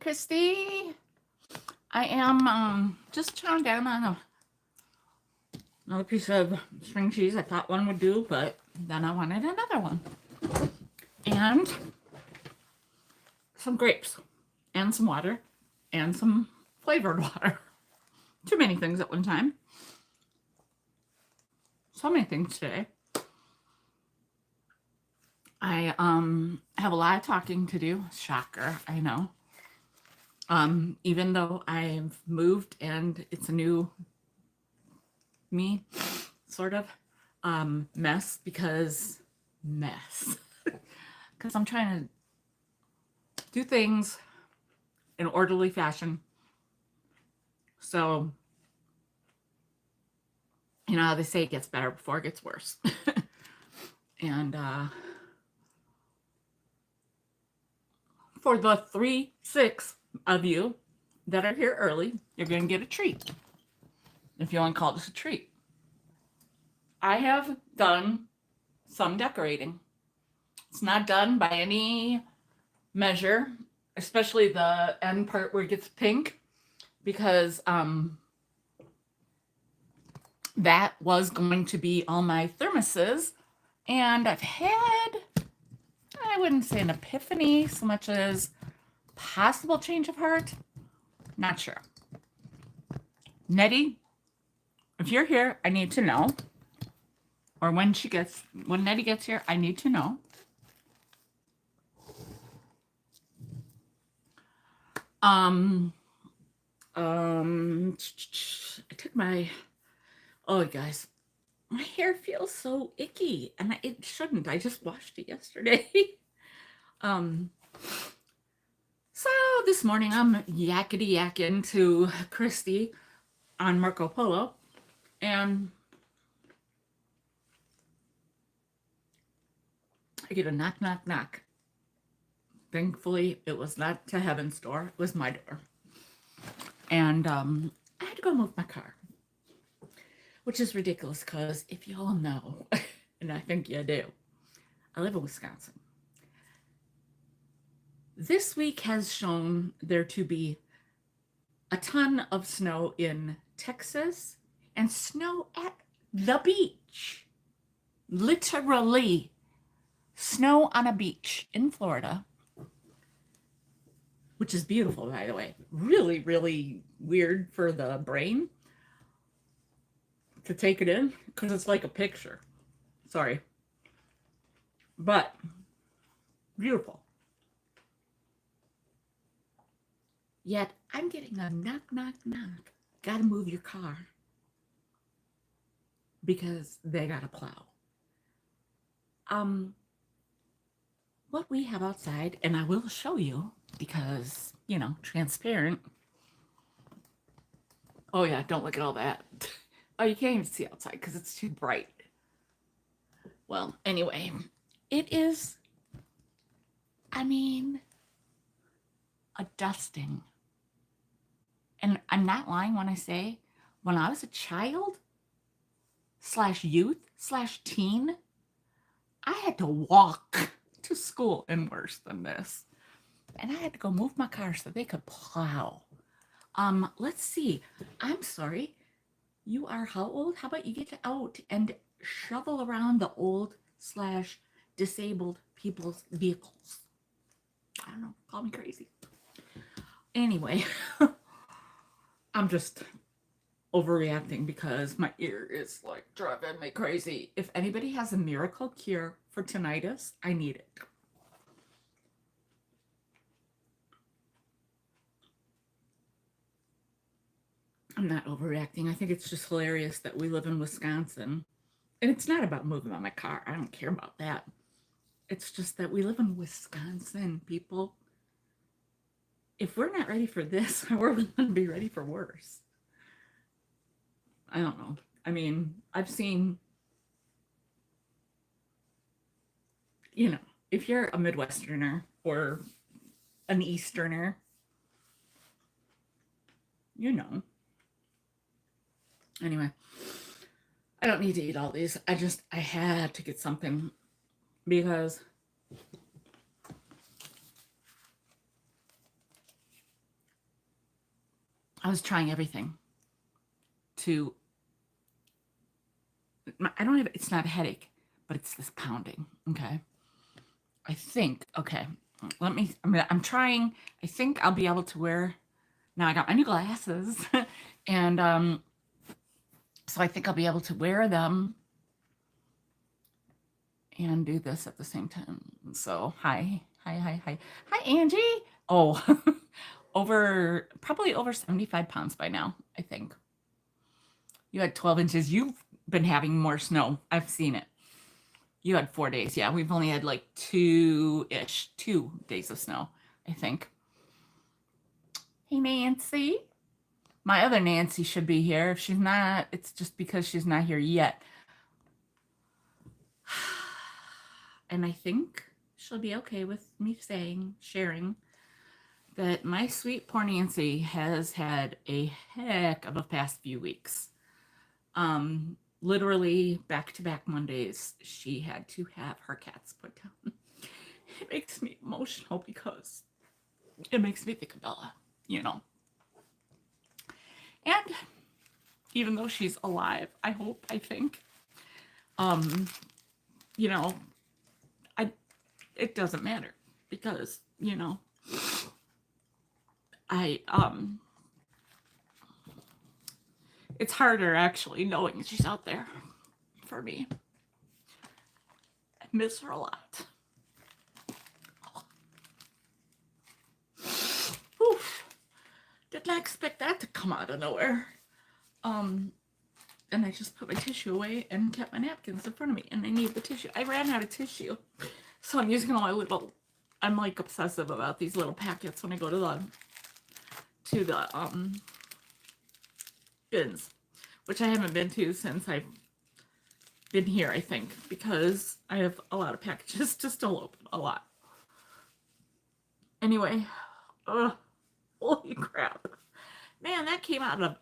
Christy. I am just chowing down on another piece of string cheese. I thought one would do, but then I wanted another one. And some grapes and some water and some flavored water. Too many things at one time. So many things today. I have a lot of talking to do. Shocker, I know. Even though I've moved and it's a new me, sort of mess because I'm trying to do things in orderly fashion. So, you know how they say it gets better before it gets worse. And for the 6 of you that are here early, you're going to get a treat. If you want to call this a treat. I have done some decorating. It's not done by any measure, especially the end part where it gets pink, because that was going to be all my thermoses. And I've had, I wouldn't say an epiphany so much as possible change of heart. Not sure. Nettie, if you're here, I need to know. Or when Nettie gets here, I need to know. I took my, oh guys, my hair feels so icky and it shouldn't. I just washed it yesterday. So this morning I'm yakety yakking to Christy on Marco Polo, and I get a knock, knock, knock. Thankfully, it was not to Heaven's door. It was my door. And I had to go move my car, which is ridiculous because if you all know, and I think you do, I live in Wisconsin. This week has shown there to be a ton of snow in Texas and snow at the beach. Literally, snow on a beach in Florida, which is beautiful, by the way. Really, really weird for the brain to take it in because it's like a picture. Sorry. But beautiful. Yet I'm getting a knock, knock, knock. Gotta move your car because they gotta plow. What we have outside, and I will show you because, you know, transparent. Oh yeah, don't look at all that. Oh, you can't even see outside because it's too bright. Well, anyway, it is, I mean, a dusting. And I'm not lying when I say, when I was a child / youth / teen, I had to walk to school and worse than this. And I had to go move my car so they could plow. Let's see. I'm sorry. You are how old? How about you get out and shovel around the old / disabled people's vehicles? I don't know. Call me crazy. Anyway, I'm just overreacting because my ear is like driving me crazy. If anybody has a miracle cure for tinnitus, I need it. I'm not overreacting. I think it's just hilarious that we live in Wisconsin. And it's not about moving on my car. I don't care about that. It's just that we live in Wisconsin, people. If we're not ready for this, how are we going to be ready for worse? I don't know. I mean, I've seen, you know, if you're a Midwesterner or an Easterner, you know. Anyway, I don't need to eat all these. I had to get something because I was trying everything to, I don't have, it's not a headache, but it's this pounding. Okay. I think, okay, I'm trying, I think I'll be able to wear, now I got my new glasses and, so I think I'll be able to wear them and do this at the same time. So hi, Angie. Oh, probably over 75 pounds by now, I think. You had 12 inches. You've been having more snow. I've seen it. You had 4 days. Yeah, we've only had like 2 days of snow, I think. Hey, Nancy. My other Nancy should be here. If she's not, it's just because she's not here yet. And I think she'll be okay with me sharing that my sweet poor Nancy has had a heck of a past few weeks. Literally back-to-back Mondays, she had to have her cats put down. It makes me emotional because it makes me think of Bella, you know. And even though she's alive, I think, you know, it doesn't matter because, you know, it's harder actually knowing she's out there for me. I miss her a lot. Oof. Did not expect that to come out of nowhere. And I just put my tissue away and kept my napkins in front of me, and I need the tissue. I ran out of tissue, so I'm using all my little, I'm like obsessive about these little packets when I go to the bins, which I haven't been to since I've been here, I think, because I have a lot of packages to still open, a lot. Anyway, holy crap. Man, that came out of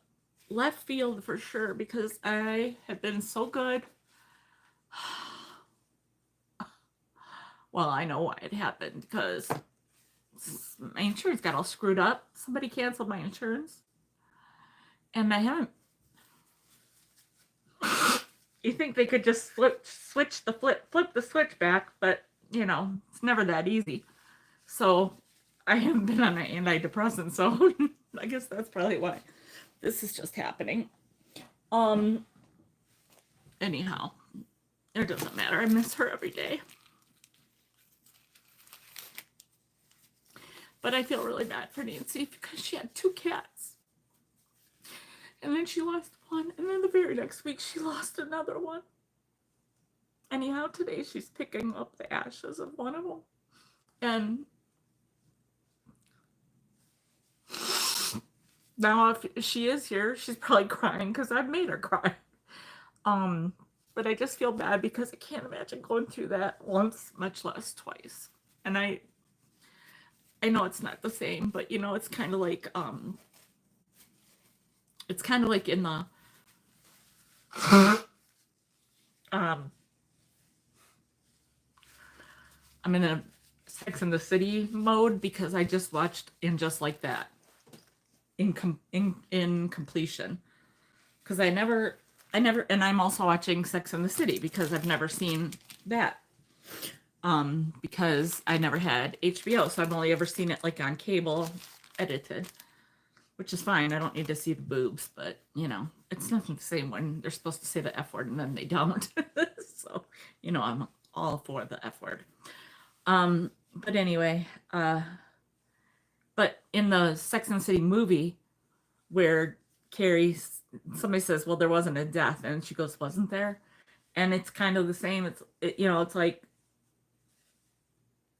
left field for sure because I have been so good. Well, I know why it happened because my insurance got all screwed up. Somebody canceled my insurance. And I haven't. You think they could just flip the switch back, but you know, it's never that easy. So I haven't been on an antidepressant, so I guess that's probably why this is just happening. Anyhow, it doesn't matter. I miss her every day. But I feel really bad for Nancy because she had 2 cats. And then she lost one, and then the very next week she lost another one. Anyhow, today she's picking up the ashes of one of them. And now if she is here, she's probably crying because I've made her cry. But I just feel bad because I can't imagine going through that once, much less twice. And I know it's not the same, but you know, it's kind of like in the I'm in a Sex and the City mode because I just watched In Just Like That in completion because I never, and I'm also watching Sex and the City because I've never seen that because I never had HBO, so I've only ever seen it like on cable edited, which is fine. I don't need to see the boobs, but you know, it's nothing the same when they're supposed to say the F word and then they don't. So, you know, I'm all for the F word. But anyway, but in the Sex and the City movie where somebody says, well, there wasn't a death, and she goes, wasn't there? And it's kind of the same. You know, it's like,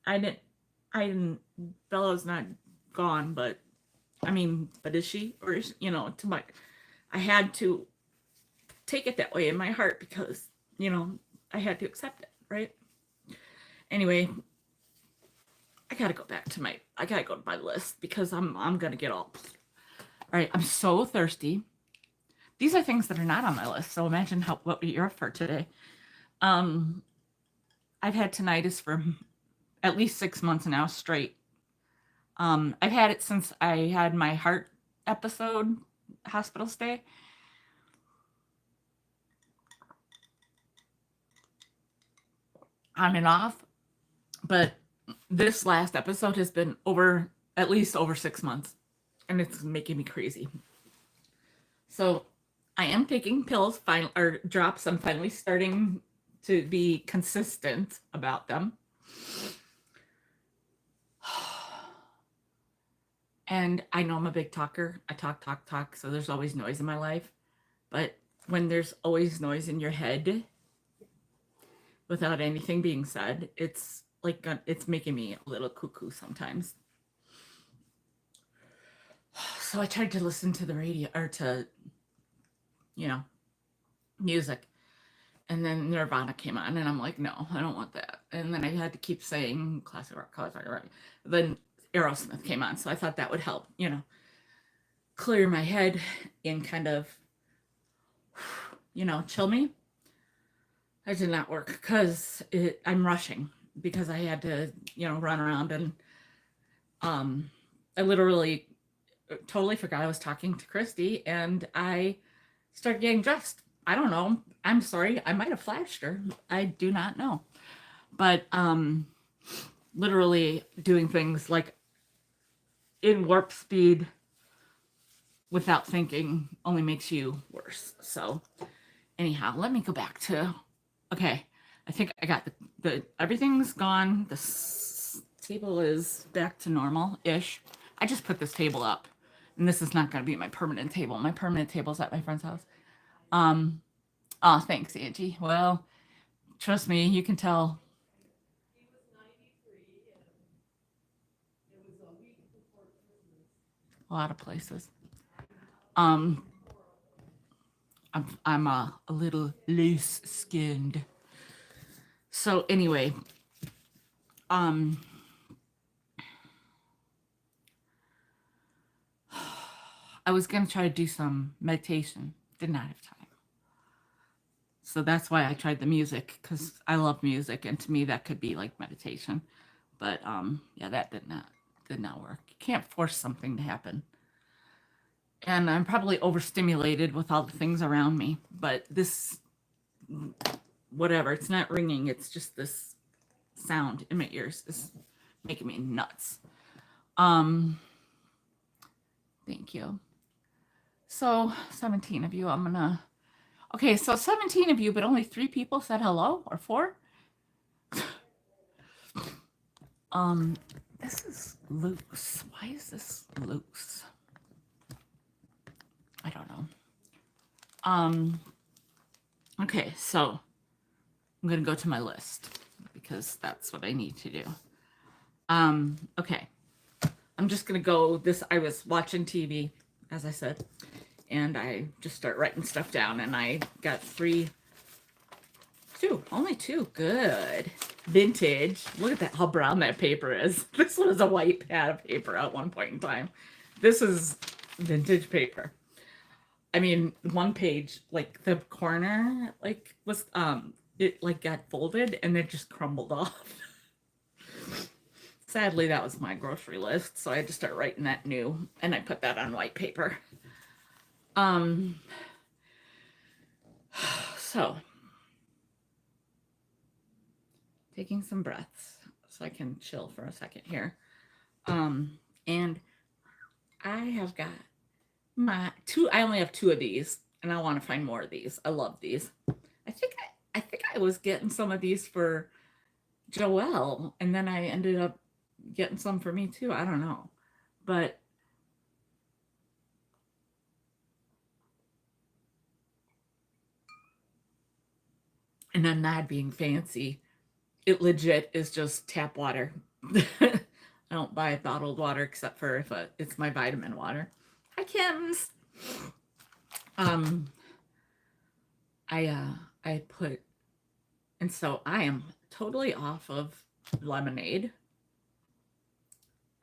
I didn't, Bella's not gone, but I mean, but is she? Or is, you know, I had to take it that way in my heart because, you know, I had to accept it, right? Anyway, I gotta go to my list because I'm gonna get all right. I'm so thirsty. These are things that are not on my list, so imagine what you're up for today. I've had tinnitus for at least 6 months now straight. I've had it since I had my heart episode hospital stay. On and off. But this last episode has been over at least over 6 months, and it's making me crazy. So I am taking pills, or drops. I'm finally starting to be consistent about them. And I know I'm a big talker. I talk, so there's always noise in my life. But when there's always noise in your head without anything being said, it's like it's making me a little cuckoo sometimes. So I tried to listen to the radio, or to, music. And then Nirvana came on, and I'm like, no, I don't want that. And then I had to keep saying classic rock. Then Aerosmith came on, so I thought that would help, clear my head and kind of, chill me. That did not work because I'm rushing, because I had to, run around, and I literally totally forgot I was talking to Christy, and I started getting dressed. I don't know. I'm sorry. I might have flashed her. I do not know. But literally doing things like in warp speed without thinking only makes you worse. So anyhow, let me go back to, okay, I think I got the everything's gone. The table is back to normal-ish. I just put this table up, and this is not going to be my permanent table. My permanent table's at my friend's house. Oh, thanks, Angie. Well, trust me, you can tell. He was 93, and it was a week before Christmas. A lot of places. I'm a little loose skinned. So anyway, I was gonna try to do some meditation. Did not have time. So that's why I tried the music, because I love music, and to me that could be like meditation. But yeah, that did not work. You can't force something to happen. And I'm probably overstimulated with all the things around me, but this, whatever, it's not ringing, it's just this sound in my ears is making me nuts. Thank you. So 17 of you, okay, so 17 of you, but only 3 people said hello, or 4. This is loose. Why is this loose? I don't know. Okay, so I'm gonna go to my list, because that's what I need to do. Okay, I'm just gonna go I was watching TV, as I said, and I just start writing stuff down, and I got only two, good. Vintage. Look at that, how brown that paper is. This was a white pad of paper at one point in time. This is vintage paper. I mean, one page, like the corner, like was it like got folded and it just crumbled off. Sadly, that was my grocery list, so I had to start writing that new, and I put that on white paper. So taking some breaths so I can chill for a second here. And I have got I only have 2 of these, and I want to find more of these. I love these. I think I was getting some of these for Joelle, and then I ended up getting some for me too. I don't know. But and I'm not being fancy. It legit is just tap water. I don't buy bottled water except for if it's my vitamin water. Hi, Kims. I put, and so I am totally off of lemonade.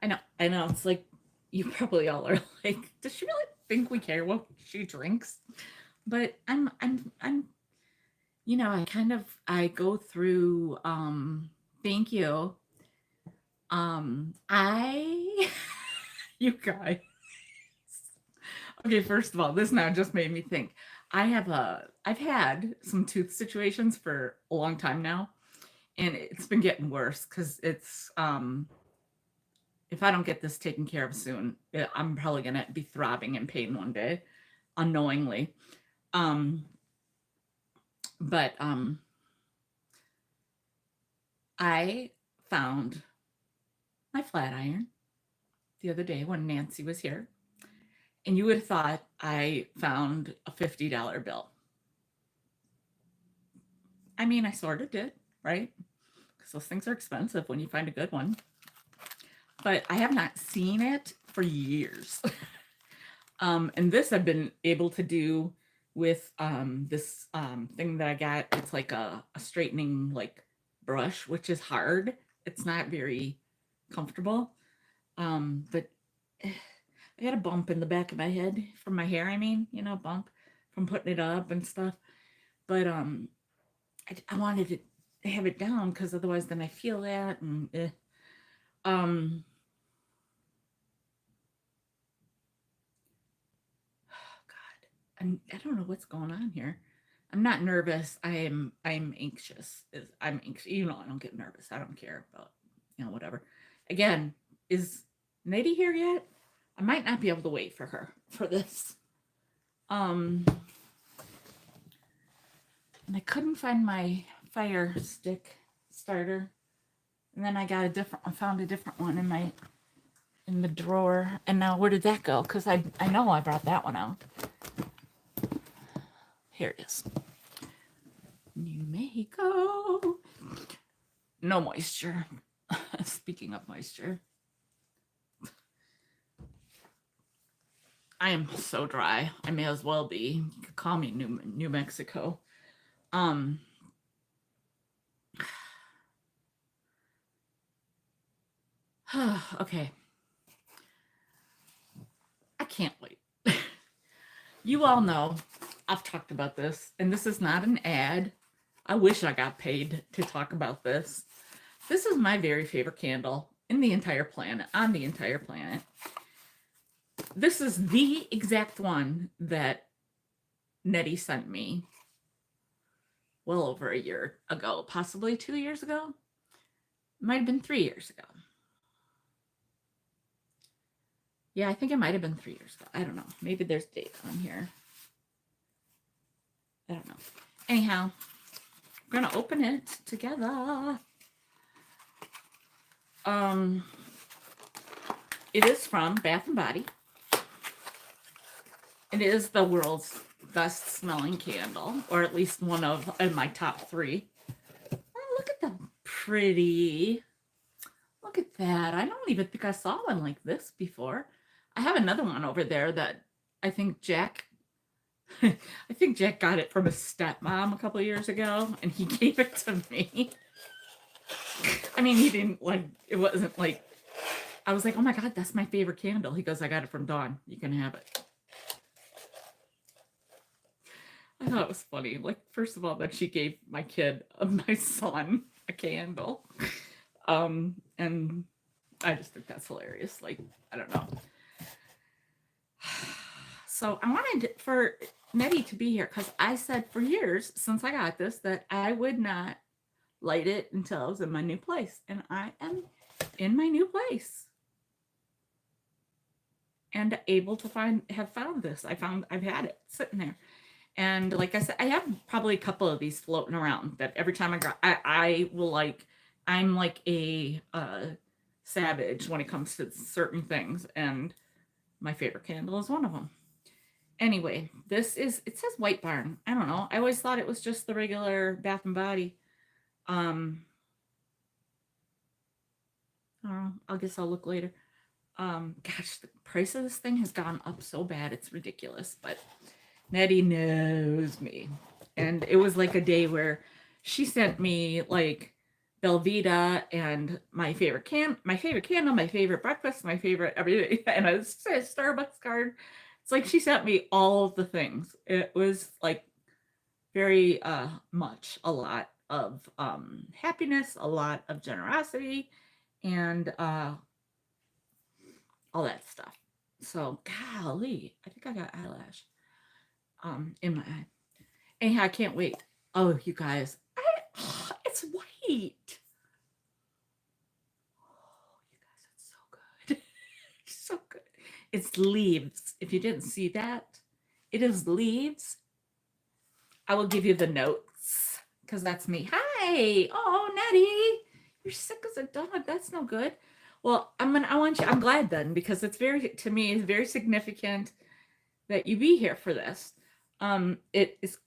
I know. It's like, you probably all are like, does she really think we care what she drinks? But I'm I go through, thank you. I, you guys, Okay, first of all, this now just made me think. I've had some tooth situations for a long time now, and it's been getting worse because if I don't get this taken care of soon, I'm probably gonna be throbbing in pain one day, unknowingly. Um, but I found my flat iron the other day when Nancy was here, and you would have thought I found a $50 bill. I mean, I sort of did, right? Because those things are expensive when you find a good one. But I have not seen it for years. And this I've been able to do with this thing that I got. It's like a straightening like brush, which is hard. It's not very comfortable. But I got a bump in the back of my head from my hair. I mean, bump from putting it up and stuff. But I wanted to have it down because otherwise, then I feel that and um. I don't know what's going on here. I'm not nervous. I'm anxious. I'm anxious. I don't get nervous. I don't care about whatever. Again, is Nady here yet? I might not be able to wait for her for this. And I couldn't find my fire stick starter. And then I found a different one in the drawer. And now where did that go? Because I know I brought that one out. Here it is. New Mexico. No moisture. Speaking of moisture. I am so dry. I may as well be. You could call me New Mexico. Okay. I can't wait. You all know I've talked about this, and this is not an ad. I wish I got paid to talk about this. This is my very favorite candle in the entire planet, on the entire planet. This is the exact one that Nettie sent me well over a year ago, possibly 2 years ago. Might have been 3 years ago. Yeah, I think it might have been 3 years ago. I don't know. Maybe there's dates on here. I don't know. Anyhow, we're gonna open it together. It is from Bath and Body. It is the world's best smelling candle, or at least one of in my top 3. Oh, look at them, pretty. Look at that. I don't even think I saw one like this before. I have another one over there that I think Jack got it from his stepmom a couple of years ago, and he gave it to me. I mean, he didn't it wasn't like, I was like, oh my God, that's my favorite candle. He goes, I got it from Dawn. You can have it. I thought it was funny. Like, first of all, that she gave my son, a candle. And I just think that's hilarious. Like, I don't know. So I wanted for Nettie to be here because I said for years since I got this that I would not light it until I was in my new place. And I am in my new place. And able to have found this. I've had it sitting there. And like I said, I have probably a couple of these floating around that every time I will I'm like a savage when it comes to certain things. And my favorite candle is one of them. Anyway, it says White Barn. I don't know. I always thought it was just the regular Bath and Body. I don't know. I guess I'll look later. Gosh, the price of this thing has gone up so bad. It's ridiculous, but Nettie knows me. And it was like a day where she sent me like Belvita and my favorite candle, my favorite breakfast, my favorite everything, and a Starbucks card. It's like she sent me all of the things. It was like very much a lot of happiness, a lot of generosity, and all that stuff. So golly, I think I got eyelash in my eye. Anyhow, I can't wait. Oh, you guys, it's white. Oh, you guys, it's so good. So good. It's leaves. If you didn't see that, it is leaves. I will give you the notes because that's me. Hi. Oh, Nettie, you're sick as a dog. That's no good. Well, I'm glad then because it's to me, it's very significant that you be here for this. It is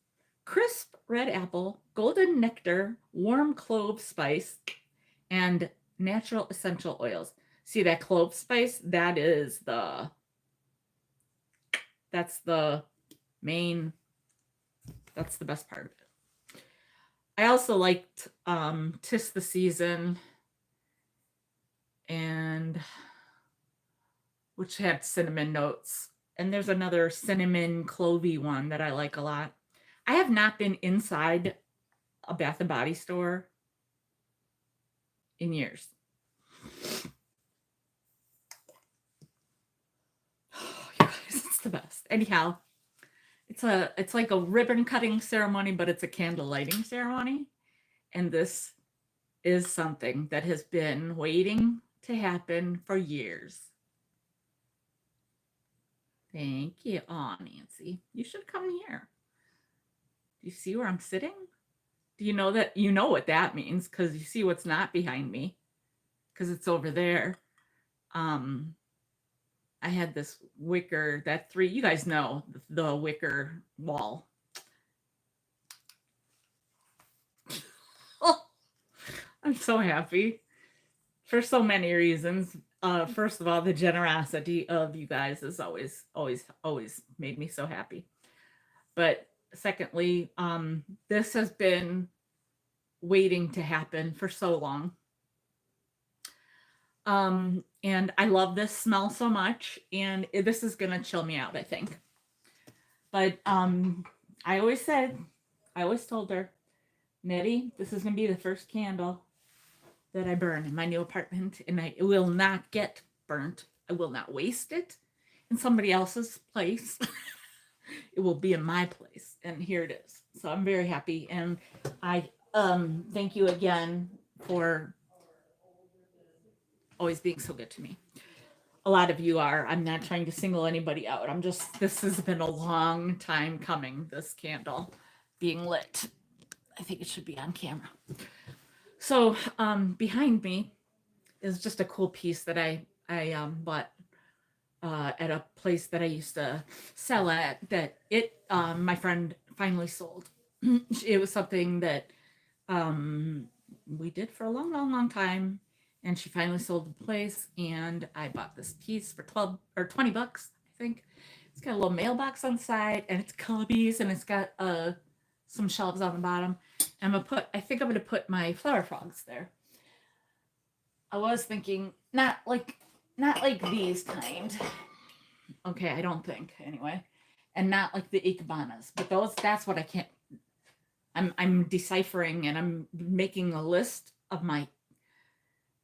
crisp red apple, golden nectar, warm clove spice, and natural essential oils. See that clove spice? That's the main, that's the best part of it. I also liked Tis the Season, and which had cinnamon notes. And there's another cinnamon clovey one that I like a lot. I have not been inside a Bath and Body store in years. Oh, you guys, it's the best. Anyhow, it's like a ribbon cutting ceremony, but it's a candle lighting ceremony. And this is something that has been waiting to happen for years. Thank you. Oh, Nancy, you should come here. Do you see where I'm sitting? Do you know that you know what that means? Because you see what's not behind me, because it's over there. I had this wicker, you guys know the wicker wall. Oh, I'm so happy for so many reasons. First of all, the generosity of you guys has always made me so happy. But secondly, this has been waiting to happen for so long. And I love this smell so much, and this is gonna chill me out, I think. But I always told her, Nettie, this is gonna be the first candle that I burn in my new apartment, and it will not get burnt. I will not waste it in somebody else's place. It will be in my place, and here it is. So I'm very happy, and I thank you again for always being so good to me. A lot of you are. I'm not trying to single anybody out. This has been a long time coming, this candle being lit. I think it should be on camera. So behind me is just a cool piece that I bought at a place that I used to sell at, that my friend finally sold. It was something that we did for a long time, and she finally sold the place, and I bought this piece for 12 or 20 bucks, I think. It's got a little mailbox on the side, and it's cubbies, and it's got some shelves on the bottom. And I think I'm gonna put my flower frogs there. I was thinking not like these kind. Okay, I don't think anyway. And not like the ikebanas, but that's what I can't. I'm deciphering, and I'm making a list of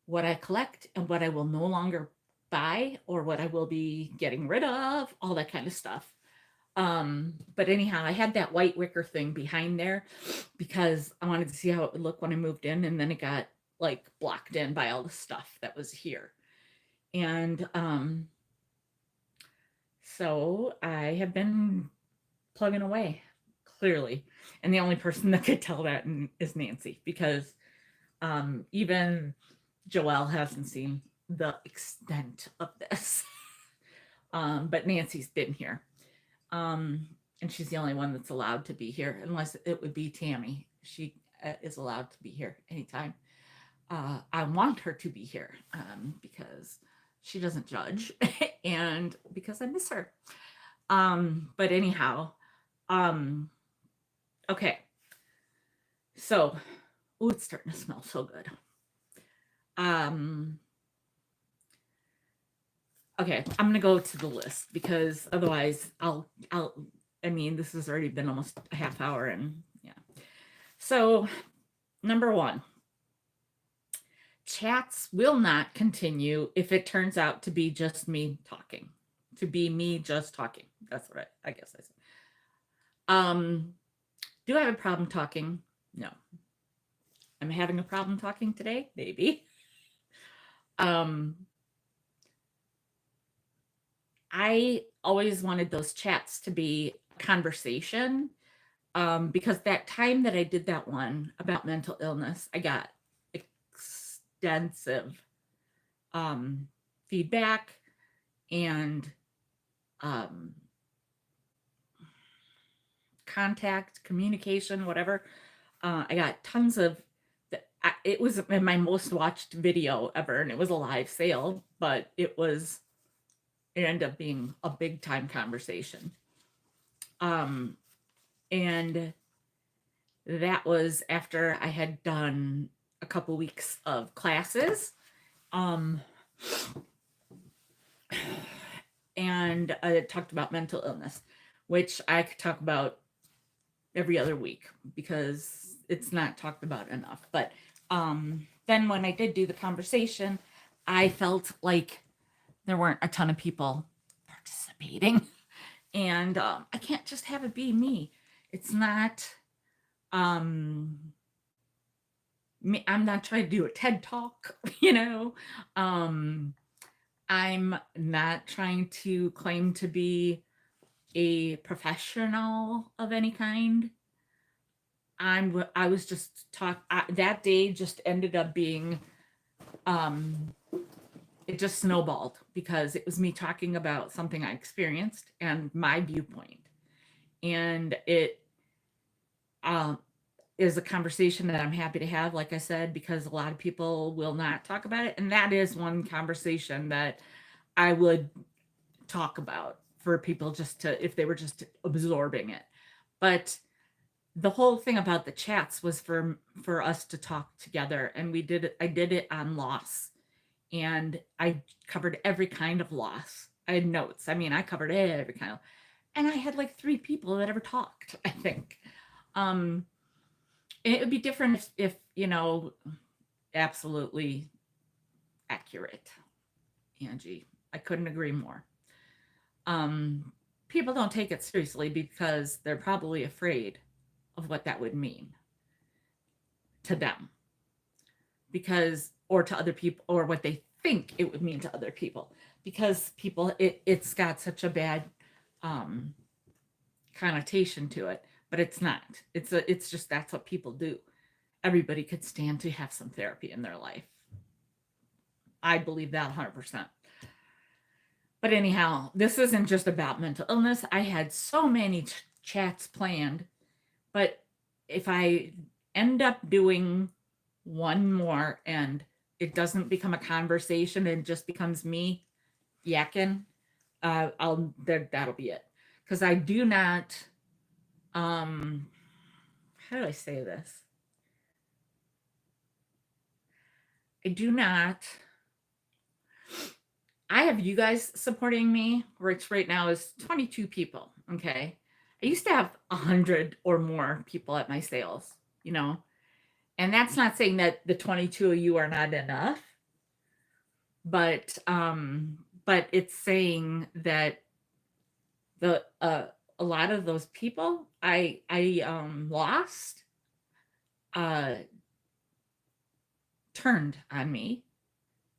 what I collect and what I will no longer buy, or what I will be getting rid of, all that kind of stuff. But anyhow, I had that white wicker thing behind there because I wanted to see how it would look when I moved in, and then it got like blocked in by all the stuff that was here. And so I have been plugging away, clearly. And the only person that could tell that is Nancy, because even Joelle hasn't seen the extent of this. But Nancy's been here. And she's the only one that's allowed to be here, unless it would be Tammy. She is allowed to be here anytime. I want her to be here because she doesn't judge and because I miss her. But anyhow, okay. So, it's starting to smell so good. Okay, I'm gonna go to the list because otherwise this has already been almost a half hour, and yeah. So, number 1, chats will not continue if it turns out to be just me talking to be me just talking. That's what I guess I said. Do I have a problem talking? No. I'm having a problem talking today? Maybe. I always wanted those chats to be conversation, because that time that I did that one about mental illness, I got extensive feedback and contact, communication, whatever. I got tons of. It was my most watched video ever, and it was a live sale, but it ended up being a big time conversation. And that was after I had done a couple weeks of classes. And I talked about mental illness, which I could talk about every other week because it's not talked about enough. But then when I did do the conversation, I felt like there weren't a ton of people participating. And I can't just have it be me. It's not, I'm not trying to do a TED talk, I'm not trying to claim to be a professional of any kind. I was just that day just ended up being, it just snowballed because it was me talking about something I experienced and my viewpoint. And it is a conversation that I'm happy to have, like I said, because a lot of people will not talk about it. And that is one conversation that I would talk about for people just to, if they were just absorbing it. But the whole thing about the chats was for us to talk together. And I did it on loss. And I covered every kind of loss. I had notes. I mean, I covered every kind of, and I had like 3 people that ever talked, I think. It would be different if absolutely accurate, Angie. I couldn't agree more. People don't take it seriously because they're probably afraid of what that would mean to them. Or to other people, or what they think it would mean to other people, because it's got such a bad connotation to it, but it's not. It's just that's what people do. Everybody could stand to have some therapy in their life. I believe that 100%. But anyhow, this isn't just about mental illness. I had so many chats planned, but if I end up doing one more and it doesn't become a conversation and just becomes me yakking, that'll be it. Because I do not, how do I say this? I have you guys supporting me, which right now is 22 people. Okay. I used to have 100 or more people at my sales, and that's not saying that the 22 of you are not enough, but it's saying that a lot of those people I lost turned on me.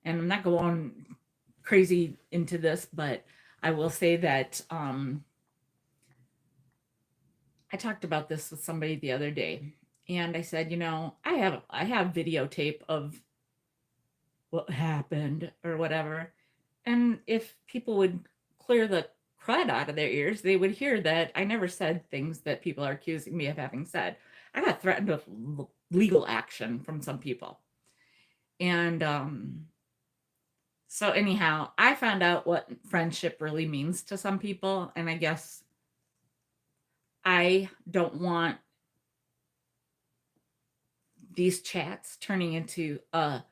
And I'm not going crazy into this, but I will say that I talked about this with somebody the other day, and I said, I have videotape of what happened or whatever. And if people would clear the crud out of their ears, they would hear that I never said things that people are accusing me of having said. I got threatened with legal action from some people. And so anyhow, I found out what friendship really means to some people. And I guess I don't want these chats turning into I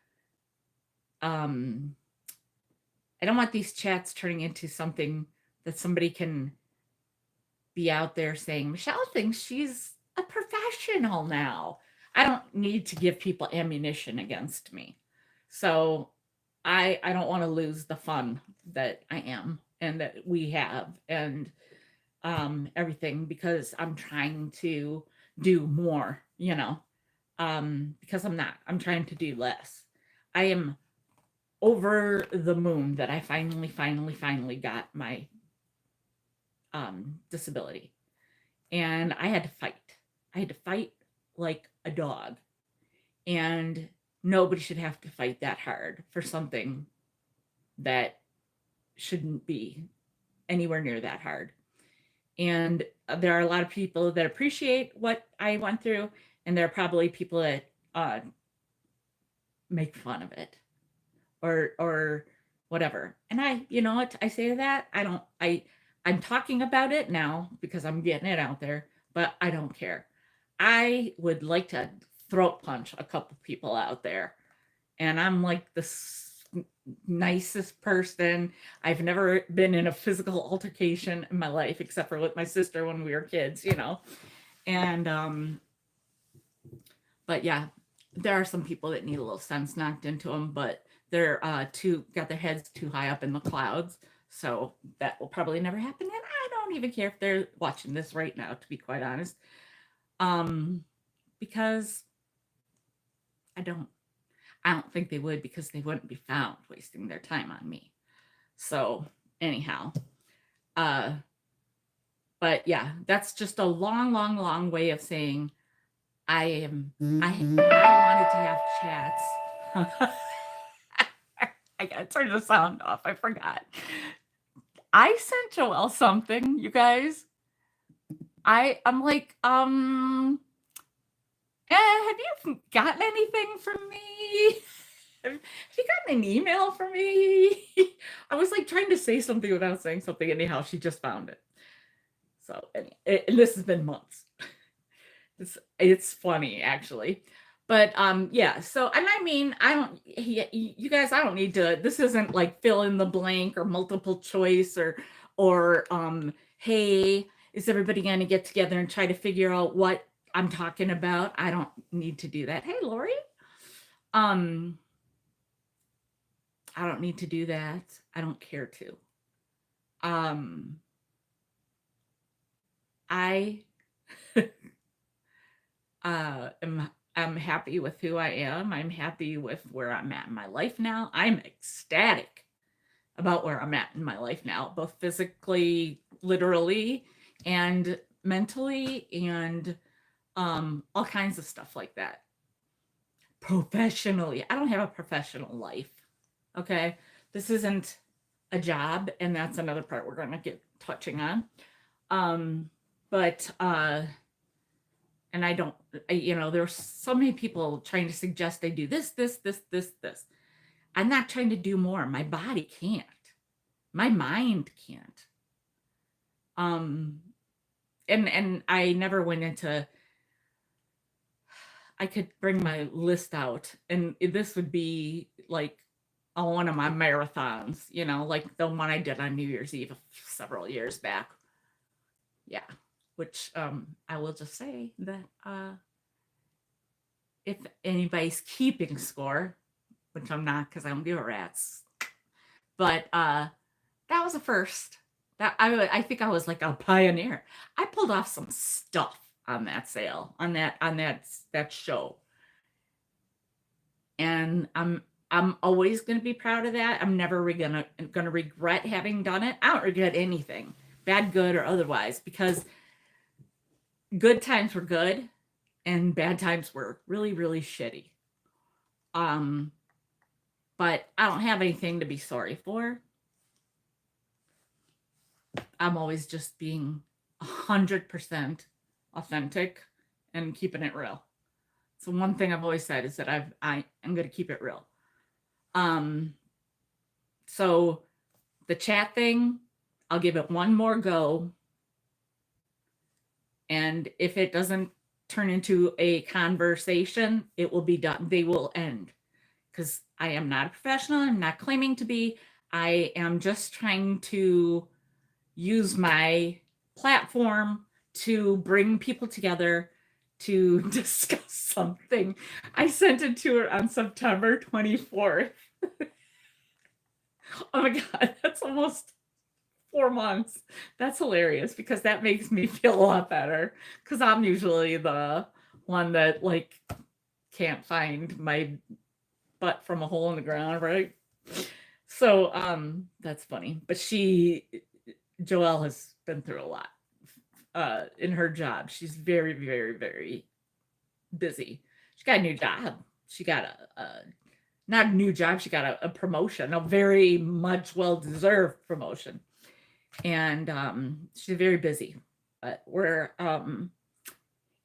don't want these chats turning into something that somebody can be out there saying, Michelle thinks she's a professional now. I don't need to give people ammunition against me. So I don't want to lose the fun that I am and that we have, and everything, because I'm trying to do more, because I'm trying to do less. I am over the moon that I finally got my disability. And I had to fight. I had to fight like a dog. And nobody should have to fight that hard for something that shouldn't be anywhere near that hard. And there are a lot of people that appreciate what I went through, and there are probably people that make fun of it or whatever. And you know what I say to that? I'm talking about it now because I'm getting it out there, but I don't care. I would like to throat punch a couple people out there. And I'm like the nicest person. I've never been in a physical altercation in my life, except for with my sister when we were kids, And, but yeah, there are some people that need a little sense knocked into them, but they're got their heads too high up in the clouds. So that will probably never happen. And I don't even care if they're watching this right now, to be quite honest. Because I don't think they would, because they wouldn't be found wasting their time on me. So anyhow, but yeah, that's just a long way of saying I wanted to have chats. I gotta turn the sound off. I forgot. I sent Joelle something, you guys. I'm like, have you gotten anything from me? Have you gotten an email from me? I was like trying to say something without saying something. Anyhow, she just found it. So, and this has been months. It's funny, actually. But yeah, so, and I mean, you guys, I don't need to, this isn't like fill in the blank or multiple choice or hey, is everybody going to get together and try to figure out what I'm talking about? I don't need to do that. Hey, Lori. I don't need to do that. I don't care to. I I'm happy with who I am. I'm happy with where I'm at in my life now. I'm ecstatic about where I'm at in my life now, both physically, literally, and mentally, and all kinds of stuff like that. Professionally, I don't have a professional life. Okay, this isn't a job, and that's another part we're going to get touching on. But and I don't, there's so many people trying to suggest I do this. I'm not trying to do more. My body can't. My mind can't. And I never went into, I could bring my list out, and this would be like on one of my marathons, like the one I did on New Year's Eve several years back. Yeah. Which I will just say that if anybody's keeping score, which I'm not because I don't give a rat's, but that was a first. That I think I was like a pioneer. I pulled off some stuff on that sale, on that show, and I'm always going to be proud of that. I'm never gonna regret having done it. I don't regret anything, bad, good, or otherwise, because good times were good and bad times were really, really shitty. But I don't have anything to be sorry for. I'm always just being 100% authentic and keeping it real. So one thing I've always said is that I am going to keep it real. So the chat thing, I'll give it one more go. And if it doesn't turn into a conversation, it will be done. They will end, because I am not a professional. I'm not claiming to be. I am just trying to use my platform to bring people together to discuss something. I sent it to her on September 24th. Oh my God, that's almost 4 months. That's hilarious because that makes me feel a lot better because I'm usually the one that like can't find my butt from a hole in the ground, right? So that's funny. But Joelle has been through a lot in her job. She's very, very, very busy. She got a new job. She got a not a new job, she got a promotion, a very much well-deserved promotion. And she's very busy. But we're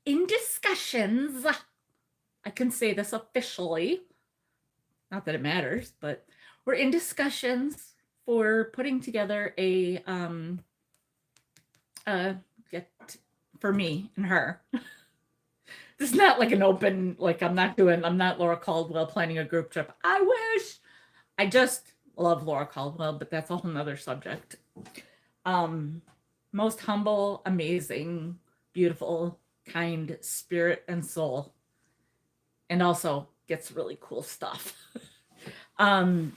in discussions. I can say this officially. Not that it matters, but we're in discussions for putting together a get for me and her. This is not like an open, like I'm not Laura Caldwell planning a group trip. I wish. I just love Laura Caldwell, but that's a whole nother subject. Most humble, amazing, beautiful, kind spirit and soul. And also gets really cool stuff. I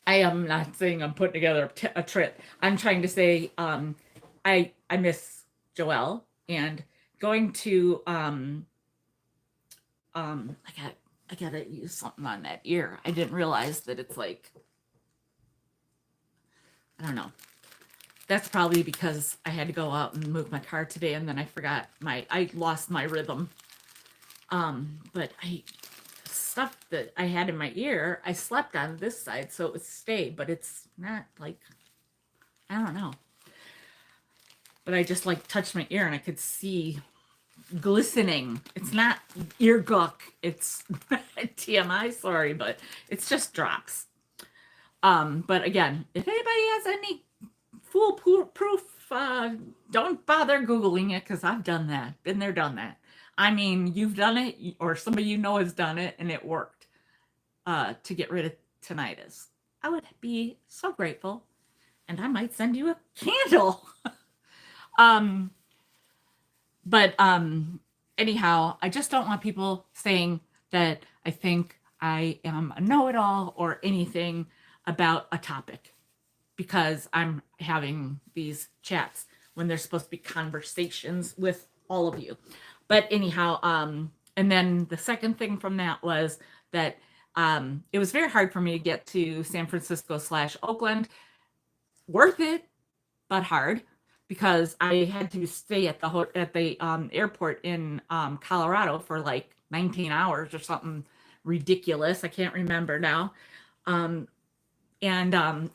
am not saying I'm putting together a trip. I'm trying to say I miss Joelle and going to I gotta use something on that ear. I didn't realize that it's like, I don't know. That's probably because I had to go out and move my car today and then I lost my rhythm. But stuff that I had in my ear, I slept on this side so it would stay, but it's not like, I don't know. But I just like touched my ear and I could see glistening. It's not ear guck. It's TMI, sorry, but it's just drops. But again, if anybody has any foolproof, don't bother Googling it because I've done that. Been there, done that. I mean, you've done it or somebody you know has done it and it worked to get rid of tinnitus. I would be so grateful and I might send you a candle. But anyhow, I just don't want people saying that I think I am a know-it-all or anything about a topic because I'm having these chats when there's supposed to be conversations with all of you. But anyhow, and then the second thing from that was that it was very hard for me to get to San Francisco / Oakland. Worth it, but hard because I had to stay at the airport in Colorado for like 19 hours or something ridiculous. I can't remember now. And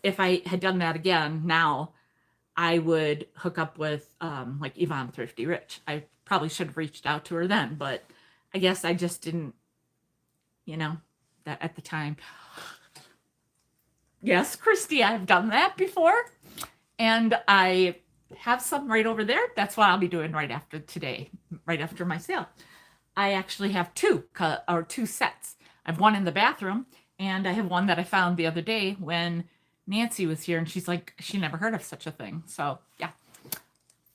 if I had done that again now, I would hook up with like Yvonne Thrifty Rich. I probably should have reached out to her then, but I guess I just didn't, that at the time. Yes, Christy, I've done that before. And I have some right over there. That's what I'll be doing right after today, right after my sale. I actually have two sets. I have one in the bathroom, and I have one that I found the other day when Nancy was here, and she's like, she never heard of such a thing. So yeah,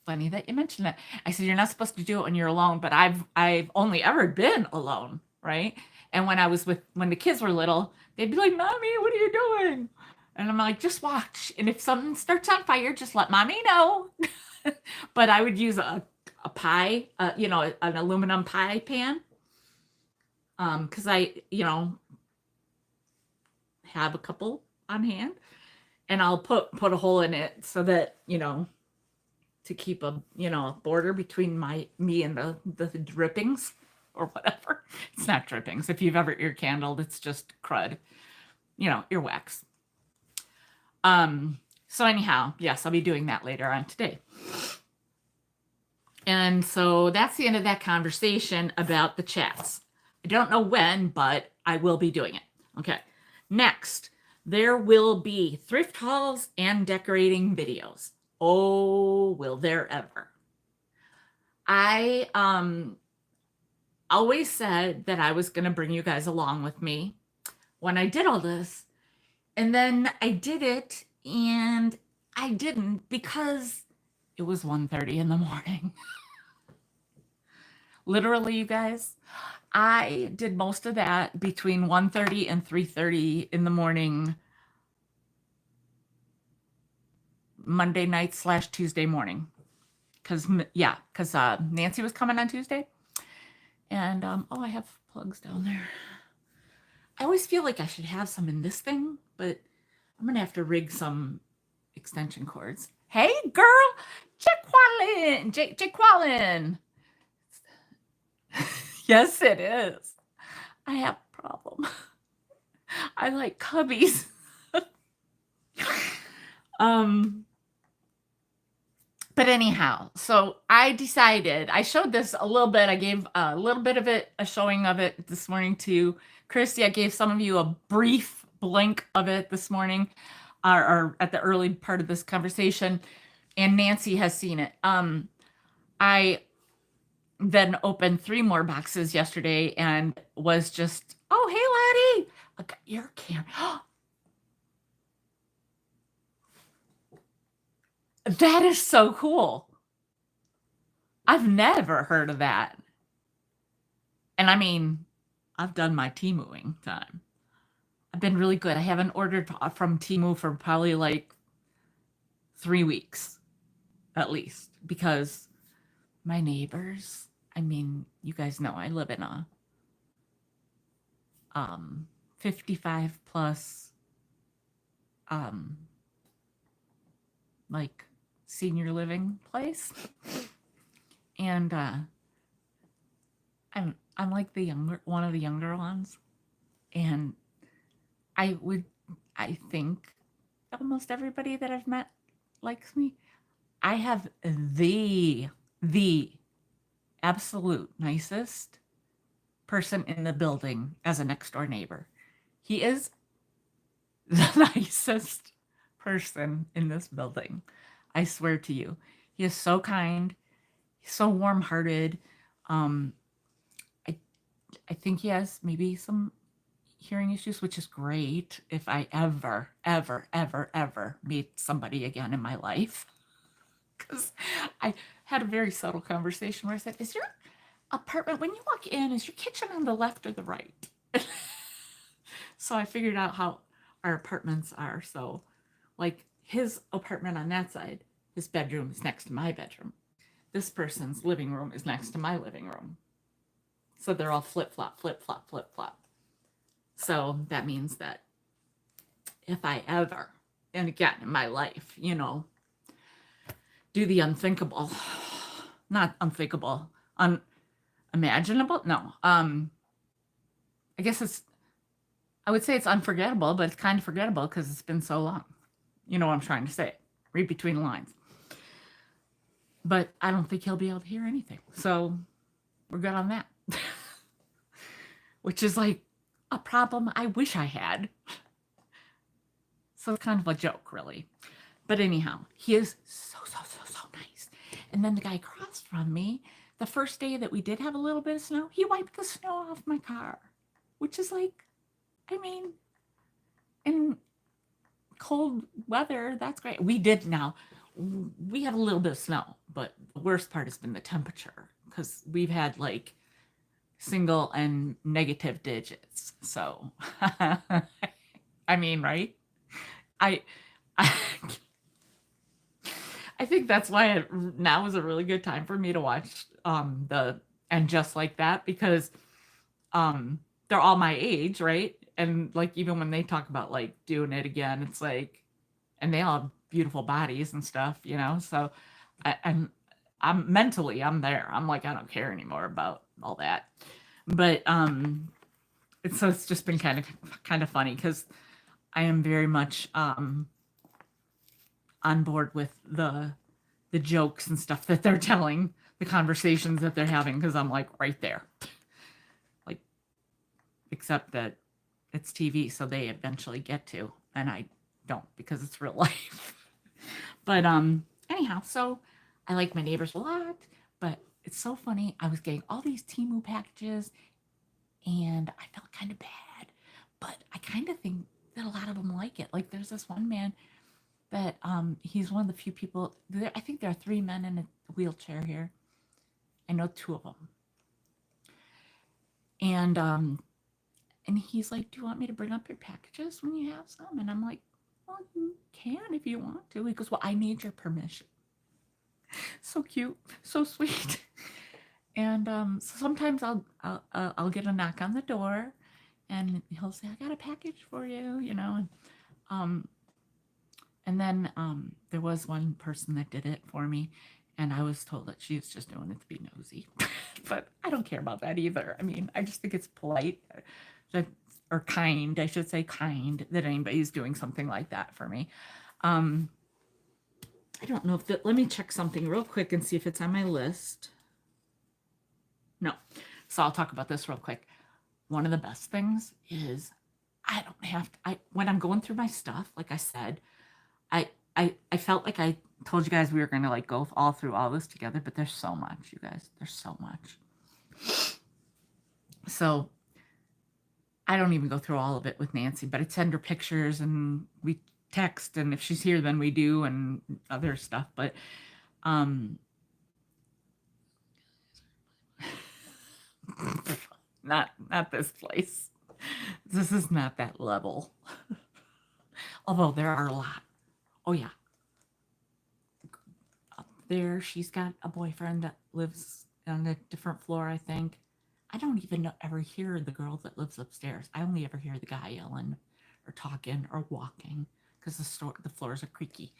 funny that you mentioned that. I said, you're not supposed to do it when you're alone, but I've only ever been alone, right? And when the kids were little, they'd be like, Mommy, what are you doing? And I'm like, just watch. And if something starts on fire, just let Mommy know. But I would use a pie, an aluminum pie pan. Because I, have a couple on hand. And I'll put a hole in it so that, to keep a border between me and the drippings or whatever. It's not drippings. If you've ever ear candled, it's just crud, earwax. So anyhow, yes, I'll be doing that later on today. And so that's the end of that conversation about the chats. I don't know when, but I will be doing it. Okay. Next, there will be thrift hauls and decorating videos. Oh, will there ever? I always said that I was going to bring you guys along with me when I did all this. And then I did it and I didn't because it was 1:30 in the morning. Literally, you guys, I did most of that between 1:30 and 3:30 in the morning Monday night / Tuesday morning. Because Nancy was coming on Tuesday. And, I have plugs down there. I always feel like I should have some in this thing, but I'm going to have to rig some extension cords. Hey, girl! Jaqueline! Jaqueline! Yes, it is. I have a problem. I like cubbies. But anyhow, so I decided, I showed this a little bit. I gave a little bit of it, a showing of it this morning to Christy. I gave some of you a brief blink of it this morning, or at the early part of this conversation, and Nancy has seen it. I then opened 3 more boxes yesterday and was just, oh, hey, Laddie, look at your camera. That is so cool. I've never heard of that. And I mean, I've done my Temuing time. I've been really good. I haven't ordered from Temu for probably like 3 weeks at least, because my neighbors, I mean, you guys know I live in a 55 plus like senior living place. And I'm like one of the younger ones. And I think almost everybody that I've met likes me. I have the absolute nicest person in the building as a next door neighbor. He is the nicest person in this building. I swear to you. He is so kind. He's so warm-hearted. I think he has maybe some hearing issues, which is great if I ever meet somebody again in my life. Because I had a very subtle conversation where I said, is your apartment, when you walk in, is your kitchen on the left or the right? So I figured out how our apartments are. So like his apartment on that side, his bedroom is next to my bedroom. This person's living room is next to my living room. So they're all flip-flop, flip-flop, flip-flop. So that means that if I ever, and again in my life, do the unthinkable, not unthinkable, unimaginable. No, I guess I would say it's unforgettable, but it's kind of forgettable because it's been so long. You know what I'm trying to say. Read between the lines. But I don't think he'll be able to hear anything. So we're good on that. Which is like a problem I wish I had. So it's kind of a joke, really. But anyhow, he is so nice. And then the guy across from me, the first day that we did have a little bit of snow, he wiped the snow off my car. Which is like, I mean, in cold weather, that's great. We have a little bit of snow, but the worst part has been the temperature, because we've had like single and negative digits. So, I mean, right? I think that's why now is a really good time for me to watch And Just Like That, because they're all my age, right? And like even when they talk about like doing it again, it's like, and they all have beautiful bodies and stuff, So I'm mentally I'm there. I'm like, I don't care anymore about all that. But so it's just been kind of funny, because I am very much on board with the jokes and stuff that they're telling, the conversations that they're having, because I'm like right there. Like, except that it's TV, so they eventually get to, and I don't, because it's real life. But anyhow, so I like my neighbors a lot, but it's so funny. I was getting all these Temu packages, and I felt kind of bad, but I kind of think that a lot of them like it. Like there's this one man that he's one of the few people. I think there are 3 men in a wheelchair here. I know 2 of them, and he's like, "Do you want me to bring up your packages when you have some?" And I'm like, well, you can if you want to. He goes, well, I need your permission. So cute, so sweet. And so sometimes I'll get a knock on the door, and he'll say, I got a package for you, you know. Um, and then there was one person that did it for me, and I was told that she was just doing it to be nosy. But I don't care about that either. I mean, I just think it's polite or kind, I should say kind, that anybody's doing something like that for me. I don't know if that, let me check something real quick and see if it's on my list. No. So I'll talk about this real quick. One of the best things is I don't have to, when I'm going through my stuff, like I said, I felt like I told you guys we were going to like go all through all this together, but there's so much, you guys. There's so much. So I don't even go through all of it with Nancy, but I send her pictures and we text, and if she's here, then we do, and other stuff. But not this place. This is not that level. Although there are a lot. Oh yeah. Up there, she's got a boyfriend that lives on a different floor, I think. I don't even ever hear the girl that lives upstairs. I only ever hear the guy yelling or talking or walking because the floors are creaky.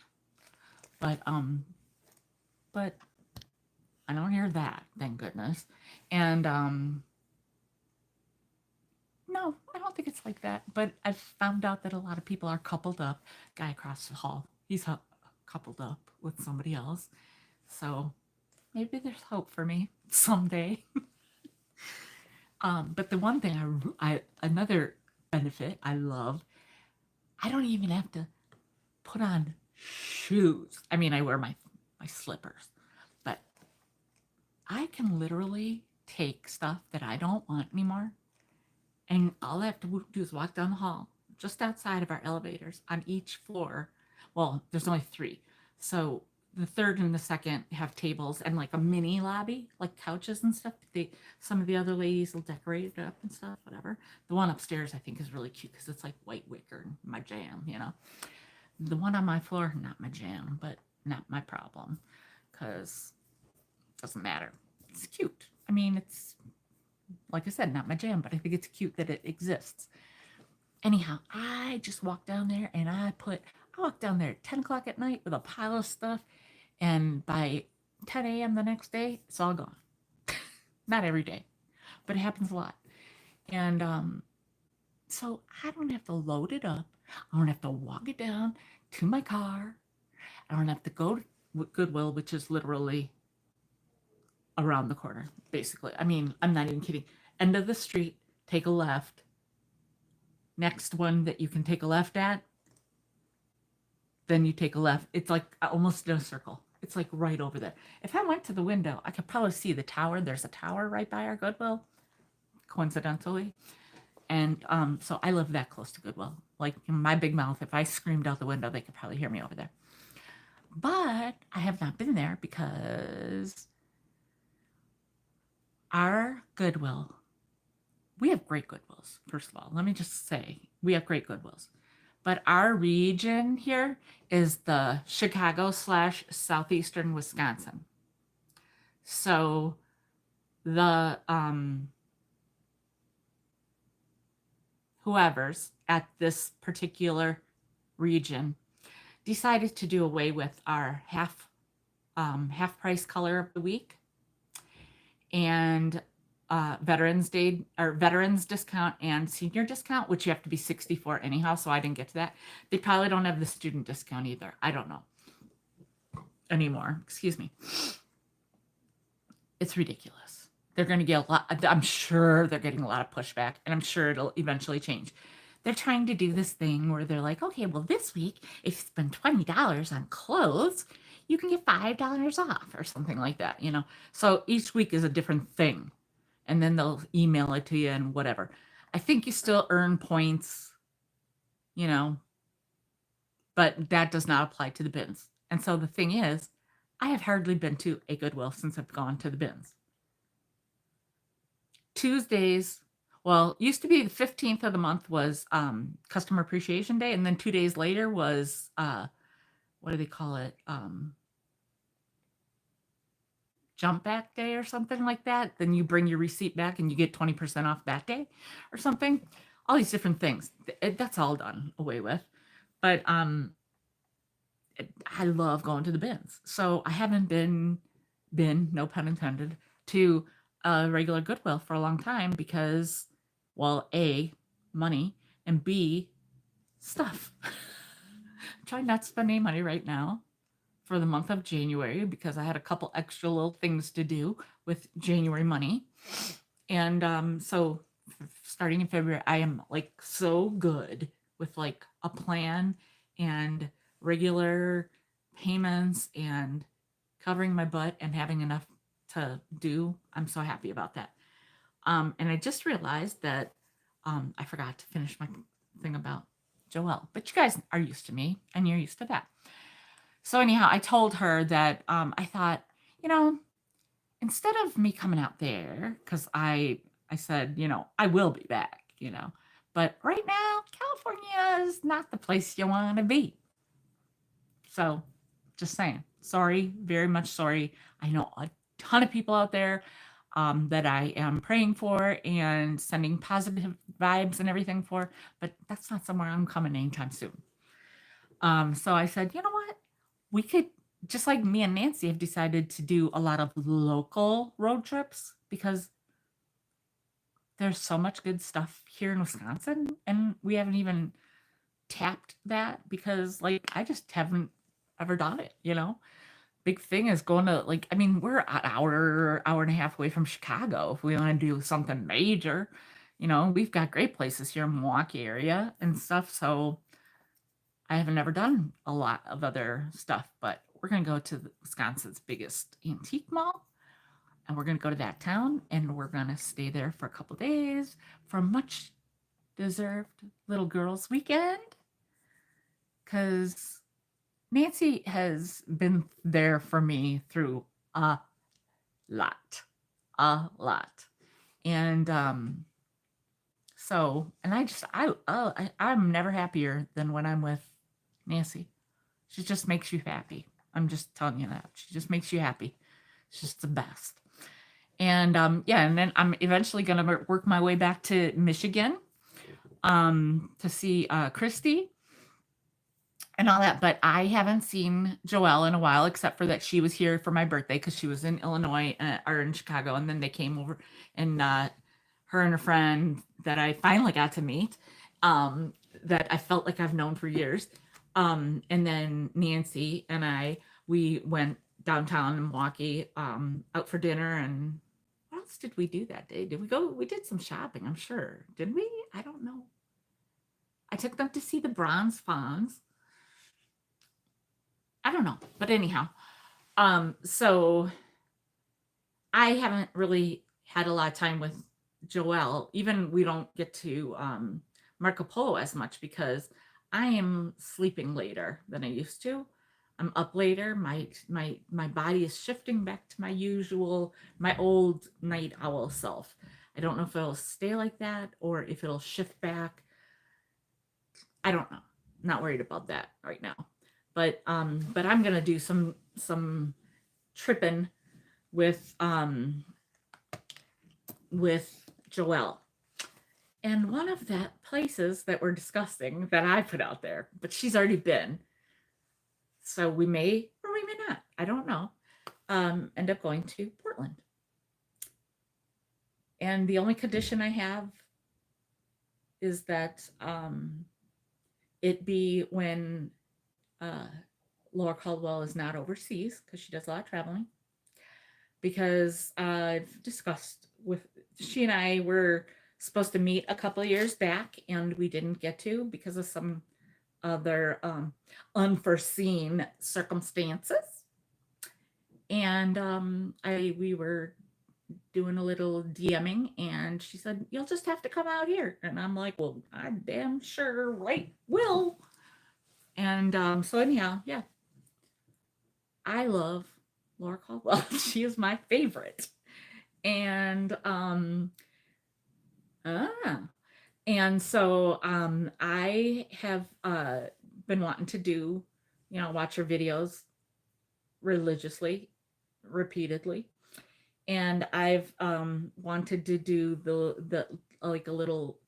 But I don't hear that, thank goodness. And no, I don't think it's like that. But I've found out that a lot of people are coupled up. Guy across the hall, he's coupled up with somebody else. So maybe there's hope for me someday. But the one thing another benefit I love, I don't even have to put on shoes. I mean, I wear my slippers, but I can literally take stuff that I don't want anymore, and all I have to do is walk down the hall just outside of our elevators on each floor. Well, there's only 3. So the third and the second have tables and like a mini lobby, like couches and stuff. Some of the other ladies will decorate it up and stuff, whatever. The one upstairs I think is really cute because it's like white wicker, my jam, you know. The one on my floor, not my jam, but not my problem, because it doesn't matter. It's cute. I mean, it's, like I said, not my jam, but I think it's cute that it exists. Anyhow, I just walked down there and I walked down there at 10 o'clock at night with a pile of stuff, and by 10 a.m. the next day, it's all gone. Not every day, but it happens a lot. And so I don't have to load it up. I don't have to walk it down to my car. I don't have to go to Goodwill, which is literally around the corner, basically. I mean, I'm not even kidding. End of the street, take a left. Next one that you can take a left at, then you take a left. It's like almost in a circle. It's like right over there. If I went to the window, I could probably see the tower. There's a tower right by our Goodwill, coincidentally. And so I live that close to Goodwill. Like in my big mouth, if I screamed out the window, they could probably hear me over there. But I have not been there because our Goodwill, we have great Goodwills, first of all. Let me just say, we have great Goodwills. But our region here is the Chicago/southeastern Wisconsin. So the whoever's at this particular region decided to do away with our half price color of the week and Veterans Day or Veterans discount and senior discount, which you have to be 64 anyhow. So I didn't get to that. They probably don't have the student discount either. I don't know anymore. Excuse me. It's ridiculous. They're going to get a lot. I'm sure they're getting a lot of pushback, and I'm sure it'll eventually change. They're trying to do this thing where they're like, okay, well, this week, if you spend $20 on clothes, you can get $5 off or something like that, you know? So each week is a different thing. And then they'll email it to you and whatever. I think you still earn points, you know, but that does not apply to the bins. And so the thing is, I have hardly been to a Goodwill since I've gone to the bins. Tuesdays, Well, used to be the 15th of the month was Customer Appreciation Day, and then 2 days later was what do they call it? Jump back day or something like that. Then you bring your receipt back and you get 20% off that day or something. All these different things. That's all done away with. But I love going to the bins. So I haven't been, no pun intended, to a regular Goodwill for a long time because, well, A, money, and B, stuff. Try not to spend any money right now for the month of January because I had a couple extra little things to do with January money. And so starting in February, I am like so good with like a plan and regular payments and covering my butt and having enough to do. I'm so happy about that. And I just realized that I forgot to finish my thing about Joelle, but you guys are used to me and you're used to that. So anyhow, I told her that I thought, you know, instead of me coming out there, because I said, I will be back, but right now, California is not the place you want to be. So just saying, sorry, very much sorry. I know a ton of people out there that I am praying for and sending positive vibes and everything for, but that's not somewhere I'm coming anytime soon. So I said, you know what? We could, just like me and Nancy have decided to do a lot of local road trips because there's so much good stuff here in Wisconsin and we haven't even tapped that because like I just haven't ever done it, Big thing is going to like, I mean, we're an hour and a half away from Chicago if we want to do something major. We've got great places here in Milwaukee area and stuff. So I haven't ever done a lot of other stuff, but we're going to go to Wisconsin's biggest antique mall and we're going to go to that town and we're going to stay there for a couple days for a much deserved little girls weekend because Nancy has been there for me through a lot, a lot. And so, and I'm never happier than when I'm with Nancy. She just makes you happy. I'm just telling you that. She just makes you happy. She's just the best. And yeah, and then I'm eventually going to work my way back to Michigan to see Christy and all that. But I haven't seen Joelle in a while, except for that she was here for my birthday because she was in Illinois or in Chicago. And then they came over and her and a friend that I finally got to meet that I felt like I've known for years. And then Nancy and we went downtown in Milwaukee out for dinner. And what else did we do that day? Did we go? We did some shopping, I'm sure. Did we? I don't know. I took them to see the bronze fawns. I don't know. But anyhow, so I haven't really had a lot of time with Joelle. Even we don't get to Marco Polo as much because I am sleeping later than I used to. I'm up later. My body is shifting back to my old night owl self. I don't know if it'll stay like that or if it'll shift back. I don't know. Not worried about that right now. But I'm gonna do some tripping with Joelle. And one of the places that we're discussing that I put out there, but she's already been. So we may or we may not, I don't know, end up going to Portland. And the only condition I have is that it be when Laura Caldwell is not overseas because she does a lot of traveling. Because I've discussed with, she and I were supposed to meet a couple of years back and we didn't get to because of some other unforeseen circumstances. And we were doing a little DMing and she said, you'll just have to come out here. And I'm like, well, I damn sure right will. And so anyhow, yeah. I love Laura Caldwell. She is my favorite. And Ah. And so I have been wanting to do, watch her videos religiously, repeatedly. And I've wanted to do the like a little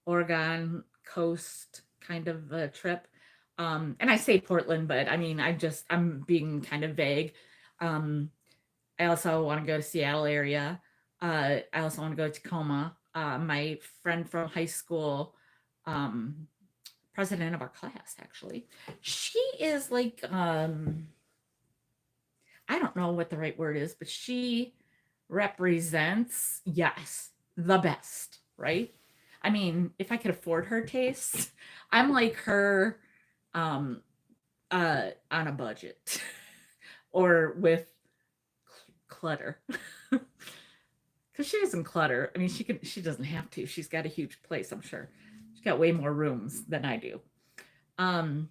Oregon coast kind of a trip. And I say Portland, but I mean I'm being kind of vague. Um, I also want to go to Seattle area. I also want to go to Tacoma. My friend from high school, um, president of our class, actually, she is like, I don't know what the right word is, but she represents, yes, the best, right? I mean, if I could afford her taste, I'm like her um, on a budget or with clutter. Because she doesn't clutter. I mean, she doesn't have to. She's got a huge place, I'm sure. She's got way more rooms than I do. Um,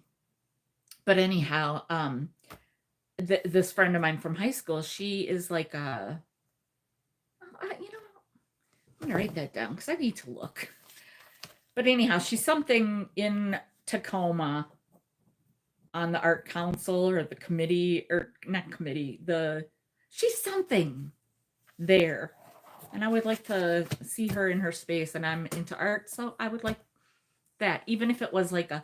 but anyhow, this friend of mine from high school, she is like I'm gonna write that down because I need to look. But anyhow, she's something in Tacoma on the art council or the committee, or not committee, she's something there. And I would like to see her in her space, and I'm into art, so I would like that, even if it was like a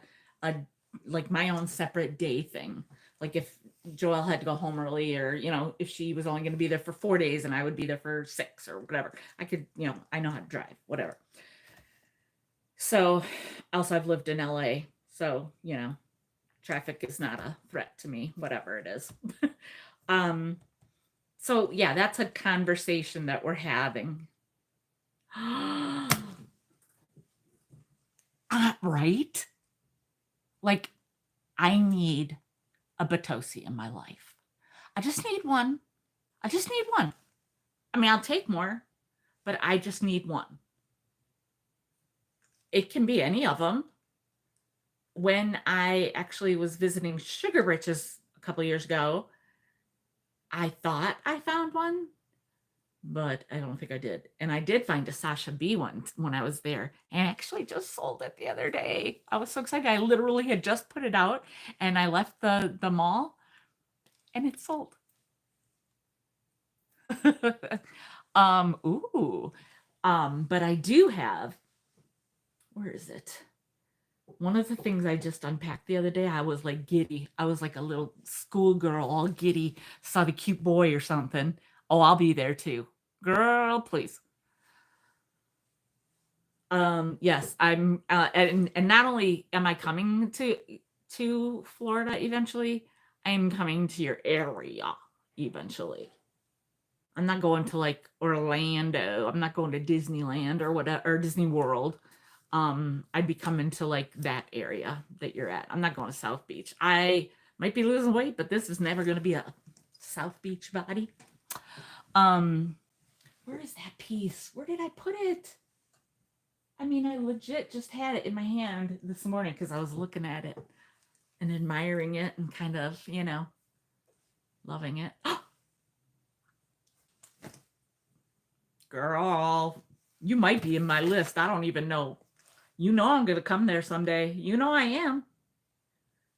like my own separate day thing. Like if Joelle had to go home early, or if she was only going to be there for 4 days and I would be there for 6 or whatever. I could, I know how to drive, whatever. So also I've lived in LA, so traffic is not a threat to me, whatever it is. So yeah, that's a conversation that we're having. Right? Like, I need a Batosi in my life. I just need one. I just need one. I mean, I'll take more, but I just need one. It can be any of them. When I actually was visiting Sugar Riches a couple of years ago, I thought I found one, but I don't think I did. And I did find a Sasha B one when I was there, and I actually just sold it the other day. I was so excited. I literally had just put it out, and I left the mall, and it sold. Ooh. But I do have, where is it? One of the things I just unpacked the other day, I was like giddy. I was like a little schoolgirl, all giddy, saw the cute boy or something. Oh, I'll be there too. Girl, please. Yes, I'm and not only am I coming to Florida eventually, I'm coming to your area eventually. I'm not going to like Orlando. I'm not going to Disneyland or whatever, or Disney World. I'd be coming to like that area that you're at. I'm not going to South Beach. I might be losing weight, but this is never going to be a South Beach body. Um, where is that piece? Where did I put it? I mean, I legit just had it in my hand this morning because I was looking at it and admiring it and kind of, loving it. Girl, you might be in my list. I don't even know. I'm going to come there someday. I am.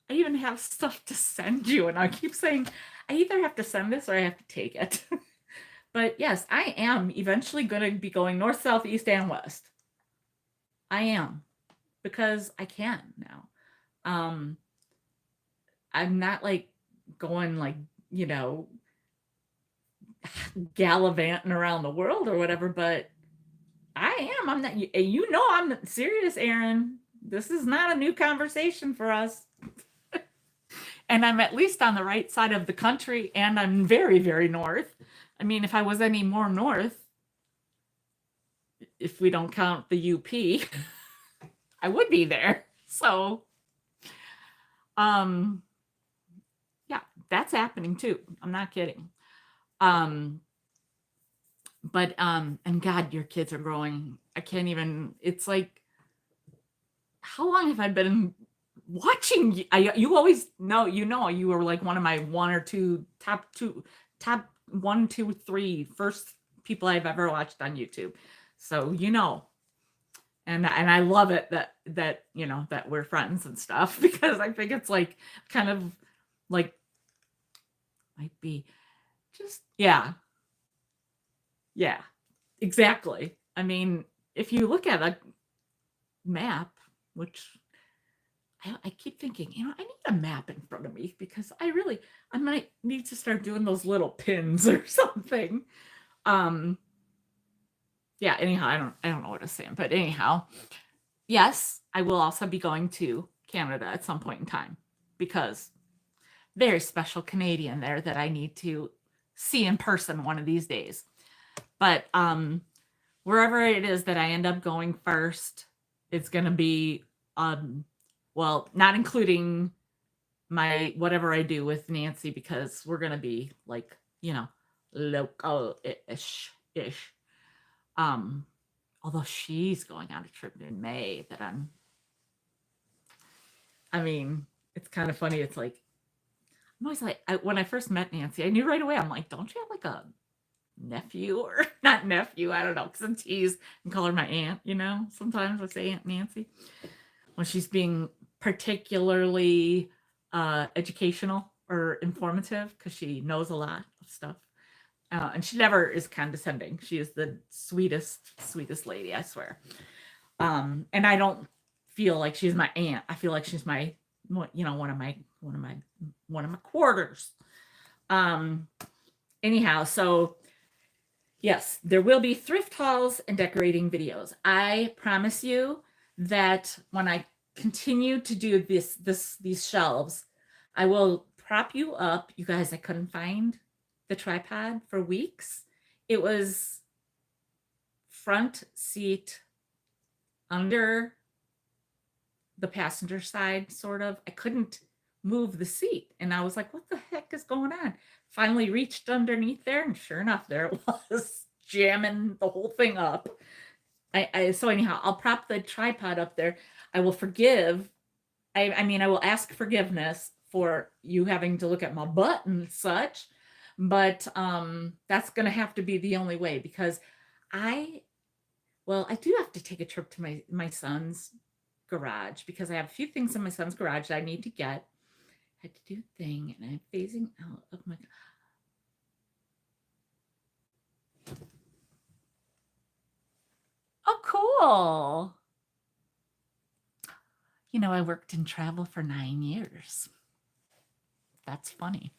I even have stuff to send you, and I keep saying I either have to send this or I have to take it. But yes, I am eventually going to be going north, south, east, and west. I am, because I can now. I'm not like going like, gallivanting around the world or whatever, but I am. I'm not, I'm serious, Aaron. This is not a new conversation for us. And I'm at least on the right side of the country, and I'm very, very north. I mean, if I was any more north, if we don't count the UP, I would be there. So, yeah, that's happening too. I'm not kidding. But and God, your kids are growing. I can't even. It's like, how long have I been watching you? You always know. You were like one of my top 1, 2, 3 first people I've ever watched on YouTube. So And I love it that you know that we're friends and stuff because I think it's like kind of like might be just yeah. Yeah. Exactly. I mean, if you look at a map, which I keep thinking, you know, I need a map in front of me because I might need to start doing those little pins or something. Um, yeah, anyhow, I don't know what I'm saying, but anyhow, yes, I will also be going to Canada at some point in time because very special Canadian there that I need to see in person one of these days. But wherever it is that I end up going first, it's going to be well, not including my whatever I do with Nancy because we're going to be like, you know, local-ish. Um although she's going on a trip in May that I mean, it's kind of funny. It's like I'm always like when I first met Nancy, I knew right away. I'm like, don't you have like a nephew or not nephew? I don't know. Because I tease and call her my aunt. You know, sometimes I say Aunt Nancy when she's being particularly educational or informative because she knows a lot of stuff. And she never is condescending. She is the sweetest lady, I swear. And I don't feel like she's my aunt. I feel like she's my, you know, one of my quarters. Anyhow, so yes, there will be thrift hauls and decorating videos. I promise you that when I continue to do these shelves, I will prop you up. You guys, I couldn't find the tripod for weeks. It was front seat under the passenger side, sort of. I couldn't move the seat. And I was like, what the heck is going on? Finally reached underneath there, and sure enough, there it was, jamming the whole thing up. So anyhow, I'll prop the tripod up there. I will forgive. I mean, I will ask forgiveness for you having to look at my butt and such, but that's gonna have to be the only way because I do have to take a trip to my son's garage because I have a few things in my son's garage that I need to get. I had to do a thing, and I'm phasing out of my. Oh, cool. You know, I worked in travel for 9 years. That's funny.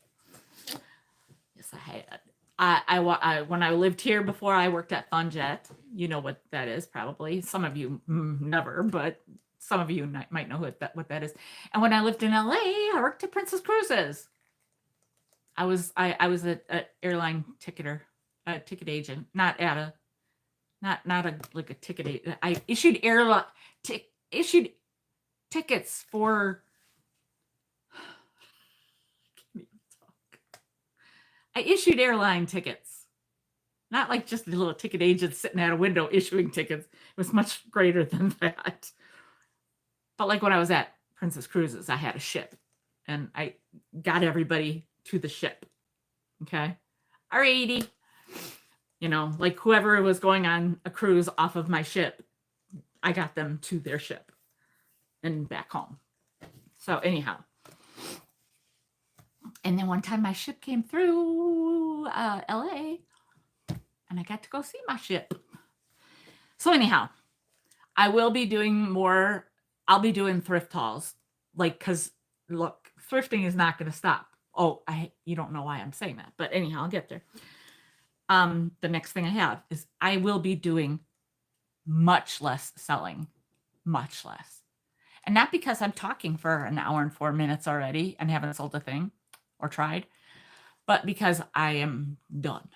Yes, I had. I when I lived here before, I worked at FunJet. You know what that is, probably. Some of you never, but some of you might know what that is. And when I lived in LA, I worked at Princess Cruises. I was an airline ticketer, a ticket agent, not a like a ticket agent. I issued issued tickets for. I issued airline tickets, not like just a little ticket agent sitting at a window issuing tickets. It was much greater than that. But like when I was at Princess Cruises, I had a ship, and I got everybody to the ship. Okay, alrighty. You know, like whoever was going on a cruise off of my ship, I got them to their ship and back home. So anyhow. And then one time my ship came through LA and I got to go see my ship. So anyhow, I will be doing more. I'll be doing thrift hauls. Like, because look, thrifting is not going to stop. Oh, you don't know why I'm saying that. But anyhow, I'll get there. The next thing I have is I will be doing much less selling. Much less. And not because I'm talking for an hour and 4 minutes already and haven't sold a thing or tried, but because I am done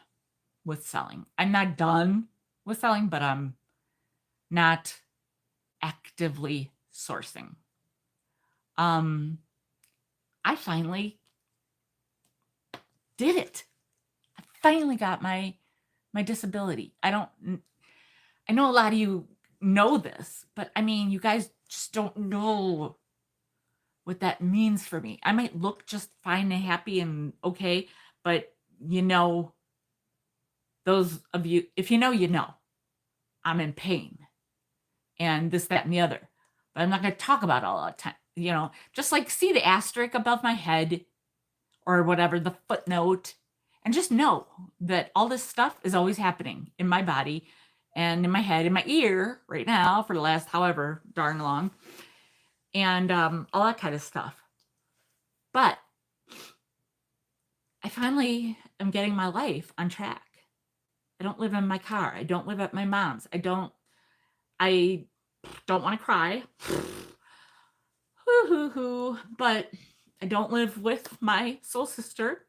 with selling. I'm not done with selling, but I'm not actively sourcing. I finally did it. I finally got my disability. I know a lot of you know this, but I mean, you guys just don't know what that means for me. I might look just fine and happy and okay, but you know, those of you, if you know, I'm in pain. and this, that, and the other. But I'm not going to talk about all the time. You know, just like see the asterisk above my head or whatever, the footnote, and just know that all this stuff is always happening in my body and in my head, in my ear right now for the last however darn long, and all that kind of stuff. But I finally am getting my life on track. I don't live in my car. I don't live at my mom's. I don't want to cry. Hoo hoo hoo. But I don't live with my soul sister.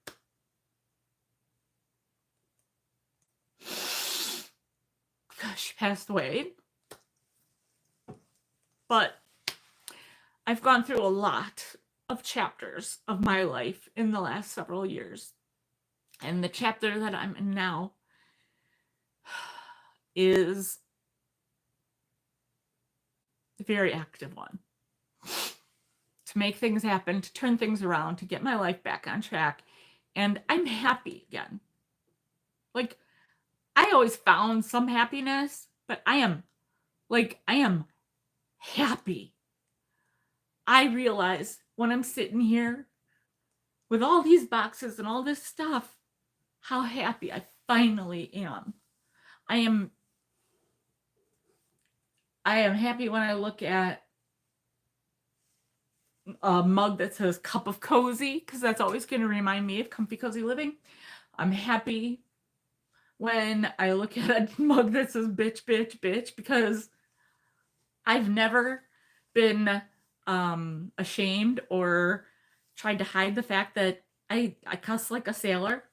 Because she passed away. But I've gone through a lot of chapters of my life in the last several years. And the chapter that I'm in now is a very active one. To make things happen, to turn things around, to get my life back on track. And I'm happy again. Like, I always found some happiness, but I am happy. I realize when I'm sitting here with all these boxes and all this stuff, how happy I finally am. I am happy when I look at a mug that says cup of cozy, because that's always going to remind me of comfy cozy living. I'm happy when I look at a mug that says bitch, bitch, bitch, because I've never been ashamed or tried to hide the fact that I cuss like a sailor.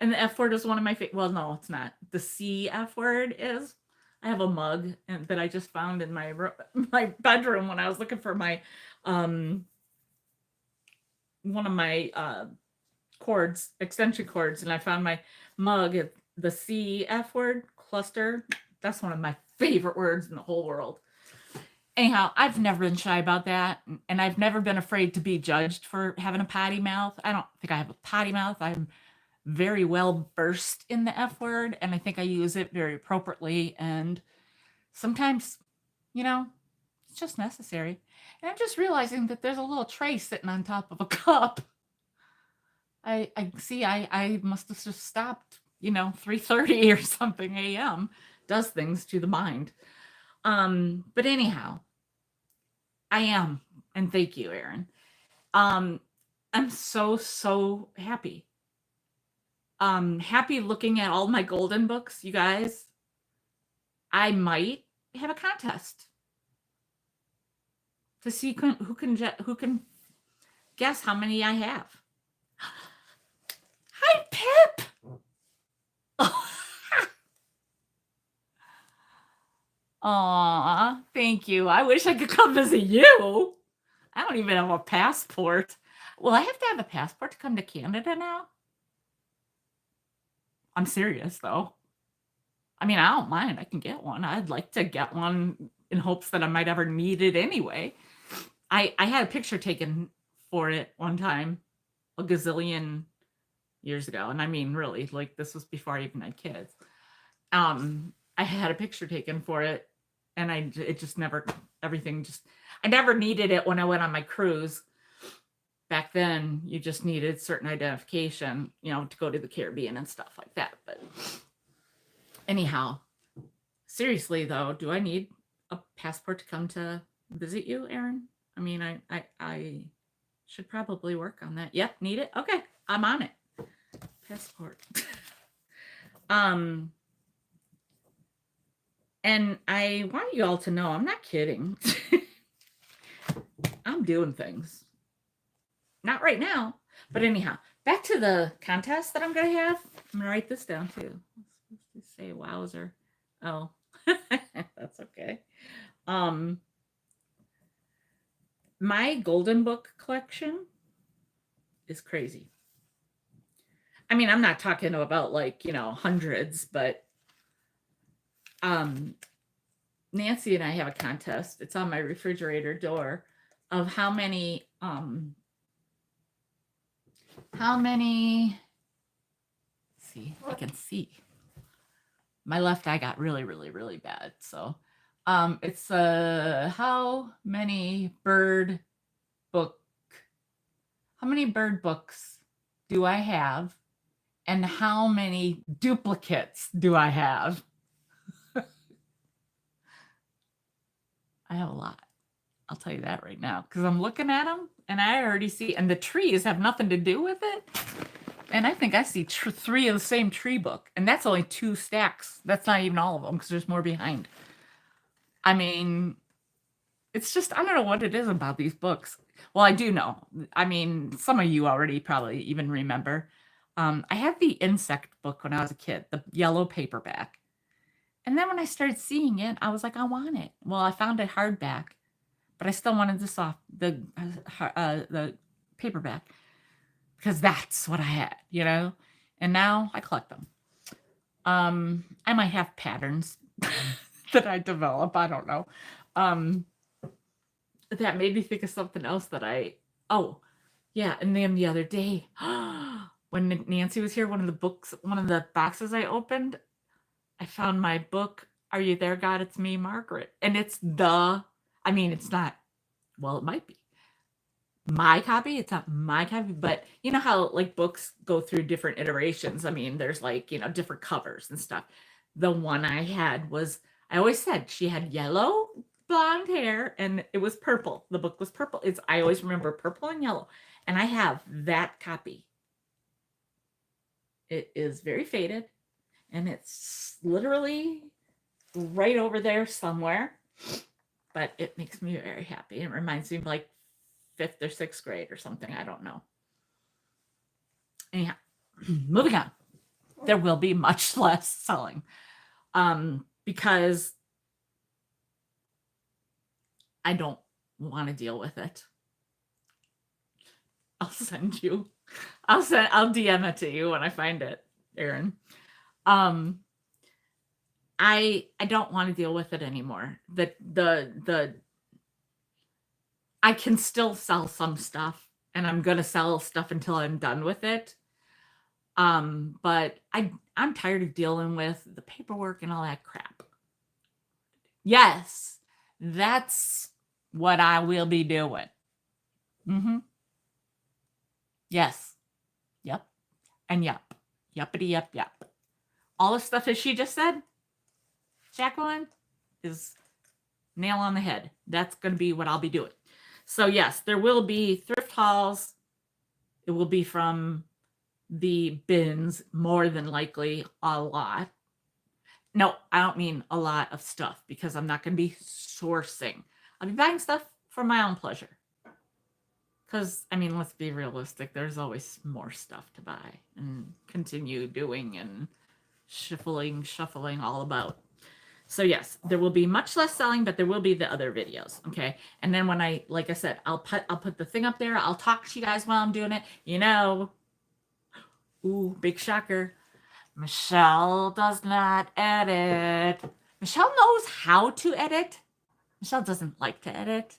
And the F word is one of my favorite. Well, no, it's not. The C F word is. I have a mug that I just found in my bedroom when I was looking for my one of my extension cords, and I found my mug, the C F word, cluster. That's one of my favorite words in the whole world. Anyhow, I've never been shy about that, and I've never been afraid to be judged for having a potty mouth. I don't think I have a potty mouth. I'm very well versed in the F word, and I think I use it very appropriately, and sometimes, it's just necessary. And I'm just realizing that there's a little tray sitting on top of a cup. I see I must have just stopped, 3:30 or something a.m. does things to the mind. But anyhow, I am, and thank you, Erin. I'm so happy. Happy looking at all my golden books, you guys. I might have a contest to see who can guess how many I have. Hi, Pip. Aw, thank you. I wish I could come visit you. I don't even have a passport. Well, I have to have a passport to come to Canada now? I'm serious, though. I mean, I don't mind. I can get one. I'd like to get one in hopes that I might ever need it anyway. I had a picture taken for it one time, a gazillion years ago. And I mean, really, like, this was before I even had kids. I had a picture taken for it, and I never needed it when I went on my cruise. Back then, you just needed certain identification, to go to the Caribbean and stuff like that. But anyhow, seriously though, do I need a passport to come to visit you, Erin? I mean, I should probably work on that. Yep, need it? Okay, I'm on it. Passport. And I want you all to know, I'm not kidding. I'm doing things. Not right now, but anyhow, back to the contest that I'm going to have. I'm going to write this down too. Let's say wowzer. Oh, that's okay. My golden book collection is crazy. I mean, I'm not talking about like, hundreds, but Nancy and I have a contest. It's on my refrigerator door of how many see, I can see. My left eye got really, really, really bad. So It's how many bird book how many bird books do I have and how many duplicates do I have? I have a lot. I'll tell you that right now because I'm looking at them and I already see, and the trees have nothing to do with it. And I think I see 3 of the same tree book, and that's only 2 stacks. That's not even all of them because there's more behind. I mean, it's just, I don't know what it is about these books. Well, I do know. I mean, some of you already probably even remember. I had the insect book when I was a kid, the yellow paperback. And then when I started seeing it, I was like, I want it. Well, I found it hardback, but I still wanted the paperback because that's what I had, you know? And now I collect them. I might have patterns that I develop. I don't know. That made me think of something else that oh, yeah. And then the other day, when Nancy was here, one of the boxes I opened, I found my book, Are You There, God? It's Me, Margaret. And it's it's not, well, it might be my copy. It's not my copy, but you know how like books go through different iterations. I mean, there's like, different covers and stuff. The one I had was, I always said she had yellow blonde hair and it was purple. The book was purple. I always remember purple and yellow. And I have that copy. It is very faded and it's literally right over there somewhere. But it makes me very happy. It reminds me of like 5th or 6th grade or something. I don't know. Anyhow, moving on. There will be much less selling because I don't want to deal with it. I'll DM it to you when I find it, Erin. I don't want to deal with it anymore. I can still sell some stuff and I'm going to sell stuff until I'm done with it. But I'm tired of dealing with the paperwork and all that crap. Yes, that's what I will be doing. Yes. Yep. And yep. Yuppity yep yep. All the stuff that she just said, Jacqueline, is nail on the head. That's going to be what I'll be doing. So yes, there will be thrift hauls. It will be from the bins, more than likely a lot. No, I don't mean a lot of stuff because I'm not going to be sourcing. I'll be buying stuff for my own pleasure. Because, I mean, let's be realistic. There's always more stuff to buy and continue doing and shuffling all about. So yes, there will be much less selling, but there will be the other videos. Okay. And then when like I said, I'll put the thing up there. I'll talk to you guys while I'm doing it. Ooh, big shocker. Michele does not edit. Michele knows how to edit. Michele doesn't like to edit.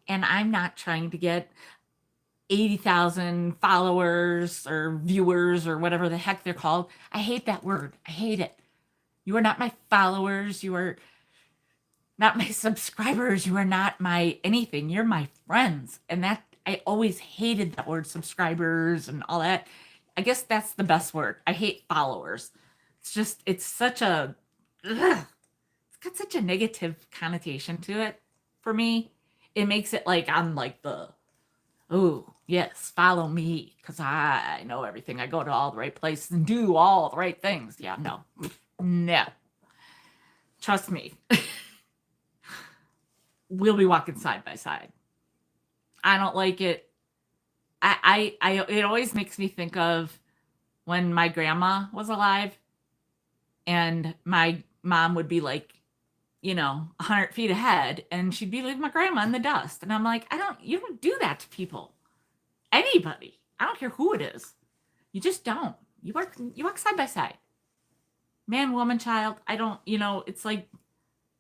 And I'm not trying to get 80,000 followers or viewers or whatever the heck they're called. I hate that word. I hate it. You are not my followers. You are not my subscribers. You are not my anything. You're my friends. And that, I always hated that word, subscribers and all that. I guess that's the best word. I hate followers. It's such a, ugh, it's got such a negative connotation to it for me. It makes it like I'm like oh, yes, follow me because I know everything. I go to all the right places and do all the right things. Yeah, no. Trust me. We'll be walking side by side. I don't like it. It always makes me think of when my grandma was alive and my mom would be like, 100 feet ahead and she'd be leaving my grandma in the dust. And I'm like, you don't do that to people. Anybody. I don't care who it is. You just don't. You walk side by side. Man, woman, child. I don't, it's like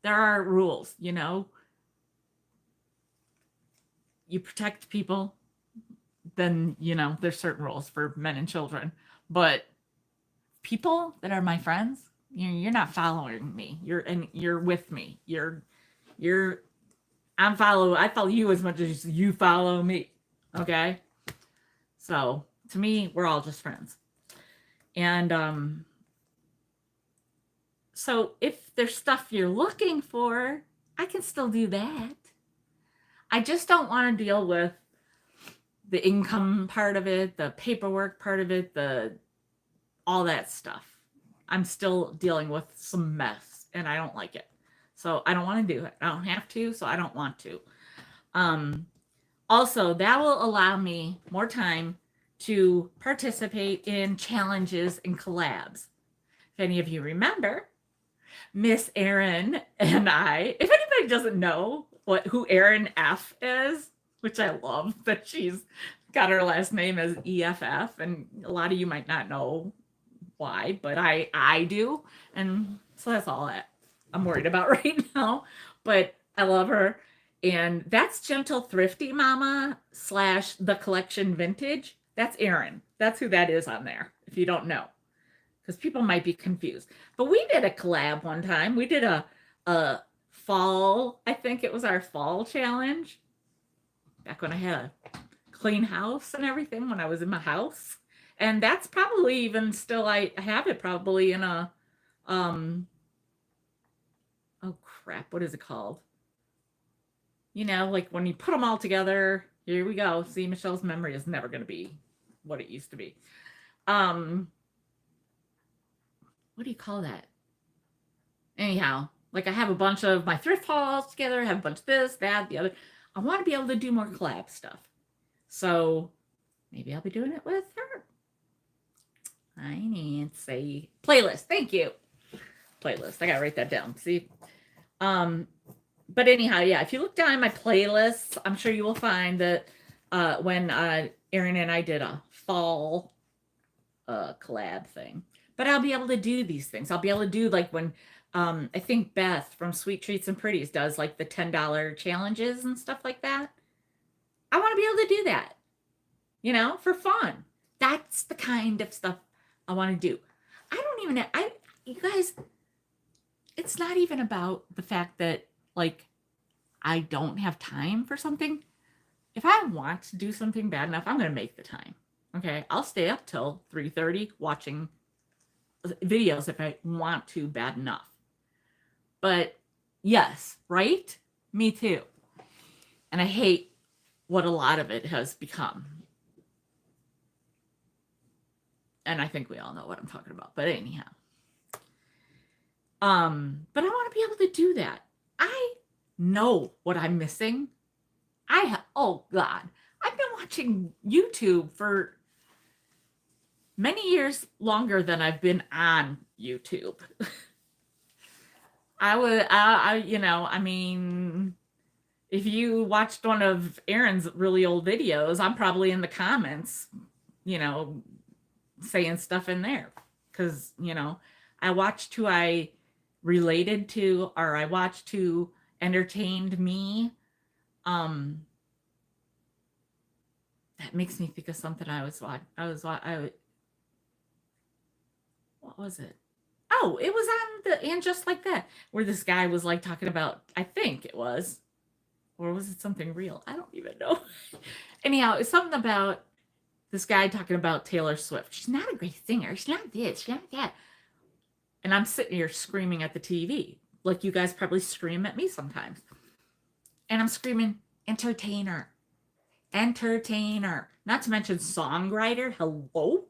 there are rules, You protect people, then, there's certain rules for men and children. But people that are my friends, you're not following me. You're with me. You're I follow you as much as you follow me. Okay. So to me, we're all just friends. And so if there's stuff you're looking for, I can still do that. I just don't want to deal with the income part of it, the paperwork part of it, all that stuff. I'm still dealing with some mess and I don't like it. So I don't want to do it. I don't have to, so I don't want to. Also, that will allow me more time to participate in challenges and collabs. If any of you remember, Miss Erin and I, if anybody doesn't know who Erin F is, which I love that she's got her last name as EFF, and a lot of you might not know why, but I do, and so that's all I'm worried about right now. But I love her, and that's Gentle Thrifty Mama / The Collection Vintage. That's Erin. That's who that is on there, if you don't know, because people might be confused. But we did a collab one time. We did a fall, I think it was our fall challenge, back when I had a clean house and everything, when I was in my house. And that's probably even still, I have it probably in a, oh crap, what is it called? You know, like when you put them all together, here we go. See, Michelle's memory is never going to be what it used to be. What do you call that? Anyhow, like I have a bunch of my thrift hauls together, I have a bunch of this, that, the other. I want to be able to do more collab stuff. So maybe I'll be doing it with her. I need to say playlist. Thank you. Playlist. I gotta write that down. See? But anyhow, yeah, if you look down my playlists, I'm sure you will find that when Erin and I did a fall collab thing. But I'll be able to do these things. I'll be able to do like when I think Beth from Sweet Treats and Pretties does like the $10 challenges and stuff like that. I want to be able to do that, you know, for fun. That's the kind of stuff I want to do. I don't even, you guys, it's not even about the fact that like I don't have time for something. If I want to do something bad enough, I'm going to make the time. Okay. I'll stay up till 3:30 watching videos if I want to bad enough. But yes, right? Me too. And I hate what a lot of it has become. And I think we all know what I'm talking about. But anyhow. But I want to be able to do that. I know what I'm missing. Oh God. I've been watching YouTube for many years longer than I've been on YouTube. I mean, if you watched one of Erin's really old videos, I'm probably in the comments, you know, saying stuff in there. Because, you know, I watched who I related to, or I watched who entertained me. That makes me think of something what was it? Oh, it was on And Just Like That, where this guy was like talking about, I think it was, or was it something real? I don't even know. Anyhow, it's something about this guy talking about Taylor Swift. She's not a great singer. She's not this. She's not that. And I'm sitting here screaming at the TV, like you guys probably scream at me sometimes. And I'm screaming, entertainer. Entertainer. Not to mention songwriter. Hello?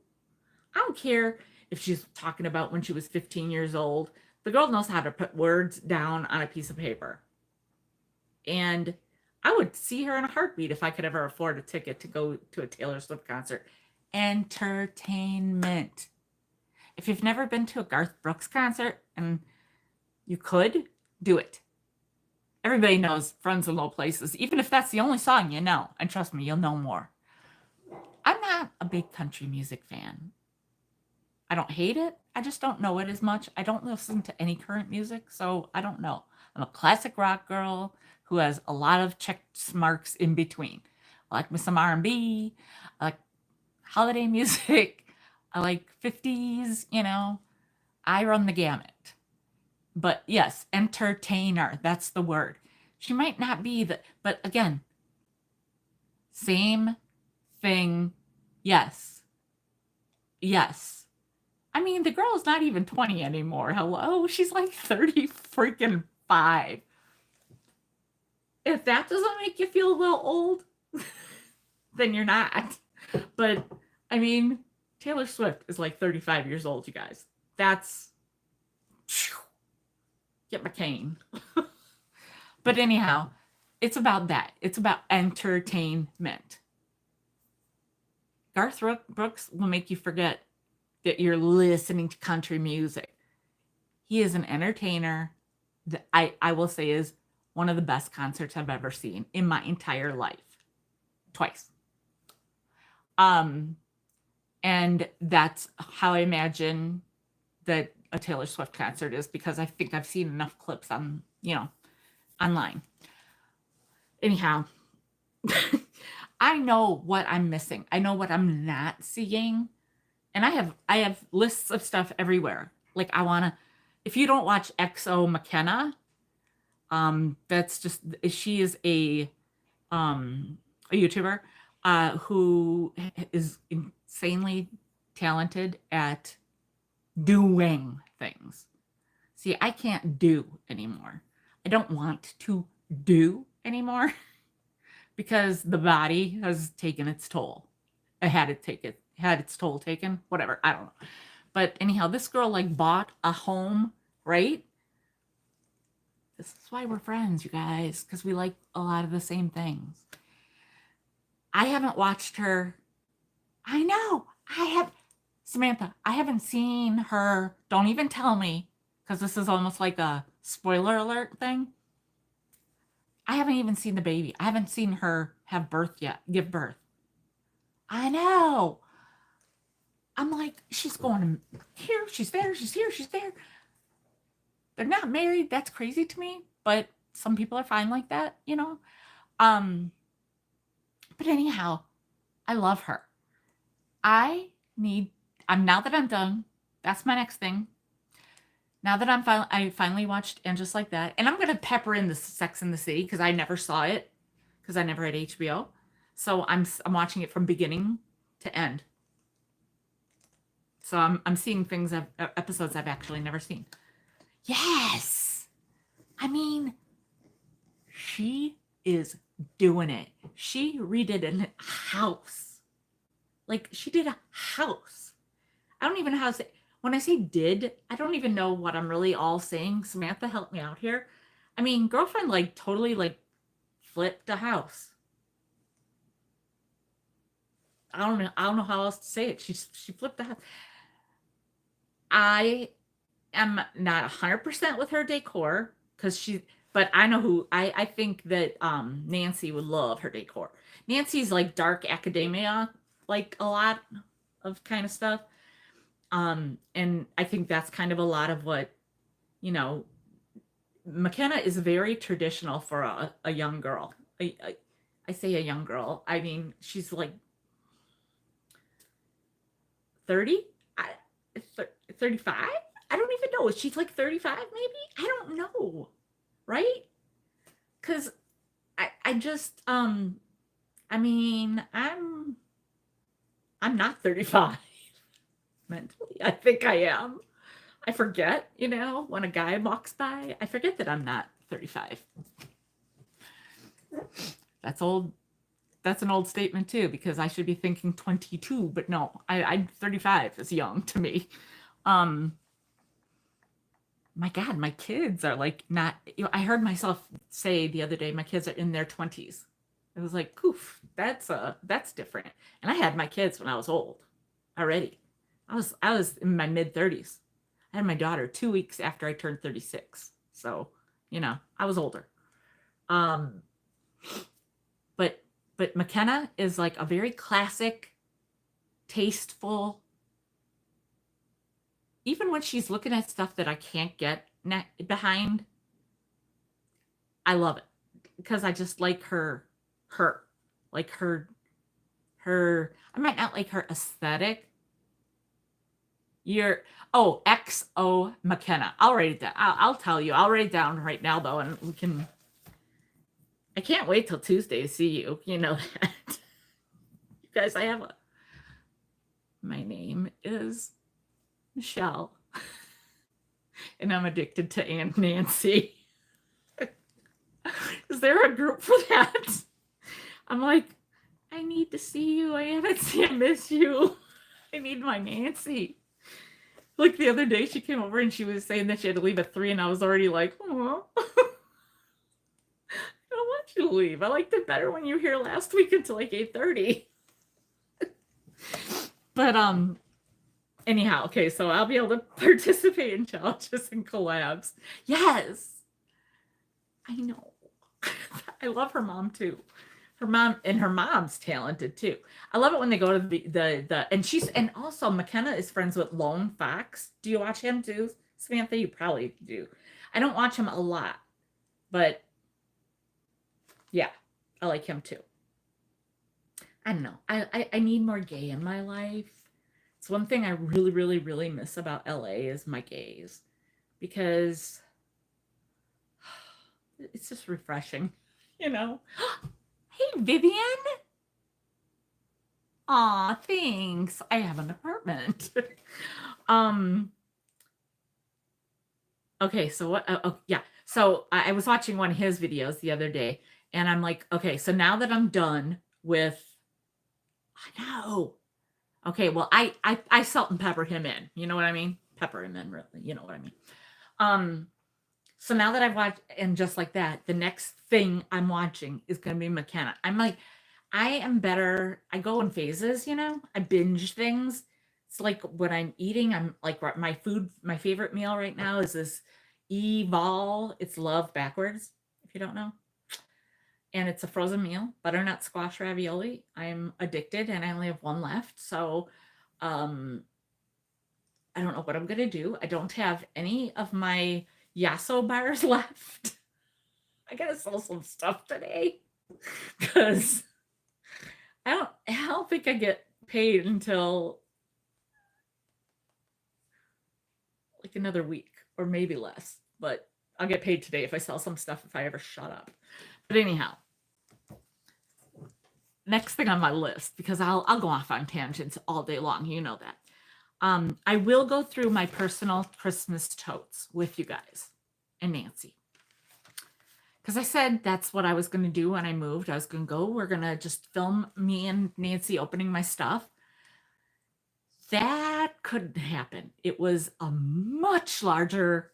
I don't care if she's talking about when she was 15 years old. The girl knows how to put words down on a piece of paper. And I would see her in a heartbeat if I could ever afford a ticket to go to a Taylor Swift concert. Entertainment. If you've never been to a Garth Brooks concert and you could, do it. Everybody knows Friends in Low Places, even if that's the only song you know. And trust me, you'll know more. I'm not a big country music fan. I don't hate it. I just don't know it as much. I don't listen to any current music, so I don't know. I'm a classic rock girl who has a lot of check marks in between. I like me some R&B. I like holiday music. I like 50s, you know. I run the gamut. But yes, entertainer, that's the word. She might not be but again, same thing. Yes. Yes. I mean, the girl is not even 20 anymore. Hello? She's like 30 freaking 5. If that doesn't make you feel a little old, then you're not. But I mean, Taylor Swift is like 35 years old, you guys. That's get my cane. But anyhow, it's about that. It's about entertainment. Garth Brooks will make you forget that you're listening to country music. He is an entertainer that I will say is one of the best concerts I've ever seen in my entire life. Twice. And that's how I imagine that a Taylor Swift concert is, because I think I've seen enough clips on, online. Anyhow, I know what I'm missing. I know what I'm not seeing. And I have lists of stuff everywhere. Like if you don't watch XO McKenna, that's just, she is a YouTuber who is insanely talented at doing things. See, I can't do anymore. I don't want to do anymore because the body has taken its toll. It had its toll taken, whatever, I don't know. But anyhow, this girl like bought a home, right? This is why we're friends, you guys, because we like a lot of the same things. I haven't watched her. I know. Samantha, I haven't seen her. Don't even tell me, because this is almost like a spoiler alert thing. I haven't even seen the baby. I haven't seen her give birth. I know. I'm like, she's going here, she's there, she's here, she's there. They're not married. That's crazy to me, but some people are fine like that, But anyhow, I love her. Now that I'm done, that's my next thing. Now that I finally watched And Just Like That, and I'm going to pepper in the Sex and the City because I never saw it because I never had HBO. So I'm watching it from beginning to end. So I'm seeing episodes I've actually never seen. Yes. I mean, she is doing it. She redid a house. Like, she did a house. I don't even know how to say. When I say did, I don't even know what I'm really all saying. Samantha, help me out here. I mean, girlfriend, like, totally, like, flipped a house. I don't know how else to say it. She flipped the house. I am not 100% with her decor but I know I think that Nancy would love her decor. Nancy's like dark academia, like a lot of kind of stuff. And I think that's kind of a lot of what, McKenna is very traditional for a young girl. I say a young girl. I mean, she's like 30, 35. I don't even know. She's like 35, maybe. I don't know, right? Because I just I mean, I'm not 35 mentally. I think I am. I forget, when a guy walks by, I forget that I'm not 35. That's old. That's an old statement too, because I should be thinking 22, but no, I'm 35 is young to me. My God, my kids are like not, I heard myself say the other day, my kids are in their 20s. It was like, poof, that's different. And I had my kids when I was old already. I was in my mid 30s. I had my daughter 2 weeks after I turned 36. So, I was older. But McKenna is like a very classic, tasteful, even when she's looking at stuff that I can't get behind, I love it because I just like her, like her, I might not like her aesthetic. XO McKenna. I'll write it down. I'll tell you. I'll write it down right now though, and we can I can't wait till Tuesday to see you. You know that. You guys, my name is Michelle, and I'm addicted to Aunt Nancy. Is there a group for that? I'm like, I need to see you. I haven't seen, I miss you. I need my Nancy. Like the other day, she came over and she was saying that she had to leave at 3, and I was already like, oh, I don't want you to leave. I liked it better when you were here last week until like 8:30. But anyhow, okay, so I'll be able to participate in challenges and collabs. Yes, I know. I love her mom too. Her mom's talented too. I love it when they go to the and also McKenna is friends with Lone Fox. Do you watch him too, Samantha? You probably do. I don't watch him a lot, but yeah, I like him too. I don't know. I need more gay in my life. It's one thing I really, really, really miss about LA is my gays, because it's just refreshing, you know. Hey, Vivian. Aw, thanks. I have an apartment. Okay, so what? Oh, yeah. So I was watching one of his videos the other day, and I'm like, okay, so now that I'm done with, I know. Okay, well, I salt and pepper him in. You know what I mean? Pepper him in, really. You know what I mean? So now that I've watched, and just like that, the next thing I'm watching is going to be McKenna. I'm like, I am better. I go in phases, you know. I binge things. It's like when I'm eating, I'm like my favorite meal right now is this Evol. It's love backwards, if you don't know. And it's a frozen meal, butternut squash ravioli. I'm addicted and I only have one left. So I don't know what I'm going to do. I don't have any of my Yasso bars left. I got to sell some stuff today because I don't think I get paid until like another week or maybe less, but I'll get paid today if I sell some stuff, if I ever shut up. But anyhow, next thing on my list, because I'll go off on tangents all day long, you know that. I will go through my personal Christmas totes with you guys and Nancy. Because I said that's what I was going to do when I moved. I was going to go, we're going to just film me and Nancy opening my stuff. That couldn't happen. It was a much larger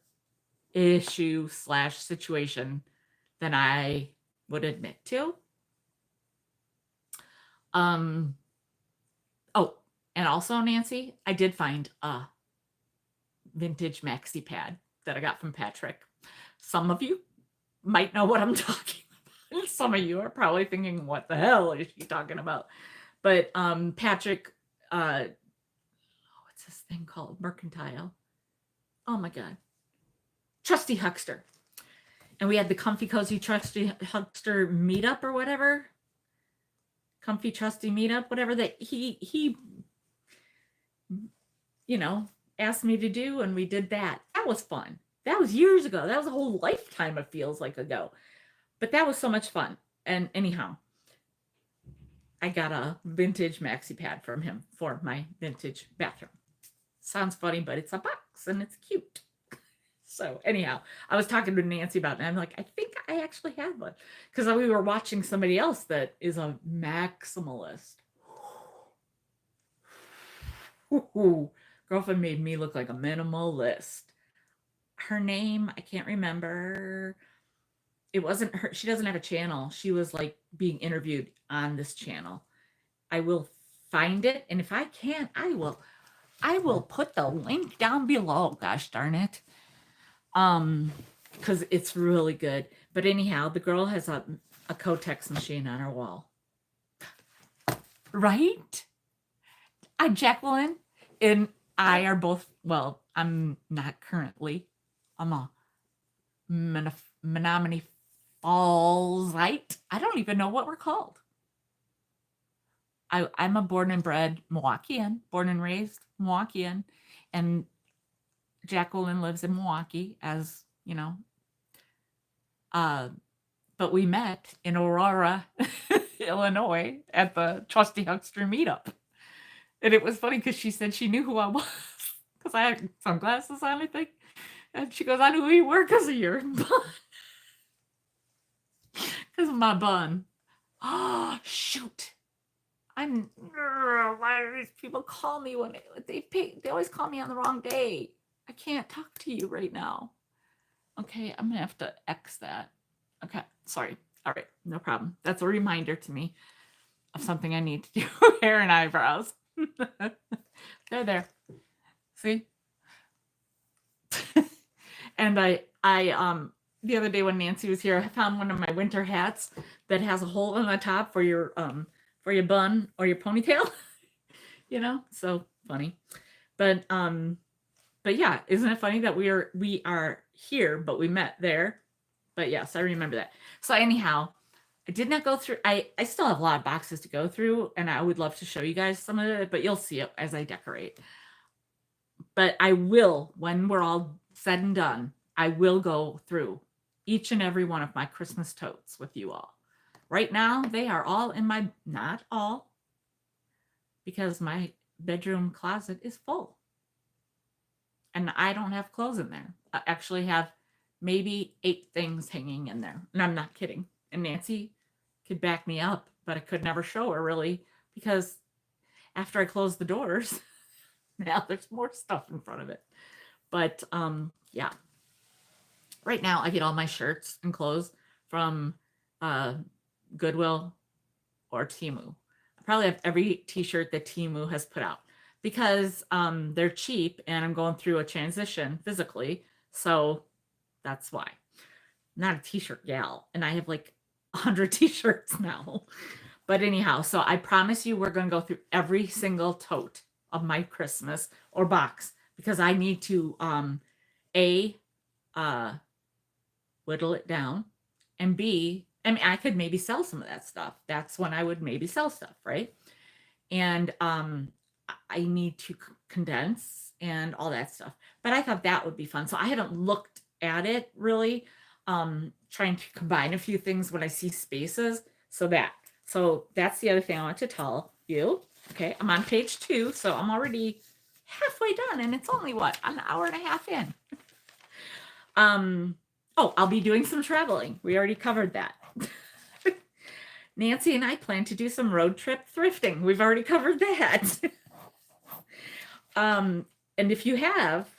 issue / situation than I would admit to. Oh, and also, Nancy, I did find a vintage maxi pad that I got from Patrick. Some of you might know what I'm talking about. Some of you are probably thinking, what the hell is she talking about? But Patrick, what's this thing called? Mercantile. Oh my God. Trusty Huckster. And we had the Comfy Cozy Trusty Huckster meetup or whatever. Comfy Trusty meetup, whatever that he you know, asked me to do, and we did that. That was fun. That was years ago. That was a whole lifetime, it feels like, ago. But that was so much fun. And anyhow, I got a vintage maxi pad from him for my vintage bathroom. Sounds funny, but it's a box and it's cute. So anyhow, I was talking to Nancy about it, and I'm like, I think I actually had one. Because we were watching somebody else that is a maximalist. Girlfriend made me look like a minimalist. Her name, I can't remember. It wasn't her. She doesn't have a channel. She was like being interviewed on this channel. I will find it. And if I can't, I will put the link down below. Gosh darn it. Because it's really good. But anyhow, the girl has a Kotex machine on her wall. Right? Jacqueline and I are both, well, I'm not currently. I'm a Menomonee Falls WI. I don't even know what we're called. I'm a born and bred Milwaukeean, born and raised Milwaukeean, and Jacqueline lives in Milwaukee, as you know. but we met in Aurora, Illinois at the Trusty Huckster meetup. And it was funny because she said she knew who I was because I had sunglasses on, I think. And she goes, I knew who you were because of your bun. Because of my bun. Oh, shoot. Why do these people call me when they always call me on the wrong day? I can't talk to you right now. Okay, I'm gonna have to X that. Okay, sorry. All right, no problem. That's a reminder to me of something I need to do. Hair and eyebrows. They're there. See? And I the other day when Nancy was here, I found one of my winter hats that has a hole in the top for your bun or your ponytail. You know, so funny. But yeah, isn't it funny that we are here, but we met there? But yes, I remember that. So anyhow, I did not go through. I still have a lot of boxes to go through, and I would love to show you guys some of it, but you'll see it as I decorate. But I will, when we're all said and done, I will go through each and every one of my Christmas totes with you all. Right now, they are all in my, not all, because my bedroom closet is full. And I don't have clothes in there. I actually have maybe 8 things hanging in there. And I'm not kidding. And Nancy could back me up, but I could never show her really because after I closed the doors, now there's more stuff in front of it. But yeah. Right now I get all my shirts and clothes from Goodwill or Temu. I probably have every t-shirt that Temu has put out because they're cheap and I'm going through a transition physically. So that's why. I'm not a t-shirt gal. And I have like 100 t-shirts now. But anyhow, so I promise you we're going to go through every single tote of my Christmas or box because I need to whittle it down, and B, I mean, I could maybe sell some of that stuff. That's when I would maybe sell stuff, right? And I need to condense and all that stuff. But I thought that would be fun. So I haven't looked at it really, trying to combine a few things when I see spaces. So that's the other thing I want to tell you. Okay, I'm on page 2, so I'm already halfway done, and it's only what, an hour and a half in. Oh, I'll be doing some traveling. We already covered that. Nancy and I plan to do some road trip thrifting. We've already covered that. And if you have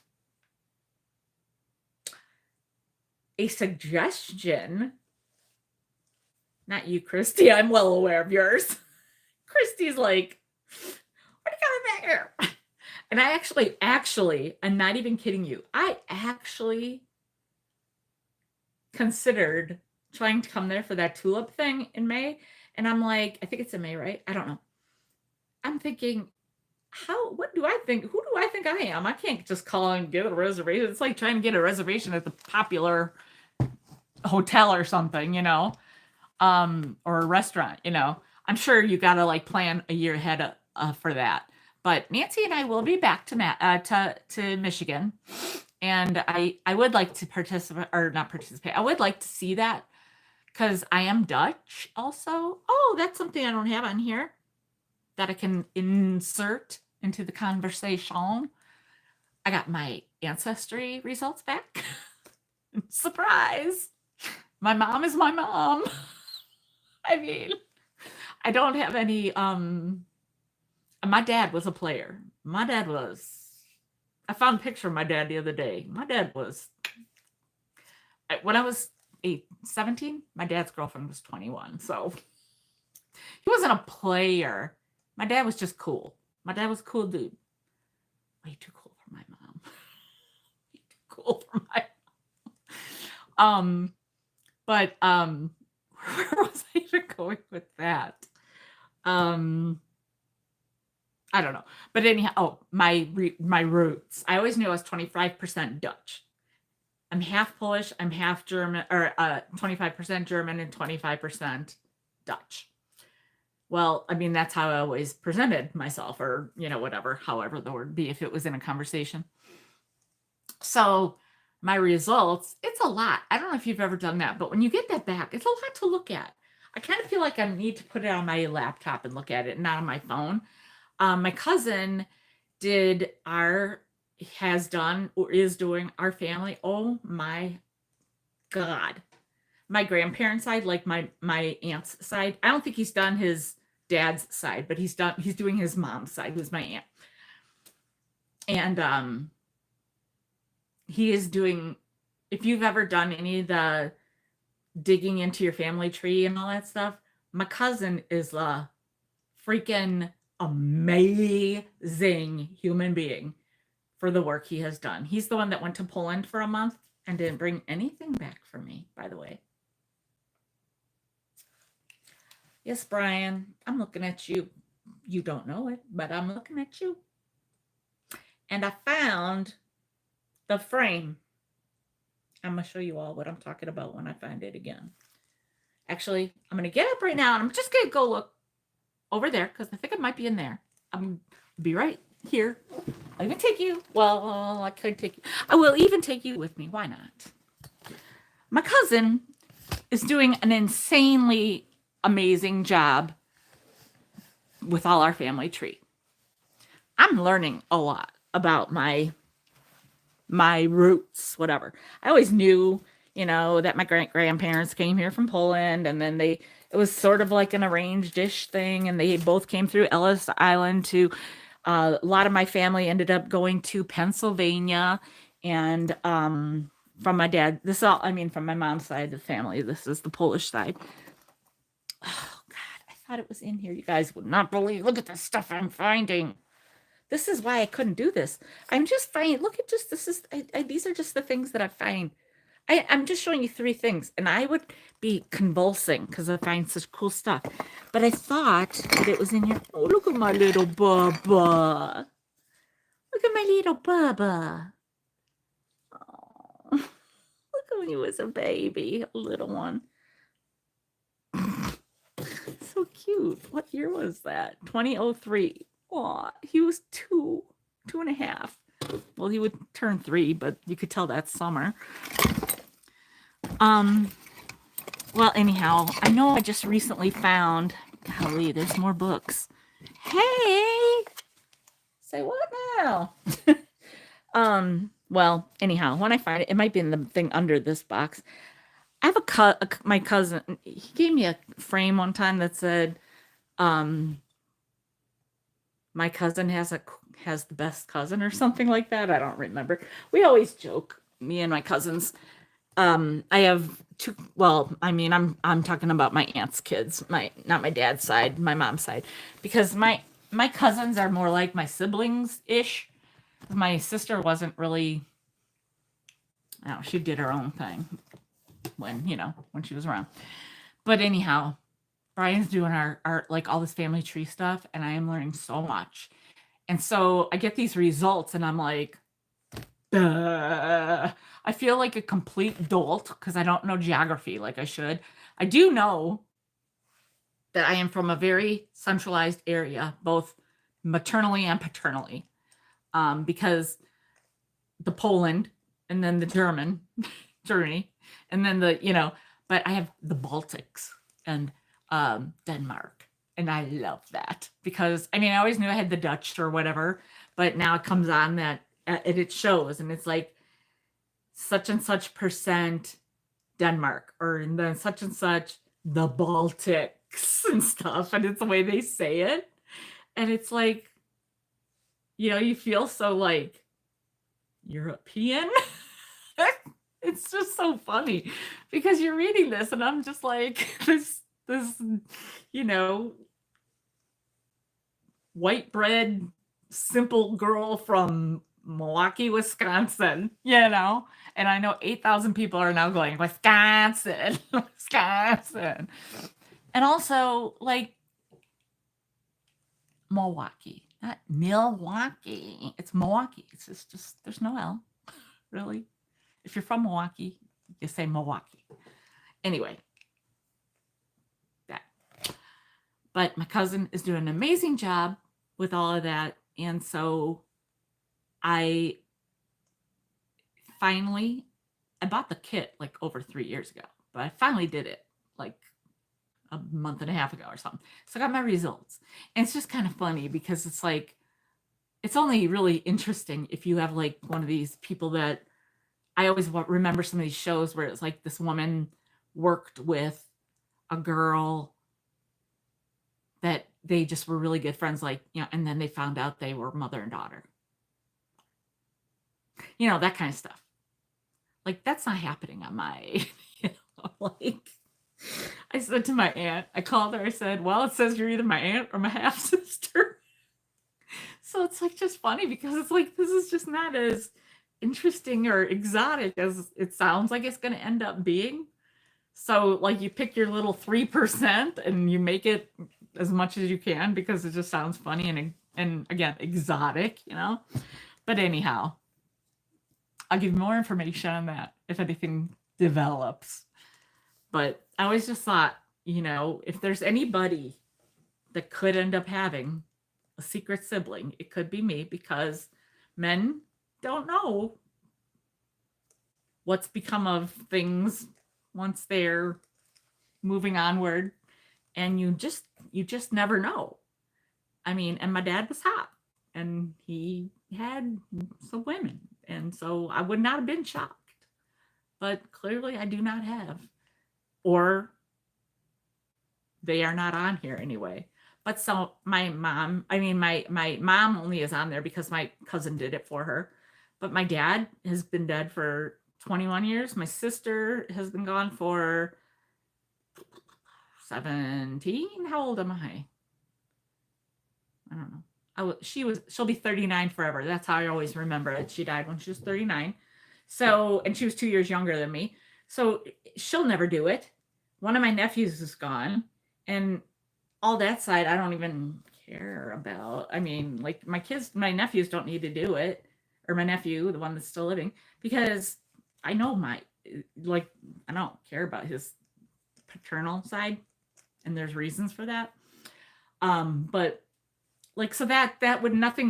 a suggestion, not you, Christy, I'm well aware of yours. Christy's like, what are you got back here? And I actually, I'm not even kidding you. I actually considered trying to come there for that tulip thing in May. And I'm like, I think it's in May, right? I don't know. I'm thinking, who do I think I am? I can't just call and get a reservation. It's like trying to get a reservation at the popular hotel or something, you know, or a restaurant, you know. I'm sure you got to like plan a year ahead for that. But Nancy and I will be back to Michigan. And I would like to participate. I would like to see that because I am Dutch also. Oh, that's something I don't have on here that I can insert into the conversation. I got my ancestry results back. Surprise. My mom is my mom. I mean, I don't have any, my dad was a player. I found a picture of my dad the other day. My dad was, when I was 17, my dad's girlfriend was 21. So he wasn't a player. My dad was just cool. My dad was a cool dude. Way too cool for my mom. Way too cool for my mom. But where was I even going with that? I don't know. But anyhow, my roots. I always knew I was 25% Dutch. I'm half Polish, I'm half German, or 25% German and 25% Dutch. Well, I mean, that's how I always presented myself, or, you know, whatever, however the word be, if it was in a conversation. So my results, it's a lot. I don't know if you've ever done that, but when you get that back, it's a lot to look at. I kind of feel like I need to put it on my laptop and look at it, not on my phone. My cousin has done or is doing our family. Oh my God. My grandparents' side, like my aunt's side. I don't think he's done his dad's side, but he's doing his mom's side, who's my aunt. And he is doing, if you've ever done any of the digging into your family tree and all that stuff, my cousin is a freaking amazing human being for the work he has done. He's the one that went to Poland for a month and didn't bring anything back for me, by the way. Yes, Brian, I'm looking at you. You don't know it, but I'm looking at you. And I found the frame. I'm going to show you all what I'm talking about when I find it again. Actually, I'm going to get up right now, and I'm just going to go look over there because I think it might be in there. I'm going to be right here. I'll even take you. Well, I could take you. I will even take you with me. Why not? My cousin is doing an insanely amazing job with all our family tree. I'm learning a lot about my roots, whatever. I always knew, that my grandparents came here from Poland, and then it was sort of like an arranged-ish thing, and they both came through Ellis Island to, a lot of my family ended up going to Pennsylvania, and from my dad, from my mom's side of the family, this is the Polish side. Oh, God, I thought it was in here. You guys would not believe. Look at the stuff I'm finding. This is why I couldn't do this. I'm just finding, look at just, these are just the things that I find. I'm just showing you 3 things, and I would be convulsing because I find such cool stuff. But I thought that it was in here. Oh, look at my little Bubba. Look at my little Bubba. Oh, look at when he was a baby, a little one. So cute. What year was that? 2003. Oh, he was 2.5. Well, he would turn 3, but you could tell that's summer. Well, anyhow, I know I just recently found, golly, there's more books. Hey, say what now? Well, anyhow, when I find it, it might be in the thing under this box. I have my cousin, he gave me a frame one time that said, my cousin has the best cousin or something like that. I don't remember. We always joke, me and my cousins. I have 2. Well, I'm talking about my aunt's kids, not my dad's side, my mom's side, because my cousins are more like my siblings ish. My sister wasn't really. I don't know, she did her own thing when she was around. But anyhow, Brian's doing our like all this family tree stuff, and I am learning so much. And so I get these results, and I'm like, duh. I feel like a complete dolt because I don't know geography like I should. I do know that I am from a very centralized area, both maternally and paternally, because the Poland and then the Germany, and then but I have the Baltics and Denmark. And I love that because, I always knew I had the Dutch or whatever, but now it comes on that it shows, and it's like such and such percent Denmark, or then such and such the Baltics and stuff. And it's the way they say it. And it's like, you feel so like European. It's just so funny because you're reading this and I'm just like this, white bread, simple girl from Milwaukee, Wisconsin, and I know 8,000 people are now going, Wisconsin, Wisconsin. And also like Milwaukee, not Milwaukee. It's Milwaukee. It's just there's no L, really. If you're from Milwaukee, you say Milwaukee. Anyway, that. But my cousin is doing an amazing job with all of that. And so I finally I bought the kit like over 3 years ago, but I finally did it like a month and a half ago or something. So I got my results. And it's just kind of funny because it's like, it's only really interesting if you have like one of these people that I always remember some of these shows where it's like this woman worked with a girl that they just were really good friends, like, you know, and then they found out they were mother and daughter. You know, that kind of stuff. Like, that's not happening on my, you know, like, I said to my aunt, I called her, I said, well, it says you're either my aunt or my half sister. So it's like just funny because it's like, this is just not as interesting or exotic as it sounds like it's going to end up being. So like you pick your little 3% and you make it as much as you can because it just sounds funny and again, exotic, you know? But anyhow, I'll give more information on that if anything develops. But I always just thought, you know, if there's anybody that could end up having a secret sibling, it could be me because men don't know what's become of things once they're moving onward, and you just never know. I mean, and my dad was hot and he had some women, and so I would not have been shocked. But clearly I do not have, or they are not on here anyway. But so my mom, I mean, my mom only is on there because my cousin did it for her. But my dad has been dead for 21 years. My sister has been gone for 17. How old am I? I don't know. She'll be 39 forever. That's how I always remember it. She died when she was 39. So, and she was 2 years younger than me. So she'll never do it. One of my nephews is gone. And all that side, I don't even care about. I mean, like my nephews don't need to do it. Or my nephew, the one that's still living, because I know I don't care about his paternal side. And there's reasons for that. But like, so that would, nothing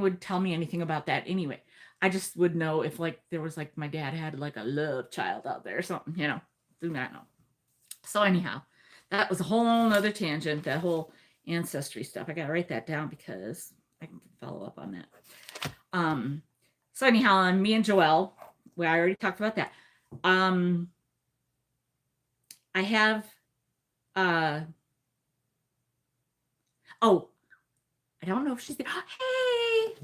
would tell me anything about that anyway. I just would know if like there was like my dad had like a love child out there or something, you know, do not know. So anyhow, that was a whole other tangent, that whole ancestry stuff. I got to write that down because I can follow up on that. So anyhow, me and Joelle, I already talked about that. I have, I don't know if she's there. Hey,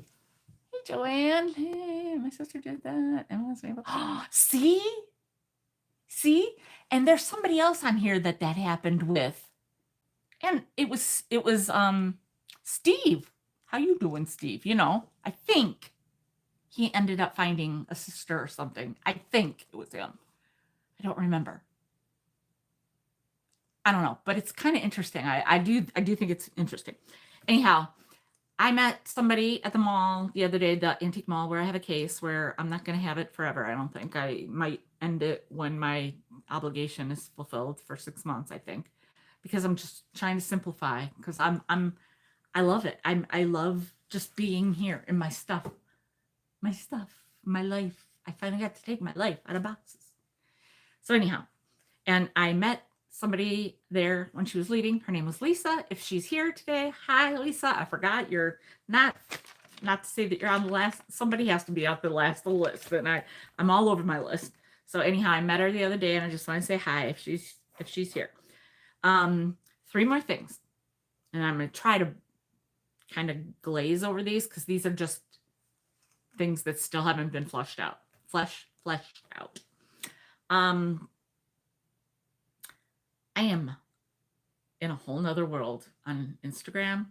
Joanne. Hey, my sister did that. See, and there's somebody else on here that happened with, and it was Steve. How you doing, Steve? You know, I think he ended up finding a sister or something. I think it was him. I don't remember. I don't know, but it's kind of interesting. I do think it's interesting. Anyhow, I met somebody at the mall the other day, the antique mall, where I have a case where I'm not going to have it forever. I don't think. I might end it when my obligation is fulfilled for 6 months, I think, because I'm just trying to simplify, because I love it. I love just being here in my stuff, my life. I finally got to take my life out of boxes. So anyhow, and I met somebody there when she was leaving. Her name was Lisa. If she's here today, hi, Lisa. I forgot you're not to say that you're on the last. Somebody has to be out the last of the list, and I'm all over my list. So anyhow, I met her the other day, and I just want to say hi if she's here. 3 more things, and I'm going to try to kind of glaze over these because these are just things that still haven't been fleshed out. I am in a whole nother world on Instagram.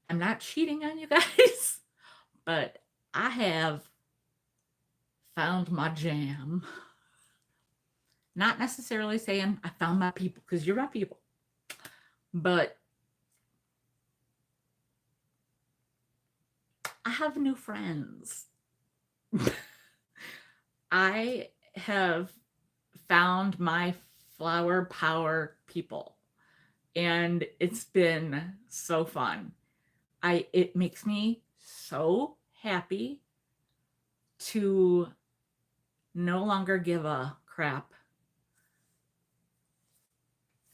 I'm not cheating on you guys, but I have found my jam. Not necessarily saying I found my people, because you're my people, but I have new friends. I have found my flower power people, and it's been so fun. It makes me so happy to no longer give a crap.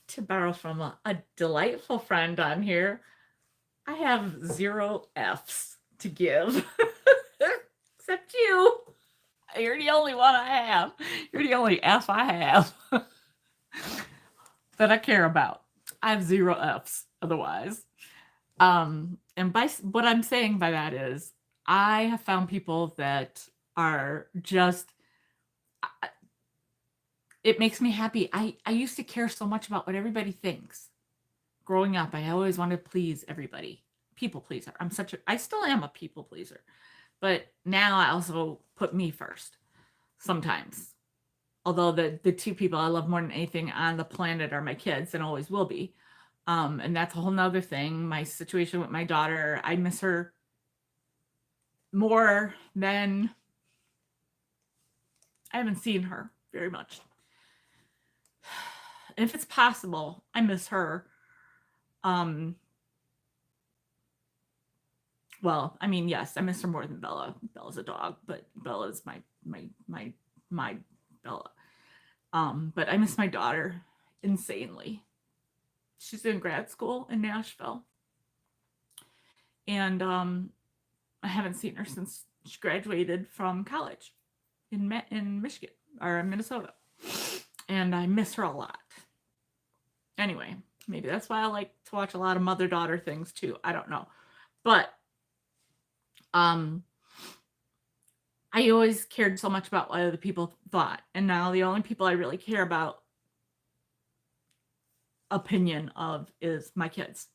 To borrow from a delightful friend on here, I have 0 F's to give. Except you. You're the only one I have. You're the only F I have that I care about. I have 0 F's otherwise. And by what I'm saying by that is, I have found people that are just, it makes me happy. I used to care so much about what everybody thinks. Growing up, I always wanted to please everybody. People pleaser. I still am a people pleaser. But now I also put me first sometimes. Although the 2 people I love more than anything on the planet are my kids and always will be. And that's a whole nother thing. My situation with my daughter, I miss her more than I haven't seen her very much. And if it's possible, I miss her. Well, I mean, yes, I miss her more than Bella. Bella's a dog, but Bella's my Bella. But I miss my daughter insanely. She's in grad school in Nashville. And I haven't seen her since she graduated from college in Michigan or Minnesota. And I miss her a lot. Anyway, maybe that's why I like to watch a lot of mother-daughter things too. I don't know. But I always cared so much about what other people thought. And now the only people I really care about opinion of is my kids.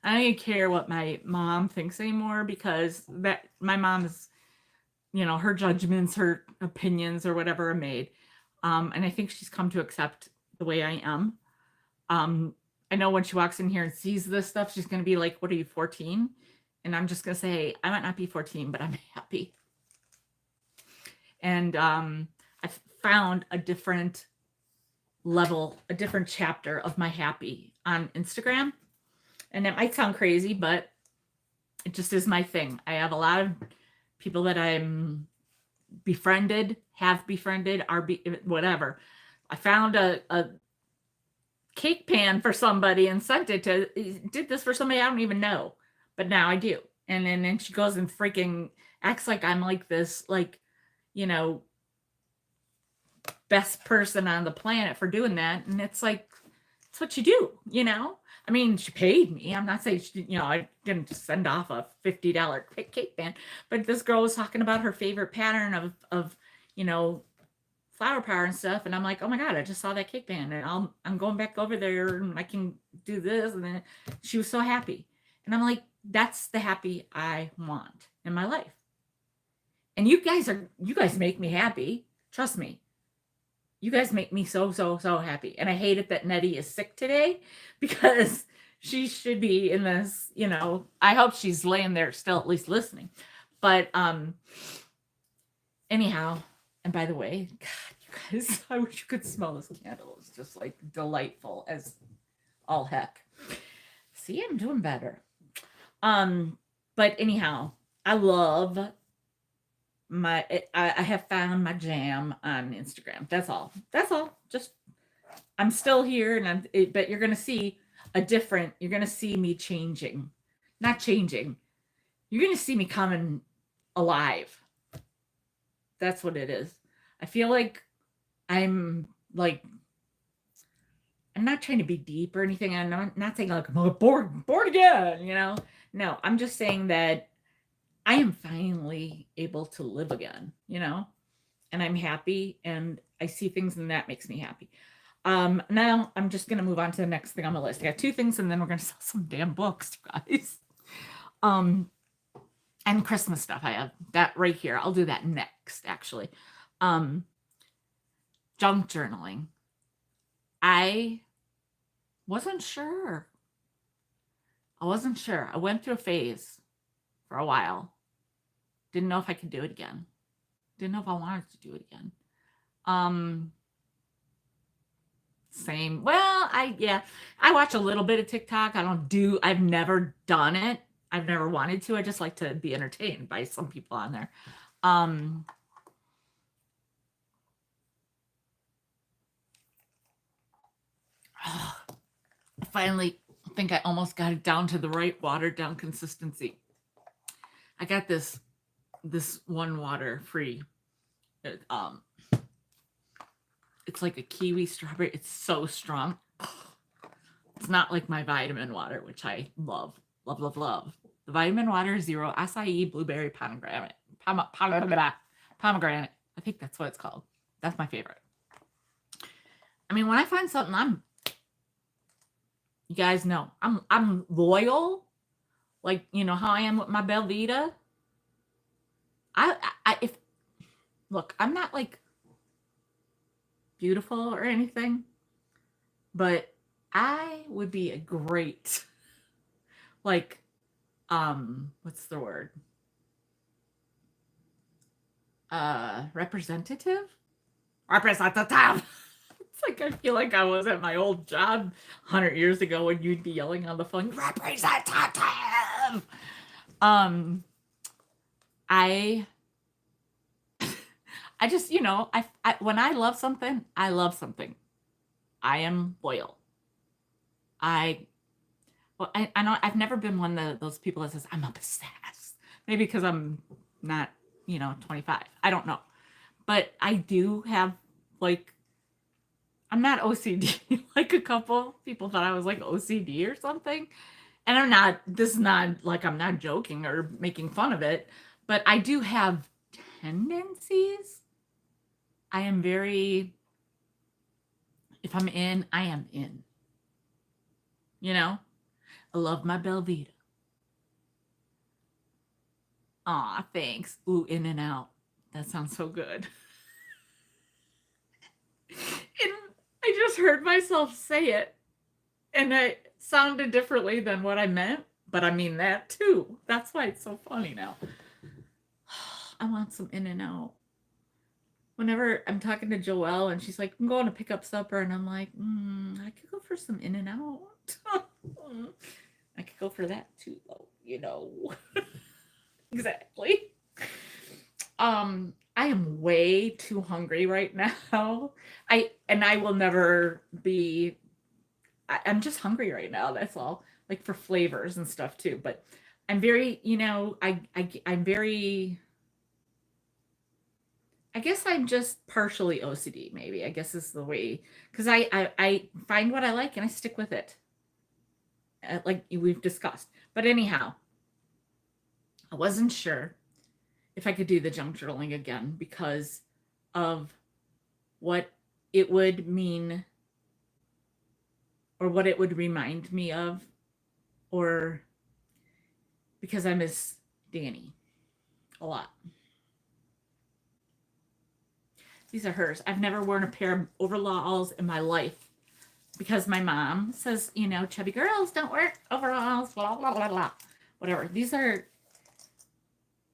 I don't even care what my mom thinks anymore, because that my mom is, her judgments, her opinions or whatever are made. And I think she's come to accept the way I am. I know when she walks in here and sees this stuff, she's going to be like, what are you, 14? And I'm just going to say, I might not be 14, but I'm happy. And I found a different level, a different chapter of my happy on Instagram. And it might sound crazy, but it just is my thing. I have a lot of people that I'm befriended, have befriended, whatever. I found a cake pan for somebody and sent it to, did this for somebody I don't even know, but now I do. And then she goes and freaking acts like I'm like this, like, best person on the planet for doing that. And it's like, it's what you do, I mean, she paid me. I'm not saying I didn't just send off a $50 cake pan, but this girl was talking about her favorite pattern of flower power and stuff, and I'm like, oh my god, I just saw that cake pan, and I'm going back over there, and I can do this. And then she was so happy, and I'm like, that's the happy I want in my life. And you guys make me happy. Trust me. You guys make me so happy. And I hate it that Nettie is sick today, because she should be in this, I hope she's laying there still at least listening. But anyhow, and by the way, God, you guys, I wish you could smell this candle. It's just like delightful as all heck. See, I'm doing better. But anyhow, I love I have found my jam on Instagram. That's all. Just, I'm still here, and but you're going to see you're going to see me changing, not changing. You're going to see me coming alive. That's what it is. I feel like I'm not trying to be deep or anything. I'm not saying like I'm born again, No, I'm just saying that I am finally able to live again, and I'm happy, and I see things, and that makes me happy. Now I'm just going to move on to the next thing on my list. I got 2 things, and then we're going to sell some damn books, guys. And Christmas stuff. I have that right here. I'll do that next, actually. Junk journaling. I wasn't sure. I went through a phase for a while. Didn't know if I could do it again. Didn't know if I wanted to do it again. Same. Well, I watch a little bit of TikTok. I've never done it. I've never wanted to. I just like to be entertained by some people on there. I finally think I almost got it down to the right watered down consistency. I got this one water free. It's like a kiwi strawberry. It's so strong. It's not like my vitamin water, which I love, love, love, love. The vitamin water is zero acai, blueberry, pomegranate. Pomegranate. I think that's what it's called. That's my favorite. I mean, when I find something, you guys know, I'm loyal. Like, you know how I am with my Belvita. Look, I'm not like beautiful or anything, but I would be a great, like, what's the word? Representative? Representative. It's like I feel like I was at my old job 100 years ago when you'd be yelling on the phone, representative. I just, you know, I when I love something, I love something. I am loyal. I know I've never been one of those people that says I'm obsessed. Maybe because I'm not, you know, 25. I don't know. But I do have, like, I'm not OCD. Like a couple people thought I was like OCD or something. And I'm not, this is not like I'm not joking or making fun of it, but I do have tendencies. I am very, if I'm in, I am in. You know? I love my Belvita. Aw, thanks. Ooh, in and out. That sounds so good. And I just heard myself say it. And it sounded differently than what I meant. But I mean that too. That's why it's so funny now. I want some in and out. Whenever I'm talking to Joelle and she's like, I'm going to pick up supper. And I'm like, I could go for some in and out. I could go for that too, though, you know. Exactly. I am way too hungry right now. I will never be. I'm just hungry right now. That's all. Like for flavors and stuff too. But I'm very, you know, I'm very. I guess I'm just partially OCD. Maybe I guess is the way, because I find what I like and I stick with it. Like we've discussed. But anyhow, I wasn't sure if I could do the junk journaling again because of what it would mean or what it would remind me of, or because I miss Danny a lot. These are hers. I've never worn a pair of overalls in my life because my mom says, you know, chubby girls don't wear overalls, blah, blah, blah, blah. Whatever. These are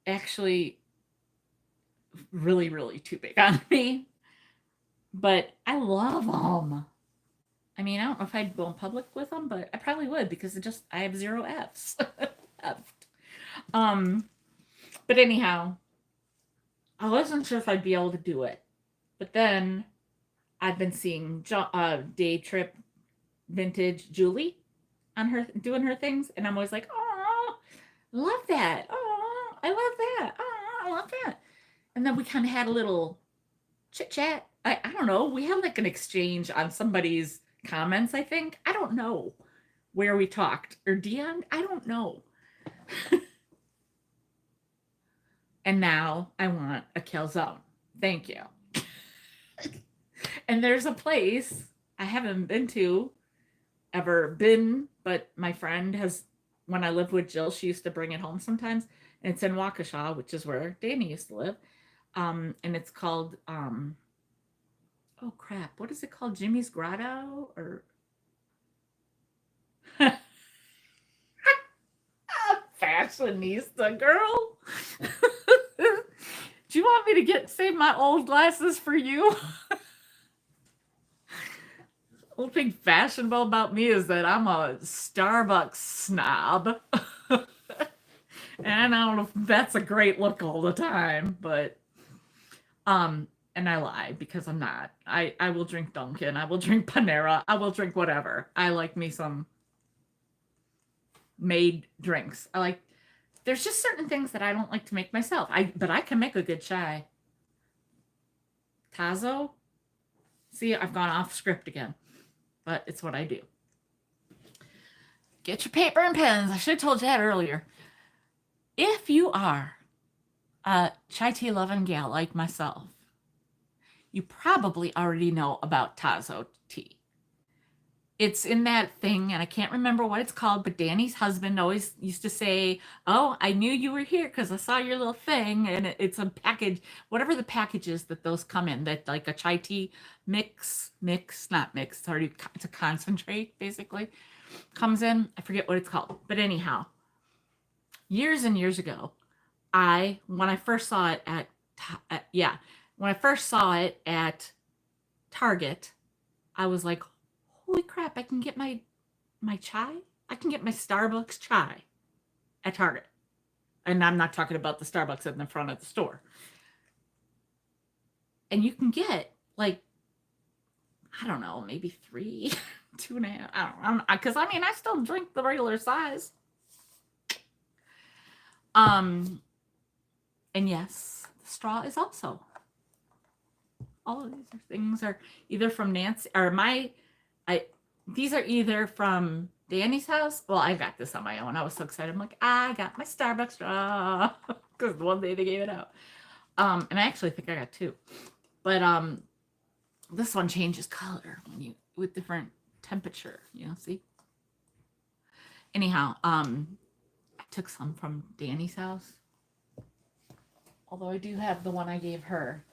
actually really, really too big on me. But I love them. I mean, I don't know if I'd go in public with them, but I probably would because I have 0 Fs. But anyhow, I wasn't sure if I'd be able to do it. But then I've been seeing Day Trip Vintage Julie on her doing her things, and I'm always like, oh, love that. Oh, I love that. Oh, I love that. And then we kind of had a little chit chat. I don't know. We had like an exchange on somebody's comments, I think. I don't know where we talked or DM'd. I don't know. And now I want a calzone. Thank you. And there's a place I haven't ever been, but my friend has, when I lived with Jill, she used to bring it home sometimes. And it's in Waukesha, which is where Danny used to live. And it's called, oh crap, what is it called? Jimmy's Grotto or fashionista girl. Do you want me to save my old glasses for you? The only thing fashionable about me is that I'm a Starbucks snob. And I don't know if that's a great look all the time, but and I lie because I'm not. I will drink Dunkin', I will drink Panera, I will drink whatever. I like me some made drinks. There's just certain things that I don't like to make myself. But I can make a good chai. Tazo? See, I've gone off script again, but it's what I do. Get your paper and pens. I should have told you that earlier. If you are a chai tea loving gal like myself, you probably already know about Tazo tea. It's in that thing, and I can't remember what it's called, but Danny's husband always used to say, oh, I knew you were here because I saw your little thing, and it's a package, whatever the package is that those come in, that like a chai tea not mix, sorry, it's a concentrate, basically, comes in. I forget what it's called, but anyhow, years and years ago, when I first saw it at Target, I was like, holy crap, I can get my chai? I can get my Starbucks chai at Target. And I'm not talking about the Starbucks in the front of the store. And you can get like, I don't know, maybe 3, 2.5. I don't know. Because I still drink the regular size. And yes, the straw is also. All of these things are either from Nancy or these are either from Danny's house. Well, I got this on my own. I was so excited. I'm like, I got my Starbucks straw because one day they gave it out. And I actually think I got 2. But this one changes color with different temperature, see? Anyhow, I took some from Danny's house. Although I do have the one I gave her.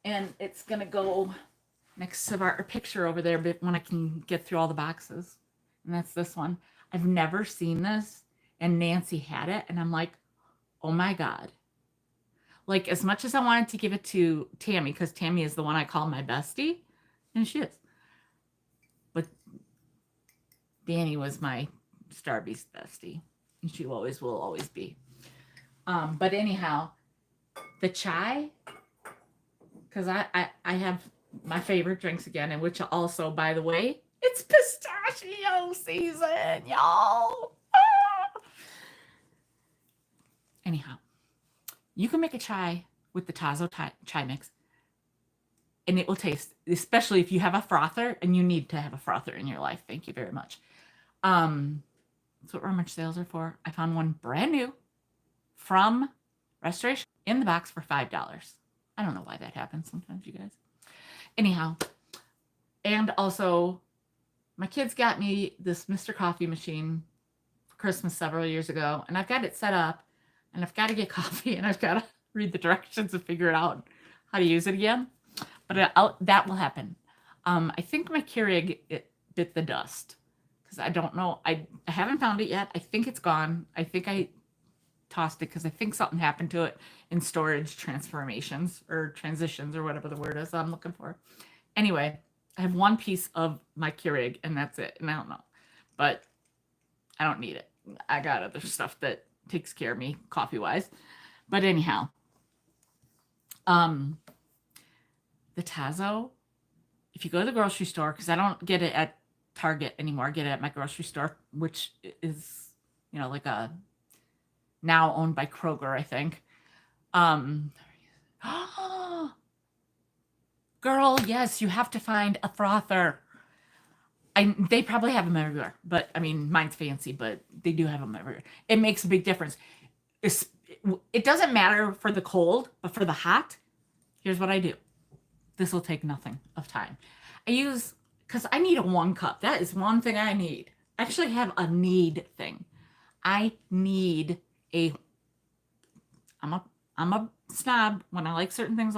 And it's going to go next to our picture over there when I can get through all the boxes. And that's this one. I've never seen this. And Nancy had it. And I'm like, oh my God. Like, as much as I wanted to give it to Tammy, because Tammy is the one I call my bestie. And she is. But Danny was my Starbucks bestie. And she will always be. But anyhow, the chai... Because I have my favorite drinks again, and which also, by the way, it's pistachio season, y'all. Ah! Anyhow, you can make a chai with the Tazo chai mix, and it will taste, especially if you have a frother, and you need to have a frother in your life. Thank you very much. That's what rummage sales are for. I found one brand new from Restoration in the box for $5. I don't know why that happens sometimes, you guys. Anyhow, and also, my kids got me this Mr. Coffee machine for Christmas several years ago, and I've got it set up, and I've got to get coffee, and I've got to read the directions and figure it out how to use it again. But that will happen. I think my Keurig bit the dust, because I don't know. I haven't found it yet. I think it's gone. I think I tossed it because I think something happened to it in storage transformations or transitions or whatever the word is I'm looking for. Anyway, I have one piece of my Keurig and that's it. And I don't know, but I don't need it. I got other stuff that takes care of me coffee wise. But anyhow, the Tazo, if you go to the grocery store, because I don't get it at Target anymore, I get it at my grocery store, which is, like a now owned by Kroger, I think. Girl, yes, you have to find a frother. They probably have them everywhere, but mine's fancy, but they do have them everywhere. It makes a big difference. It doesn't matter for the cold, but for the hot, here's what I do. This will take nothing of time. Because I need a 1 cup. That is one thing I need. I actually have a need thing. I need I'm a snob. When I like certain things,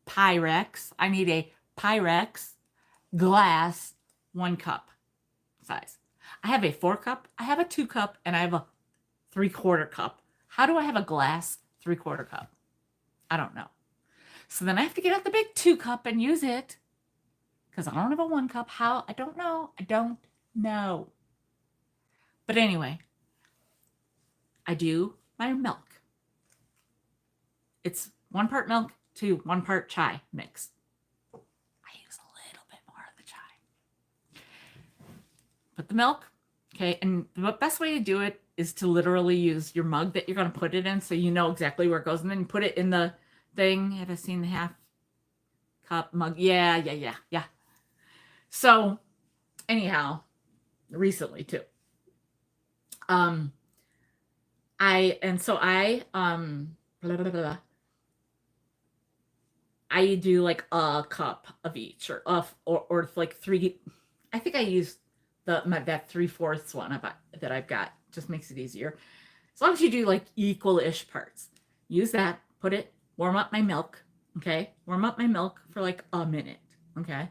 Pyrex. I need a Pyrex glass 1 cup size. I have a 4 cup, I have a 2 cup, and I have a 3/4 cup. How do I have a glass 3/4 cup? I don't know. So then I have to get out the big 2 cup and use it because I don't have a 1 cup. How? I don't know. But anyway, I do my milk. It's 1 part milk, to 1 part chai mix. I use a little bit more of the chai. Put the milk, okay, and the best way to do it is to literally use your mug that you're going to put it in so you know exactly where it goes, and then you put it in the thing. Have I seen the half cup mug? Yeah. So anyhow, recently too. I blah, blah, blah, blah. I do like a cup of each, or like 3. I think I use that 3/4 one that I've got. Just makes it easier. As long as you do like equal-ish parts, use that. Put it. Warm up my milk. Okay, warm up my milk for like a minute. Okay,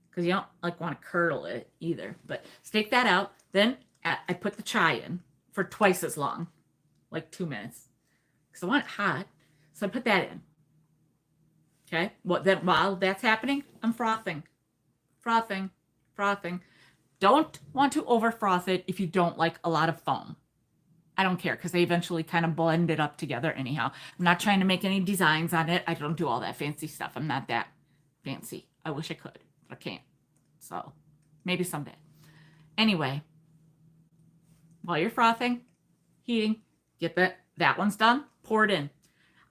because you don't like want to curdle it either. But stake that out. Then I put the chai in for twice as long, like 2 minutes, because I want it hot. So I put that in. Okay, then while that's happening, I'm frothing. Don't want to over froth it if you don't like a lot of foam. I don't care, because they eventually kind of blend it up together anyhow. I'm not trying to make any designs on it. I don't do all that fancy stuff. I'm not that fancy. I wish I could, but I can't. So maybe someday. Anyway, while you're frothing, heating, get that one's done, pour it in.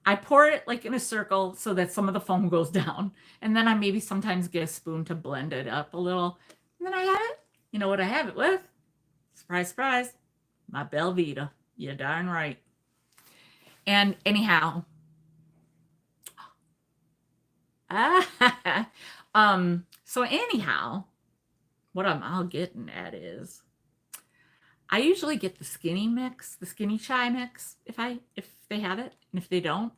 I pour it like in a circle so that some of the foam goes down. And then I maybe sometimes get a spoon to blend it up a little. And then I have it. You know what I have it with? Surprise, surprise. My Belvita. You're darn right. And anyhow. So anyhow, what I'm all getting at is I usually get the skinny chai mix if they have it. And if they don't,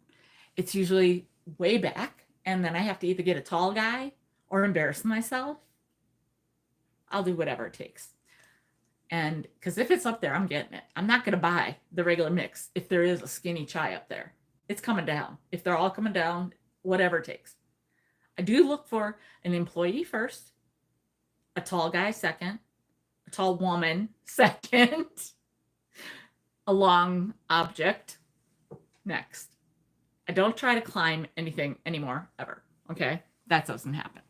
it's usually way back. And then I have to either get a tall guy or embarrass myself. I'll do whatever it takes. And because if it's up there, I'm getting it. I'm not going to buy the regular mix if there is a skinny chai up there. It's coming down. If they're all coming down, whatever it takes. I do look for an employee first, a tall guy second, a tall woman second, a long object next. I don't try to climb anything anymore, ever. Okay? That doesn't happen.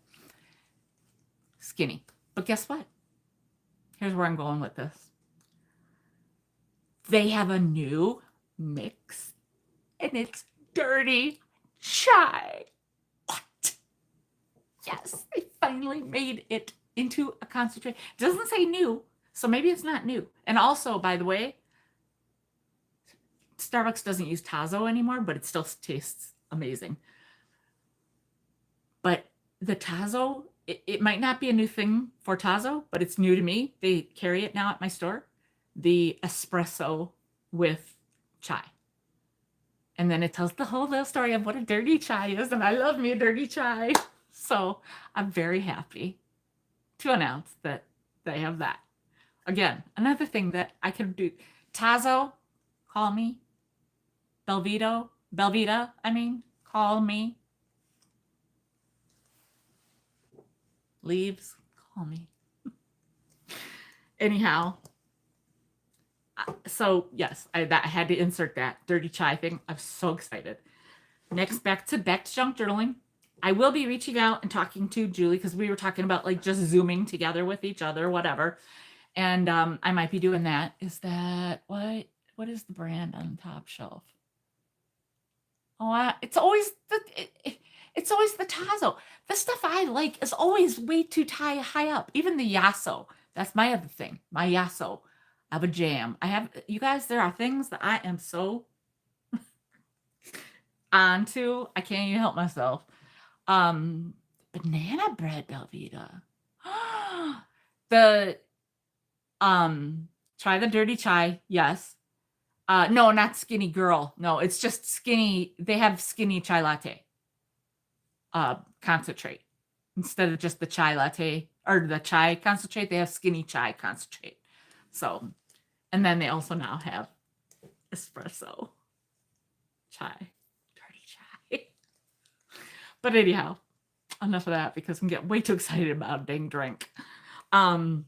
Skinny. But guess what? Here's where I'm going with this. They have a new mix, and it's dirty chai. What? Yes, they finally made it into a concentrate. It doesn't say new, so maybe it's not new. And also, by the way, Starbucks doesn't use Tazo anymore, but it still tastes amazing. But the Tazo, it might not be a new thing for Tazo, but it's new to me. They carry it now at my store. The espresso with chai. And then it tells the whole little story of what a dirty chai is. And I love me a dirty chai. So I'm very happy to announce that they have that. Again, another thing that I can do. Tazo, call me. Belvita, call me. Leaves, call me. Anyhow, so yes, I had to insert that dirty chai thing. I'm so excited. Next, back to junk journaling. I will be reaching out and talking to Julie because we were talking about like just Zooming together with each other, whatever. And I might be doing that. Is that what is the brand on the top shelf? Oh, it's always the Tazo. The stuff I like is always way too high up. Even the Yasso. That's my other thing. My Yasso. I have a jam. You guys, there are things that I am so onto. I can't even help myself. Banana bread Belvita. Try the dirty chai. Yes. No, not skinny girl. No, it's just skinny. They have skinny chai latte. Concentrate. Instead of just the chai latte or the chai concentrate, they have skinny chai concentrate. So, and then they also now have espresso chai, dirty chai. But anyhow, enough of that because I'm getting way too excited about a dang drink. So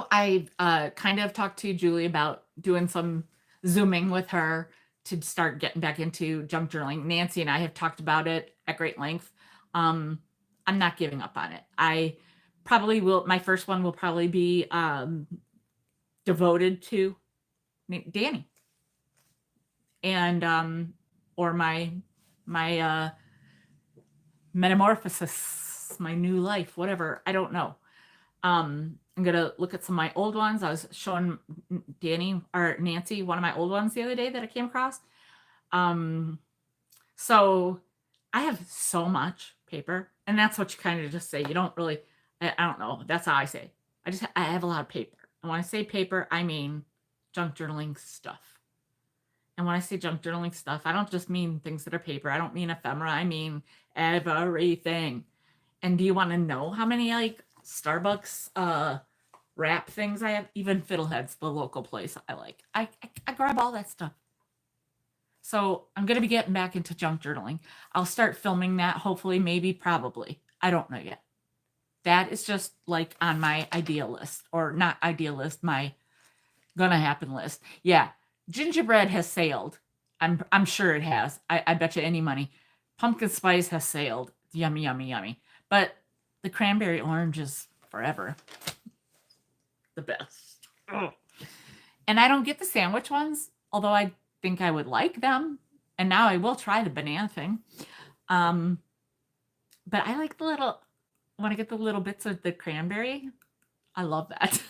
I kind of talked to Julie about doing some Zooming with her to start getting back into junk journaling. Nancy and I have talked about it at great length. I'm not giving up on it. I probably will. My first one will probably be devoted to Danny and or my metamorphosis, my new life, whatever. I don't know. I'm gonna look at some of my old ones. I was showing Danny or Nancy one of my old ones the other day that I came across. So I have so much paper, and that's what you kind of just say. You don't really, I don't know. That's how I say. I have a lot of paper. And when I say paper, I mean junk journaling stuff. And when I say junk journaling stuff, I don't just mean things that are paper. I don't mean ephemera. I mean everything. And do you want to know how many like Starbucks wrap things I have? Even Fiddlehead's, the local place I like. I grab all that stuff. So I'm going to be getting back into junk journaling. I'll start filming that, hopefully, maybe, probably. I don't know yet. That is just like on my idea list, or not idea list, my gonna happen list. Yeah, gingerbread has sailed. I'm sure it has. I bet you any money. Pumpkin spice has sailed. Yummy, yummy, yummy. But the cranberry orange is forever the best. Ugh. And I don't get the sandwich ones, although I think I would like them. And now I will try the banana thing. But I like the little, when I get the little bits of the cranberry, I love that.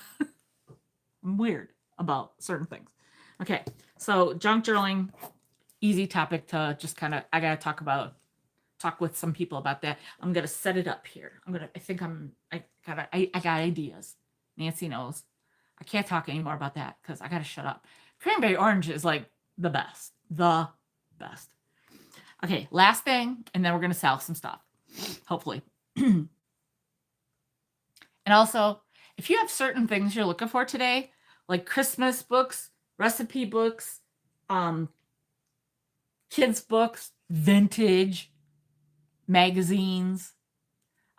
I'm weird about certain things. Okay, so junk journaling, easy topic to just kind of, I got to talk with some people about that. I'm going to set it up here. I got ideas. Nancy knows. I can't talk anymore about that because I got to shut up. Cranberry orange is like the best. The best. Okay, last thing, and then we're going to sell some stuff, hopefully. And also, if you have certain things you're looking for today, like Christmas books, recipe books, kids books, vintage magazines.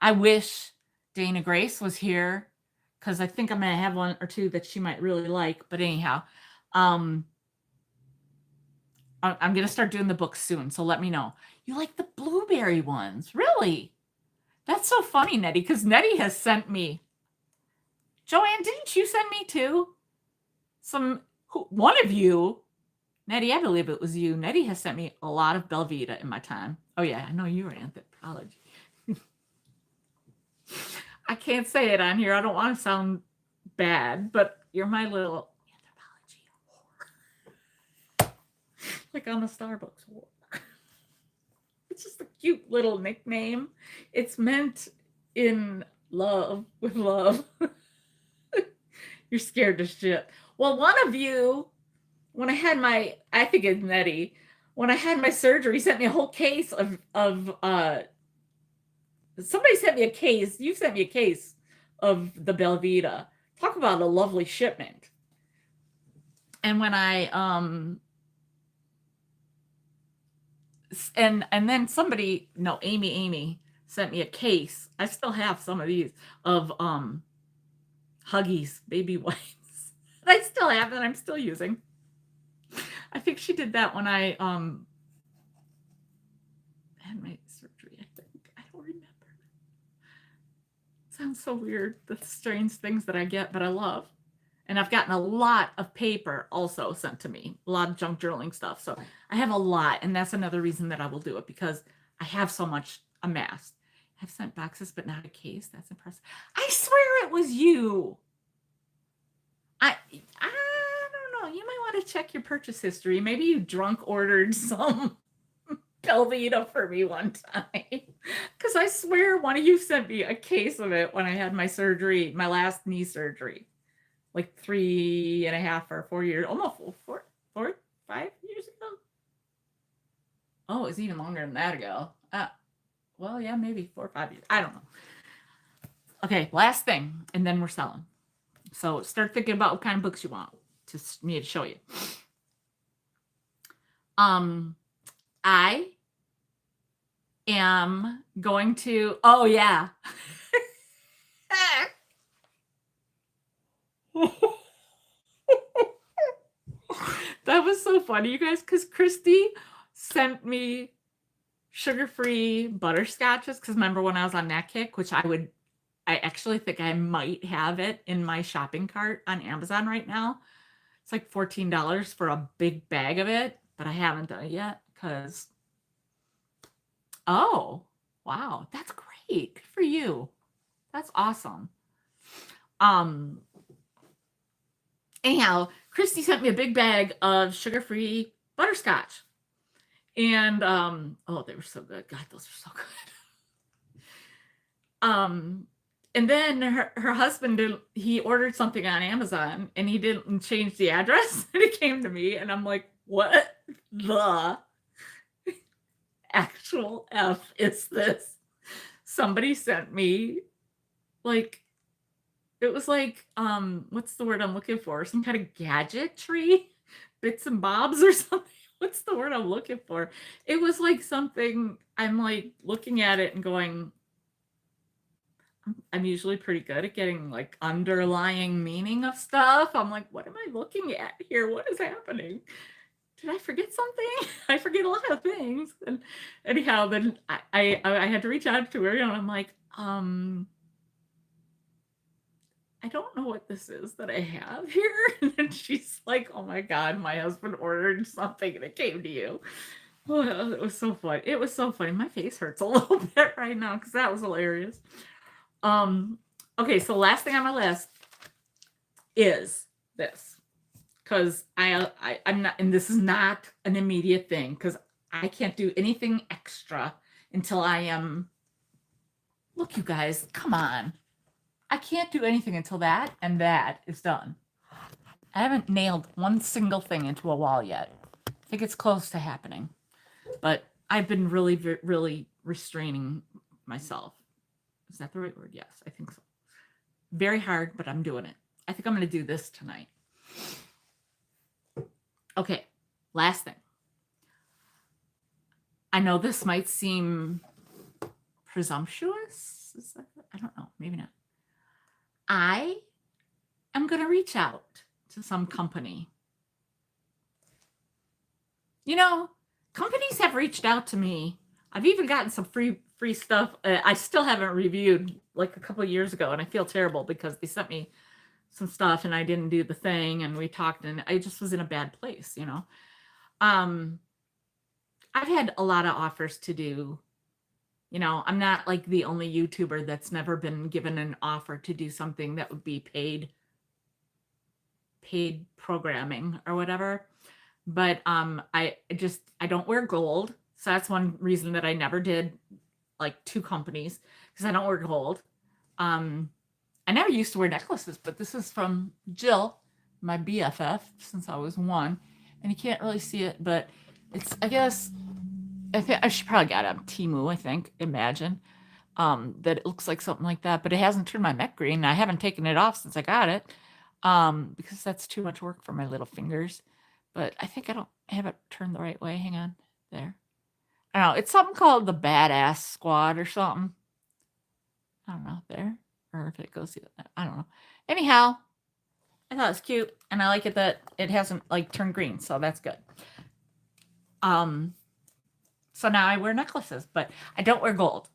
I wish Dana Grace was here because I think I'm going to have one or two that she might really like. But anyhow, I'm going to start doing the books soon. So let me know. You like the blueberry ones? Really? That's so funny, Nettie, because Nettie has sent me. Joanne, didn't you send me too? One of you, Nettie, I believe it was you. Nettie has sent me a lot of Belvita in my time. Oh yeah, I know you were anthropology. I can't say it on here. I don't want to sound bad, but you're my little anthropology whore. Like on the Starbucks whore. It's just a cute little nickname. It's meant in love, with love. You're scared to shit. Well, one of you, when I had I think it's Nettie, when I had my surgery, sent me a whole case of somebody sent me a case. You sent me a case of the Belvita. Talk about a lovely shipment. And when I and then somebody, no, Amy sent me a case. I still have some of these of Huggies baby wipes. I still have that. I'm still using. I think she did that when I had my surgery. I think, I don't remember. It sounds so weird, the strange things that I get, but I love. And I've gotten a lot of paper also sent to me, a lot of junk journaling stuff. So I have a lot, and that's another reason that I will do it, because I have so much amassed. I've sent boxes, but not a case. That's impressive. I swear it was you. I don't know. You might want to check your purchase history. Maybe you drunk ordered some Belvita for me one time. Because I swear one of you sent me a case of it when I had my surgery, my last knee surgery. Like 3.5 or 4 years, almost 5 years ago. Oh, it's even longer than that ago. Well, yeah, maybe 4 or 5 years. I don't know. Okay, last thing, and then we're selling. So start thinking about what kind of books you want me to show you. I am going to, oh yeah. That was so funny, you guys, because Christy sent me sugar-free butterscotches. Because remember when I was on that kick, which I actually think I might have it in my shopping cart on Amazon right now. It's like $14 for a big bag of it, but I haven't done it yet because, oh, wow, that's great. Good for you. That's awesome. Anyhow, Christy sent me a big bag of sugar-free butterscotch. And oh, they were so good. God, those are so good. And then her husband he ordered something on Amazon and he didn't change the address and it came to me and I'm like, what the actual F is this? Somebody sent me like, it was like, what's the word I'm looking for? Some kind of gadgetry, bits and bobs or something. What's the word I'm looking for? It was like something, I'm like looking at it and going, I'm usually pretty good at getting like underlying meaning of stuff. I'm like, what am I looking at here? What is happening? Did I forget something? I forget a lot of things. And anyhow, then I had to reach out to her and I'm like, I don't know what this is that I have here. And then she's like, oh my God, my husband ordered something and it came to you. Oh, it was so funny. It was so funny. My face hurts a little bit right now because that was hilarious. Okay, so last thing on my list is this. Because I'm not, and this is not an immediate thing, because I can't do anything extra until I am, look, you guys, come on. I can't do anything until that and that is done. I haven't nailed one single thing into a wall yet. I think it's close to happening. But I've been really, really restraining myself. Is that the right word? Yes, I think so. Very hard, but I'm doing it. I think I'm going to do this tonight. Okay, last thing. I know this might seem presumptuous. Is that, I don't know, maybe not. I am going to reach out to some company. You know, companies have reached out to me. I've even gotten some free stuff. I still haven't reviewed, like a couple of years ago, and I feel terrible because they sent me some stuff and I didn't do the thing, and we talked and I just was in a bad place, you know. I've had a lot of offers to do, you know, I'm not like the only YouTuber that's never been given an offer to do something that would be paid programming or whatever. But I don't wear gold. So that's one reason that I never did like 2 companies, because I don't wear gold. I never used to wear necklaces, but this is from Jill, my BFF, since I was 1. And you can't really see it, but it's, I guess, I should probably get it on Temu, I think, imagine. That it looks like something like that, but it hasn't turned my neck green. I haven't taken it off since I got it, because that's too much work for my little fingers. But I think I don't have it turned the right way. Hang on, there. I don't know. It's something called the Badass Squad or something. I don't know, there. Or if it goes, I don't know. Anyhow, I thought it was cute, and I like it that it hasn't like turned green, so that's good. So now I wear necklaces, but I don't wear gold.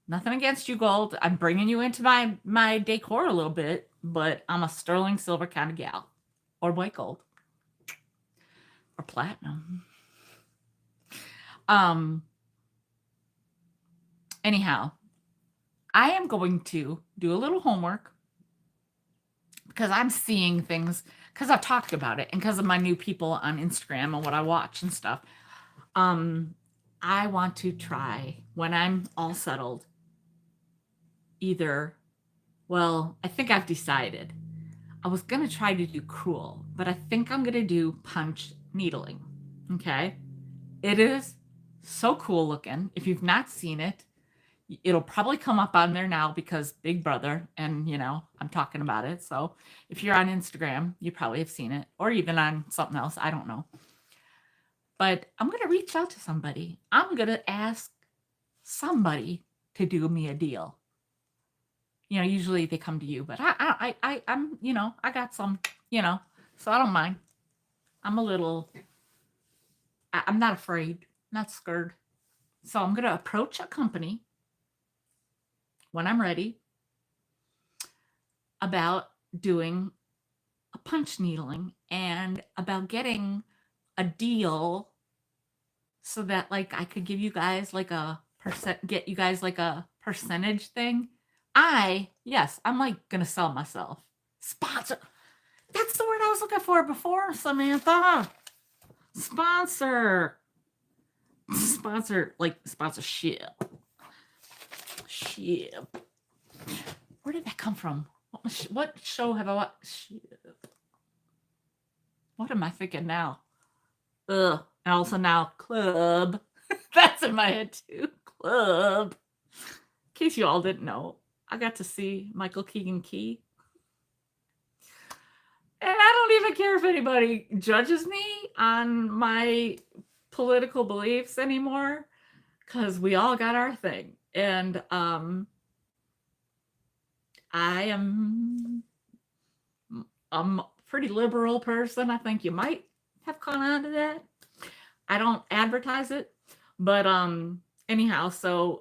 Nothing against you, gold. I'm bringing you into my decor a little bit, but I'm a sterling silver kind of gal, or white gold, or platinum. Anyhow, I am going to do a little homework because I'm seeing things, because I've talked about it and because of my new people on Instagram and what I watch and stuff. I want to try, when I'm all settled, either, well, I think I've decided. I was going to try to do crewel, but I think I'm going to do punch needling. Okay? It is so cool looking. If you've not seen it, it'll probably come up on there now because Big Brother, and you know, I'm talking about it. So if you're on Instagram, you probably have seen it, or even on something else. I don't know. But I'm going to reach out to somebody. I'm going to ask somebody to do me a deal. You know, usually they come to you, but I'm, you know, I got some, you know, so I don't mind. I'm a little, I'm not afraid, not scared. So I'm going to approach a company when I'm ready about doing a punch needling and about getting a deal so that like I could give you guys like a get you guys like a percentage thing. Yes, I'm like gonna sell myself. Sponsor. That's the word I was looking for before, Samantha. Sponsor. Sponsor, like sponsorship. Ship. Where did that come from? What show have I watched? Ship. What am I thinking now? Ugh. And also now, club. That's in my head too. Club. In case you all didn't know, I got to see Michael Keegan Key. And I don't even care if anybody judges me on my political beliefs anymore, because we all got our thing. And I am a pretty liberal person. I think you might have caught on to that. I don't advertise it, but anyhow, so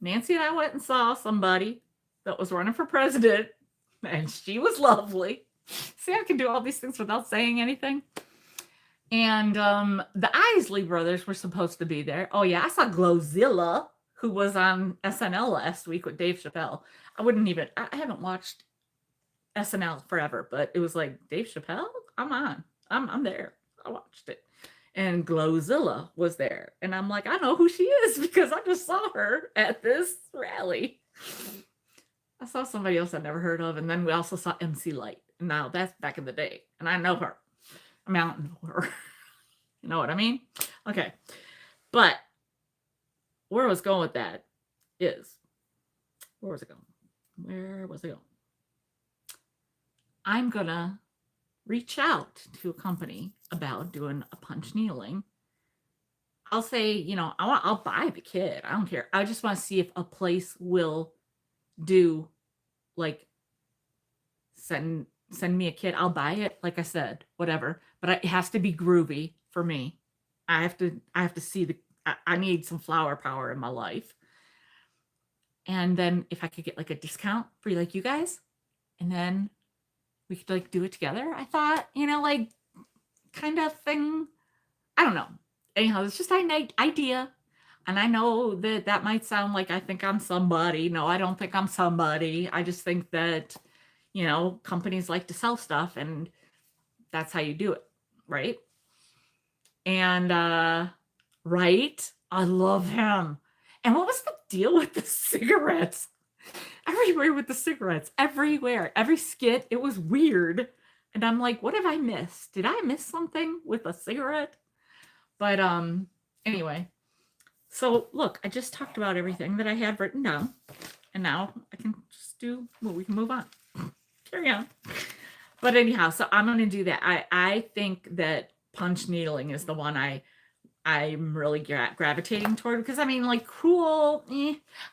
Nancy and I went and saw somebody that was running for president, and she was lovely. See, I can do all these things without saying anything. And the Isley brothers were supposed to be there. Oh yeah, I saw Glowzilla, who was on SNL last week with Dave Chappelle. I haven't watched SNL forever, but it was like, Dave Chappelle, I'm there. I watched it. And Glowzilla was there. And I'm like, I know who she is because I just saw her at this rally. I saw somebody else I'd never heard of. And then we also saw MC Light. Now that's back in the day. And I know her. I mean, I don't know her. You know what I mean? Okay. But where I was going with that is, where was it going? I'm going to reach out to a company about doing a punch needling. I'll say, I'll buy the kit. I don't care. I just want to see if a place will do, like, send me a kit. I'll buy it. Like I said, whatever. But it has to be groovy for me. I have to see I need some flower power in my life. And then if I could get like a discount for like you guys, and then we could like do it together. I thought, like kind of thing. I don't know. Anyhow, it's just an idea. And I know that might sound like I think I'm somebody. No, I don't think I'm somebody. I just think that, companies like to sell stuff and that's how you do it. Right. And, right. I love him. And what was the deal with the cigarettes? Everywhere with the cigarettes, everywhere, every skit, it was weird. And I'm like, what have I missed? Did I miss something with a cigarette? But anyway, so look, I just talked about everything that I had written down. And now I can just we can move on. Carry on. But anyhow, so I'm going to do that. I think that punch needling is the one I'm really gravitating toward, because I mean, like, cool,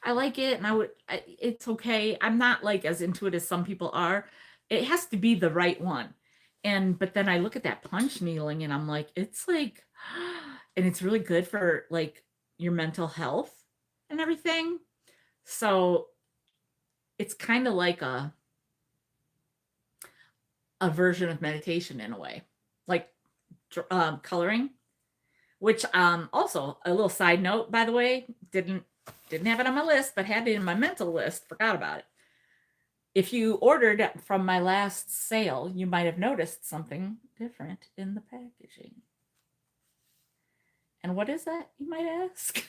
I like it, and it's okay. I'm not like as into it as some people are. It has to be the right one. But then I look at that punch needling and I'm like, it's like, and it's really good for like your mental health and everything. So it's kind of like a version of meditation in a way, like coloring. Which also a little side note, by the way, didn't have it on my list, but had it in my mental list, forgot about it. If you ordered from my last sale, you might have noticed something different in the packaging. And what is that, you might ask?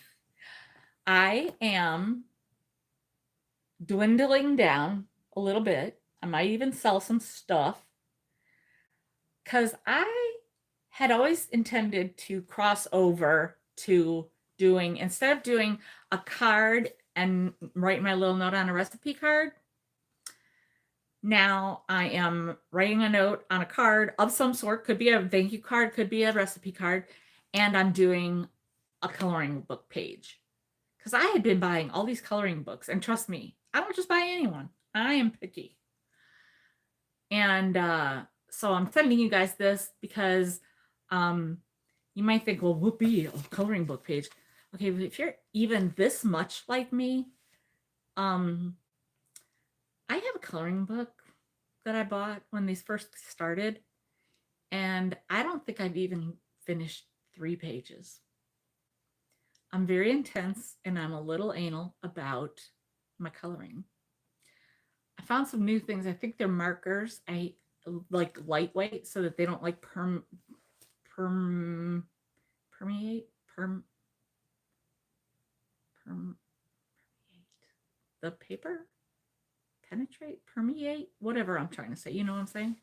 I am dwindling down a little bit. I might even sell some stuff, because I had always intended to cross over to doing, instead of doing a card and write my little note on a recipe card, now I am writing a note on a card of some sort. Could be a thank you card, could be a recipe card, and I'm doing a coloring book page. Because I had been buying all these coloring books, and trust me, I don't just buy anyone. I am picky. And so I'm sending you guys this because You might think, well, whoopee, a coloring book page. Okay, but if you're even this much like me, I have a coloring book that I bought when these first started, and I don't think I've even finished 3 pages. I'm very intense and I'm a little anal about my coloring. I found some new things. I think they're markers. I like lightweight so that they don't like permeate the paper, penetrate, permeate, whatever I'm trying to say. You know what I'm saying?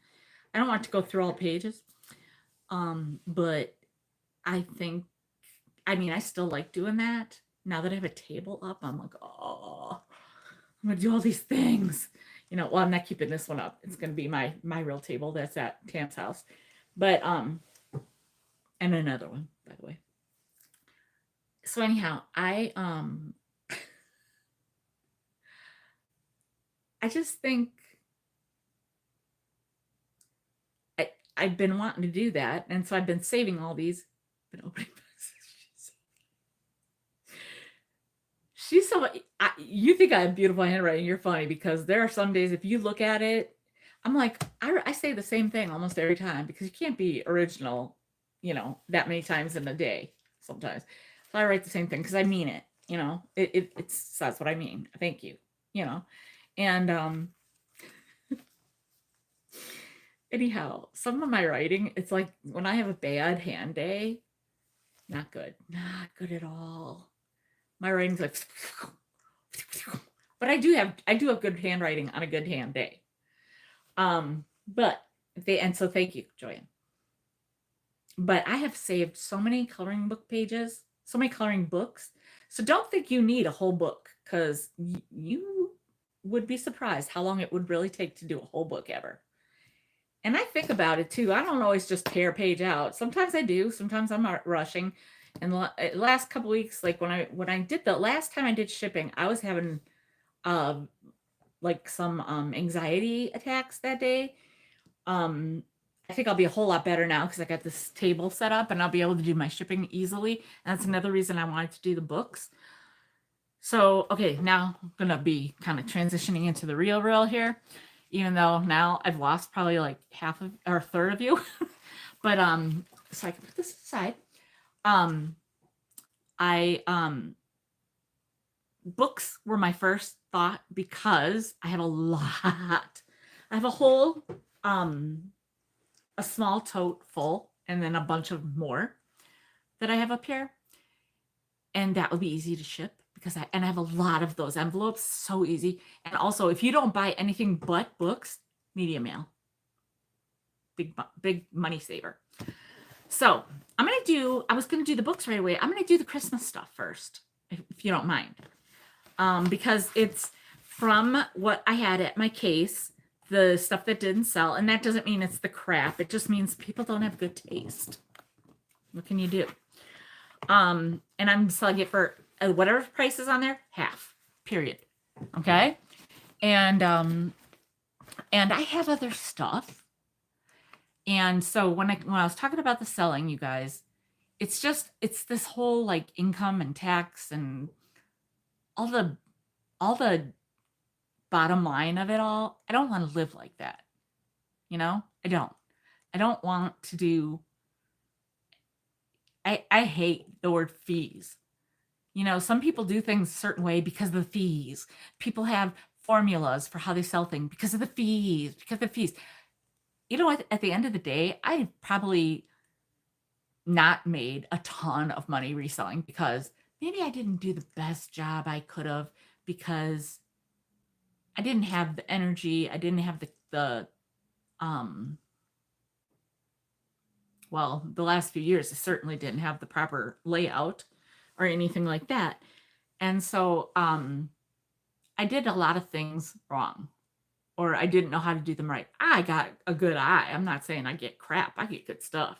I don't want to go through all pages. But I think, I mean, I still like doing that. Now that I have a table up, I'm like, oh, I'm gonna do all these things. You know, well, I'm not keeping this one up. It's gonna be my real table that's at Tam's house. But and another one, by the way. So anyhow, I just think I've been wanting to do that, and so I've been saving all these, been opening boxes. She's so, you think I have beautiful handwriting. You're funny, because there are some days if you look at it, I'm like, I say the same thing almost every time, because you can't be original, you know, that many times in a day sometimes. So I write the same thing because I mean it, you know, it says what I mean. Thank you, you know. And anyhow, some of my writing, it's like when I have a bad hand day, not good at all. My writing's like, but I do have good handwriting on a good hand day. But so thank you, Joanne. But I have saved so many coloring book pages, so many coloring books. So don't think you need a whole book, because you would be surprised how long it would really take to do a whole book ever. And I think about it too. I don't always just tear a page out. Sometimes I do. Sometimes I'm rushing. And the last couple weeks, like when I did the last time I did shipping, I was having like some anxiety attacks that day. I think I'll be a whole lot better now because I got this table set up and I'll be able to do my shipping easily. And that's another reason I wanted to do the books. So, okay, now I'm going to be kind of transitioning into the real here, even though now I've lost probably like half of or a third of you. But so I can put this aside. Books were my first thought because I have a lot. I have a whole a small tote full and then a bunch of more that I have up here. And that would be easy to ship because I have a lot of those envelopes, so easy. And also, if you don't buy anything but books, media mail. Big money saver. So I was going to do the books right away. I'm going to do the Christmas stuff first, if you don't mind. Because it's from what I had at my case, the stuff that didn't sell. And that doesn't mean it's the crap. It just means people don't have good taste. What can you do? And I'm selling it for whatever price is on there, half, period. Okay. And I have other stuff. And so when I was talking about the selling, you guys, it's this whole like income and tax and all the bottom line of it all. I don't want to live like that. You know, I don't want to do, I hate the word fees. You know, some people do things a certain way because of the fees. People have formulas for how they sell things because of the fees, You know, at the end of the day, I probably not made a ton of money reselling because maybe I didn't do the best job I could have because I didn't have the energy. I didn't have the last few years, I certainly didn't have the proper layout or anything like that. And so I did a lot of things wrong, or I didn't know how to do them right. I got a good eye. I'm not saying I get crap. I get good stuff.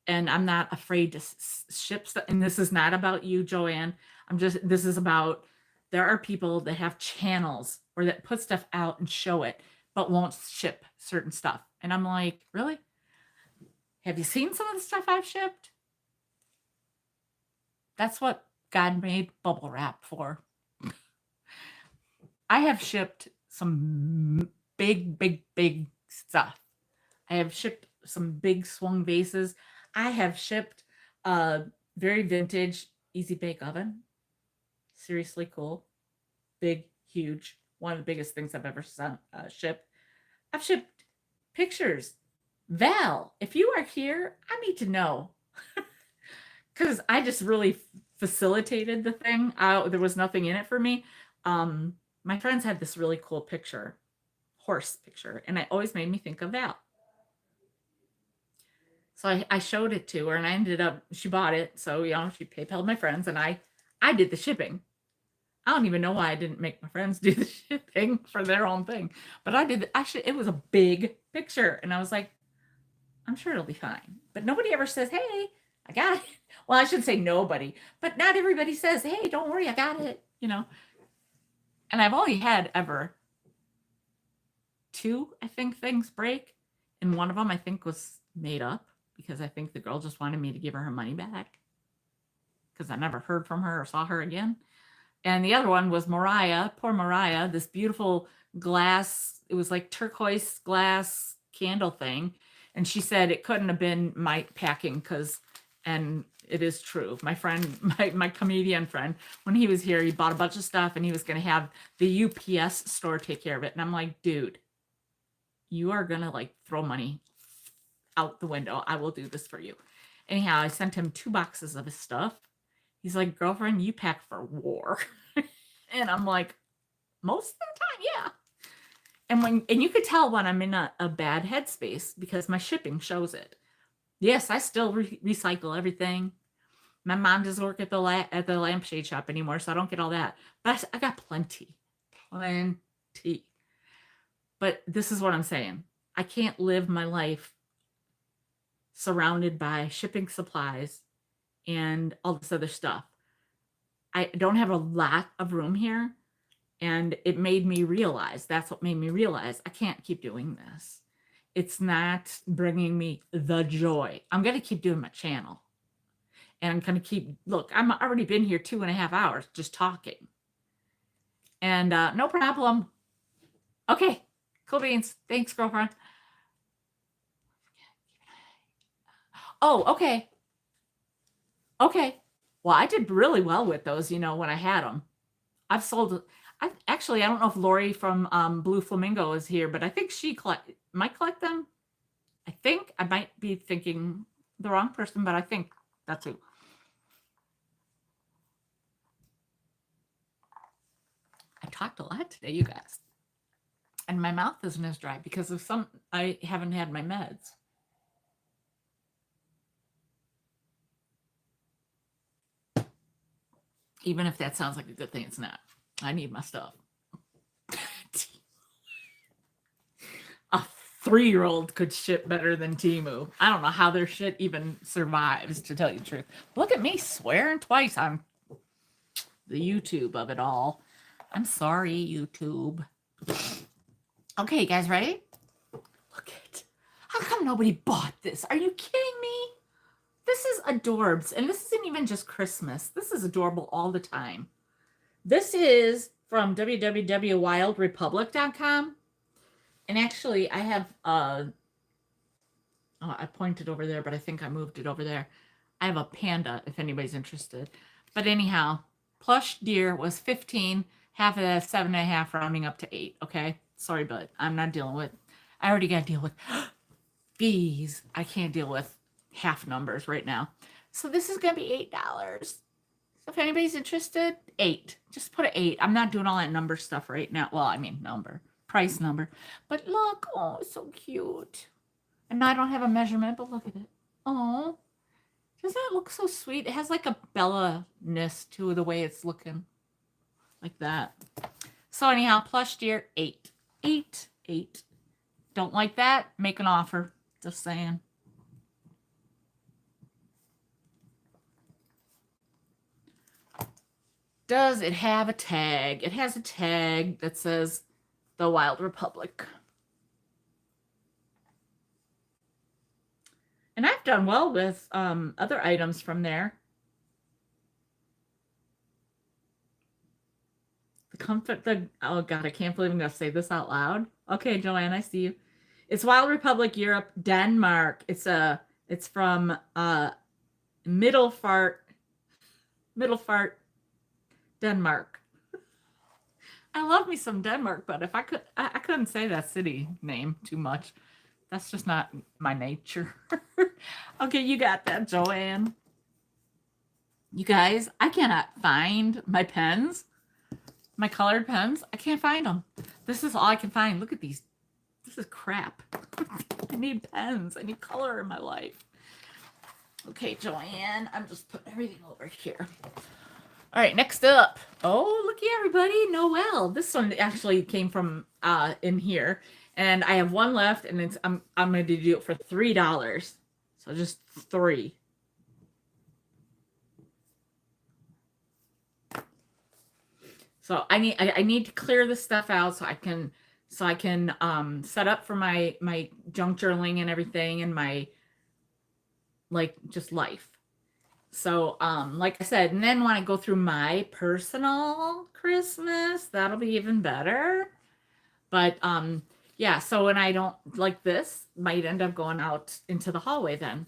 And I'm not afraid to ship stuff. And this is not about you, Joanne. This is about, there are people that have channels or that put stuff out and show it, but won't ship certain stuff. And I'm like, really? Have you seen some of the stuff I've shipped? That's what God made bubble wrap for. I have shipped some big stuff. I have shipped some big swung vases. I have shipped a very vintage easy bake oven. Seriously cool. Big, huge. One of the biggest things I've ever shipped. I've shipped pictures. Val, if you are here, I need to know. Because I just really facilitated the thing. There was nothing in it for me. My friends had this really cool picture, horse picture, and it always made me think of Val. So I showed it to her, and I ended up, she bought it. So, she PayPal'd my friends, and I did the shipping. I don't even know why I didn't make my friends do the shipping for their own thing. But I did. Actually, it was a big picture, and I was like, I'm sure it'll be fine. But nobody ever says, hey, I got it. Well, I should say nobody, but not everybody says, hey, don't worry, I got it, And I've only had ever 2, I think, things break. And one of them, I think, was made up because I think the girl just wanted me to give her money back because I never heard from her or saw her again. And the other one was Mariah, poor Mariah, this beautiful glass, it was like turquoise glass candle thing. And she said it couldn't have been my packing and it is true. My friend, my comedian friend, when he was here, he bought a bunch of stuff and he was going to have the UPS store take care of it. And I'm like, dude, you are going to throw money out the window. I will do this for you. Anyhow, I sent him 2 boxes of his stuff. He's like, girlfriend, you pack for war. And I'm like, most of the time, yeah. And you could tell when I'm in a bad headspace because my shipping shows it. Yes, I still recycle everything. My mom doesn't work at the lampshade shop anymore, so I don't get all that. But I got plenty. But this is what I'm saying. I can't live my life surrounded by shipping supplies and all this other stuff. I don't have a lot of room here. And it made me realize, that's what made me realize I can't keep doing this. It's not bringing me the joy. I'm going to keep doing my channel. And I'm going to keep, look, I'm already been here 2.5 hours just talking. And no problem. Okay, cool beans. Thanks, girlfriend. Oh, okay. Okay. Well, I did really well with those, when I had them. I've sold, I don't know if Lori from Blue Flamingo is here, but I think she might collect them. I think I might be thinking the wrong person, but I think that's who. I talked a lot today, you guys. And my mouth isn't as dry because of I haven't had my meds. Even if that sounds like a good thing, it's not. I need my stuff. A 3-year-old could ship better than Temu. I don't know how their shit even survives, to tell you the truth. Look at me swearing twice on the YouTube of it all. I'm sorry, YouTube. Okay, you guys ready? Look at, how come nobody bought this? Are you kidding me? This is adorbs, and this isn't even just Christmas. This is adorable all the time. This is from www.wildrepublic.com. And actually, I have, I pointed over there, but I think I moved it over there. I have a panda, if anybody's interested. But anyhow, plush deer was 15, half of that 7.5, rounding up to 8, okay? Sorry, but I'm not dealing with, I already got to deal with fees. I can't deal with half numbers right now. So this is going to be $8. So if anybody's interested, 8. Just put an 8. I'm not doing all that number stuff right now. Well, I mean price number. But look, oh, it's so cute. And I don't have a measurement, but look at it. Oh, doesn't that look so sweet? It has like a Bella-ness to the way it's looking. Like that. So anyhow, plush deer, 8. 8. Don't like that? Make an offer. Just saying. Does it have a tag? It has a tag that says The Wild Republic. And I have done well with other items from there. Oh God, I can't believe I'm going to say this out loud. Okay, Joanne, I see you. It's Wild Republic, Europe, Denmark. It's from Middelfart, Denmark. I love me some Denmark, but if I could, I couldn't say that city name too much. That's just not my nature. Okay, you got that, Joanne. You guys, I cannot find my pens, my colored pens. I can't find them. This is all I can find. Look at these. This is crap. I need pens. I need color in my life. Okay, Joanne, I'm just putting everything over here. All right, next up. Oh, looky, everybody. Noel. This one actually came from in here. And I have one left, and it's I'm going to do it for $3. So just 3. So I need to clear this stuff out so I can set up for my junk journaling and everything, and my just life. So like I said, and then when I go through my personal Christmas, that'll be even better. But yeah, so when I don't like this, might end up going out into the hallway then,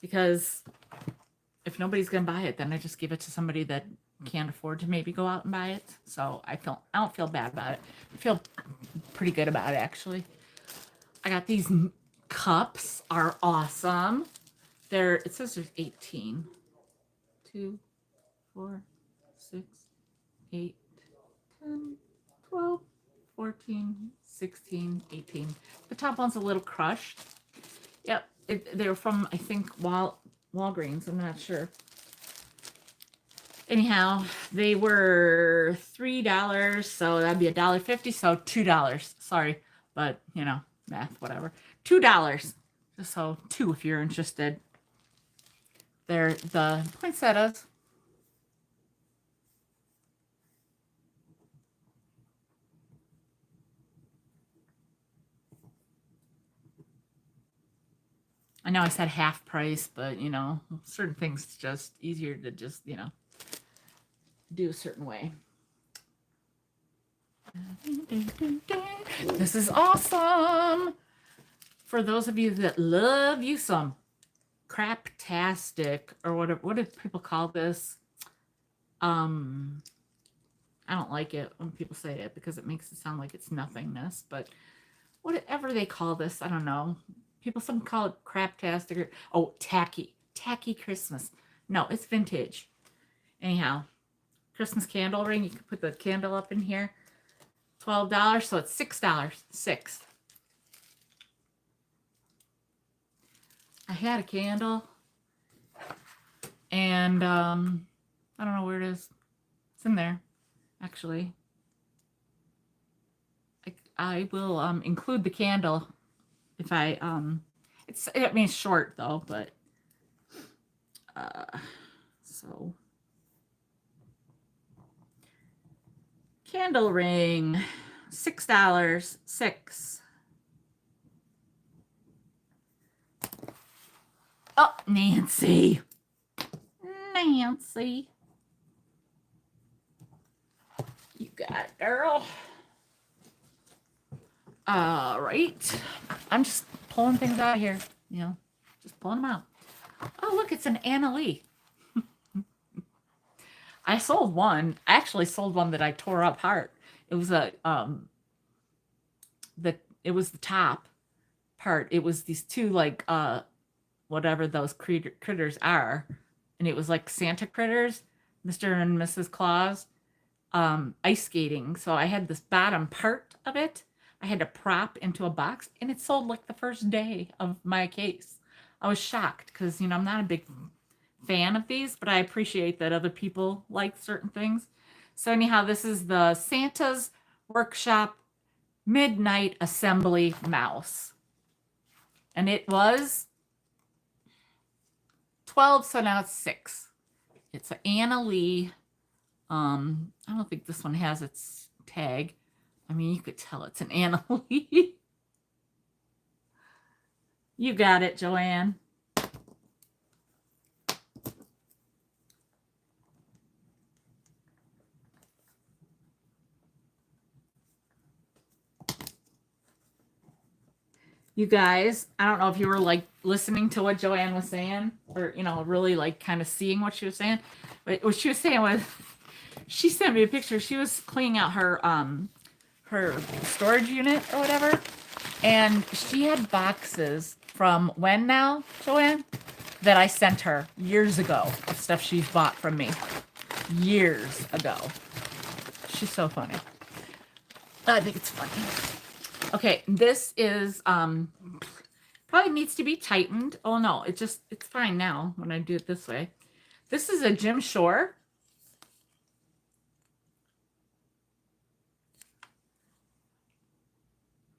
because if nobody's gonna buy it, then I just give it to somebody that can't afford to maybe go out and buy it. So I don't feel bad about it. I feel pretty good about it, actually. I got these cups, are awesome. It says there's 18. 2, 4, 6, 8, 10, 12, 14, 16, 18. The top one's a little crushed. Yep, they're from, I think, Walgreens. I'm not sure. Anyhow, they were $3, so that'd be $1.50, so $2. Sorry, but you know, math, whatever. $2. So 2 if you're interested. They're the poinsettias. I know I said half price, but you know, certain things just easier to just, you know, do a certain way. This is awesome. For those of you that love you some craptastic, or what do people call this? I don't like it when people say it because it makes it sound like it's nothingness, but whatever they call this, I don't know. Some call it craptastic, or tacky Christmas. No, it's vintage. Anyhow, Christmas candle ring. You can put the candle up in here. $12, so it's $6. 6. I had a candle, and I don't know where it is. It's in there, actually. I will include the candle if I it's short though, but so candle ring, $6. 6. Oh, Nancy. You got it, girl. All right. I'm just pulling things out here, you know, just pulling them out. Oh, look, it's an Anna Lee. I sold one. I actually sold one that I tore apart. It was it was the top part. It was these two, like, whatever those critters are. And it was like Santa critters, Mr. and Mrs. Claus, ice skating. So I had this bottom part of it. I had to prop into a box, and it sold like the first day of my case. I was shocked because, you know, I'm not a big fan of these, but I appreciate that other people like certain things. So anyhow, this is the Santa's Workshop Midnight Assembly Mouse. And it was 12, so now it's 6. It's an Anna Lee. I don't think this one has its tag. I mean, you could tell it's an Anna Lee. You got it, Joanne. You guys, I don't know if you were like listening to what Joanne was saying or, really like kind of seeing what she was saying. But what she was saying was she sent me a picture. She was cleaning out her storage unit or whatever. And she had boxes from when now, Joanne? That I sent her years ago of stuff she's bought from me. Years ago. She's so funny. I think it's funny. Okay, this is probably needs to be tightened. Oh no, it's fine now when I do it this way. This is a Jim Shore.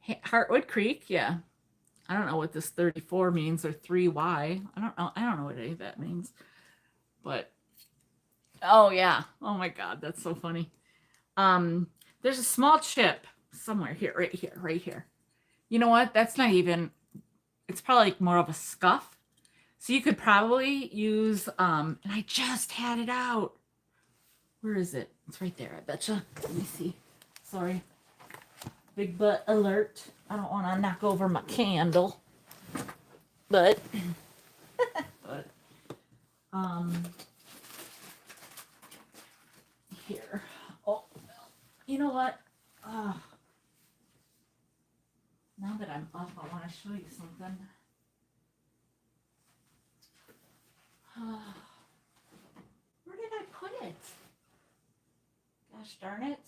Heartwood Creek, yeah. I don't know what this 34 means or 3Y. I don't know what any of that means. But oh yeah. Oh my god, that's so funny. There's a small chip somewhere here, right here. You know what? That's not even, it's probably like more of a scuff. So you could probably use, and I just had it out. Where is it? It's right there, I betcha. Let me see. Sorry. Big butt alert. I don't want to knock over my candle. But, here. Oh, you know what? Now that I'm up, I want to show you something. Where did I put it? Gosh darn it.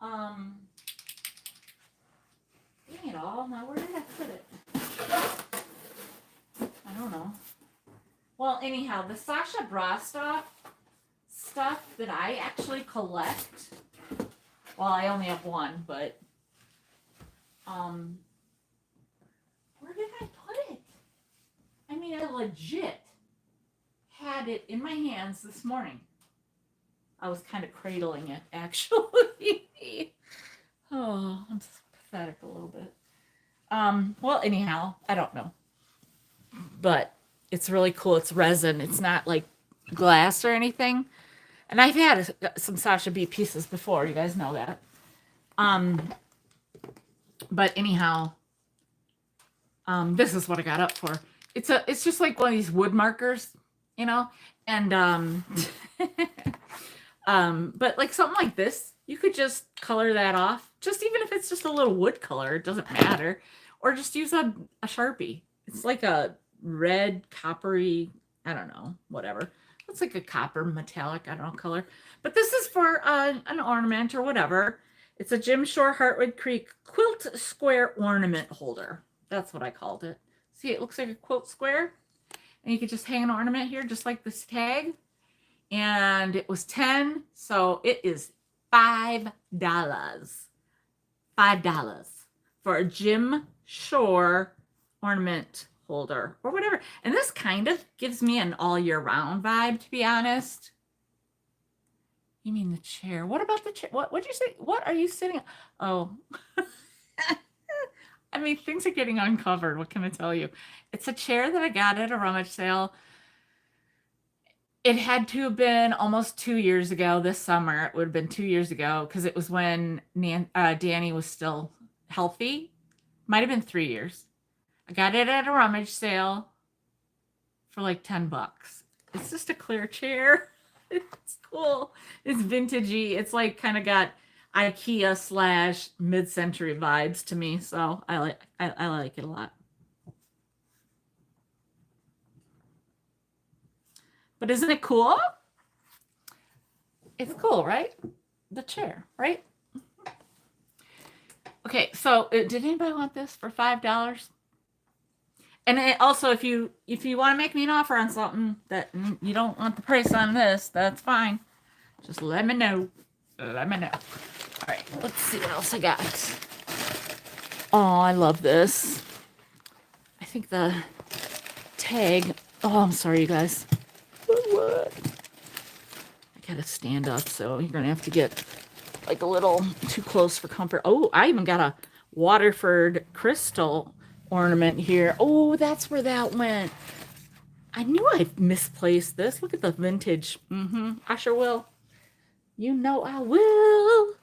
Dang it all. Now where did I put it? I don't know. Well, anyhow, the Sasha Brostoff stuff that I actually collect. Well, I only have one, but where did I put it? I mean, I legit had it in my hands this morning. I was kind of cradling it, actually. Oh, I'm so pathetic a little bit. Well, anyhow, I don't know. But it's really cool. It's resin. It's not like glass or anything. And I've had some Sasha B pieces before. You guys know that. But anyhow, this is what I got up for. It's just like one of these wood markers, and but like something like this, you could just color that off. Just even if it's just a little wood color, it doesn't matter. Or just use a Sharpie. It's like a red, coppery, I don't know, whatever. It's like a copper metallic, I don't know, color. But this is for an ornament or whatever. It's a Jim Shore Heartwood Creek quilt square ornament holder. That's what I called it. See, it looks like a quilt square. And you could just hang an ornament here, just like this tag. And it was 10, so it is $5. $5 for a Jim Shore ornament holder or whatever. And this kind of gives me an all year round vibe, to be honest. You mean the chair? What about the chair? What'd you say? What are you sitting? Oh, I mean, things are getting uncovered. What can I tell you? It's a chair that I got at a rummage sale. It had to have been almost 2 years ago this summer. It would have been 2 years ago because it was when Danny was still healthy. Might have been 3 years. I got it at a rummage sale for like $10. It's just a clear chair. It's cool. It's vintagey. It's like kind of got IKEA / mid-century vibes to me. So I like it a lot. But isn't it cool? It's cool, right? The chair, right? Okay, so did anybody want this for $5? And also, if you want to make me an offer on something that you don't want the price on this, that's fine. Just let me know. Let me know. All right, let's see what else I got. Oh, I love this. I think the tag. Oh, I'm sorry, you guys. What? I gotta stand up, so you're gonna have to get like a little too close for comfort. Oh, I even got a Waterford crystal ornament here. Oh, that's where that went. I knew I misplaced this. Look at the vintage. I sure will. You know I will.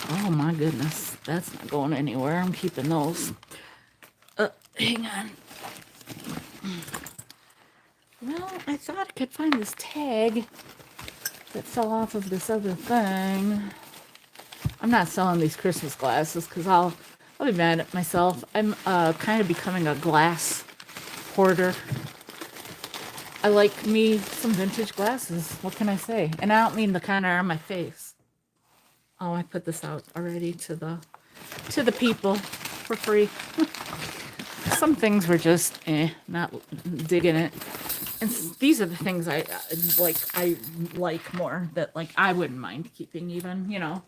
Oh my goodness, that's not going anywhere. I'm keeping those. Hang on. Well, I thought I could find this tag that fell off of this other thing. I'm not selling these Christmas glasses because I'll be mad at myself. I'm kind of becoming a glass hoarder. I like me some vintage glasses. What can I say? And I don't mean the kind that are on my face. Oh, I put this out already to the people for free. Some things were just not digging it. And these are the things I like more, that like I wouldn't mind keeping even, you know.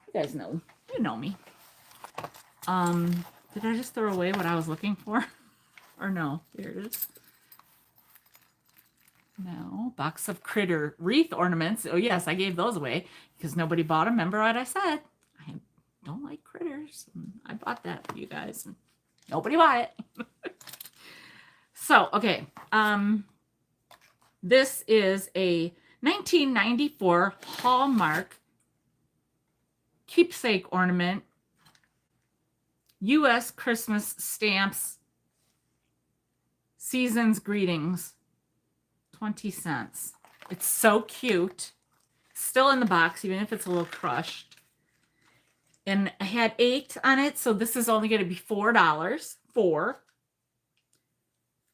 You guys know. You know me. Did I just throw away what I was looking for? Or no? Here it is. No. Box of critter wreath ornaments. Oh yes, I gave those away because nobody bought them. Remember what I said? I don't like critters. I bought that for you guys. And nobody bought it. So, okay. This is a 1994 Hallmark keepsake ornament. U.S. Christmas stamps. Season's greetings. 20 cents. It's so cute. Still in the box, even if it's a little crushed. And I had 8 on it, so this is only going to be $4. 4.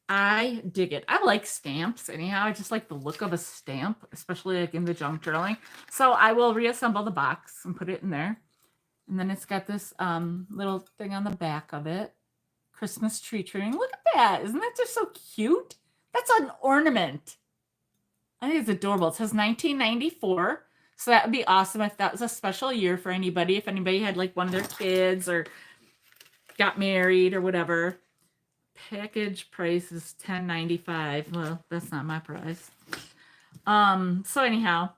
I dig it. I like stamps anyhow. I just like the look of a stamp, especially like in the junk journaling. So I will reassemble the box and put it in there. And then it's got this little thing on the back of it. Christmas tree trimming. Look at that. Isn't that just so cute? That's an ornament. I think it's adorable. It says 1994. So that would be awesome if that was a special year for anybody. If anybody had like one of their kids or got married or whatever. Package price is $10.95. Well, that's not my price. So anyhow,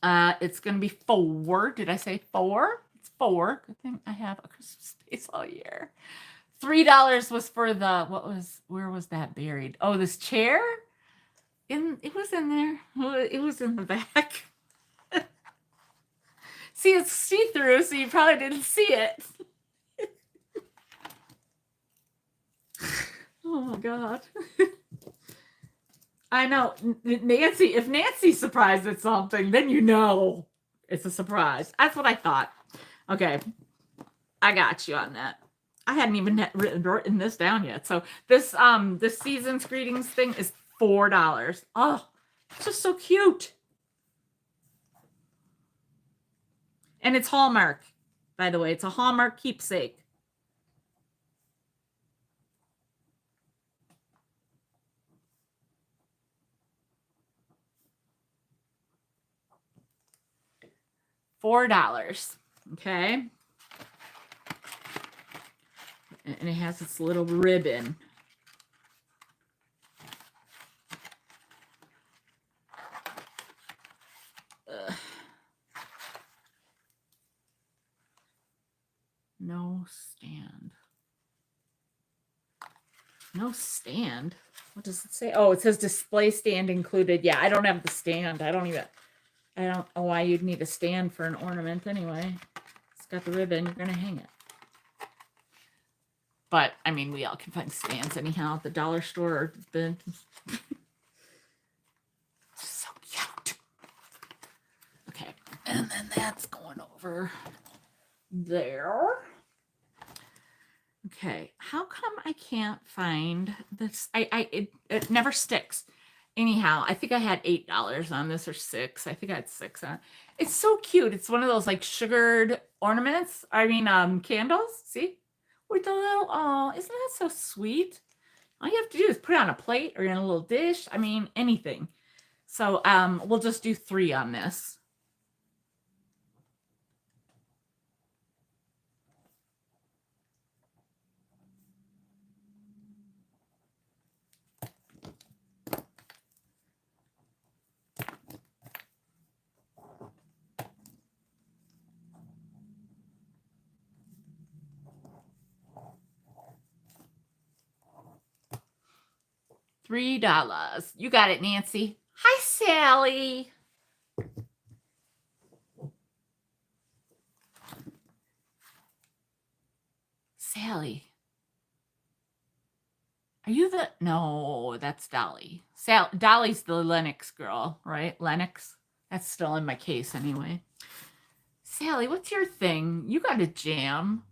it's gonna be 4. Did I say 4? It's 4. Good thing I have a Christmas space all year. $3 was for the where was that buried? Oh, this chair? It was in there. It was in the back. See, it's see-through, so you probably didn't see it. Oh my God. I know. Nancy, if Nancy's surprised at something, then you know it's a surprise. That's what I thought. Okay. I got you on that. I hadn't even written this down yet. So this season's greetings thing is $4. Oh, it's just so cute. And it's Hallmark, by the way. It's a Hallmark keepsake. $4. Okay. And it has its little ribbon. Ugh. No stand. No stand? What does it say? Oh, it says display stand included. Yeah, I don't have the stand. I don't know why you'd need a stand for an ornament anyway. It's got the ribbon. You're going to hang it. But, I mean, we all can find stands anyhow at the dollar store or the... So cute. Okay, and then that's going over there. Okay, how come I can't find this? It never sticks. Anyhow, I think I had $8 on this or $6. I think I had 6 on it. It's so cute. It's one of those like sugared ornaments. I mean, candles. See? With the little, oh, isn't that so sweet? All you have to do is put it on a plate or in a little dish. I mean, anything. So we'll just do 3 on this. $3. You got it, Nancy. Hi, Sally. Sally. Are you the... No, that's Dolly. Dolly's the Lennox girl, right? Lennox. That's still in my case anyway. Sally, what's your thing? You got a jam.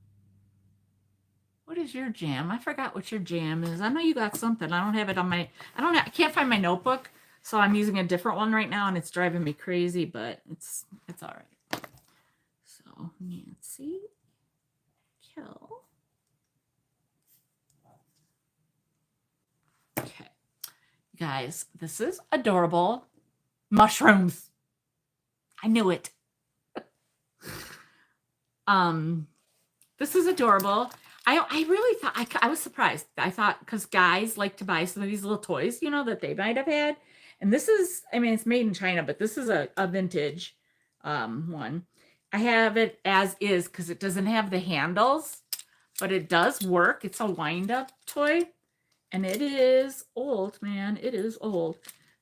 What is your jam? I forgot what your jam is. I know you got something. I don't have it on my... I can't find my notebook, so I'm using a different one right now, and it's driving me crazy, but it's all right. So, Nancy, Kill. Okay. Guys, this is adorable. Mushrooms. I knew it. This is adorable. I really thought, I was surprised. I thought, because guys like to buy some of these little toys, you know, that they might have had. And this is, I mean, it's made in China, but this is a vintage one. I have it as is because it doesn't have the handles, but it does work. It's a wind-up toy. And it is old, man. It is old.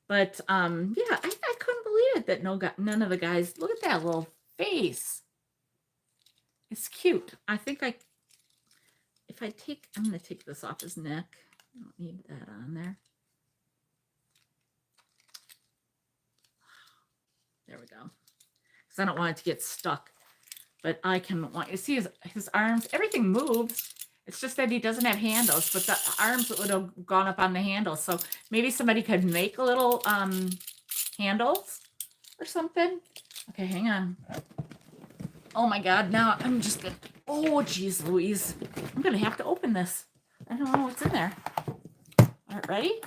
But, yeah, I couldn't believe it that none of the guys, look at that little face. It's cute. I think if I take, I'm going to take this off his neck. I don't need that on there. There we go. Because I don't want it to get stuck. But I can want you to see his arms. Everything moves. It's just that he doesn't have handles, but the arms would have gone up on the handles. So maybe somebody could make little handles or something. Okay, hang on. Oh my God, now I'm just gonna, oh geez Louise. I'm gonna have to open this. I don't know what's in there. All right, ready?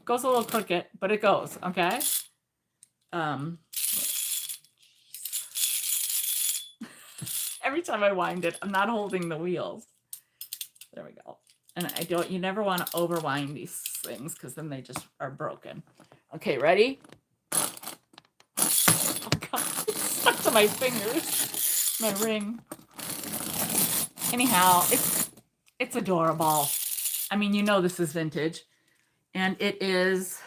Goes a little crooked, but it goes, okay? Every time I wind it, I'm not holding the wheels. There we go. And you never want to overwind these things because then they just are broken. Okay, ready? Oh God, it's stuck to my fingers. My ring. Anyhow, it's adorable. I mean, you know this is vintage. And it is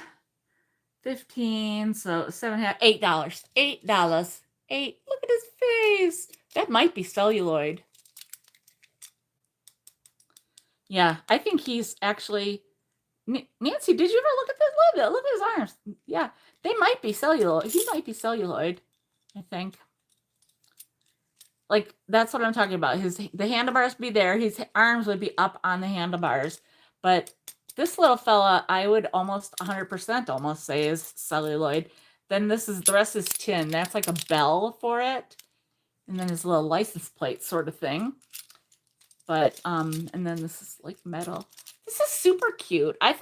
15, so $7.50, $8. $8. Look at his face. That might be celluloid. Yeah, I think he's actually... Nancy, did you ever look at this? Look at his arms. Yeah, they might be celluloid. He might be celluloid, I think. Like, that's what I'm talking about. The handlebars would be there. His arms would be up on the handlebars. But this little fella, I would almost 100% almost say is celluloid. Then the rest is tin. That's like a bell for it. And then his little license plate sort of thing. But, and then this is like metal. This is super cute. I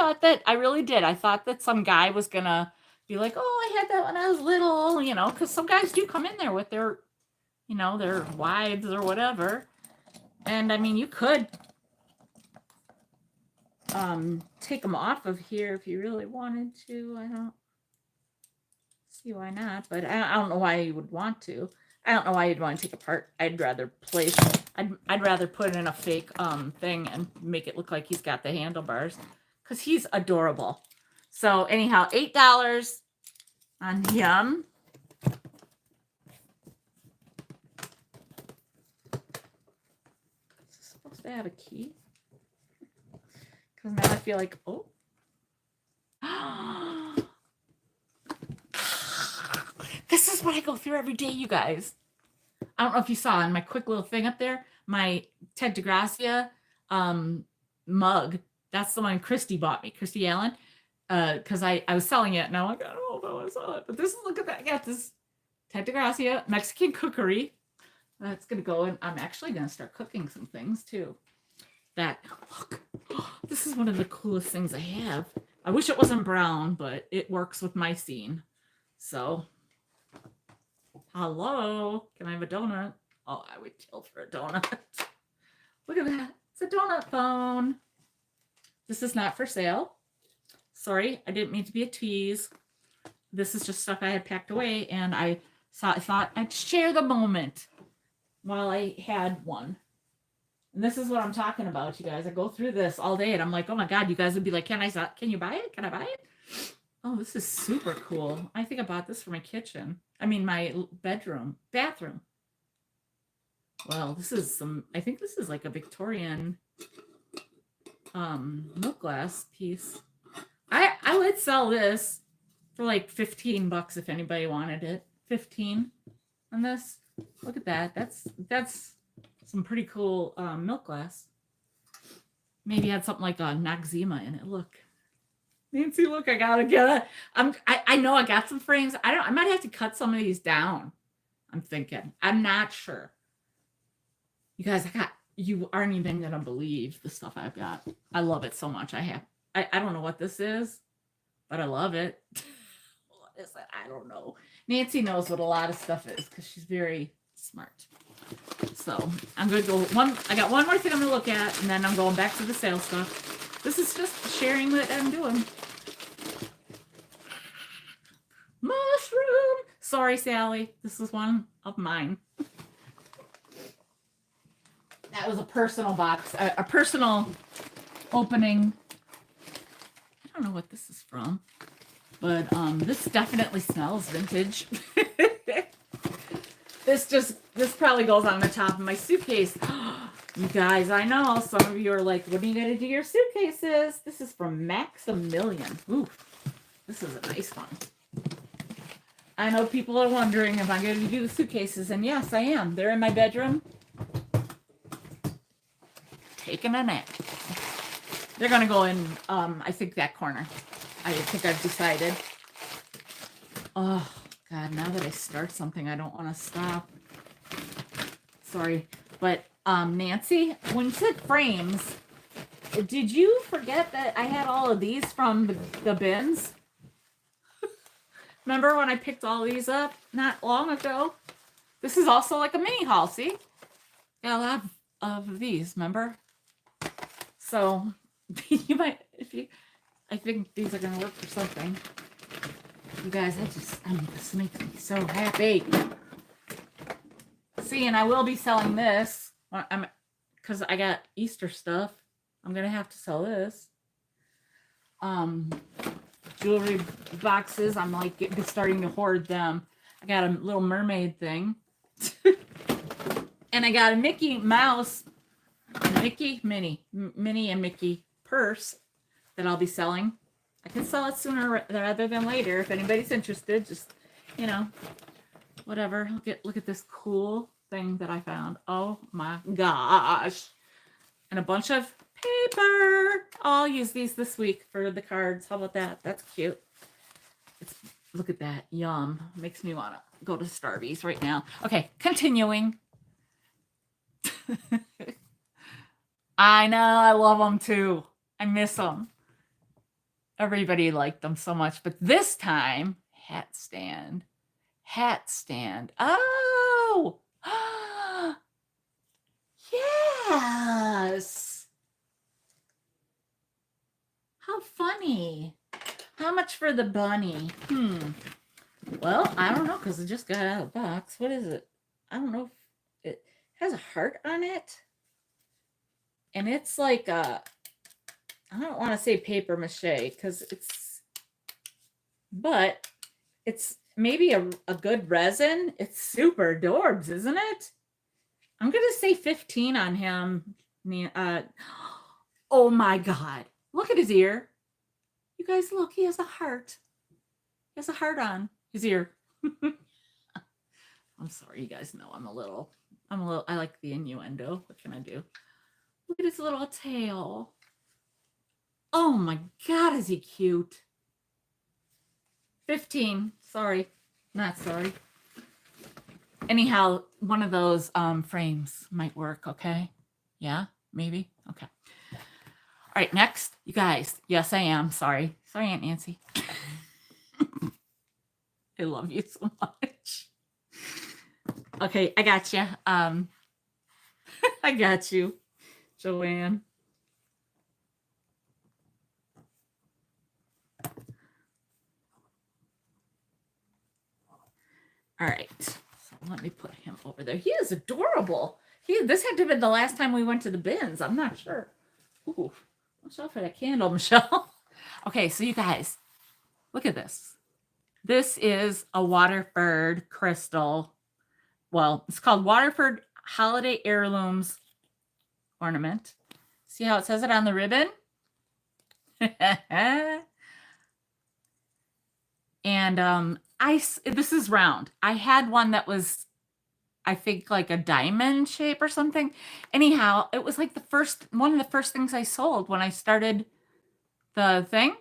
really did. I thought that some guy was going to be like, oh, I had that when I was little, you know, because some guys do come in there with their, you know, their wives or whatever. And I mean, you could take them off of here if you really wanted to. I don't see why not, but I don't know why you would want to. I don't know why you'd want to take apart. I'd rather I'd rather put in a fake thing and make it look like he's got the handlebars because he's adorable. So anyhow, $8 on him. Is this supposed to have a key? Because now I feel like, oh. This is what I go through every day, you guys. I don't know if you saw in my quick little thing up there, my Ted DeGracia mug. That's the one Christy bought me, Christy Allen, because I was selling it, and I'm like, I don't know if I want to sell it. But look at that. I got this Ted DeGracia Mexican cookery. That's going to go, and I'm actually going to start cooking some things, too. Look, this is one of the coolest things I have. I wish it wasn't brown, but it works with my scene. So... hello, can I have a donut? Oh, I would kill for a donut. Look at that. It's a donut phone. This is not for sale. Sorry, I didn't mean to be a tease. This is just stuff I had packed away, and I thought I'd share the moment while I had one. And this is what I'm talking about, you guys. I go through this all day, and I'm like, oh my God, you guys would be like, can you buy it? Can I buy it? Oh, this is super cool. I think I bought this for my kitchen. I mean, my bathroom. Well, this is I think this is like a Victorian milk glass piece. I would sell this for like $15 if anybody wanted it. 15 on this. Look at that. That's some pretty cool milk glass. Maybe had something like a Noxzema in it. Look. Nancy, look, I gotta get it. I know I got some frames. I might have to cut some of these down. I'm thinking. I'm not sure. You guys, you aren't even gonna believe the stuff I've got. I love it so much. I don't know what this is, but I love it. What is it? I don't know. Nancy knows what a lot of stuff is because she's very smart. So I'm gonna go I got one more thing I'm gonna look at, and then I'm going back to the sale stuff. This is just sharing what I'm doing. Mushroom. Sorry, Sally. This is one of mine. That was a personal box, a personal opening. I don't know what this is from, but this definitely smells vintage. This probably goes on the top of my suitcase. You guys, I know some of you are like, what are you going to do your suitcases? This is from Maximilian. Ooh, this is a nice one. I know people are wondering if I'm going to do the suitcases, and yes, I am. They're in my bedroom. Taking a nap. They're going to go in, I think, that corner. I think I've decided. Oh, God, now that I start something, I don't want to stop. Sorry. But, Nancy, when you said frames, did you forget that I had all of these from the bins? Remember when I picked all these up not long ago? This is also like a mini haul, see? Got a lot of these, remember? So, you might, I think these are going to work for something. You guys, this makes me so happy. See, and I will be selling this. Because I got Easter stuff. I'm going to have to sell this. Jewelry boxes. I'm like starting to hoard them. I got a little mermaid thing. And I got a Mickey Mouse, Minnie and Mickey purse that I'll be selling. I can sell it sooner rather than later. If anybody's interested, just, whatever. Look at this cool thing that I found. Oh my gosh. And a bunch of paper. I'll use these this week for the cards. How about that? That's cute. Look at that. Yum. Makes me want to go to Starbucks right now. Okay, continuing. I know. I love them too. I miss them. Everybody liked them so much. But this time, hat stand. Oh! Yes! How funny. How much for the bunny? Well, I don't know because it just got out of the box. What is it? I don't know if it has a heart on it. And it's like I don't want to say paper mache because but it's maybe a good resin. It's super adorbs, isn't it? I'm going to say 15 on him. Oh my God. Look at his ear. You guys, look, he has a heart. He has a heart on his ear. I'm sorry, you guys know I like the innuendo. What can I do? Look at his little tail. Oh my God, is he cute? 15. Sorry. Not sorry. Anyhow, one of those frames might work, okay? Yeah, maybe? Okay. All right, next. You guys. Yes, I am. Sorry. Sorry, Aunt Nancy. I love you so much. Okay, I got you. I got you, Joanne. All right. So let me put him over there. He is adorable. This had to have been the last time we went to the bins. I'm not sure. Ooh, watch out for that candle, Michelle. Okay, so you guys, look at this. This is a Waterford crystal. Well, it's called Waterford holiday heirlooms ornament. See how it says it on the ribbon? And this is round. I had one that was, I think, like a diamond shape or something. Anyhow, it was like one of the first things I sold when I started the thing.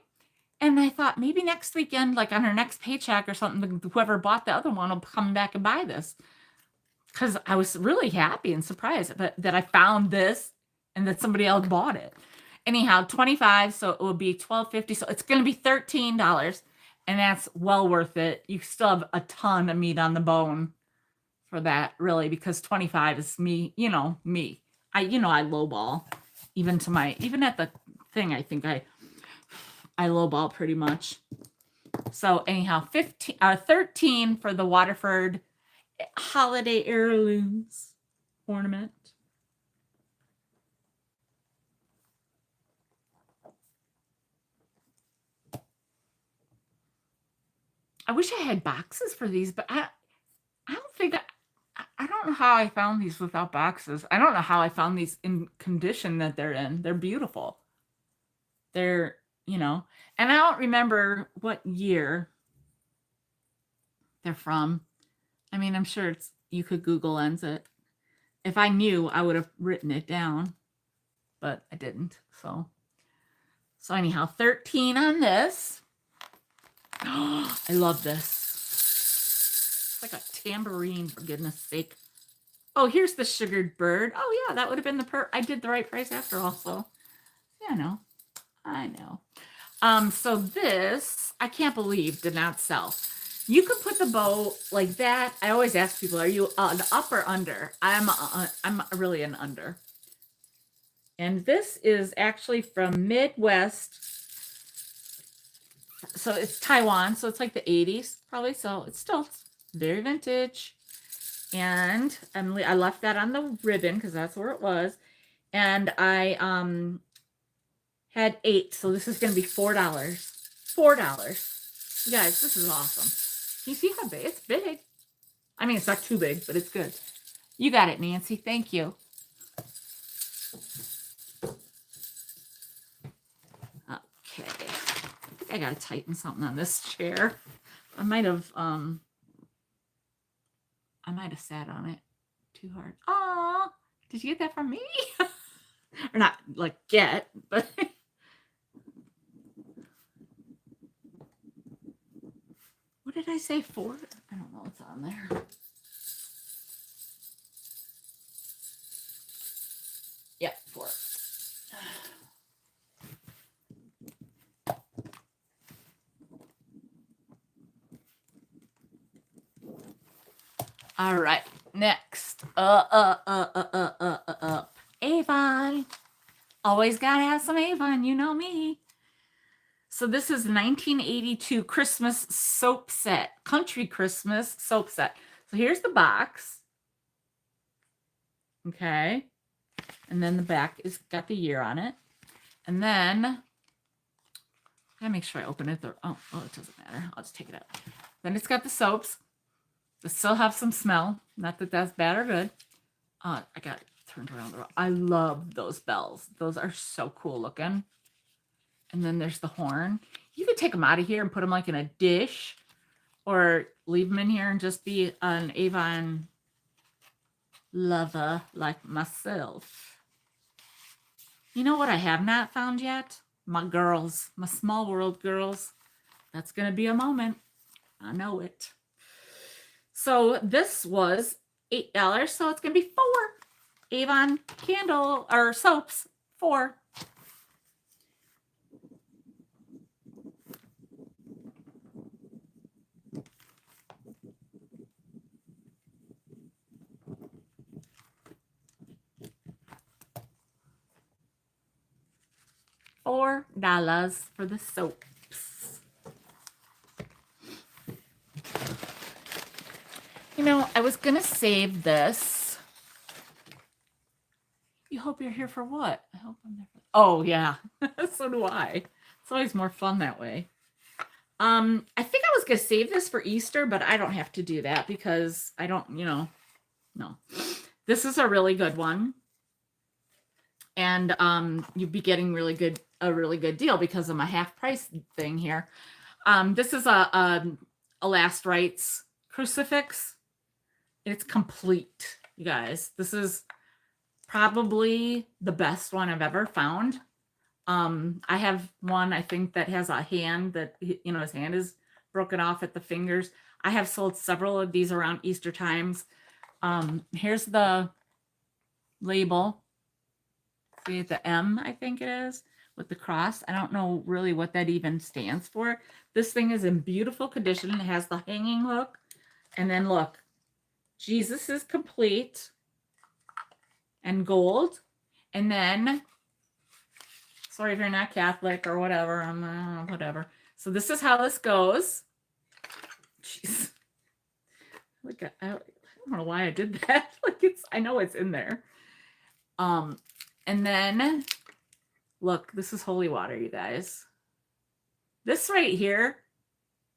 And I thought maybe next weekend, like on her next paycheck or something, whoever bought the other one will come back and buy this. Because I was really happy and surprised that I found this and that somebody else bought it. Anyhow, 25, so it will be $12.50. So it's going to be $13, and that's well worth it. You still have a ton of meat on the bone for that, really, because 25 is me, me. I lowball even at the thing. I think I lowball pretty much. So anyhow, 13 for the Waterford holiday heirlooms ornament. I wish I had boxes for these, but I don't think I don't know how I found these without boxes. I don't know how I found these in condition that they're in. They're beautiful. They're, and I don't remember what year they're from. I mean, I'm sure you could Google Lens it. If I knew, I would have written it down, but I didn't. So anyhow, 13 on this. Oh, I love this. It's like a tambourine, for goodness sake. Oh, here's the sugared bird. Oh, yeah, that would have been I did the right price after all. So, yeah, I know. So this, I can't believe, did not sell. You could put the bow like that. I always ask people, are you an up or under? I'm really an under. And this is actually from Midwest. So it's Taiwan. So it's like the 80s probably. So it's still very vintage. And I left that on the ribbon because that's where it was. And I had 8. So this is going to be $4. $4. You guys, this is awesome. You see how big? It's big. I mean, it's not too big, but it's good. You got it, Nancy. Thank you. Okay. I think I got to tighten something on this chair. I might have sat on it too hard. Aw, did you get that from me? Or not like get, but what did I say? 4? I don't know what's on there. Yeah, 4. All right, next. Avon. Always gotta have some Avon, you know me. So this is 1982 Christmas soap set, country Christmas soap set. So here's the box. Okay. And then the back is got the year on it. And then I gotta make sure I open it. Oh, it doesn't matter. I'll just take it out. Then it's got the soaps. They still have some smell. Not that that's bad or good. I got it turned around the row. I love those bells. Those are so cool looking. And then there's the horn. You could take them out of here and put them like in a dish, or leave them in here and just be an Avon lover like myself. You know what I have not found yet? My girls, my small world girls. That's going to be a moment. I know it. So this was $8, so it's going to be 4. Avon candle or soaps, 4. $4 for the soaps. I was going to save this. You hope you're here for what? I hope I'm there for... Oh, yeah. So do I. It's always more fun that way. I think I was going to save this for Easter, but I don't have to do that because I don't, no. This is a really good one. And you'd be getting a really good deal because of my half price thing here. This is a last rites crucifix. It's complete, you guys. This is probably the best one I've ever found. I have one, I think, that has a hand that, you know, his hand is broken off at the fingers. I have sold several of these around Easter times. Here's the label. See the M, I think it is, with the cross. I don't know really what that even stands for. This thing is in beautiful condition. It has the hanging hook. And then look, Jesus is complete and gold. And then, sorry if you're not Catholic or whatever, whatever. So this is how this goes. Jeez. Look, I don't know why I did that. Like, I know it's in there. And then, look, this is holy water, you guys. This right here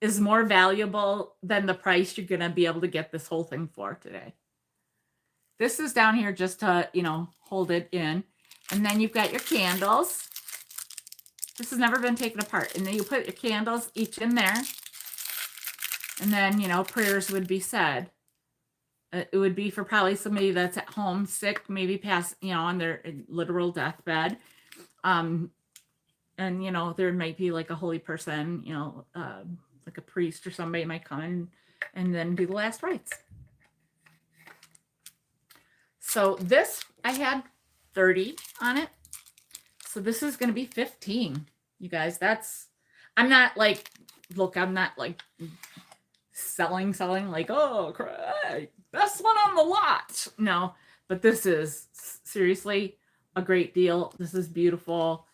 is more valuable than the price you're going to be able to get this whole thing for today. This is down here just to, you know, hold it in. And then you've got your candles. This has never been taken apart. And then you put your candles each in there. And then, you know, prayers would be said. It would be for probably somebody that's at home sick, maybe past, you know, on their literal deathbed. And, you know, there might be like a holy person, you know, like a priest or somebody might come in and then do the last rites. So this, I had 30 on it. So this is going to be 15, you guys. I'm not like, look, I'm not like selling like, oh, best one on the lot. No, but this is seriously a great deal. This is beautiful.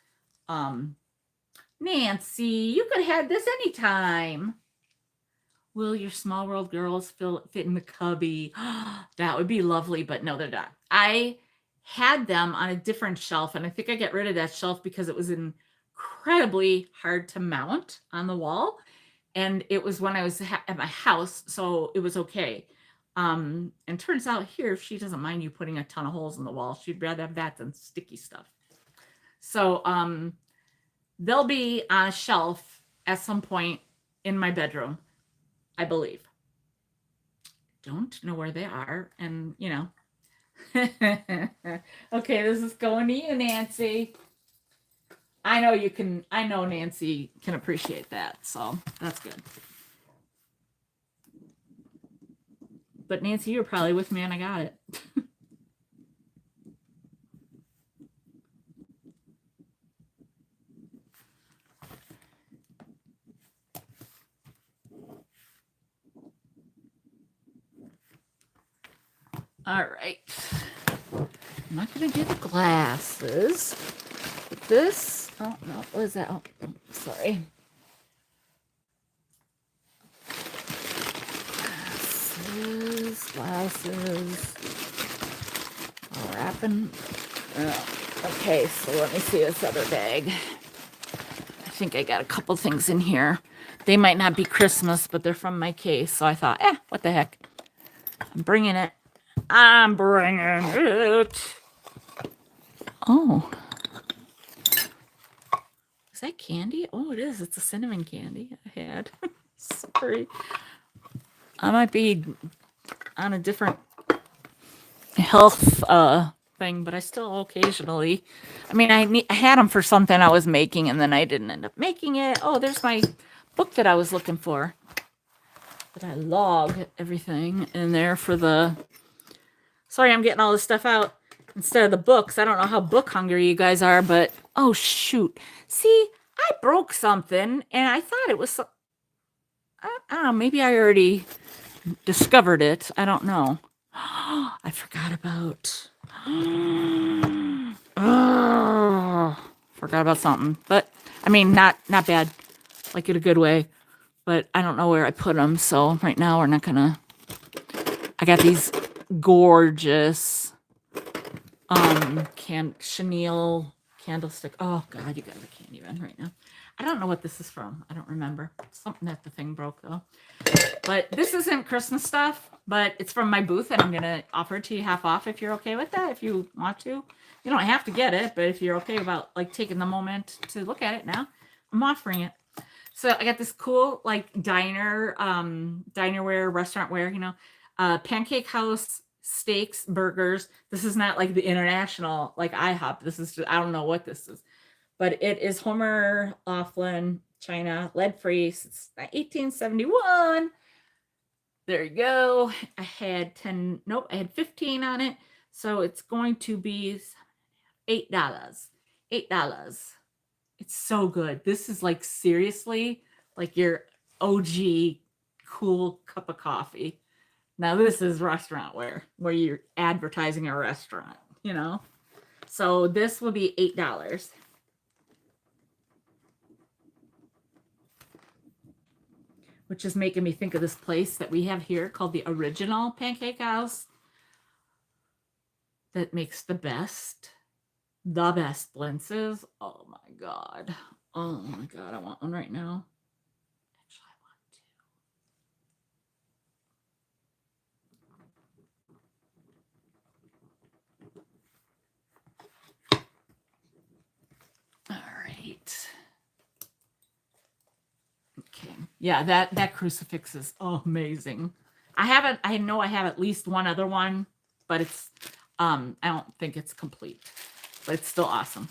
Nancy, you could have had this anytime. Will your small world girls fit in the cubby? That would be lovely, but no, they're not. I had them on a different shelf, and I think I got rid of that shelf because it was incredibly hard to mount on the wall. And it was when I was at my house, so it was okay. And turns out here, she doesn't mind you putting a ton of holes in the wall. She'd rather have that than sticky stuff. So they'll be on a shelf at some point in my bedroom, I believe. Don't know where they are. And, you know. Okay, this is going to you, Nancy. I know Nancy can appreciate that. So that's good. But Nancy, you were probably with me and I got it. All right. I'm not going to do the glasses. This, oh, no, what is that? Oh, sorry. Glasses. Wrapping. Okay, so let me see this other bag. I think I got a couple things in here. They might not be Christmas, but they're from my case. So I thought, what the heck? I'm bringing it. Oh. Is that candy? Oh, it is. It's a cinnamon candy I had. Sorry. I might be on a different health thing, but I still occasionally, I mean, I had them for something I was making and then I didn't end up making it. Oh, there's my book that I was looking for. But I log everything in there for the, sorry, I'm getting all this stuff out instead of the books. I don't know how book hungry you guys are, but oh shoot. See, I broke something and I thought it was, I don't know, maybe I already discovered it. I don't know. I forgot about. Forgot about something, but I mean, not bad, like in a good way. But I don't know where I put them, so right now we're not gonna. I got these gorgeous chenille candlestick. Oh God, you got the candy van right now. I don't know what this is from. I don't remember. Something that the thing broke though. But this isn't Christmas stuff, but it's from my booth, and I'm gonna offer it to you half off if you're okay with that. If you want to, you don't have to get it, but if you're okay about like taking the moment to look at it now, I'm offering it. So I got this cool like dinerware, restaurant wear, you know, Pancake House steaks, burgers. This is not like the international like IHOP. This is just, I don't know what this is, but it is Homer Laughlin China, lead free. It's 1871. There you go. I had 10. Nope, I had 15 on it. So it's going to be $8. $8. It's so good. This is like seriously like your OG cool cup of coffee. Now this is restaurant wear where you're advertising a restaurant, you know? So this will be $8. Which is making me think of this place that we have here called the Original Pancake House that makes the best blintzes. Oh my God. Oh my God. I want one right now. Actually, I want to. All right. Okay. Yeah, that crucifix is amazing. I know I have at least one other one, but it's I don't think it's complete. But it's still awesome.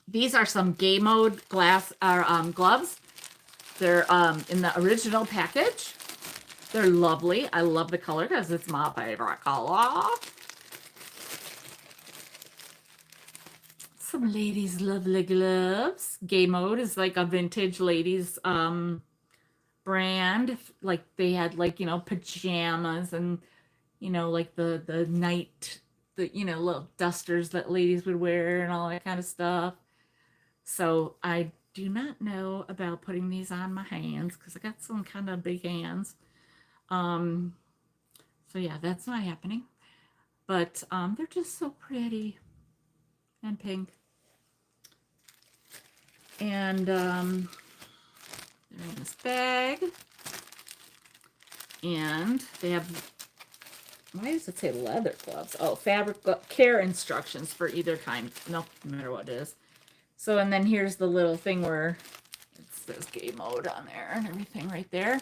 These are some gay mode gloves. They're in the original package. They're lovely. I love the color because it's my favorite color. Some ladies' lovely gloves. Gay mode is like a vintage ladies brand. Like they had like, you know, pajamas and, you know, like the night, you know, little dusters that ladies would wear and all that kind of stuff. So I do not know about putting these on my hands because I got some kind of big hands. So yeah, that's not happening. But they're just so pretty and pink. And they're in this bag. And they have, why does it say leather gloves? Oh, fabric care instructions for either kind. No matter what it is. So, and then here's the little thing where it says gay mode on there and everything right there.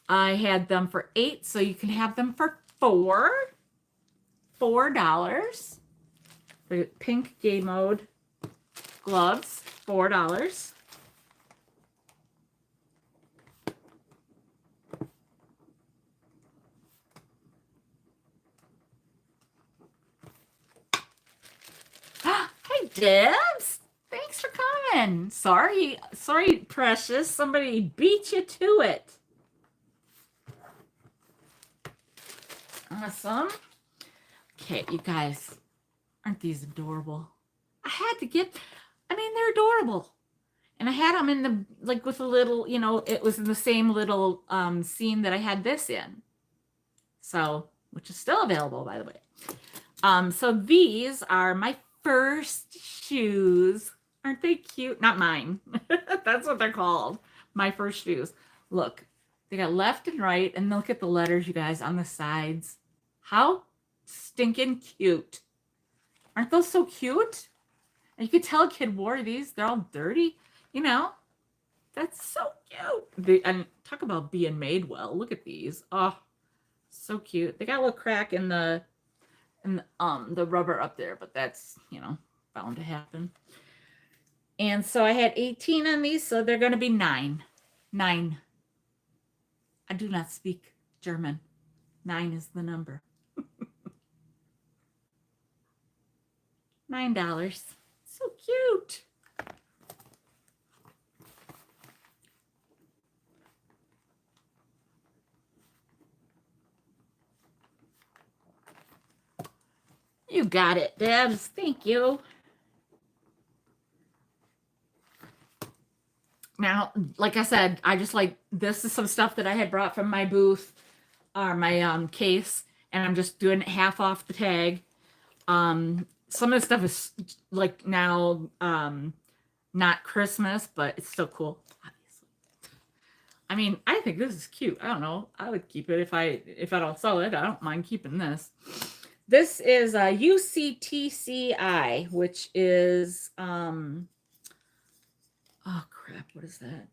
I had them for $8, so you can have them for $4. The pink gay mode gloves, $4. Hi, Debs. Thanks for coming. Sorry, precious. Somebody beat you to it. Awesome. Okay, you guys, aren't these adorable? I had to get, I mean, they're adorable. And I had them in the, like with a little, you know, it was in the same little scene that I had this in. So, which is still available, by the way. So these are my first shoes. Aren't they cute? Not mine. That's what they're called. My first shoes. Look, they got left and right, and look at the letters, you guys, on the sides. How stinking cute. Aren't those so cute? And you could tell a kid wore these. They're all dirty, you know. That's so cute. And talk about being made well. Look at these. Oh, so cute. They got a little crack in the rubber up there, but that's, you know, bound to happen. And so I had 18 on these, so they're going to be 9. 9. I do not speak German. 9 is the number. $9. So cute. You got it, Debs. Thank you. Now, like I said, I just like, this is some stuff that I had brought from my booth or my case, and I'm just doing it half off the tag. some of the stuff is like now not Christmas, but it's still cool, obviously. I mean, I think this is cute. I don't know. I would keep it if I don't sell it. I don't mind keeping this. This is a UCTCI, which is oh crap, what is that?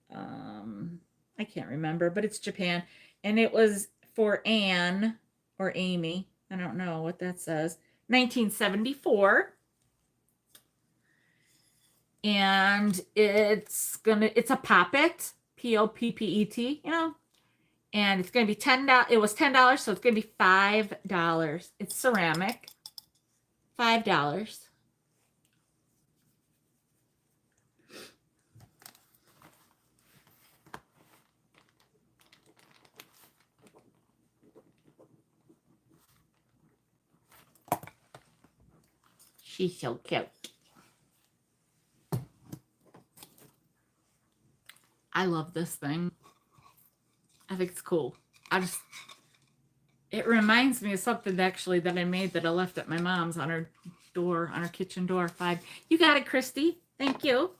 I can't remember, but it's Japan, and it was for Anne or Amy. I don't know what that says. 1974. And it's a poppet, Poppet, you know, and it's gonna be $10. It was $10, so it's gonna be $5. It's ceramic, $5. She's so cute. I love this thing. I think it's cool. It reminds me of something actually that I made that I left at my mom's on her door, on her kitchen door. 5. You got it, Christy. Thank you.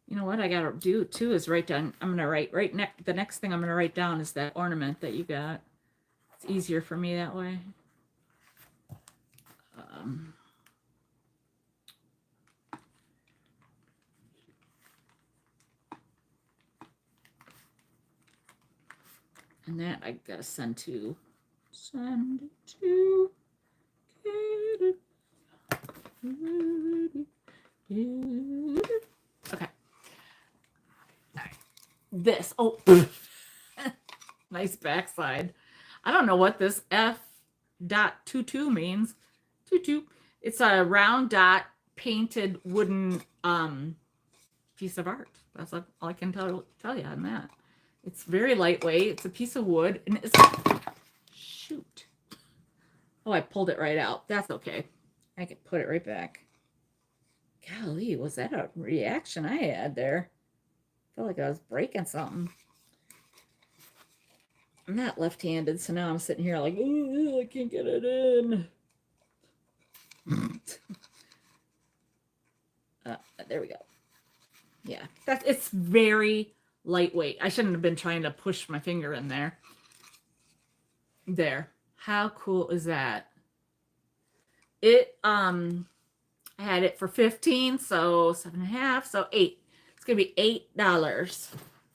You know what I gotta do too is write down. I'm gonna write the next thing I'm gonna write down is that ornament that you got. It's easier for me that way. And that I gotta send to okay. All right. This nice backside. I don't know what this F.22 means. Tutu. It's a round dot painted wooden piece of art. That's all I can tell you on that. It's very lightweight. It's a piece of wood, and it's shoot. Oh, I pulled it right out. That's okay. I can put it right back. Golly, was that a reaction I had there? I felt like I was breaking something. I'm not left-handed, so now I'm sitting here like, ooh, I can't get it in. There we go. Yeah, it's very lightweight. I shouldn't have been trying to push my finger in there. There. How cool is that? It I had it for 15, so 7.5, so 8. It's gonna be $8.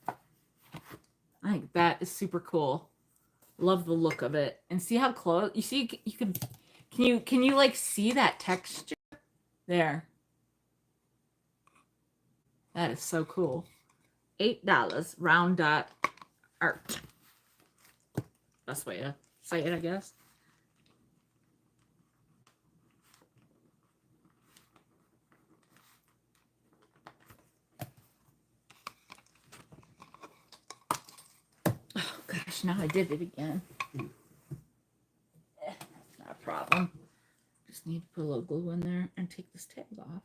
I think that is super cool. Love the look of it. And see how close you see can you like see that texture? There. That is so cool. $8, round dot art. Best way to say it, I guess. Oh gosh, now I did it again. Not a problem. Just need to put a little glue in there and take this tag off.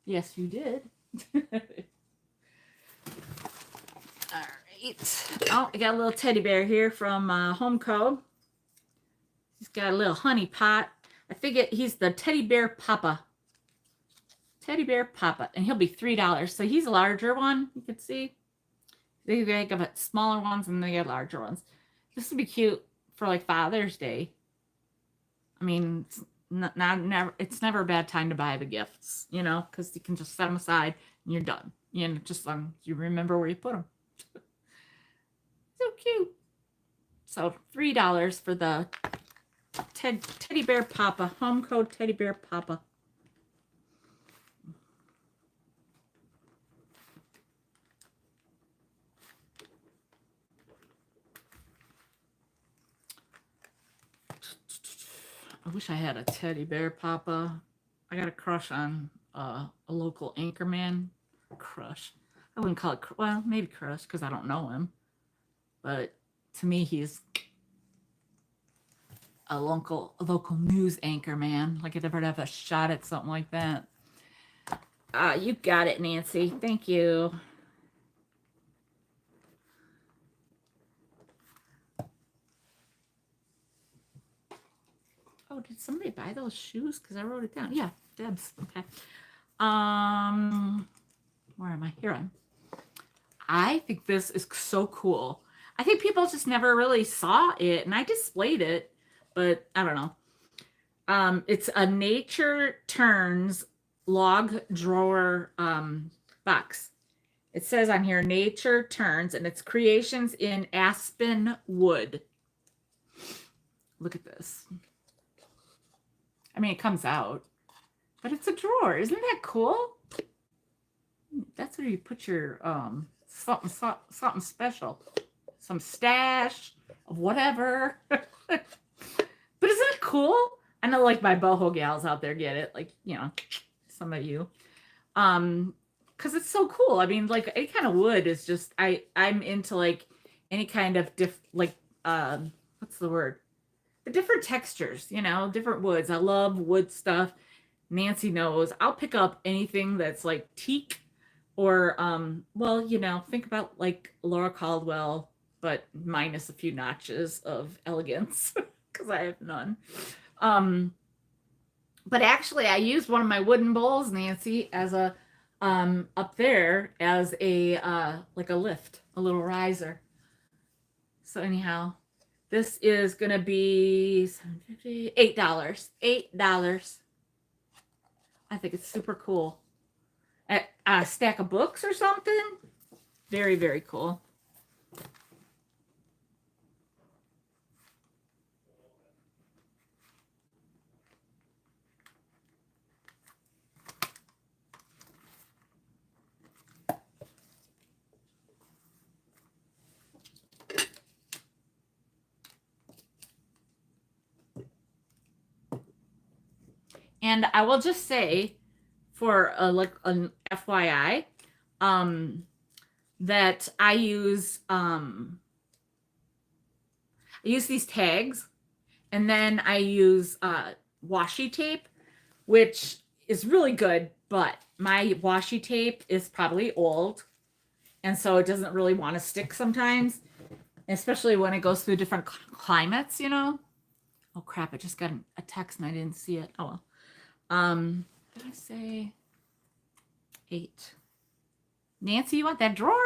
Yes, you did. All right. Oh, I got a little teddy bear here from Home Co. He's got a little honey pot. I figured he's the teddy bear papa. Teddy bear papa. And he'll be $3. So he's a larger one. You can see. They got smaller ones and they got larger ones. This would be cute for like Father's Day. I mean, it's never a bad time to buy the gifts, you know, because you can just set them aside and you're done. You know, just you remember where you put them. So cute. So $3 for the teddy bear papa, Home Code teddy bear papa. I wish I had a teddy bear papa. I got a crush on a local anchorman. Crush. I wouldn't call it, well, maybe crush because I don't know him. But to me, he's a local news anchor, man. Like I'd ever have a shot at something like that. You got it, Nancy. Thank you. Oh, did somebody buy those shoes? Because I wrote it down. Yeah, Debs. Okay. Where am I? Here I think this is so cool. I think people just never really saw it, and I displayed it, but I don't know. It's a Nature Turns log drawer box. It says on here, Nature Turns, and it's creations in aspen wood. Look at this. I mean, it comes out, but it's a drawer. Isn't that cool? That's where you put your something special, some stash of whatever. But isn't it cool? I know, like my boho gals out there get it, like, you know, some of you, because it's so cool. I mean, like any kind of wood is just I'm into like any kind of what's the word? The different textures, you know, different woods. I love wood stuff. Nancy knows I'll pick up anything that's like teak or, well, you know, think about like Laura Caldwell, but minus a few notches of elegance because I have none. But actually I used one of my wooden bowls, Nancy, as a, up there as a, like a lift, a little riser. So anyhow, this is going to be $7.50, $8. $8. I think it's super cool. A stack of books or something. Very, very cool. And I will just say, for like an FYI, that I use these tags, and then I use washi tape, which is really good, but my washi tape is probably old, and so it doesn't really want to stick sometimes, especially when it goes through different climates, you know. Oh crap, I just got a text and I didn't see it. Oh well. Did I say 8? Nancy, you want that drawer?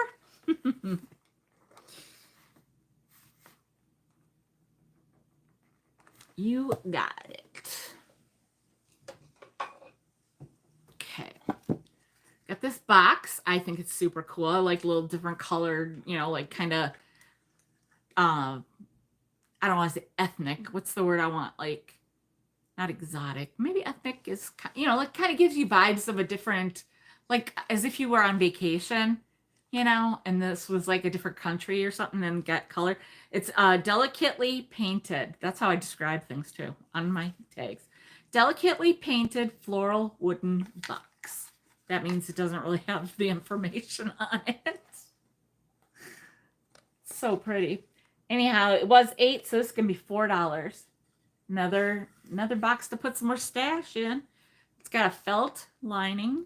You got it. Okay. Got this box. I think it's super cool. I like little different colored, you know, like kind of, I don't want to say ethnic. What's the word I want? Like, not exotic. Maybe ethnic is, you know, like kind of gives you vibes of a different, like as if you were on vacation, you know, and this was like a different country or something and got color. It's delicately painted. That's how I describe things too on my tags. Delicately painted floral wooden box. That means it doesn't really have the information on it. So pretty. Anyhow, it was 8, so this is gonna be $4. Another box to put some more stash in. It's got a felt lining.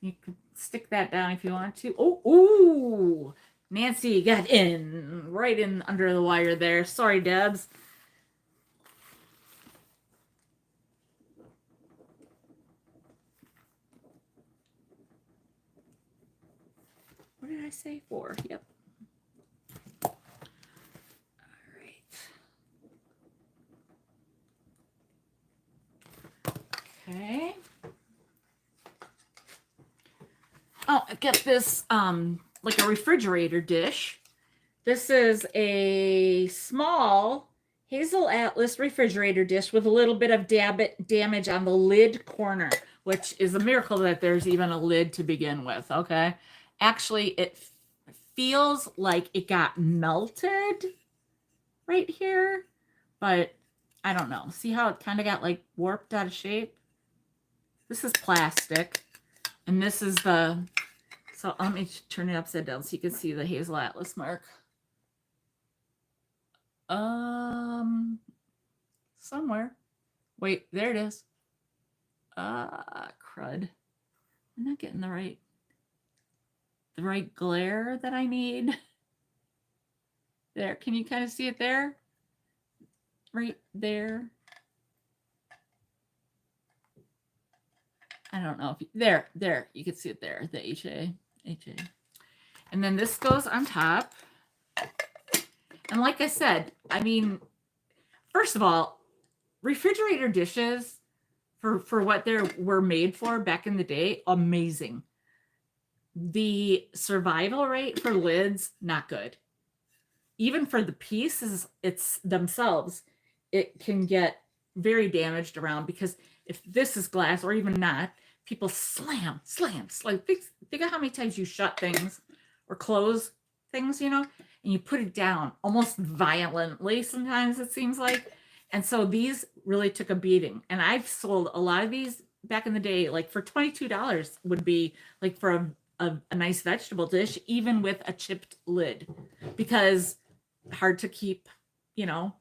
You could stick that down if you want to. Oh, Nancy got in right in under the wire there. Sorry, Debs. What did I say? 4. Yep. Okay. Oh, I get this like a refrigerator dish. This is a small Hazel Atlas refrigerator dish with a little bit of damage on the lid corner, which is a miracle that there's even a lid to begin with, okay? Actually, it feels like it got melted right here, but I don't know. See how it kind of got like warped out of shape? This is plastic, and this is the So let me turn it upside down so you can see the Hazel Atlas mark. Somewhere. Wait, there it is. Crud. I'm not getting the right glare that I need. There, can you kind of see it there? Right there. I don't know if you, there, you can see it there, the HA. And then this goes on top. And like I said, I mean, first of all, refrigerator dishes for what they were made for back in the day, amazing. The survival rate for lids, not good. Even for the pieces, it's themselves, it can get very damaged around, because if this is glass or even not, people slam. Think of how many times you shut things or close things, you know, and you put it down almost violently sometimes, it seems like. And so these really took a beating. And I've sold a lot of these back in the day, like for $22 would be like for a nice vegetable dish, even with a chipped lid, because hard to keep, you know,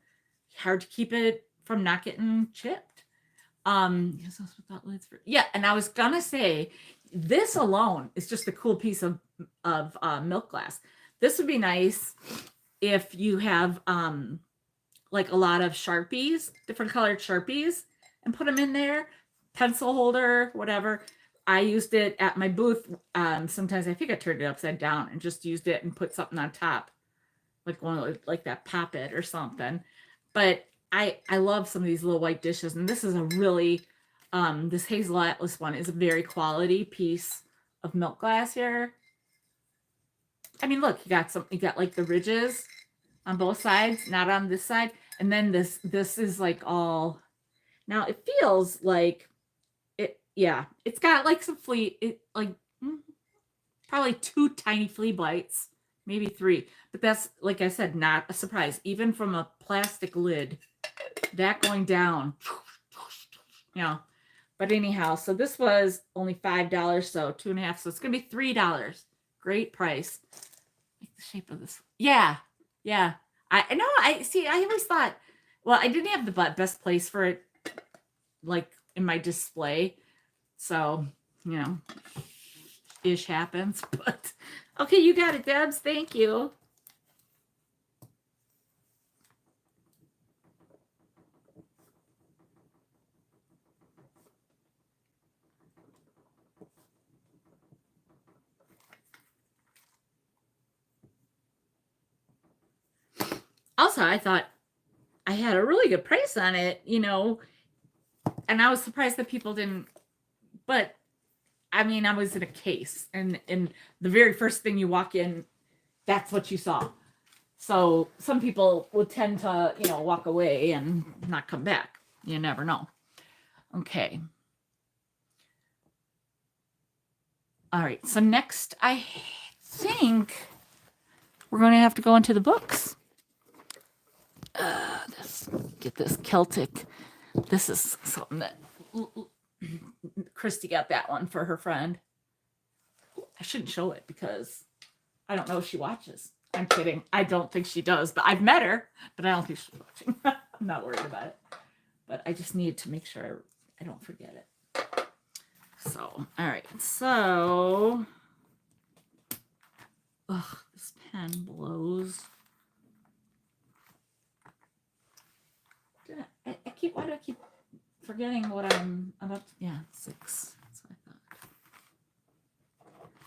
hard to keep it from not getting chipped. Yeah, and I was gonna say, this alone is just a cool piece of milk glass. This would be nice if you have like a lot of Sharpies, different colored Sharpies, and put them in there, pencil holder, whatever. I used it at my booth. Sometimes I think I turned it upside down and just used it and put something on top, like one like that Pop-It or something. But I love some of these little white dishes, and this is a really this Hazel Atlas one is a very quality piece of milk glass here. I mean, look, you got like the ridges on both sides, not on this side, and then this is like all. Now it feels like it. Yeah, it's got like some probably 2 tiny flea bites, maybe 3, but that's, like I said, not a surprise, even from a plastic lid. That going down, you know. But anyhow, so this was only $5, so 2.5, so it's gonna be $3. Great price. Like the shape of this. Yeah. I know. I see. I always thought, well, I didn't have the best place for it, like in my display, so you know, ish happens. But okay, you got it, Debs. Thank you. Also, I thought I had a really good price on it, you know, and I was surprised that people didn't. But I mean, I was in a case, and the very first thing you walk in, that's what you saw. So some people would tend to, you know, walk away and not come back. You never know. Okay. All right. So next, I think we're going to have to go into the books. Get this Celtic. This is something that Christy got that one for her friend. I shouldn't show it because I don't know if she watches. I'm kidding. I don't think she does, but I've met her, but I don't think she's watching. I'm not worried about it, but I just need to make sure I don't forget it. So, all right. So, this pen blows. Why do I keep forgetting what I'm about? Yeah, 6. That's what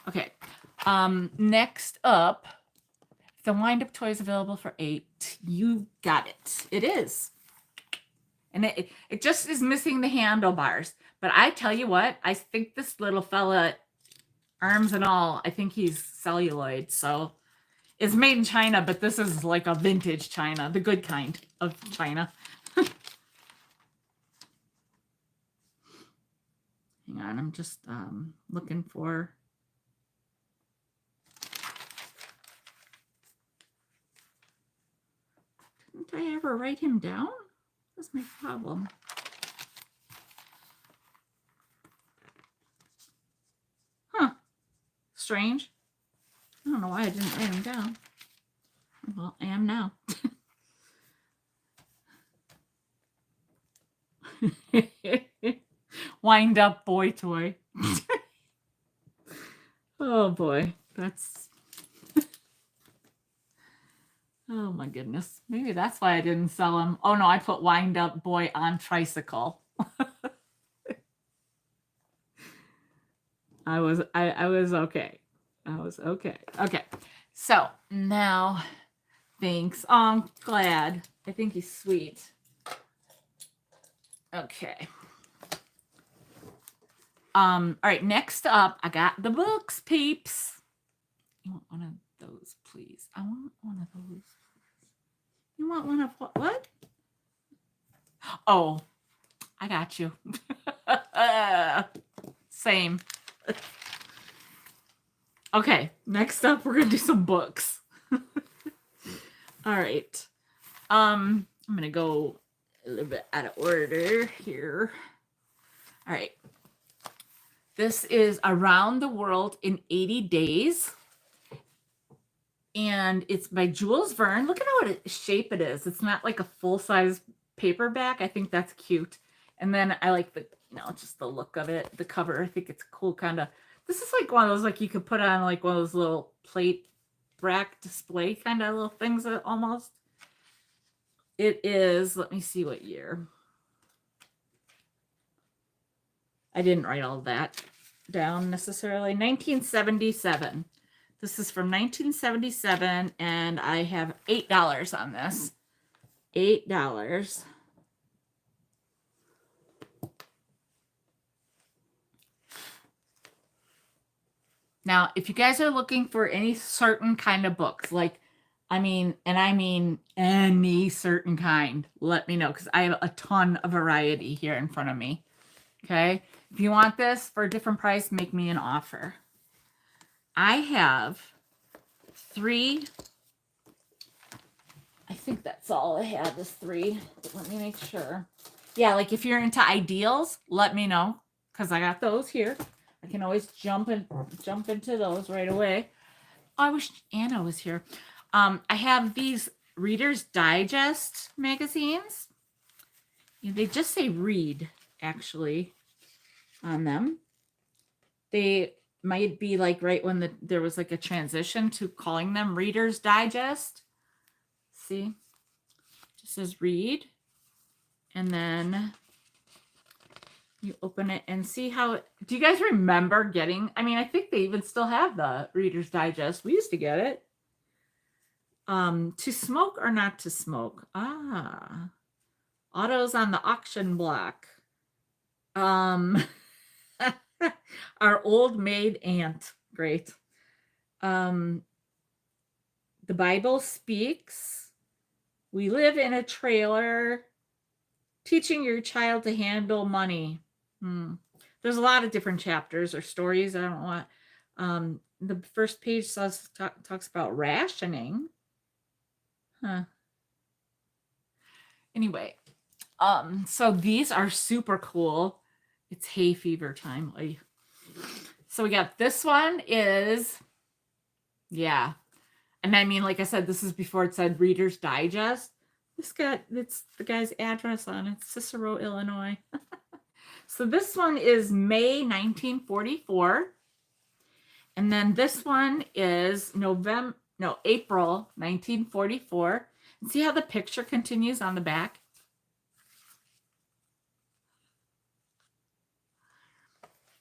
I thought. Okay. Next up, the wind-up toy is available for $8. You got it. It is. And it just is missing the handlebars. But I tell you what, I think this little fella, arms and all, I think he's celluloid. So it's made in China, but this is like a vintage China, the good kind of China. Hang on, I'm just looking for. Didn't I ever write him down? That's my problem. Huh. strange. I don't know why I didn't write them down. Well, I am now. Wind up boy toy. Oh boy, that's oh my goodness. Maybe that's why I didn't sell them. Oh no, I put wind up boy on tricycle. I was okay. I was okay. Okay. So now thanks. Oh, I'm glad. I think he's sweet. Okay. All right, next up, I got the books, peeps. You want one of those, please? I want one of those. You want one of what? Oh, I got you. Same. Okay, next up, we're gonna do some books. All right. I'm gonna go a little bit out of order here. All right. This is Around the World in 80 Days. And it's by Jules Verne. Look at what shape it is. It's not like a full-size paperback. I think that's cute. And then I like the, just the look of it. The cover, I think it's cool kind of. This is like one of those, like you could put on like one of those little plate rack display kind of little things almost. It is, let me see what year. I didn't write all that down necessarily. 1977. This is from 1977, and I have $8 on this. $8. Now, if you guys are looking for any certain kind of books, like, I mean any certain kind, let me know, because I have a ton of variety here in front of me. Okay? If you want this for a different price, make me an offer. I have 3. I think that's all I have is 3. Let me make sure. Yeah, like if you're into ideals, let me know, because I got those here. I can always jump into those right away. Oh, I wish Anna was here. I have these Reader's Digest magazines. They just say read, actually, on them. They might be like right when there was like a transition to calling them Reader's Digest. See? It just says read. And then you open it and see how do you guys remember getting, I think they even still have the Reader's Digest. We used to get it. To smoke or not to smoke? Autos on the auction block. Our old maid aunt. Great. The Bible speaks. We live in a trailer. Teaching your child to handle money. There's a lot of different chapters or stories. I don't know what. The first page talks about rationing. Anyway, so these are super cool. It's hay fever time. So we got this one is, yeah. And like I said, this is before it said Reader's Digest. It's the guy's address on it, Cicero, Illinois. So this one is May 1944. And then this one is April 1944. And see how the picture continues on the back?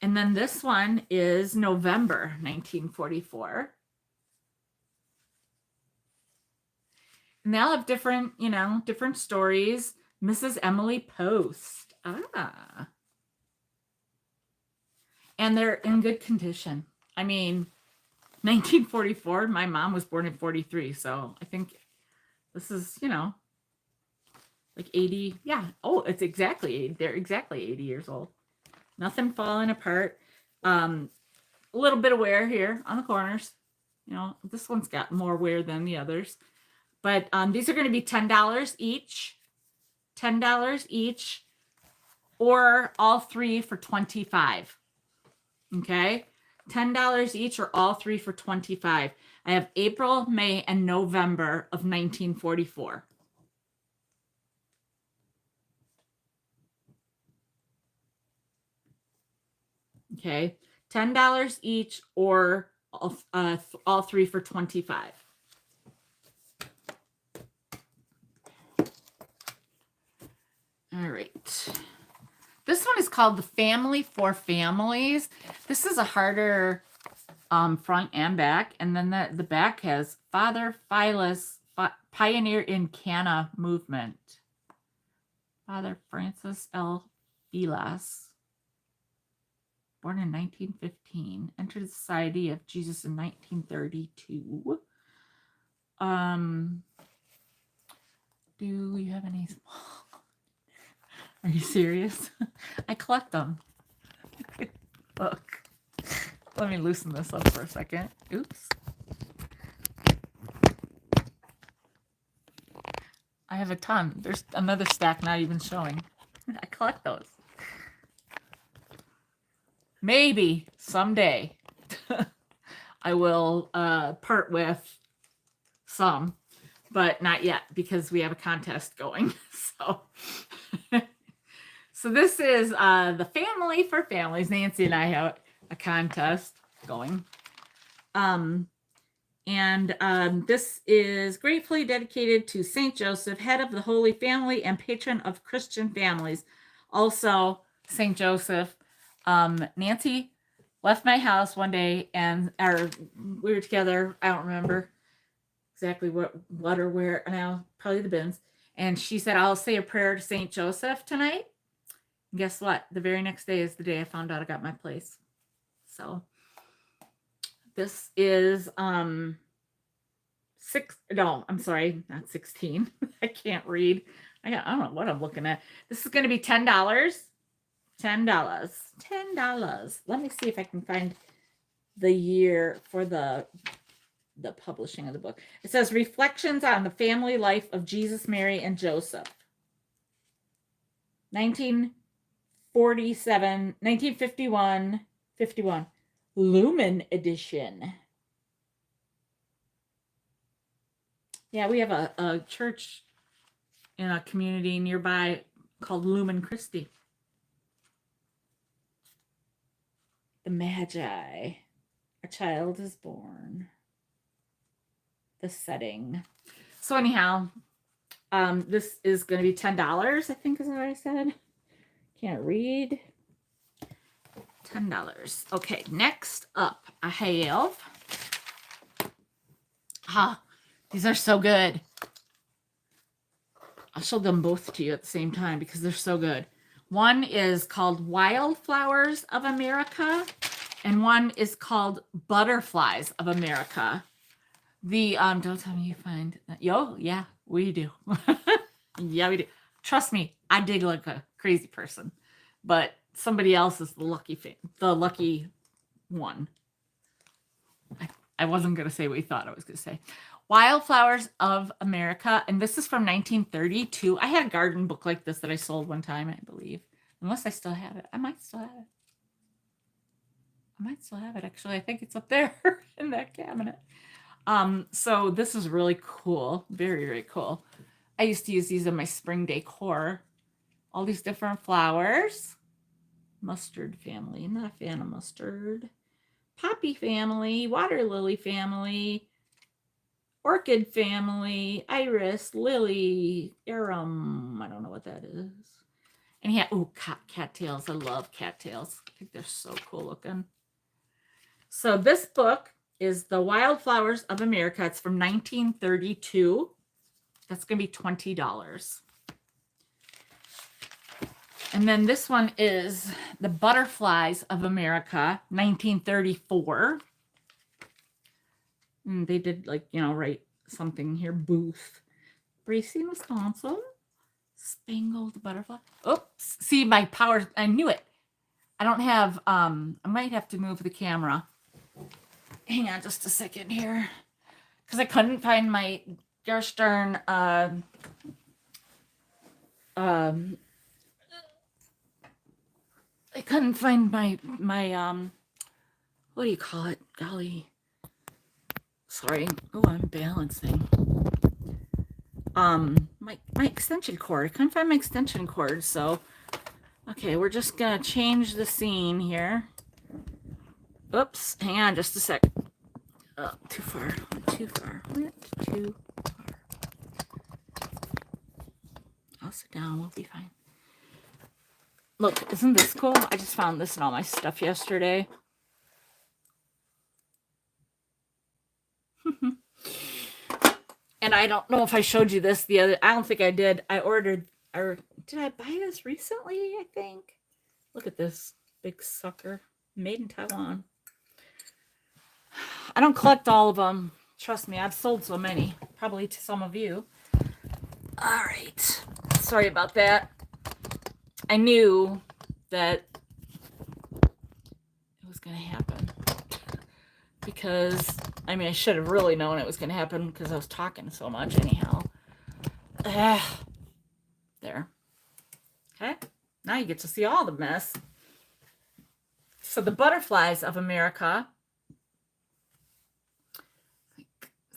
And then this one is November 1944. And they'll have different, different stories. Mrs. Emily Post. And they're in good condition. 1944, my mom was born in 43. So I think this is, like 80. Yeah. Oh, it's exactly, they're exactly 80 years old. Nothing falling apart. A little bit of wear here on the corners. This one's got more wear than the others. But these are going to be $10 each. $10 each. Or all 3 for $25. Okay? $10 each or all three for $25. I have April, May, and November of 1944. Okay, $10 each or all three for $25. All right. This one is called The Family for Families. This is a harder front and back. And then the back has Father Philas, Pioneer in Cana Movement. Father Francis L. Philas, born in 1915, entered the Society of Jesus in 1932. Do you have any? Are you serious? I collect them. Look. Let me loosen this up for a second. Oops. I have a ton. There's another stack not even showing. I collect those. Maybe someday I will part with some, but not yet because we have a contest going. So this is the Family for Families. Nancy and I have a contest going. This is gratefully dedicated to Saint Joseph, head of the Holy Family and patron of Christian families. Also, Saint Joseph. Nancy left my house one day and we were together. I don't remember exactly what or where now, probably the bins. And she said, I'll say a prayer to Saint Joseph tonight. And guess what? The very next day is the day I found out I got my place. So this is I'm sorry, not 16. I can't read. I don't know what I'm looking at. This is going to be $10. $10. Let me see if I can find the year for the publishing of the book. It says Reflections on the Family Life of Jesus, Mary, and Joseph. 1951, Lumen edition. Yeah, we have a church in a community nearby called Lumen Christi. The Magi. A child is born. The setting. So anyhow, this is going to be $10, I think is what I said. Can't read. $10. Okay, next up, I have. These are so good. I'll show them both to you at the same time because they're so good. One is called Wildflowers of America, and one is called Butterflies of America. Don't tell me you find that. Yeah, we do. Yeah, we do. Trust me, I dig like a crazy person, but somebody else is the lucky one. I wasn't going to say what you thought I was going to say. Wildflowers of America, and this is from 1932. I had a garden book like this that I sold one time, I believe. Unless I still have it. I might still have it. Actually. I think it's up there in that cabinet. So this is really cool. Very, very cool. I used to use these in my spring decor. All these different flowers. Mustard family. Not a fan of mustard. Poppy family. Water lily family. Orchid family. Iris. Lily. Arum. I don't know what that is. And he had, cattails. I love cattails. I think they're so cool looking. So this book is The Wildflowers of America. It's from 1932. That's going to be $20. And then this one is The Butterflies of America, 1934. And they did write something here. Booth. Bracing, Wisconsin. Spangled Butterfly. Oops. See, my power. I knew it. I don't have, I might have to move the camera. Hang on just a second here. Because I couldn't find my gosh darn, I couldn't find my what do you call it? Golly. Sorry. Oh, I'm balancing. My extension cord. I couldn't find my extension cord, so okay, we're just gonna change the scene here. Oops, hang on just a sec. Oh, too far. Too far. Went too far. I'll sit down, we'll be fine. Look, isn't this cool? I just found this in all my stuff yesterday. And I don't know if I showed you this the other, I don't think I did. I ordered, or did I buy this recently? I think. Look at this big sucker. Made in Taiwan. I don't collect all of them. Trust me, I've sold so many. Probably to some of you. All right. Sorry about that. I knew that it was going to happen. Because, I mean, I should have really known it was going to happen because I was talking so much anyhow. There. Okay. Now you get to see all the mess. So the butterflies of America.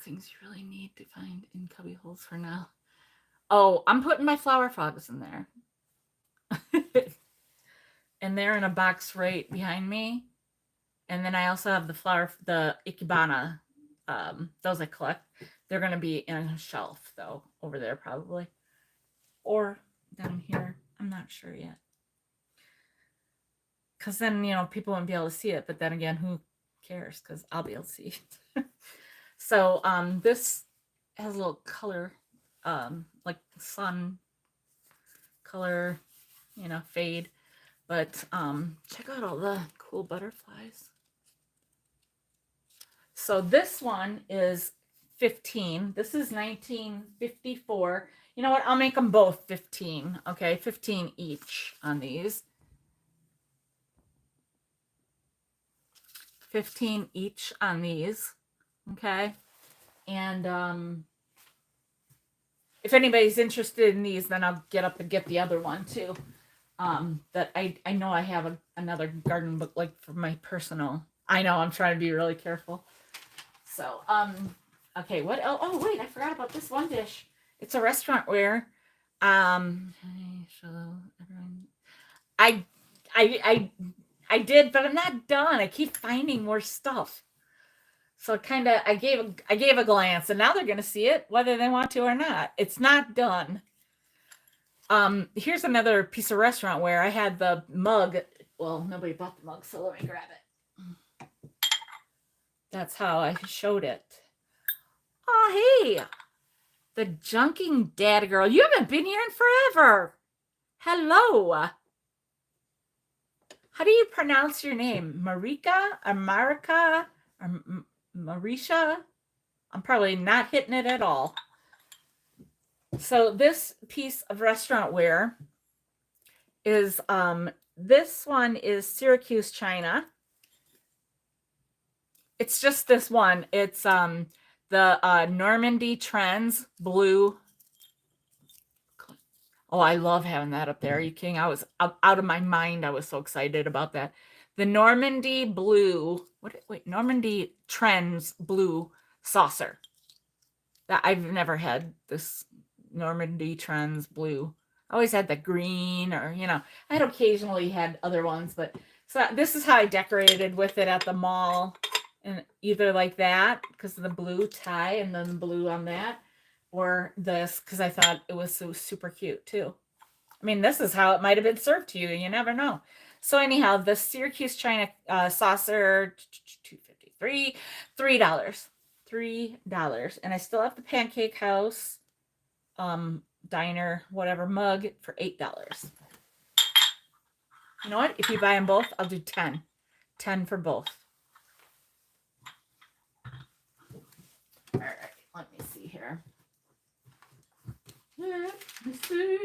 Things you really need to find in cubby holes for now. Oh, I'm putting my flower frogs in there. And they're in a box right behind me. And then I also have the Ikebana. Those I collect. They're going to be in a shelf, though, over there probably. Or down here. I'm not sure yet. Because then, you know, people won't be able to see it. But then again, who cares? Because I'll be able to see it. So this has a little color, like sun color, you know, fade. But check out all the cool butterflies. So this one is 15. This is 1954. You know what? I'll make them both 15. Okay, 15 each on these. 15 each on these. Okay. And if anybody's interested in these, then I'll get up and get the other one too. That I know I have another garden book like for my personal. I know I'm trying to be really careful. So, okay, what else? Oh, wait, I forgot about this one dish. It's a restaurant ware. I did, but I'm not done. I keep finding more stuff. So kind of, I gave a glance, and now they're going to see it, whether they want to or not. It's not done. Here's another piece of restaurant where I had the mug. Well, nobody bought the mug, so let me grab it. That's how I showed it. Oh, hey, the junking dad girl. You haven't been here in forever. Hello. How do you pronounce your name? Marika or Marika or Marisha? I'm probably not hitting it at all. So this piece of restaurant ware is, this one is Syracuse, China. It's just this one. It's the Normandy Trends blue. Oh, I love having that up there. Are you kidding? I was out of my mind. I was so excited about that. The Normandy blue. Normandy Trends blue saucer. That I've never had this Normandy Trends blue. I always had the green, or you know, I had occasionally had other ones, but so this is how I decorated with it at the mall, and either like that because of the blue tie and then the blue on that, or this because I thought it was so super cute too. I mean, this is how it might have been served to you. You never know. So anyhow, the Syracuse China saucer, $2.53, $3. $3. And I still have the Pancake House diner, whatever mug for $8. You know what? If you buy them both, I'll do 10. 10 for both. All right, let me see here. Let me see.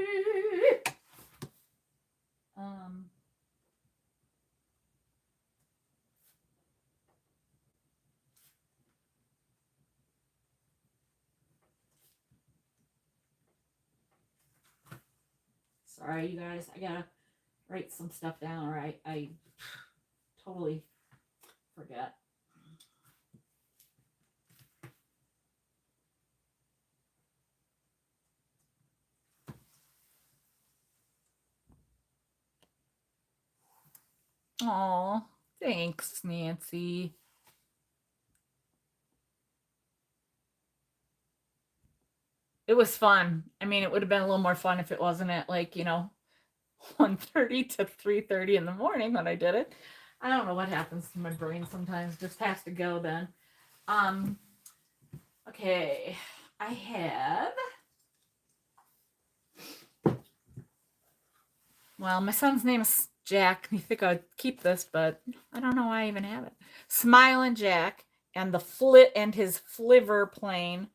Sorry, you guys. I gotta write some stuff down, or I totally forget. Oh, thanks, Nancy. It was fun. I mean, it would have been a little more fun if it wasn't at like, 1:30 to 3:30 in the morning when I did it. I don't know what happens to my brain sometimes. Just has to go then. Okay. I have, well, my son's name is Jack. You think I'd keep this, but I don't know why I even have it. Smiling Jack and his flivver plane.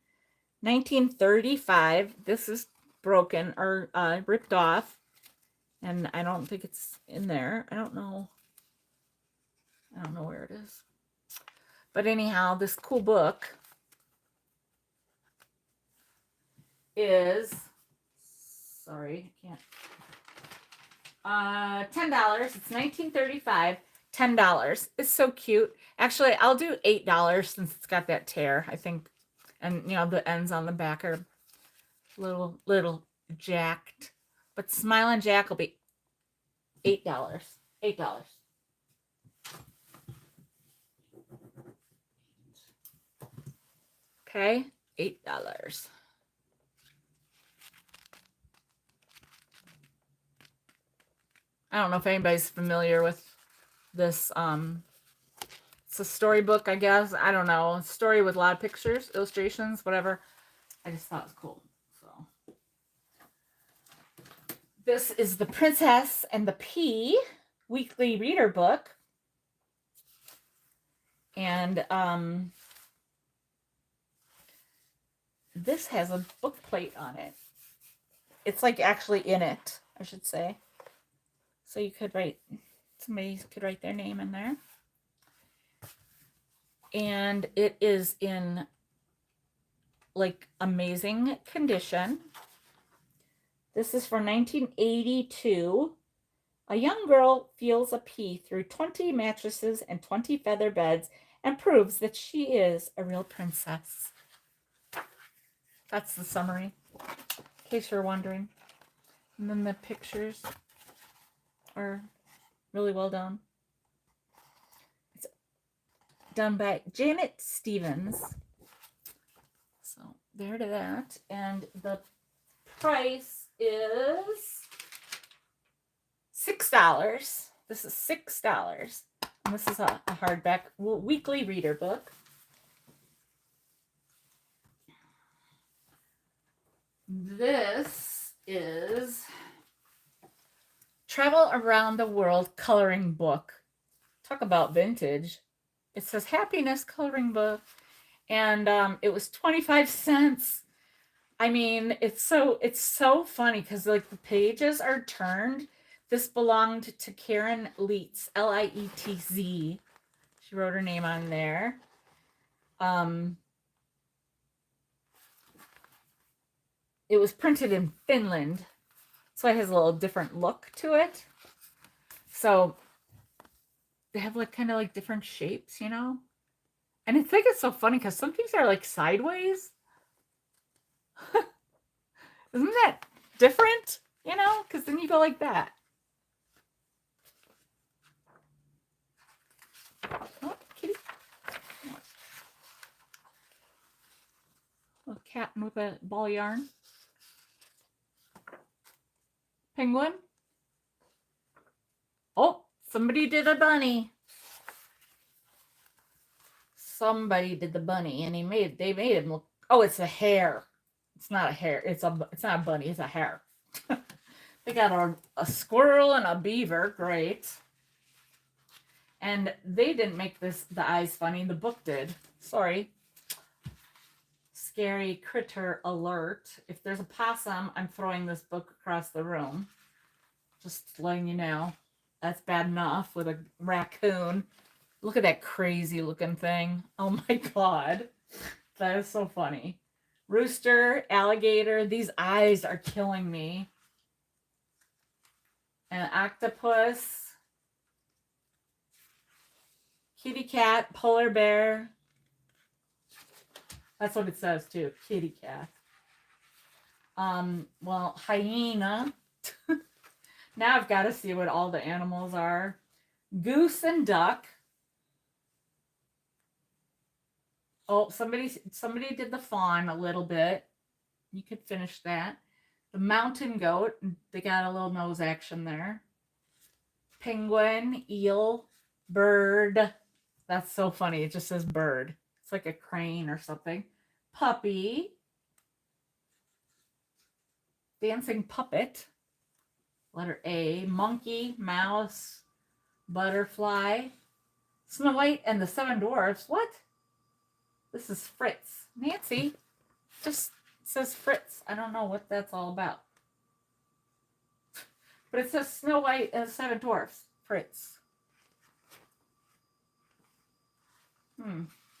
1935. This is broken or ripped off, and I don't think it's in there. I don't know where it is. But anyhow, this cool book is, sorry, I can't. $10. It's 1935. $10. It's so cute. Actually, I'll do $8 since it's got that tear, I think. And the ends on the back are little jacked. But Smiling Jack will be $8. $8. Okay, $8. I don't know if anybody's familiar with this. It's a storybook, I guess. I don't know. A story with a lot of pictures, illustrations, whatever. I just thought it was cool. So this is The Princess and the Pea weekly reader book. And this has a book plate on it. It's like actually in it, I should say. So somebody could write their name in there. And it is in like amazing condition. This is for 1982. A young girl feels a pea through 20 mattresses and 20 feather beds and proves that she is a real princess. That's the summary, in case you're wondering. And then the pictures are really well done. It's done by Janet Stevens. So there to that. And the price is $6. This is $6. And this is a hardback weekly reader book. This is Travel Around the World coloring book. Talk about vintage. It says Happiness coloring book. And it was 25 cents. I mean, it's so funny because like the pages are turned. This belonged to Karen Leitz, Lietz. She wrote her name on there. It was printed in Finland, so it has a little different look to it. So they have like kind of like different shapes, And I think it's so funny because some things are like sideways. Isn't that different? Because then you go like that. Oh, kitty. A cat with a ball of yarn. Penguin. Oh, somebody did a bunny. Somebody did the bunny, and they made him look. Oh, it's a hare. It's not a hare. It's not a bunny. It's a hare. They got a squirrel and a beaver. Great. And they didn't make the eyes funny. The book did. Sorry. Scary critter alert. If there's a possum, I'm throwing this book across the room. Just letting you know. That's bad enough with a raccoon. Look at that crazy looking thing. Oh my God. That is so funny. Rooster, alligator. These eyes are killing me. An octopus. kitty cat, polar bear. That's what it says too, kitty cat. Well, hyena. Now I've got to see what all the animals are. Goose and duck. Oh, somebody did the fawn a little bit. You could finish that. The mountain goat. They got a little nose action there. Penguin, eel, bird. That's so funny. It just says bird. It's like a crane or something. Puppy. Dancing puppet. Letter A. Monkey, mouse, butterfly. Snow White and the Seven Dwarfs. What? This is Fritz. Nancy just says Fritz. I don't know what that's all about. But it says Snow White and the Seven Dwarfs. Fritz.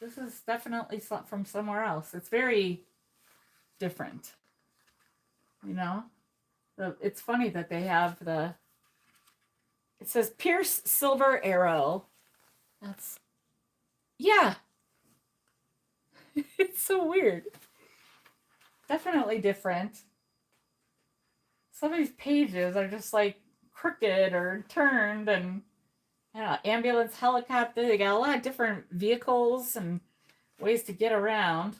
This is definitely from somewhere else. It's very different. You know? It's funny that they have the... It says Pierce Silver Arrow. That's... Yeah. It's so weird. Definitely different. Some of these pages are just like crooked or turned, and ambulance, helicopter. They got a lot of different vehicles and ways to get around.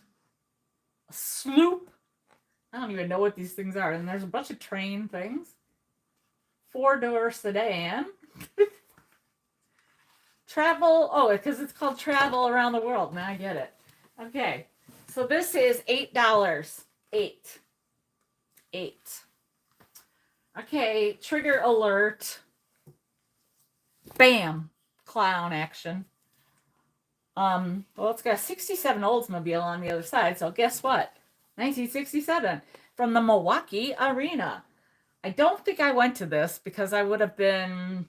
A sloop. I don't even know what these things are. And there's a bunch of train things. 4-door sedan. Travel. Oh, because it's called Travel Around the World. Now I get it. Okay. So this is $8. $8. Okay. Trigger alert. Bam. Clown action. Well, it's got a 67 Oldsmobile on the other side. So guess what? 1967 from the Milwaukee Arena. I don't think I went to this because I would have been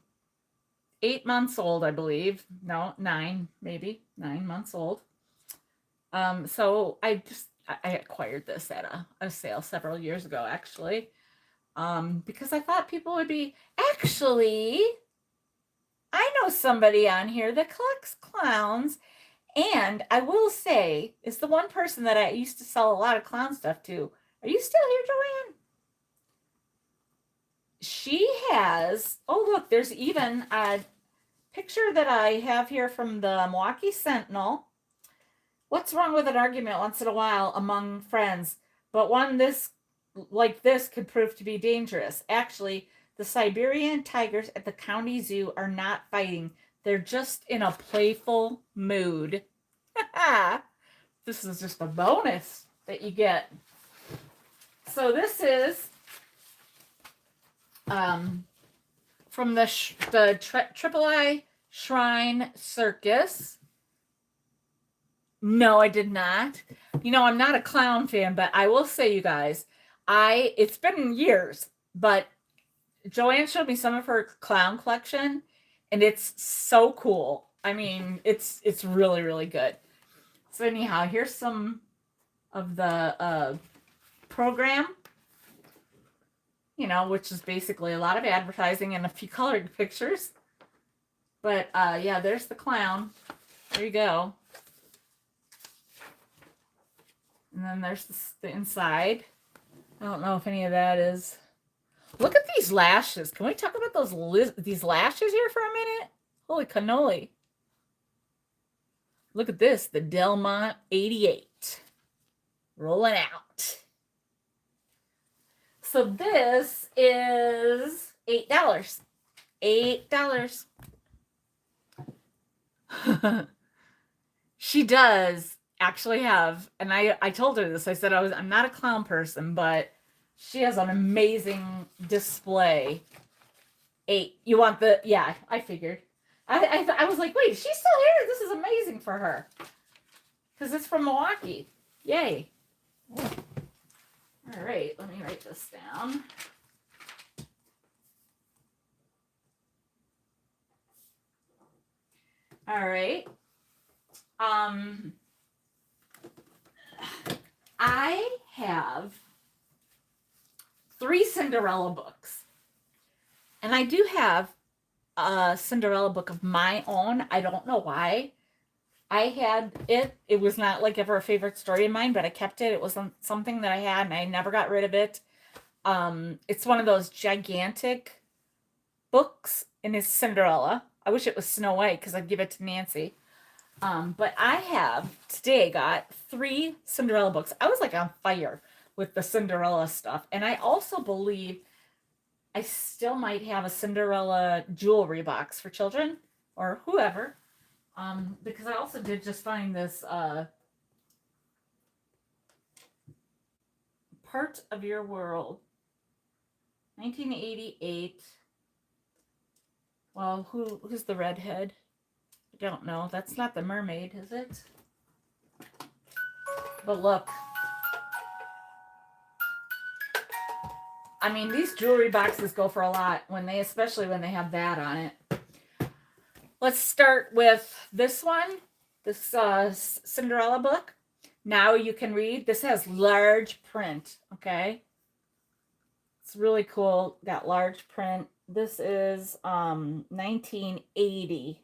8 months old, I believe. No, 9, maybe 9 months old. So I acquired this at a sale several years ago, actually, because I thought people would be, actually, I know somebody on here that collects clowns, and I will say, is the one person that I used to sell a lot of clown stuff to. Are you still here, Joanne? She has, oh look, there's even a picture that I have here from the Milwaukee Sentinel. What's wrong with an argument once in a while among friends? But one like this could prove to be dangerous. Actually, the Siberian tigers at the county zoo are not fighting. They're just in a playful mood. This is just a bonus that you get. So this is from the Triple I Shrine Circus. No, I did not. You know, I'm not a clown fan, but I will say, you guys, it's been years, but Joanne showed me some of her clown collection, and it's so cool. I mean, it's really, really good. So anyhow, here's some of the program, which is basically a lot of advertising and a few colored pictures. But yeah, there's the clown. There you go. And then there's the inside. I don't know if any of that is. Look at these lashes. Can we talk about these lashes here for a minute? Holy cannoli. Look at this. The Delmont 88. Rolling out. So this is $8. $8. She does actually have, and I told her this. I said I'm not a clown person, but she has an amazing display. 8. You want the? Yeah, I figured. I was like, wait, she's still here. This is amazing for her because it's from Milwaukee. Yay! Oh. All right, let me write this down. All right. I have 3 Cinderella books. And I do have a Cinderella book of my own. I don't know why I had it. It was not like ever a favorite story of mine, but I kept it. It was something that I had and I never got rid of it. It's one of those gigantic books and it's Cinderella. I wish it was Snow White because I'd give it to Nancy. But I have today got 3 Cinderella books. I was like on fire with the Cinderella stuff. And I also believe I still might have a Cinderella jewelry box for children or whoever. Because I also did just find this Part of Your World, 1988. Well, who's the redhead? I don't know. That's not the mermaid, is it? But look. I mean, these jewelry boxes go for a lot especially when they have that on it. Let's start with this one, this Cinderella book. Now you can read. This has large print, okay? It's really cool. Got large print. This is 1980.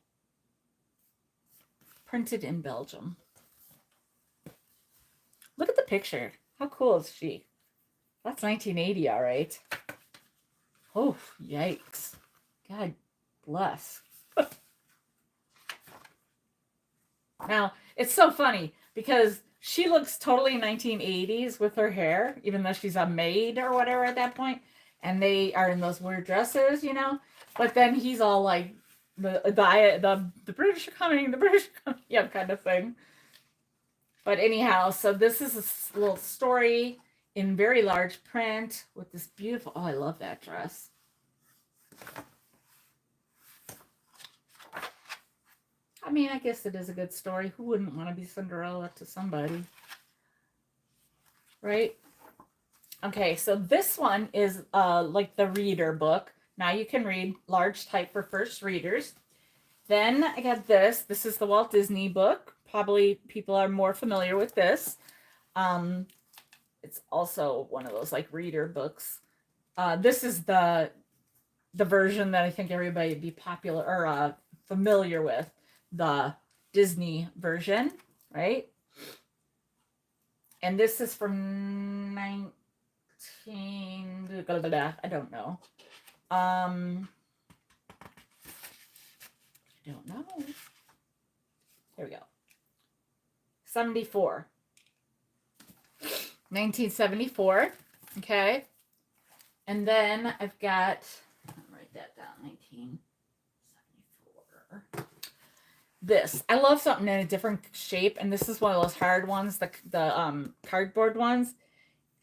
Printed in Belgium. Look at the picture. How cool is she? That's 1980, all right. Oh, yikes. God bless. Now, it's so funny because she looks totally 1980s with her hair, even though she's a maid or whatever at that point, and they are in those weird dresses, you know. But then he's all like, the British are coming, the British are coming, yeah, kind of thing. But anyhow, so this is a little story in very large print with this beautiful. Oh, I love that dress. I mean, I guess it is a good story. Who wouldn't want to be Cinderella to somebody? Right? Okay, so this one is like the reader book. Now you can read large type for first readers. Then I got this. This is the Walt Disney book. Probably people are more familiar with this. It's also one of those like reader books. This is the version that I think everybody would be popular or familiar with. The Disney version, right? And this is from I don't know. I don't know. Here we go. 74. 1974. Okay. And then I've got, I'll write that down, 1974. This. I love something in a different shape, and this is one of those hard ones, the cardboard ones.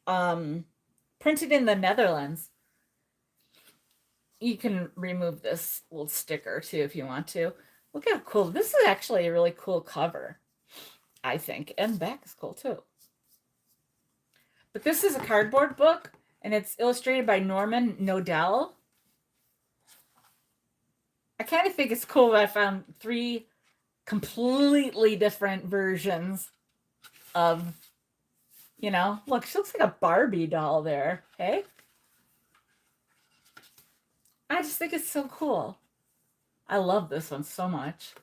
Printed in the Netherlands. You can remove this little sticker too if you want to. Look how cool. This is actually a really cool cover, I think. And the back is cool too. But this is a cardboard book, and it's illustrated by Norman Nodell. I kind of think it's cool that I found 3 completely different versions of, you know, look, she looks like a Barbie doll there. Hey? I just think it's so cool. I love this one so much.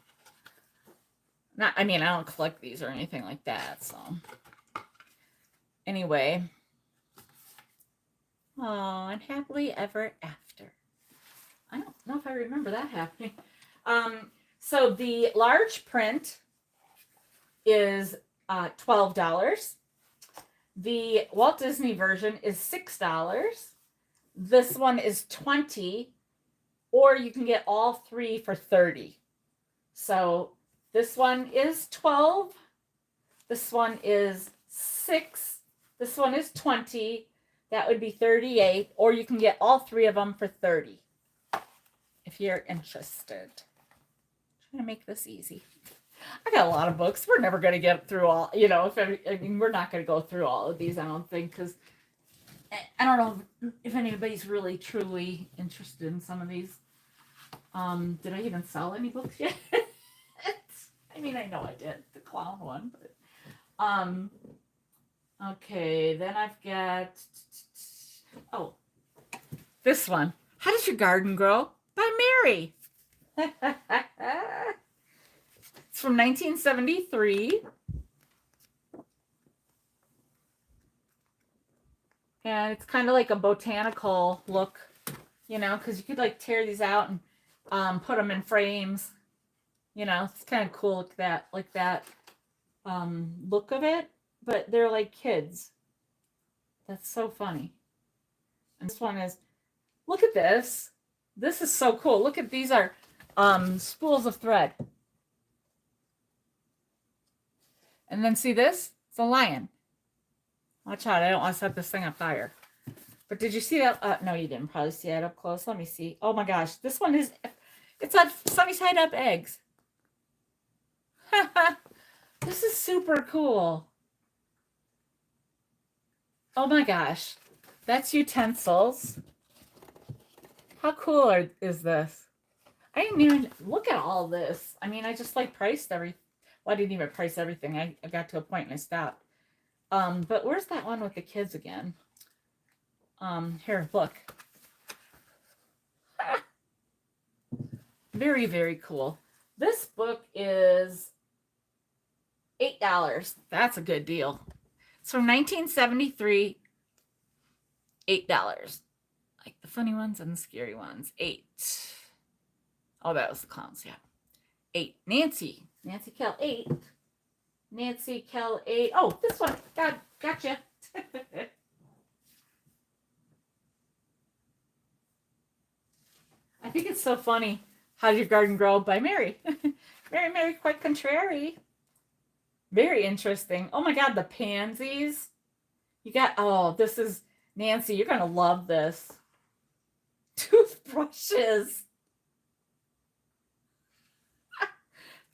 I mean, I don't collect these or anything like that, so. Anyway. Oh, and happily ever after. I don't know if I remember that happening. So the large print is $12. The Walt Disney version is $6. This one is $20, or you can get all 3 for $30. So this one is $12. This one is $6. This one is $20. That would be $38, or you can get all 3 of them for $30 if you're interested. I'm trying to make this easy. I got a lot of books. We're never going to get through all, you know, we're not going to go through all of these, I don't think, because I don't know if anybody's really truly interested in some of these. Did I even sell any books yet? I mean, I know I did, the clown one, but okay, then I've got this one. How Does Your Garden Grow? By Mary. It's from 1973. And it's kind of like a botanical look, you know, because you could like tear these out and put them in frames. You know, it's kind of cool like that look of it. But they're like kids. That's so funny. And this one is, look at this. This is so cool. Look at these are spools of thread. And then see this? It's a lion. Watch out. I don't want to set this thing on fire. But did you see that? No, you didn't probably see it up close. Let me see. Oh my gosh. This one is, it's on sunny side up eggs. This is super cool. Oh my gosh. That's utensils. How cool is this? I didn't even look at all this. I mean, I just like priced well, I didn't even price everything. I got to a point and I stopped. But where's that one with the kids again? Here, look. Very, very cool. This book is $8. That's a good deal. It's from 1973. $8. Like the funny ones and the scary ones. 8. Oh, that was the clowns, yeah. 8. Nancy Kell 8. Nancy Kell 8. Oh, this one. Gotcha. I think it's so funny. How's Your Garden Grow by Mary. Mary, quite contrary. Very interesting. Oh my God, the pansies. You got, oh, this is, Nancy, you're going to love this. Toothbrushes.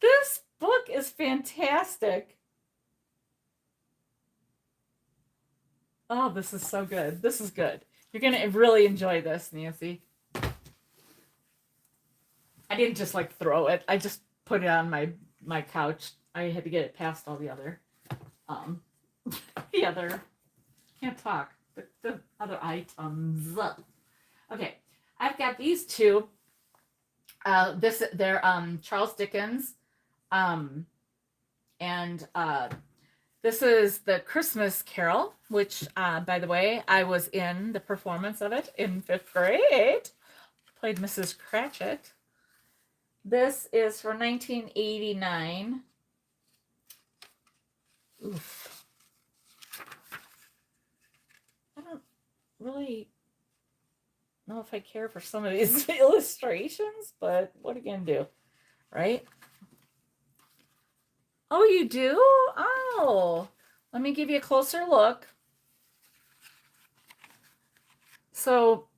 This book is fantastic. Oh, this is so good. This is good. You're going to really enjoy this, Nancy. I didn't just like throw it. I just put it on my couch. I had to get it past all the other, can't talk, the other items. Okay, I've got these two. They're Charles Dickens, and this is the Christmas Carol, which, by the way, I was in the performance of it in 5th grade. Played Mrs. Cratchit. This is for 1989. Oof. I don't really know if I care for some of these illustrations, but what are you going to do, right? Oh, you do? Oh, let me give you a closer look. So,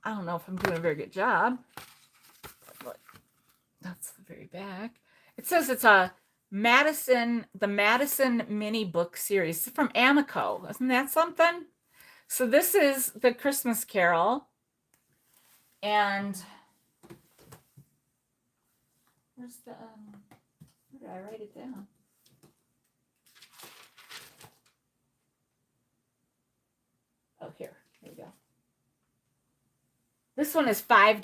I don't know if I'm doing a very good job. But that's the very back. It says it's the Madison mini book series from Amico. Isn't that something? So this is the Christmas Carol. And where's the, where did I write it down? Oh, here we go. This one is $5.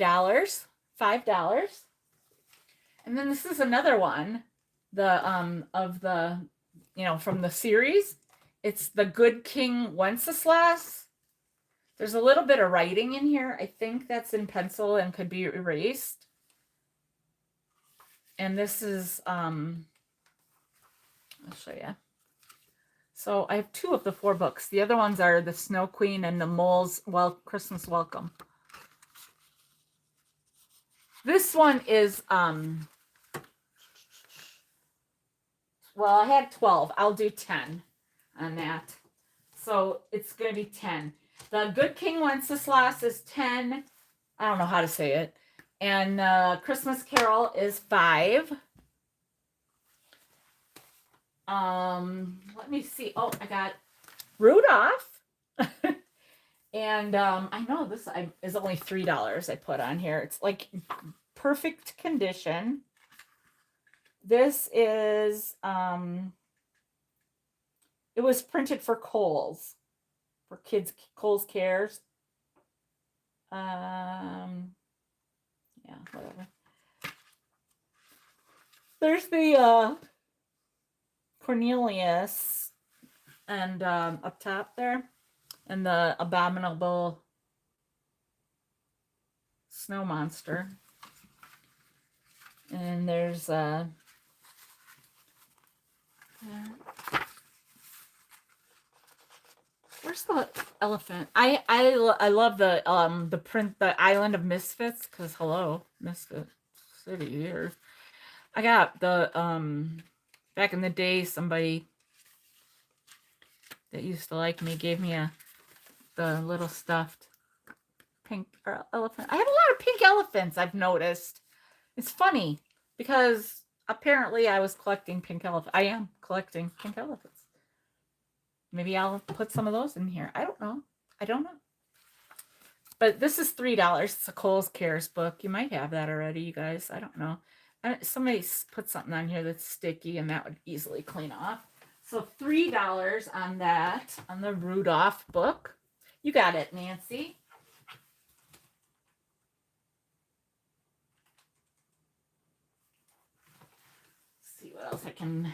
$5. And then this is another one, of the, from the series. It's the Good King Wenceslas. There's a little bit of writing in here. I think that's in pencil and could be erased. And this is, I'll show you. So I have 2 of the 4 books. The other ones are The Snow Queen and The Mole's Christmas Welcome. This one is, well, I had 12. I'll do 10 on that. So it's going to be 10. The Good King Wenceslas is 10. I don't know how to say it. And Christmas Carol is 5. Let me see. Oh, I got Rudolph. And I know this is only $3 I put on here. It's like perfect condition. This is, it was printed for Kohl's, for kids, Kohl's Cares. Yeah. yeah, whatever. There's the Cornelius and up top there, and the abominable snow monster. And there's where's the elephant? I love the print, the Island of Misfits, because hello, Misfit City here. I got the back in the day, somebody that used to like me gave me the little stuffed pink elephant. I have a lot of pink elephants, I've noticed. It's funny because apparently I was collecting pink elephants. I am collecting pink elephants. Maybe I'll put some of those in here. I don't know. But this is $3. It's a Kohl's Cares book. You might have that already, you guys. I don't know. Somebody put something on here that's sticky, and that would easily clean off. So $3 on that, on the Rudolph book. You got it, Nancy. Let's see what else I can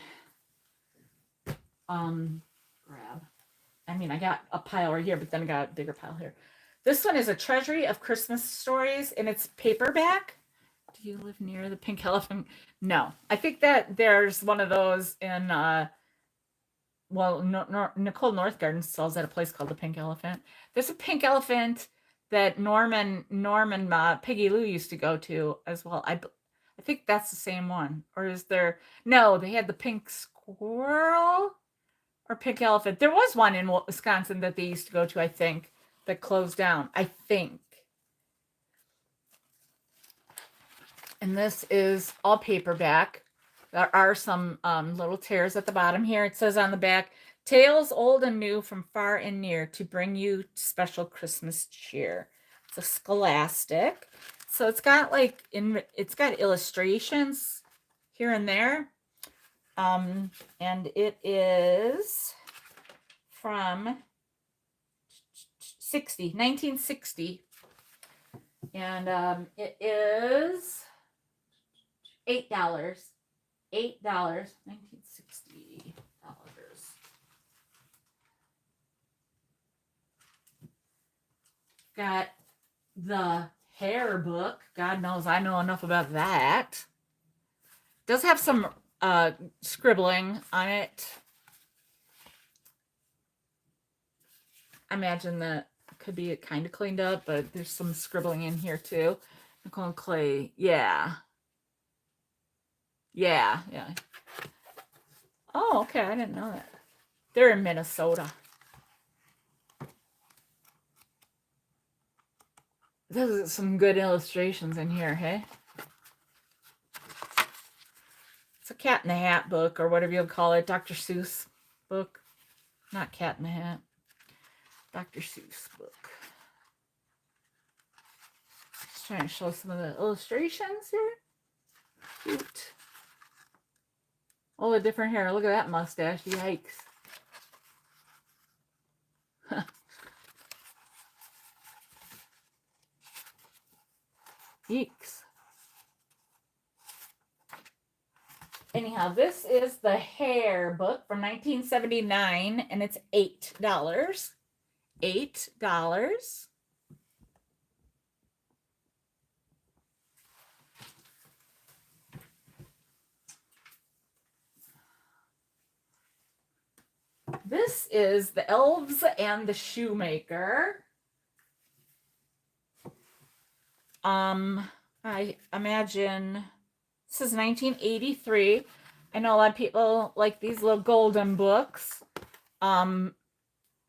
grab. I mean, I got a pile right here, but then I got a bigger pile here. This one is a Treasury of Christmas Stories, and it's paperback. Do you live near the Pink Elephant? No. I think that there's one of those in, Nicole Northgarden sells at a place called the Pink Elephant. There's a Pink Elephant that Norman Peggy Lou used to go to as well. I think that's the same one. Or is there... No, they had the Pink Squirrel or Pink Elephant. There was one in Wisconsin that they used to go to, I think, that closed down. I think. And this is all paperback. There are some little tears at the bottom here. It says on the back, tales old and new from far and near to bring you special Christmas cheer. It's a Scholastic. So it's got it's got illustrations here and there. And it is from 1960. And it is $8. $1960. Got the hair book. God knows I know enough about that. Does have some scribbling on it. I imagine that could be kind of cleaned up, but there's some scribbling in here too. Nicole and Clay. Yeah. Oh, okay. I didn't know that. They're in Minnesota. There's some good illustrations in here, hey? It's a Cat in the Hat book, or whatever you'll call it. Dr. Seuss book. Not Cat in the Hat. Dr. Seuss book. Just trying to show some of the illustrations here. Cute. All the different hair. Look at that mustache. Yikes. Yeeks. Anyhow, this is the hair book from 1979, and it's $8. $8. This is The Elves and the Shoemaker. I imagine this is 1983. I know a lot of people like these little golden books. But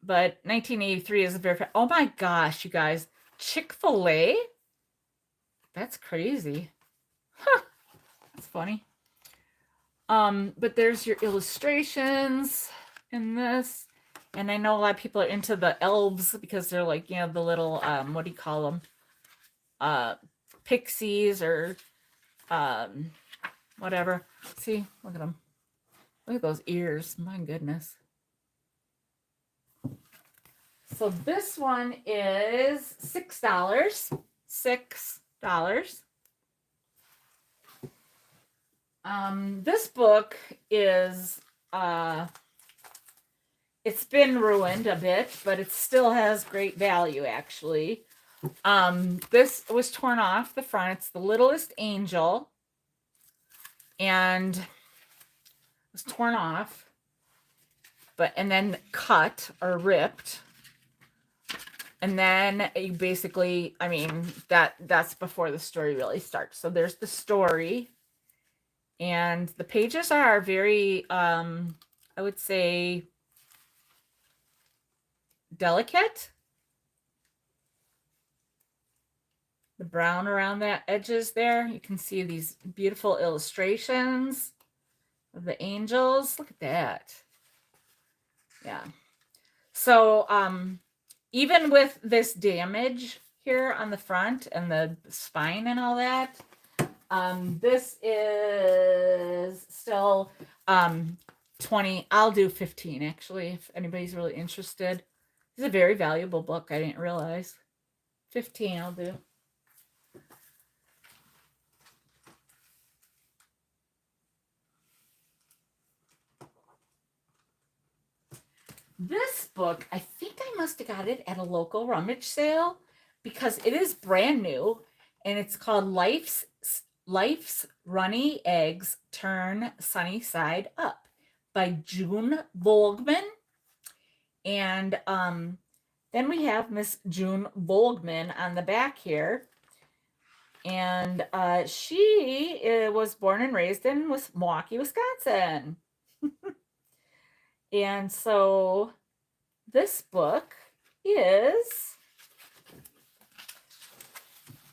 1983 is a very... Oh my gosh, you guys. Chick-fil-A? That's crazy. Huh. That's funny. But there's your illustrations in this. And I know a lot of people are into the elves because they're like, the little, what do you call them? Pixies or whatever. See, look at them. Look at those ears. My goodness. So this one is $6. $6. This book is it's been ruined a bit, but it still has great value actually. This was torn off the front. It's The Littlest Angel, and it was torn off, and then cut or ripped. And then you basically, I mean, that's before the story really starts. So there's the story, and the pages are very, I would say, delicate. The brown around the edges there. You can see these beautiful illustrations of the angels. Look at that. Yeah. So, even with this damage here on the front and the spine and all that, this is still 20. I'll do 15 actually, if anybody's really interested. It's a very valuable book. I didn't realize. 15 I'll do. This book, I think I must have got it at a local rummage sale because it is brand new, and it's called Life's Runny Eggs Turn Sunny Side Up by June Volgman. And then we have Miss June Volgman on the back here. And she was born and raised in Milwaukee, Wisconsin. And so this book is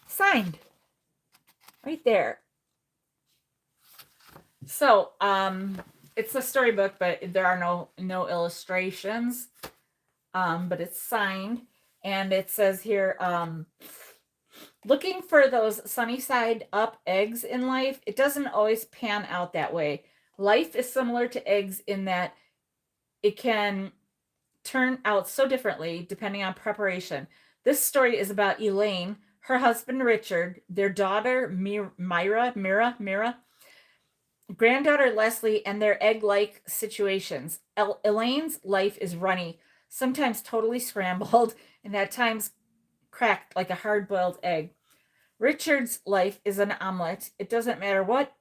signed right there. So it's a storybook, but there are no illustrations. But it's signed, and it says here, looking for those sunny side up eggs in life, it doesn't always pan out that way. Life is similar to eggs in that it can turn out so differently depending on preparation. This story is about Elaine, her husband Richard, their daughter Mira, granddaughter Leslie, and their egg-like situations. Elaine's life is runny, sometimes totally scrambled, and at times cracked like a hard-boiled egg. Richard's life is an omelet. It doesn't matter what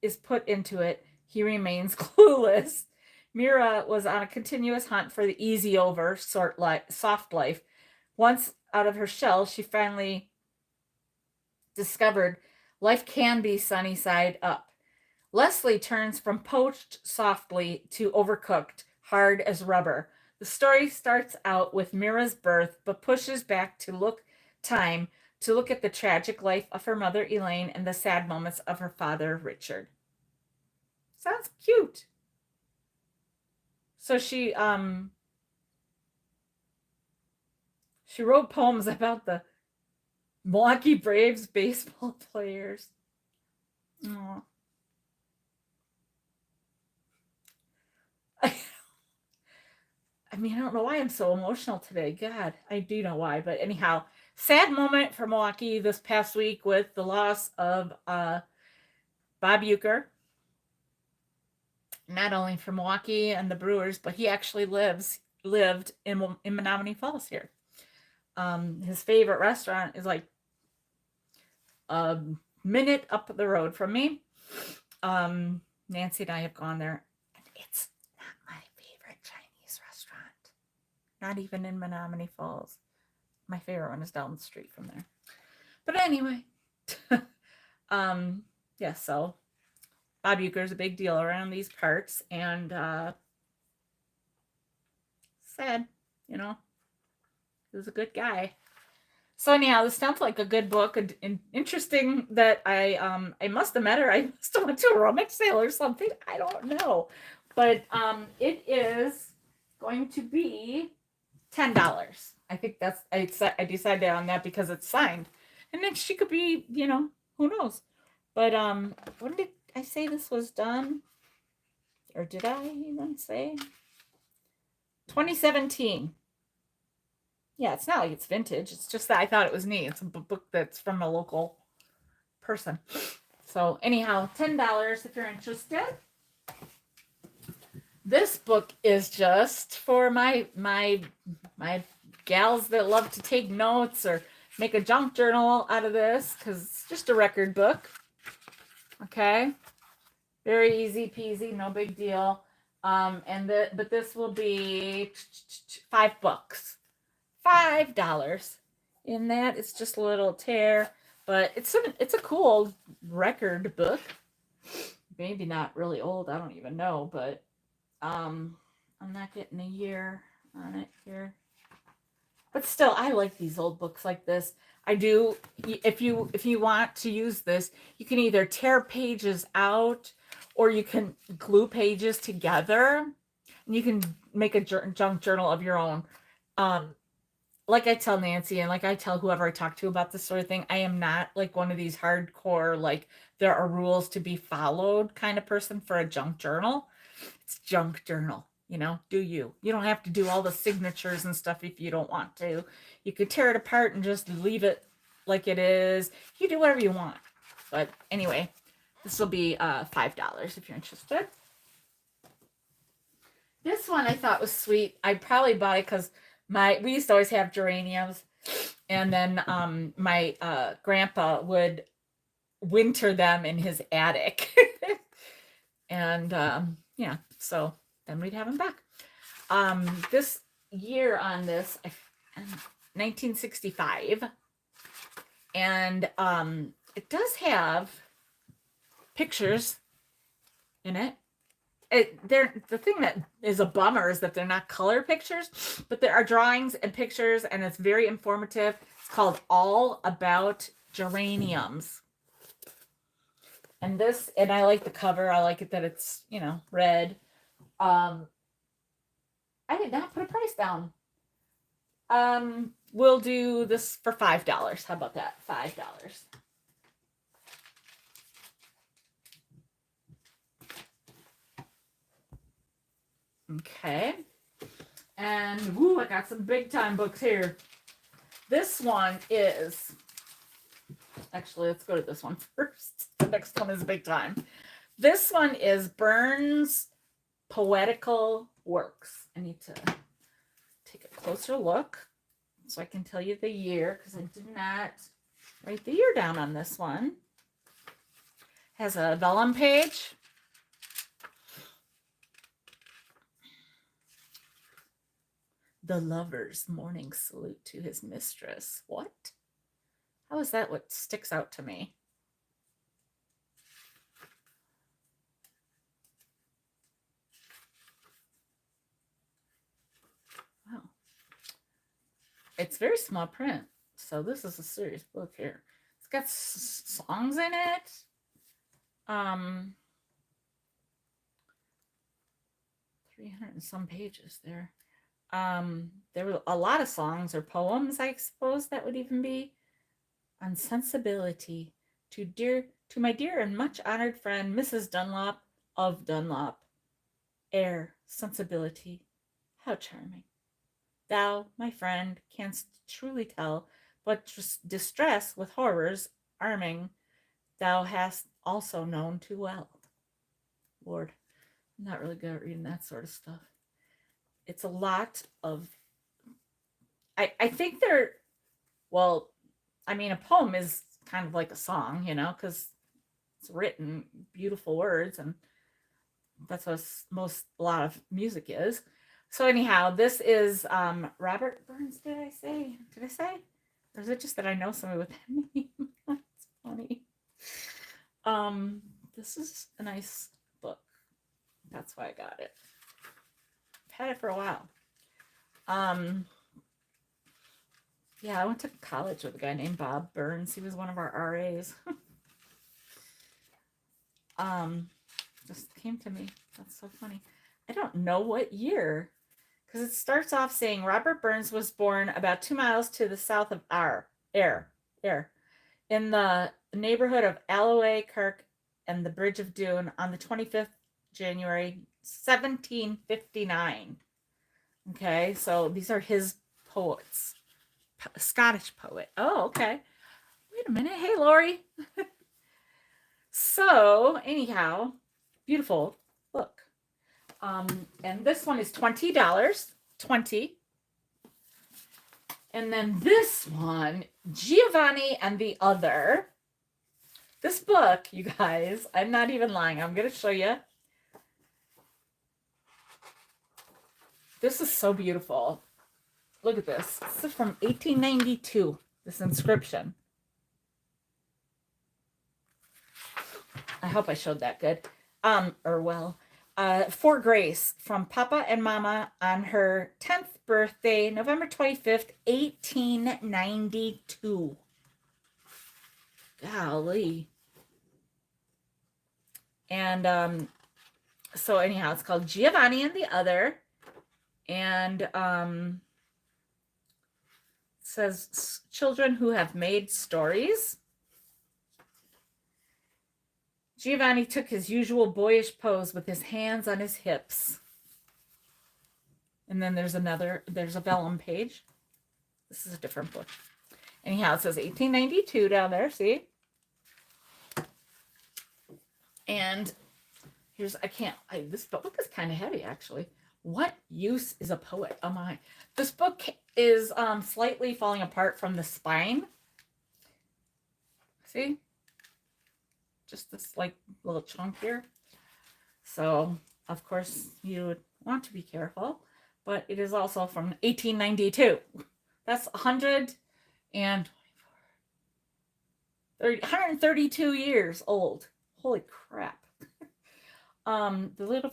is put into it, he remains clueless. Mira was on a continuous hunt for the easy over soft life. Once out of her shell, she finally discovered life can be sunny side up. Leslie turns from poached softly to overcooked, hard as rubber. The story starts out with Mira's birth, but pushes back to look at the tragic life of her mother Elaine and the sad moments of her father Richard. Sounds cute. So she wrote poems about the Milwaukee Braves baseball players. Aww. I mean, I don't know why I'm so emotional today. God, I do know why. But anyhow, sad moment for Milwaukee this past week with the loss of Bob Uecker. Not only for Milwaukee and the Brewers, but he actually lived in Menomonee Falls here. His favorite restaurant is like a minute up the road from me. Nancy and I have gone there, and it's not my favorite Chinese restaurant. Not even in Menomonee Falls. My favorite one is down the street from there. But anyway, yeah, so Bob Uecker is a big deal around these parts, and sad, you know. He was a good guy. So anyhow, this sounds like a good book, and interesting that I must have met her. I must have went to a rummage sale or something. I don't know, but it is going to be $10. I think I decided on that because it's signed, and then she could be, you know, who knows. But when did I say this was done, or did I even say 2017? Yeah, it's not like it's vintage. It's just that I thought it was neat. It's a book that's from a local person. So anyhow, $10 if you're interested. This book is just for my gals that love to take notes or make a junk journal out of this, because it's just a record book. Okay, very easy peasy, no big deal. But this will be $5. $5 in that. It's just a little tear, but it's a cool record book. Maybe not really old, I don't even know, but I'm not getting a year on it here. But still, I like these old books like this. I do. If you want to use this, you can either tear pages out or you can glue pages together, and you can make a junk journal of your own. Like I tell Nancy, and like I tell whoever I talk to about this sort of thing, I am not like one of these hardcore, like there are rules to be followed kind of person for a junk journal. It's junk journal, do you. You don't have to do all the signatures and stuff if you don't want to. You could tear it apart and just leave it like it is. You do whatever you want. But anyway, this will be $5 if you're interested. This one I thought was sweet. I probably bought it because we used to always have geraniums, and then my grandpa would winter them in his attic. And yeah, so then we'd have them back. This year on this, 1965, and it does have pictures in it. The thing that is a bummer is that they're not color pictures, but there are drawings and pictures, and it's very informative. It's called All About Geraniums. And I like the cover. I like it that it's, red. I did not put a price down. We'll do this for $5. How about that? $5. Okay. And I got some big time books here. This one is, actually, let's go to this one first. The next one is big time. This one is Burns Poetical Works. I need to take a closer look so I can tell you the year, because I did not write the year down on this one. Has a vellum page. The lover's morning salute to his mistress. What? How is that what sticks out to me? Wow. It's very small print. So this is a serious book here. It's got songs in it. 300 and some pages there. There were a lot of songs or poems, I suppose that would even be. On sensibility, to my dear and much honored friend Mrs. Dunlop of Dunlop. Air, sensibility, how charming. Thou, my friend, canst truly tell, but distress with horrors arming, thou hast also known too well. Lord, I'm not really good at reading that sort of stuff. It's a lot of, I think they're, well, I mean, a poem is kind of like a song, because it's written beautiful words, and that's what a lot of music is. So anyhow, this is Robert Burns. Did I say? Or is it just that I know somebody with that name? That's funny. This is a nice book. That's why I got it. I've had it for a while. Yeah, I went to college with a guy named Bob Burns. He was one of our RAs. Just came to me. That's so funny. I don't know what year, because it starts off saying Robert Burns was born about 2 miles to the south of Ayr, in the neighborhood of Alloway, Kirk, and the Bridge of Doon on the 25th January 1759. Okay, so these are his poets. Scottish poet. Oh, okay. Wait a minute. Hey, Lori. So anyhow, beautiful book. And this one is $20. 20. And then this one, Giovanni and the Other. This book, you guys, I'm not even lying. I'm going to show you. This is so beautiful. Look at this. This is from 1892, this inscription. I hope I showed that good. For Grace, from Papa and Mama on her 10th birthday, November 25th, 1892. Golly. And so anyhow, it's called Giovanni and the Other. And it says children who have made stories. Giovanni took his usual boyish pose with his hands on his hips. And then there's a vellum page. This is a different book. Anyhow, it says 1892 down there, see? And here's, this book is kind of heavy, actually. What use is a poet? Oh my. This book is slightly falling apart from the spine. See? Just this like little chunk here. So, of course, you would want to be careful. But it is also from 1892. That's 132 years old. Holy crap. The little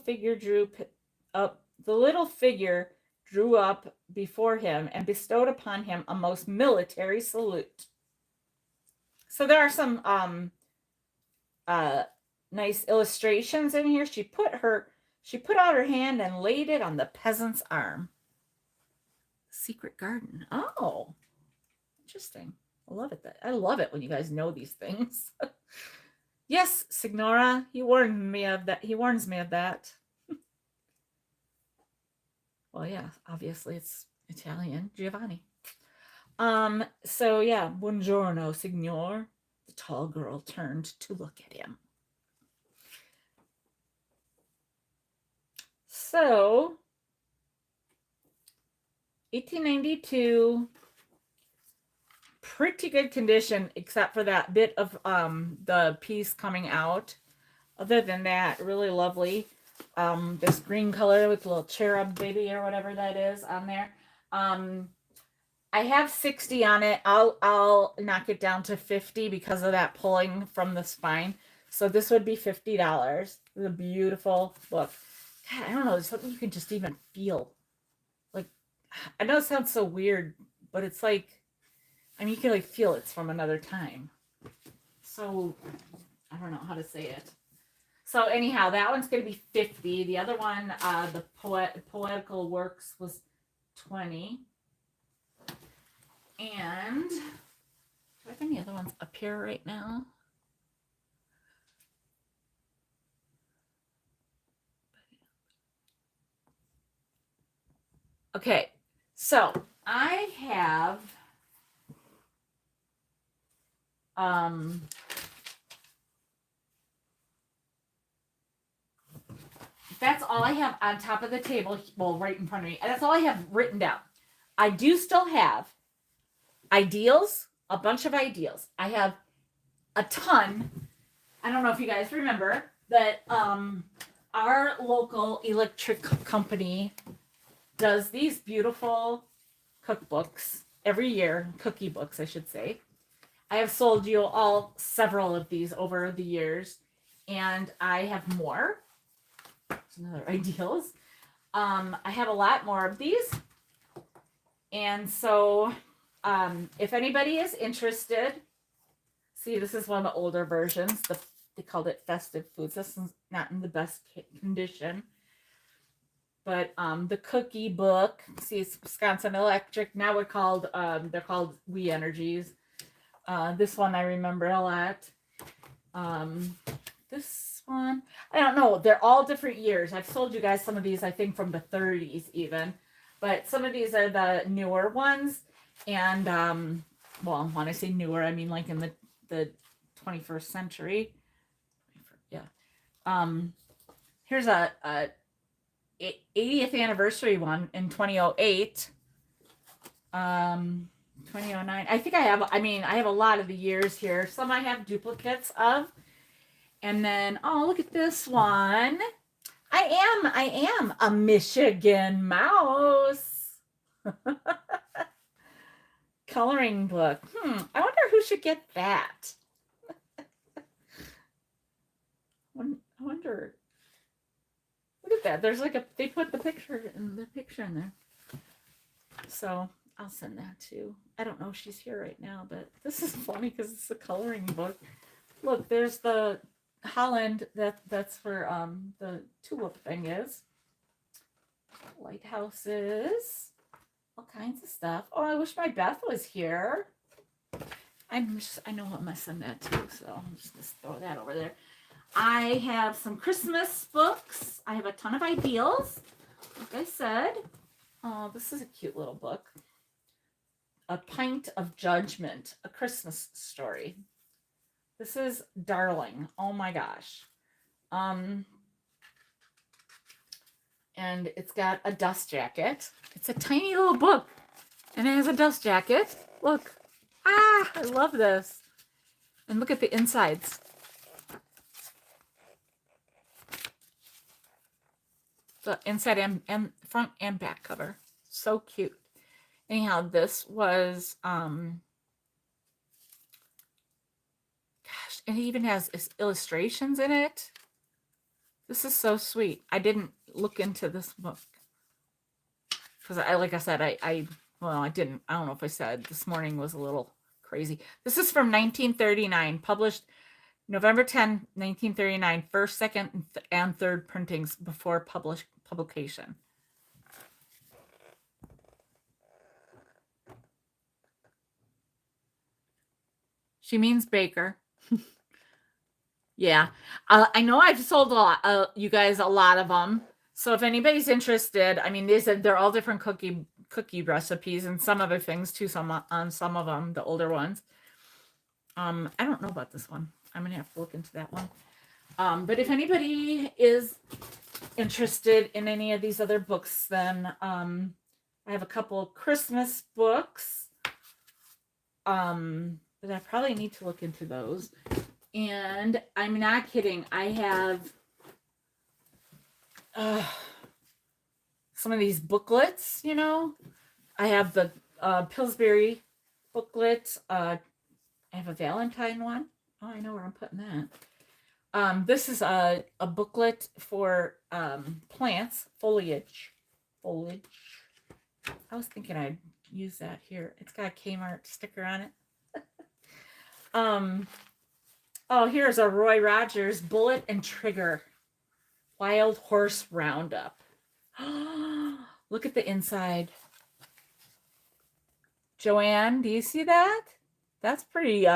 figure drew up before him and bestowed upon him a most military salute. So there are some nice illustrations in here. She put out her hand and laid it on the peasant's arm. Secret garden. Oh, interesting. I love it. I love it when you guys know these things. Yes, Signora, he warns me of that. Well, yeah, obviously it's Italian. Giovanni. So yeah, buongiorno, signor. The tall girl turned to look at him. So, 1892, pretty good condition, except for that bit of the piece coming out. Other than that, really lovely. This green color with a little cherub baby or whatever that is on there. I have 60 on it. I'll knock it down to 50 because of that pulling from the spine. So this would be $50. It's a beautiful book. God, I don't know. It's something you can just even feel. Like, I know it sounds so weird, but it's like, I mean, you can like feel it's from another time. So, I don't know how to say it. So anyhow, that one's going to be 50. The other one, the poetical works was 20. And do I have any other ones up here right now? Okay, so I have that's all I have on top of the table, well, right in front of me. And that's all I have written down. I do still have ideals, a bunch of ideals. I have a ton. I don't know if you guys remember that our local electric company does these beautiful cookbooks every year, cookie books, I should say. I have sold you all several of these over the years, and I have more. There's another ideals. I have a lot more of these. And so if anybody is interested, see, this is one of the older versions. They called it Festive Foods. This is not in the best condition. But the cookie book, see, it's Wisconsin Electric. Now they're called We Energies. This one I remember a lot. This one, I don't know. They're all different years. I've sold you guys some of these, I think, from the 30s even. But some of these are the newer ones. And, well, when I say newer, I mean like in the 21st century. Yeah. Here's a 80th anniversary one in 2008. 2009. I think I have, I have a lot of the years here. Some I have duplicates of. And then, oh, look at this one. I am a Michigan mouse. Coloring book. I wonder who should get that. I wonder. Look at that. There's like they put the picture in there. So I'll send that too. I don't know if she's here right now, but this is funny because it's a coloring book. Look, there's the Holland that's where the tulip thing is. Lighthouses, all kinds of stuff. Oh, I wish my Beth was here. I know I'm gonna send that too, so I'm just gonna throw that over there. I have some Christmas books. I have a ton of ideals. Like I said, oh, this is a cute little book. A Pint of Judgment, a Christmas story. This is darling. Oh my gosh. And it's got a dust jacket. It's a tiny little book. And it has a dust jacket. Look. Ah, I love this. And look at the insides. The inside and front and back cover. So cute. Anyhow, this was gosh, and it even has illustrations in it. This is so sweet. I didn't look into this book because like I said, I didn't. I don't know if I said this morning was a little crazy. This is from 1939, published November 10, 1939, first, second, and third printings before publication. She means baker. Yeah. I know I've sold a lot, you guys, a lot of them. So if anybody's interested, they're all different cookie recipes and some other things too. Some of them, the older ones. I don't know about this one. I'm gonna have to look into that one. But if anybody is interested in any of these other books, then I have a couple Christmas books. But I probably need to look into those. And I'm not kidding. I have some of these booklets, I have the Pillsbury booklet. I have a Valentine one. Oh, I know where I'm putting that. This is a booklet for plants, foliage. I was thinking I'd use that here. It's got a Kmart sticker on it. Oh, here's a Roy Rogers Bullet and Trigger Wild Horse Roundup. Look at the inside. Joanne, do you see that? That's pretty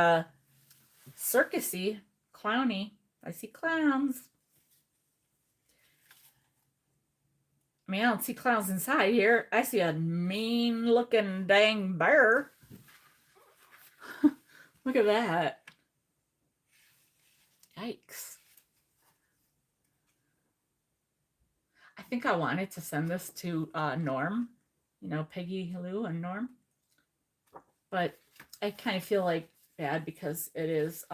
circusy, clowny. I see clowns. I don't see clowns inside here. I see a mean looking dang bear. Look at that. Yikes. I think I wanted to send this to Norm, Peggy Lou and Norm. But I kind of feel like bad because it is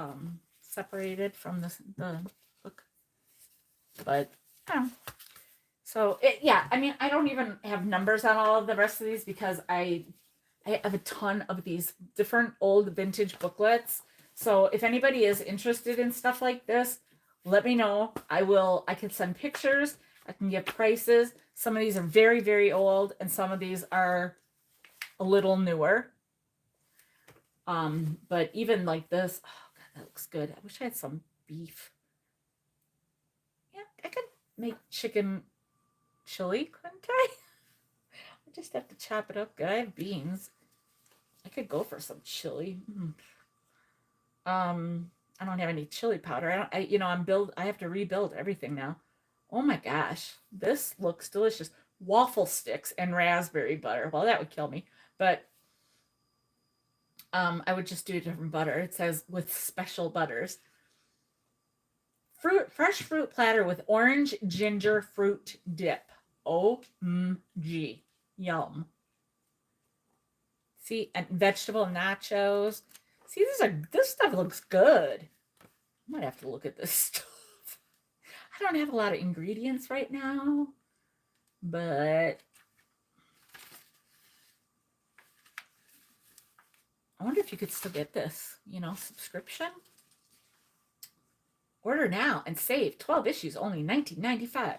separated from the book. But I don't know. So I don't even have numbers on all of the rest of these because I have a ton of these different old vintage booklets. So if anybody is interested in stuff like this, let me know. I can send pictures. I can get prices. Some of these are very, very old, and some of these are a little newer. But even like this, oh God, that looks good. I wish I had some beef. Yeah, I could make chicken chili, couldn't I? I just have to chop it up good. I have beans. I could go for some chili. I don't have any chili powder. I have to rebuild everything now. Oh my gosh, this looks delicious. Waffle sticks and raspberry butter. Well, that would kill me, but I would just do different butter. It says with special butters. fresh fruit platter with orange ginger fruit dip. OMG. Yum. See, and vegetable nachos. See, this stuff looks good. I might have to look at this stuff. I don't have a lot of ingredients right now, but I wonder if you could still get this, subscription. Order now and save 12 issues, only $19.95.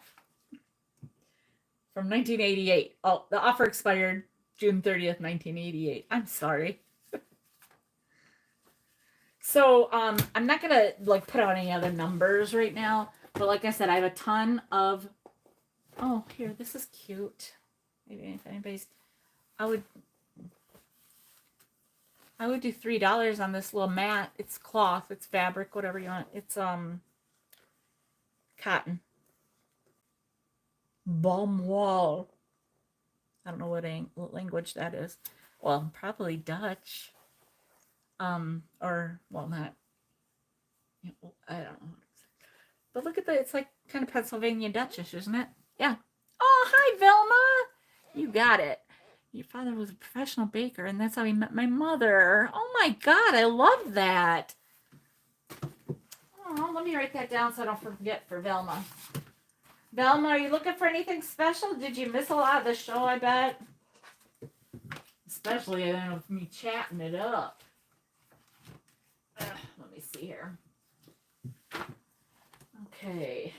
From 1988. Oh, the offer expired June 30th, 1988. I'm sorry. So I'm not gonna put out any other numbers right now, but like I said, I have a ton of. Oh, here, this is cute. Maybe if anybody's, I would do $3 on this little mat. It's cloth, it's fabric, whatever you want. It's cotton. Bomwal. I don't know what language that is. Well, probably Dutch. Or well, not. I don't know. But look at it's like kind of Pennsylvania Dutchish, isn't it? Yeah. Oh, hi, Velma. You got it. Your father was a professional baker, and that's how he met my mother. Oh my God, I love that. Oh, let me write that down so I don't forget for Velma. Velma, are you looking for anything special? Did you miss a lot of the show, I bet? Especially with me chatting it up. Let me see here. Okay.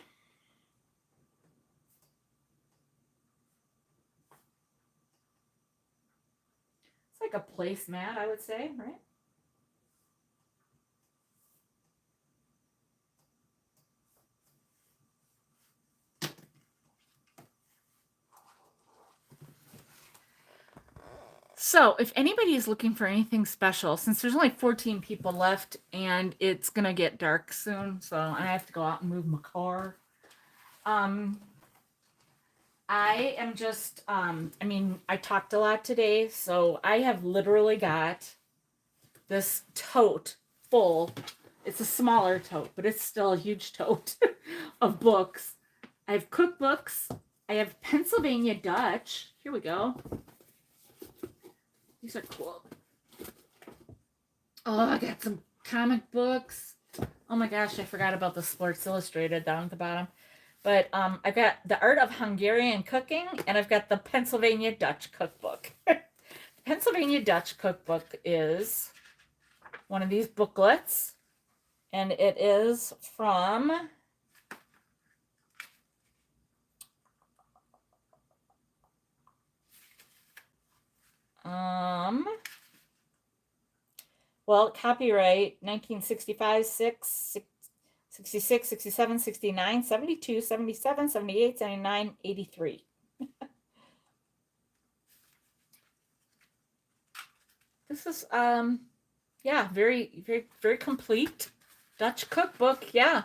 It's like a placemat, I would say, right? So if anybody is looking for anything special, since there's only 14 people left and it's going to get dark soon, so I have to go out and move my car. I am just, I talked a lot today, so I have literally got this tote full. It's a smaller tote, but it's still a huge tote of books. I have cookbooks. I have Pennsylvania Dutch. Here we go. These are cool. Oh, I got some comic books. Oh my gosh, I forgot about the Sports Illustrated down at the bottom. But I've got the Art of Hungarian Cooking, and I've got the Pennsylvania Dutch Cookbook. The Pennsylvania Dutch Cookbook is one of these booklets, and it is from copyright 1965, 66, 67, 69, 72, 77, 78, 79, 83. This is, yeah, very, very, very complete Dutch cookbook. Yeah.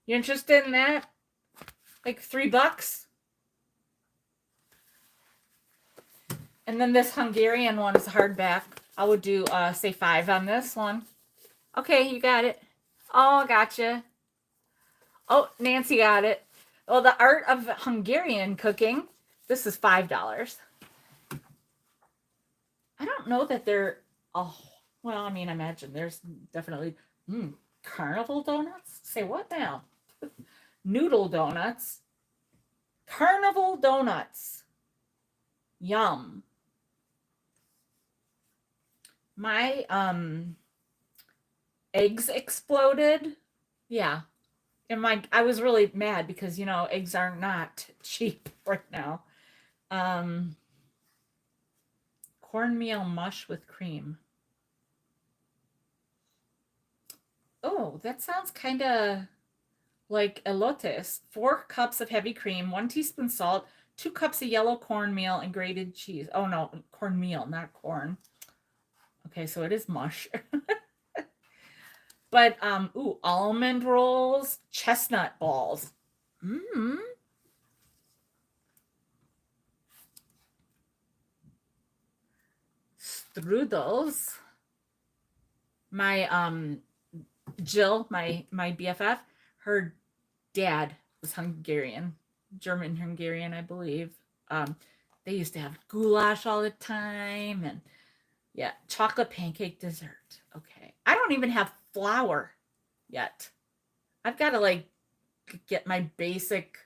You interested in that? Like $3? And then this Hungarian one is hardback. I would do, say $5 on this one. Okay, you got it. Oh, gotcha. Oh, Nancy got it. Well, the Art of Hungarian Cooking. This is $5. I don't know that they're. Oh, well, I mean, I imagine there's definitely carnival donuts. Say what now? Noodle donuts. Carnival donuts. Yum. My eggs exploded. Yeah. And I was really mad because, eggs are not cheap right now. Cornmeal mush with cream. Oh, that sounds kind of like elotes. 4 cups of heavy cream, 1 teaspoon salt, 2 cups of yellow cornmeal, and grated cheese. Oh, no, cornmeal, not corn. Okay, so it is mush. But, almond rolls, chestnut balls. Strudels. My, Jill, my BFF, her dad was Hungarian, German Hungarian, I believe. They used to have goulash all the time, and yeah, chocolate pancake dessert. Okay, I don't even have flour yet. I've got to like get my basic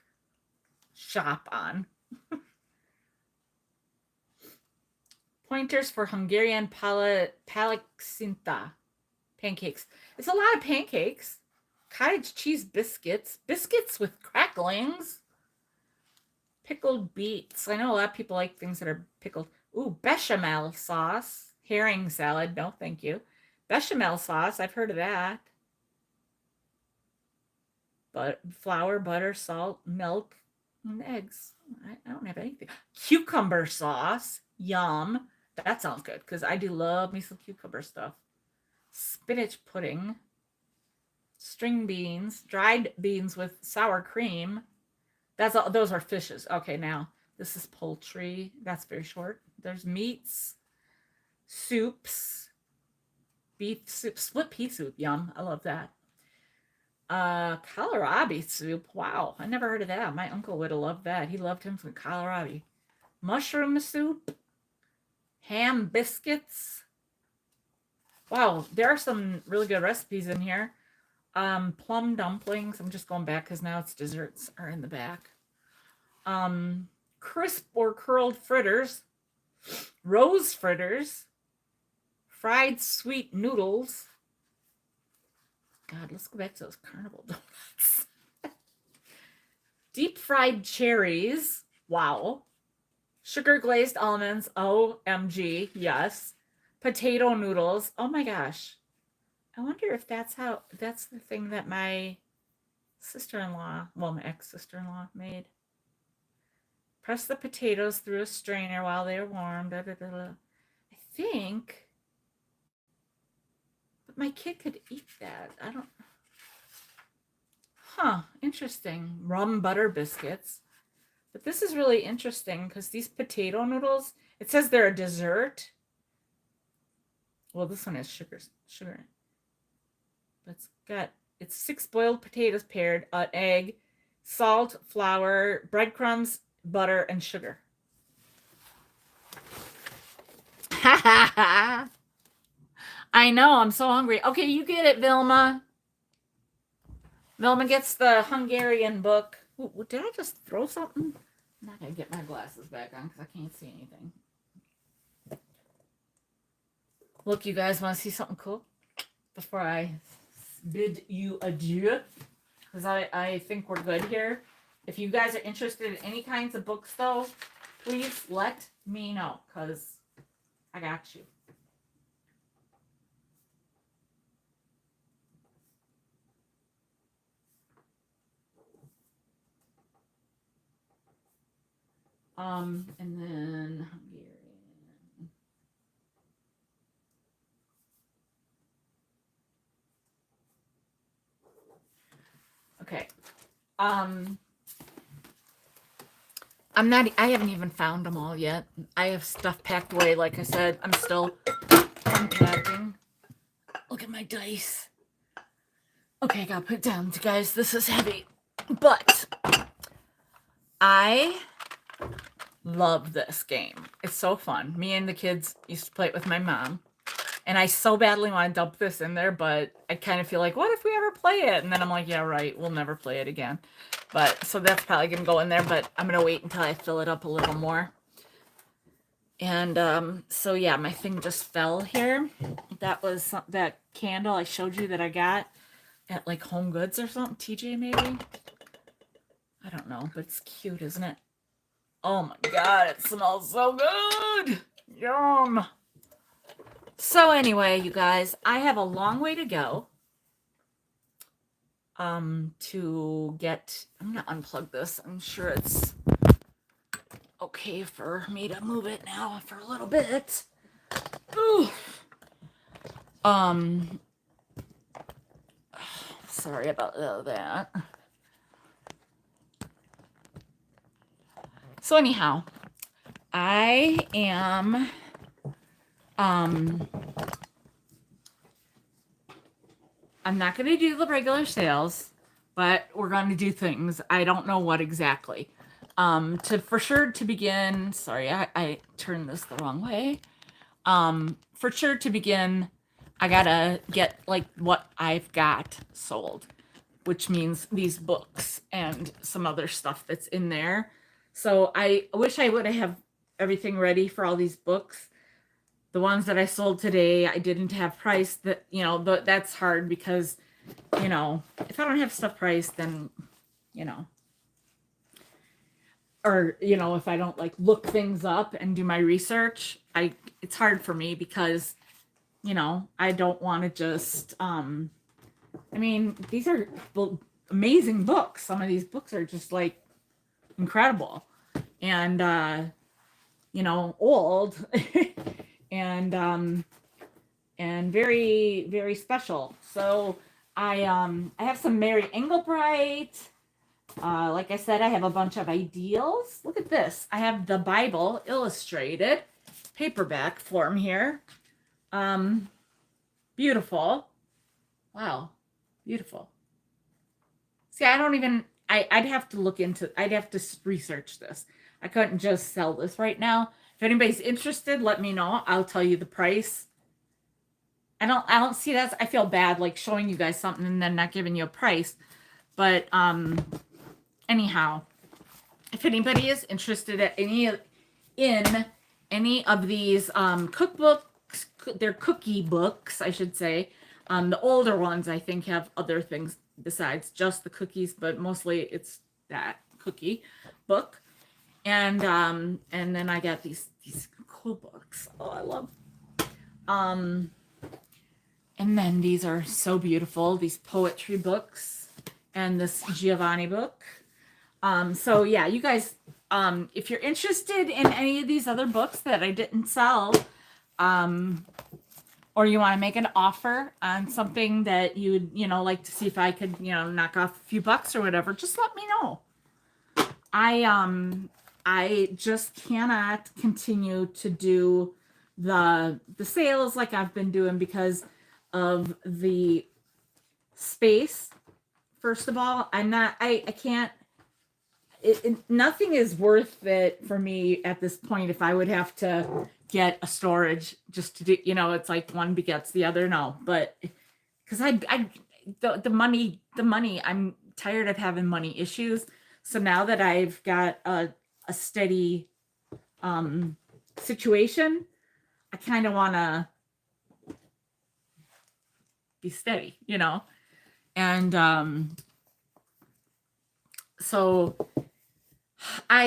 shop on. Pointers for Hungarian palaksinta pancakes. It's a lot of pancakes. Cottage cheese biscuits. Biscuits with cracklings. Pickled beets. I know a lot of people like things that are pickled. Ooh, bechamel sauce. Herring salad. No, thank you. Bechamel sauce. I've heard of that. But flour, butter, salt, milk, and eggs. I don't have anything. Cucumber sauce. Yum. That sounds good because I do love me some cucumber stuff. Spinach pudding. String beans. Dried beans with sour cream. That's all. Those are fishes. Okay, now this is poultry. That's very short. There's meats. Soups. Beef soup. Split pea soup. Yum. I love that. Kohlrabi soup. Wow. I never heard of that. My uncle would have loved that. He loved him some kohlrabi. Mushroom soup. Ham biscuits. Wow, there are some really good recipes in here. Plum dumplings. I'm just going back because now it's desserts are in the back. Crisp or curled fritters. Rose fritters. Fried sweet noodles. God, let's go back to those carnival donuts. Deep fried cherries. Wow. Sugar glazed almonds. OMG. Yes. Potato noodles. Oh my gosh. I wonder if that's the thing that my sister-in-law, well, my ex-sister-in-law made. Press the potatoes through a strainer while they are warm. Da, da, da, da. I think, but my kid could eat that. I don't. Interesting. Rum butter biscuits. But this is really interesting because these potato noodles, it says they're a dessert. Well, this one has sugar. But it's 6 boiled potatoes paired, an egg, salt, flour, breadcrumbs, butter, and sugar. I know, I'm so hungry. Okay, you get it, Vilma. Vilma gets the Hungarian book. Ooh, did I just throw something? I'm not going to get my glasses back on because I can't see anything. Look, you guys want to see something cool? Before I bid you adieu, because I think we're good here. If you guys are interested in any kinds of books, though, please let me know, because I got you. And then Hungarian. Okay. I haven't even found them all yet. I have stuff packed away. Like I said, I'm still unpacking. Look at my dice. Okay, I gotta put it down, guys. This is heavy. But I love this game. It's so fun. Me and the kids used to play it with my mom. And I so badly want to dump this in there, but I kind of feel like, what if we ever play it? And then I'm like, yeah, right. We'll never play it again. But so that's probably going to go in there, but I'm going to wait until I fill it up a little more. And so yeah, my thing just fell here. That was that candle I showed you that I got at like Home Goods or something. TJ maybe? I don't know, but it's cute, isn't it? Oh my God, it smells so good. Yum. So anyway, you guys, I have a long way to go to get, I'm going to unplug this. I'm sure it's okay for me to move it now for a little bit. Ooh. Sorry about that. So anyhow, I am I'm not going to do the regular sales. but we're going to do things. I don't know what exactly. For sure to begin, sorry, I turned this the wrong way. For sure to begin, I gotta get like what I've got sold, which means these books and some other stuff that's in there. So I wish I would have everything ready for all these books. The ones that I sold today, I didn't have priced. That, you know, that's hard because, you know, if I don't have stuff priced, then, you know, or, you know, if I don't like look things up and do my research, it's hard for me because, you know, I don't want to just, I mean, these are amazing books. Some of these books are just like incredible and, you know, old and very, very special. So I have some Mary Engelbreit. Like I said, I have a bunch of ideals. Look at this. I have the Bible illustrated paperback form here. Beautiful. Wow. Beautiful. See, I don't even, I'd have to look into, I'd have to research this. I couldn't just sell this right now. If anybody's interested, let me know. I'll tell you the price. I don't see that. I feel bad like showing you guys something and then not giving you a price. But, anyhow, if anybody is interested in any of these cookbooks, they're cookie books, I should say. The older ones, I think, have other things besides just the cookies, but mostly it's that cookie book. And then I got these cool books. Oh, I love. And then these are so beautiful. These poetry books and this Giovanni book. So yeah, you guys, if you're interested in any of these other books that I didn't sell, or you want to make an offer on something that you'd, you know, like to see if I could, you know, knock off a few bucks or whatever, just let me know. I just cannot continue to do the sales like I've been doing because of the space. First of all, I can't, nothing is worth it for me at this point if I would have to get a storage just to do, you know, it's like one begets the other. No, but because the money, I'm tired of having money issues. So now that I've got a steady situation, I kind of want to be steady, you know? And so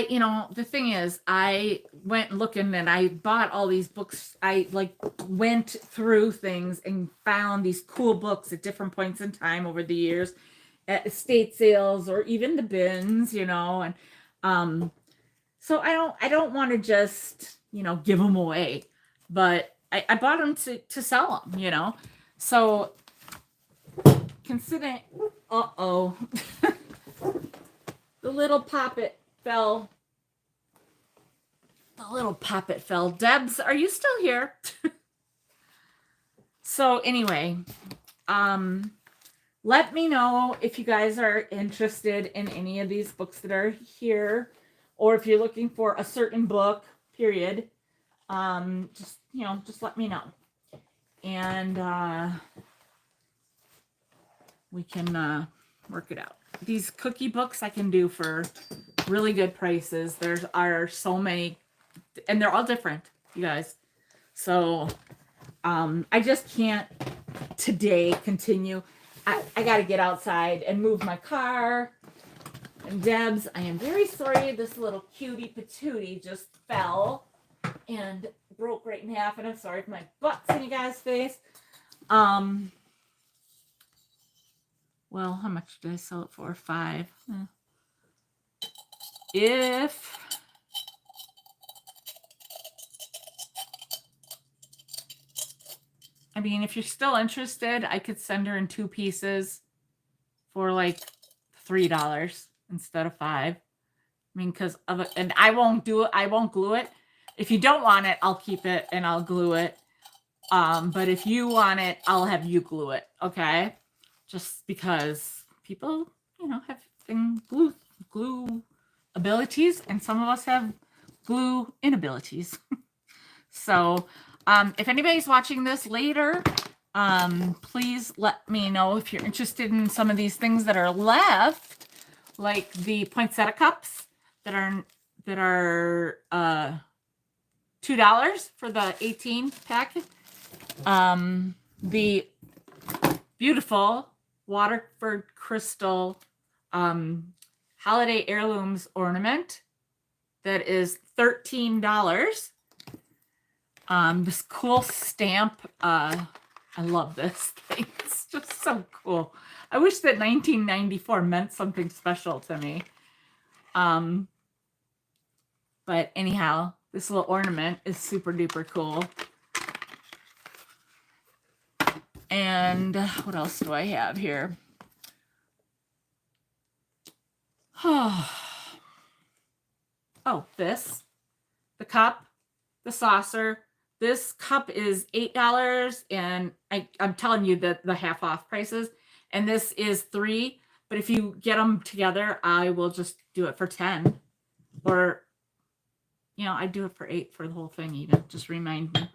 you know, the thing is, I went looking and I bought all these books. I like went through things and found these cool books at different points in time over the years at estate sales or even the bins, you know, and so I don't want to just, you know, give them away, but I bought them to sell them, you know. So considering, the little poppet fell. The little poppet fell. Debs, are you still here? So anyway, let me know if you guys are interested in any of these books that are here, or if you're looking for a certain book, period. Just, you know, just let me know. And we can work it out. These cookie books I can do for really good prices. There are so many, and they're all different, you guys. So I just can't today continue. I got to get outside and move my car. And Debs, I am very sorry. This little cutie patootie just fell and broke right in half. And I'm sorry if my butt's in you guys' face. Well, how much did I sell it for? $5. If I mean, if you're still interested, I could send her in 2 pieces for like $3 instead of $5. I mean, because of it, and I won't do it. I won't glue it. If you don't want it, I'll keep it and I'll glue it. But if you want it, I'll have you glue it. Okay. Just because people you know, have glue abilities, and some of us have glue inabilities. So if anybody's watching this later, please let me know if you're interested in some of these things that are left, like the poinsettia cups that are $2 for the 18 pack. The beautiful Waterford crystal holiday heirlooms ornament that is $13. This cool stamp. I love this thing. It's just so cool. I wish that 1994 meant something special to me. But anyhow, this little ornament is super duper cool. And what else do I have here? Oh, this, the cup, the saucer. This cup is $8, and I'm telling you that the half off prices. And this is $3. But if you get them together, I will just do it for 10. Or, you know, I do it for 8 for the whole thing even. Just remind me.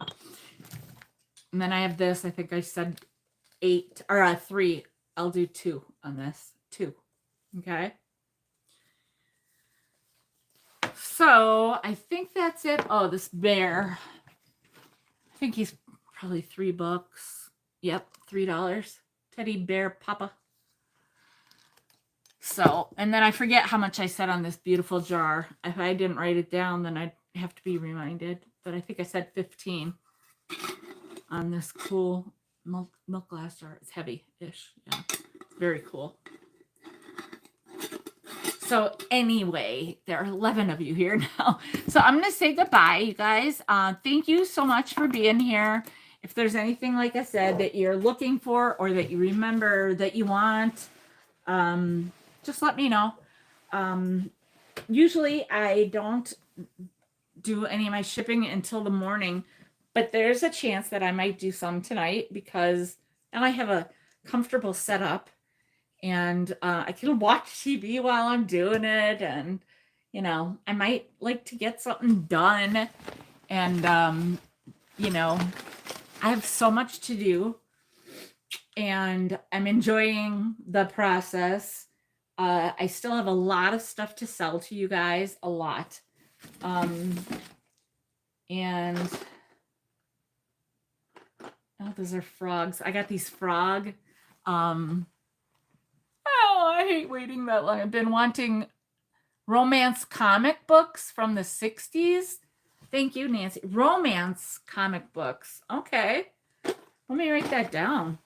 And then I have this. I think I said 8 or 3. I'll do 2 on this. 2. Okay. So I think that's it. Oh, this bear. I think he's probably $3. Yep, $3. Teddy bear Papa. So, and then I forget how much I said on this beautiful jar. If I didn't write it down, then I'd have to be reminded. But I think I said 15 on this cool milk glass jar. It's heavy-ish. Yeah, it's very cool. So anyway, there are 11 of you here now. So I'm going to say goodbye, you guys. Thank you so much for being here. If there's anything, like I said, that you're looking for or that you remember that you want, just let me know. Usually I don't do any of my shipping until the morning, but there's a chance that I might do some tonight because now I have a comfortable setup. And I can watch TV while I'm doing it. And, you know, I might like to get something done. And, you know, I have so much to do. And I'm enjoying the process. I still have a lot of stuff to sell to you guys. A lot. And, oh, those are frogs. I got these frog. Oh, I hate waiting that long. I've been wanting romance comic books from the 60s. Thank you, Nancy. Romance comic books. Okay. Let me write that down.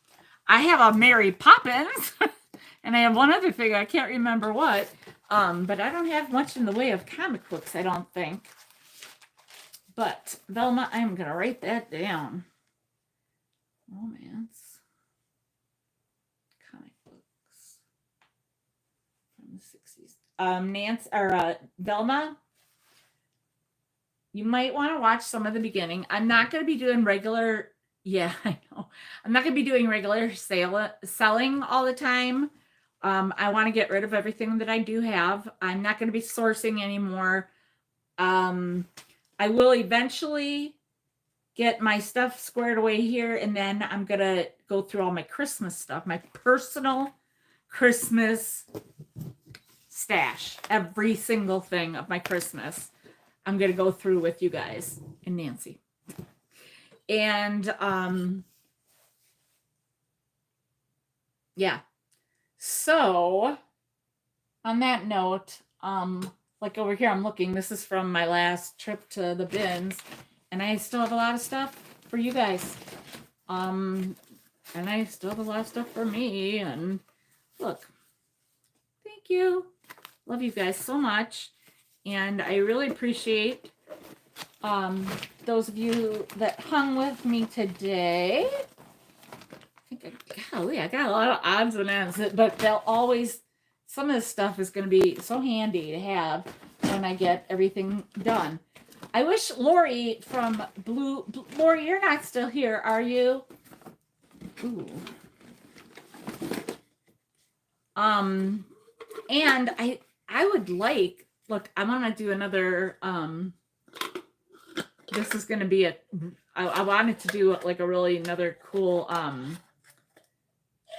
I have a Mary Poppins. And I have one other thing. I can't remember what. But I don't have much in the way of comic books, I don't think. But, Velma, I'm going to write that down. Romance. The 60s. Nancy or Velma, you might want to watch some of the beginning. I'm not going to be doing regular. Yeah, I know. I'm not going to be doing regular selling all the time. I want to get rid of everything that I do have. I'm not going to be sourcing anymore. I will eventually get my stuff squared away here, and then I'm going to go through all my Christmas stuff, my personal Christmas stash. Every single thing of my Christmas I'm going to go through with you guys and Nancy. And yeah. So on that note, like over here I'm looking, this is from my last trip to the bins, and I still have a lot of stuff for you guys. And I still have a lot of stuff for me, and look. Thank you. Love you guys so much. And I really appreciate those of you that hung with me today. I think I got a lot of odds and ends, but they'll always, some of this stuff is going to be so handy to have when I get everything done. I wish Lori from Lori, you're not still here, are you? Ooh. And I would like, look, I'm gonna do another this is gonna be I wanted to do like a really another cool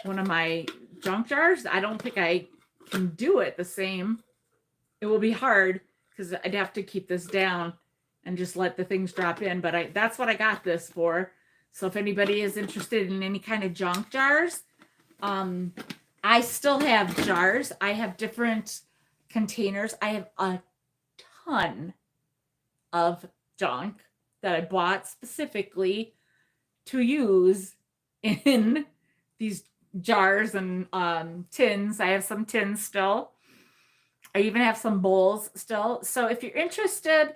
one of my junk jars. I don't think I can do it the same. It will be hard because I'd have to keep this down and just let the things drop in. But that's what I got this for. So if anybody is interested in any kind of junk jars, I still have jars. I have different containers. I have a ton of junk that I bought specifically to use in these jars and tins. I have some tins still. I even have some bowls still. So if you're interested,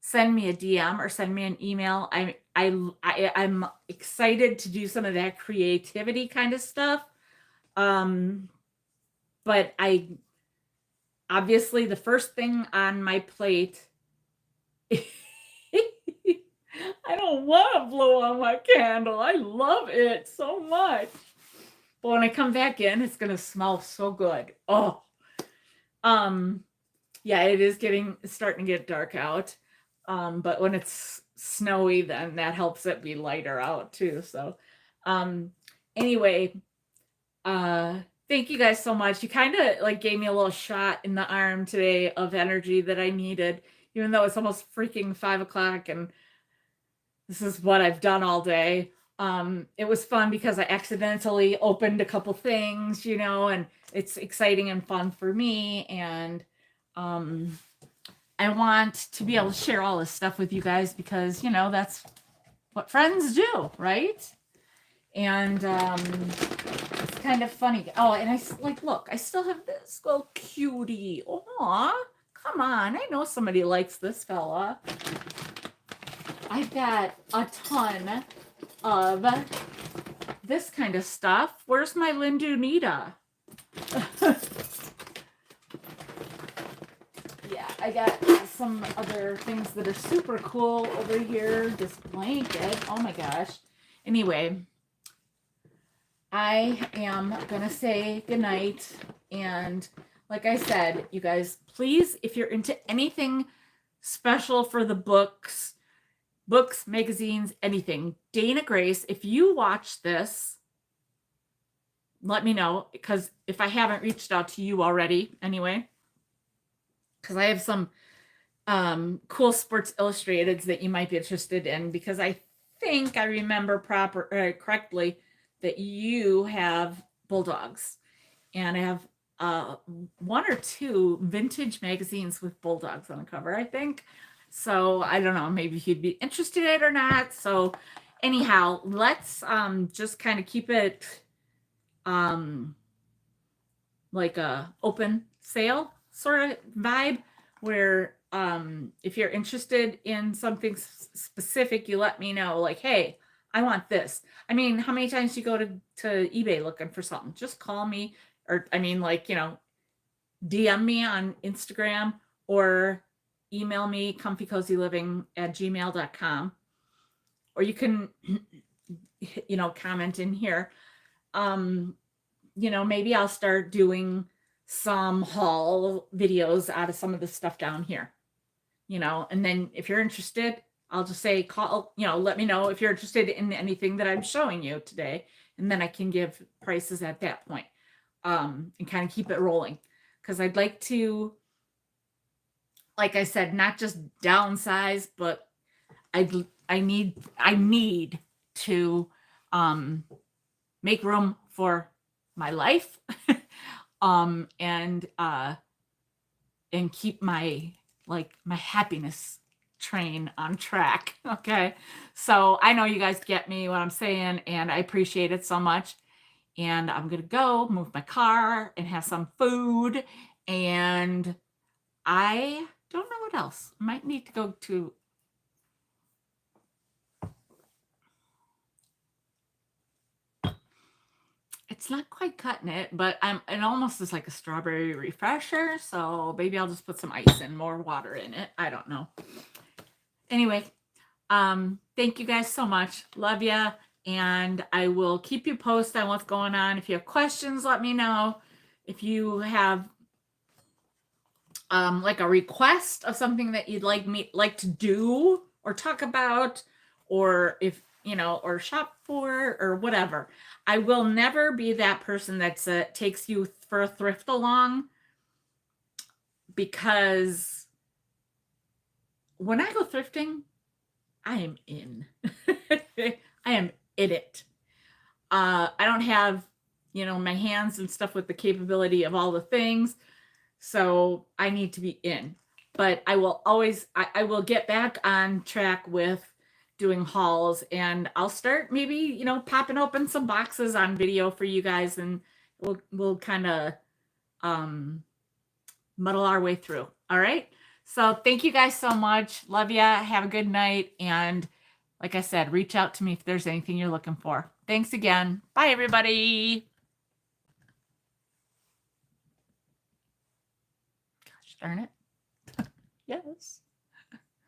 send me a DM or send me an email. I'm excited to do some of that creativity kind of stuff. But obviously the first thing on my plate I don't want to blow on my candle. I love it so much. But when I come back in, it's going to smell so good. Oh. Yeah, it's starting to get dark out. But when it's snowy, then that helps it be lighter out too. So, anyway, thank you guys so much. You kind of like gave me a little shot in the arm today of energy that I needed, even though it's almost freaking 5:00 and this is what I've done all day. It was fun because I accidentally opened a couple things, and it's exciting and fun for me. And I want to be able to share all this stuff with you guys because, that's what friends do, right? And it's kind of funny. Oh, and look, I still have this little cutie. Aw, come on. I know somebody likes this fella. I've got a ton of this kind of stuff. Where's my Lindunita? Yeah, I got some other things that are super cool over here. This blanket. Oh my gosh. Anyway, I am going to say goodnight. And like I said, you guys, please, if you're into anything special for the books, magazines, anything, Dana Grace, if you watch this, let me know, because if I haven't reached out to you already anyway, because I have some cool Sports Illustrateds that you might be interested in, because I think I remember correctly that you have bulldogs, and I have one or two vintage magazines with bulldogs on the cover, I think. So I don't know, maybe you'd be interested or not. So anyhow, let's just kind of keep it like a open sale sort of vibe, where if you're interested in something specific, you let me know, like, hey, I want this. I mean, how many times do you go to eBay looking for something? Just call me, or DM me on Instagram or email me comfycozyliving@gmail.com, or you can comment in here. Maybe I'll start doing some haul videos out of some of the stuff down here, and then if you're interested, I'll just say call, let me know if you're interested in anything that I'm showing you today, and then I can give prices at that point, and kind of keep it rolling, because I'd like to, like I said, not just downsize, but I need to make room for my life, and keep my happiness train on track. Okay. So I know you guys get me what I'm saying, and I appreciate it so much. And I'm going to go move my car and have some food, and I don't know what else. I might need to go to it's not quite cutting it, but it almost is like a strawberry refresher. So maybe I'll just put some ice and more water in it. I don't know. Anyway, thank you guys so much. Love ya. And I will keep you posted on what's going on. If you have questions, let me know. If you have like a request of something that you'd like to do or talk about, or if you know, or shop for, or whatever. I will never be that person that takes you for a thrift along, because when I go thrifting, I am in. I am in it. I don't have, you know, my hands and stuff with the capability of all the things. So I need to be in. But I will always, I will get back on track with doing hauls, and I'll start maybe, you know, popping open some boxes on video for you guys, and we'll kind of muddle our way through. All right. So thank you guys so much. Love ya. Have a good night. And like I said, reach out to me if there's anything you're looking for. Thanks again. Bye, everybody. Gosh darn it. Yes.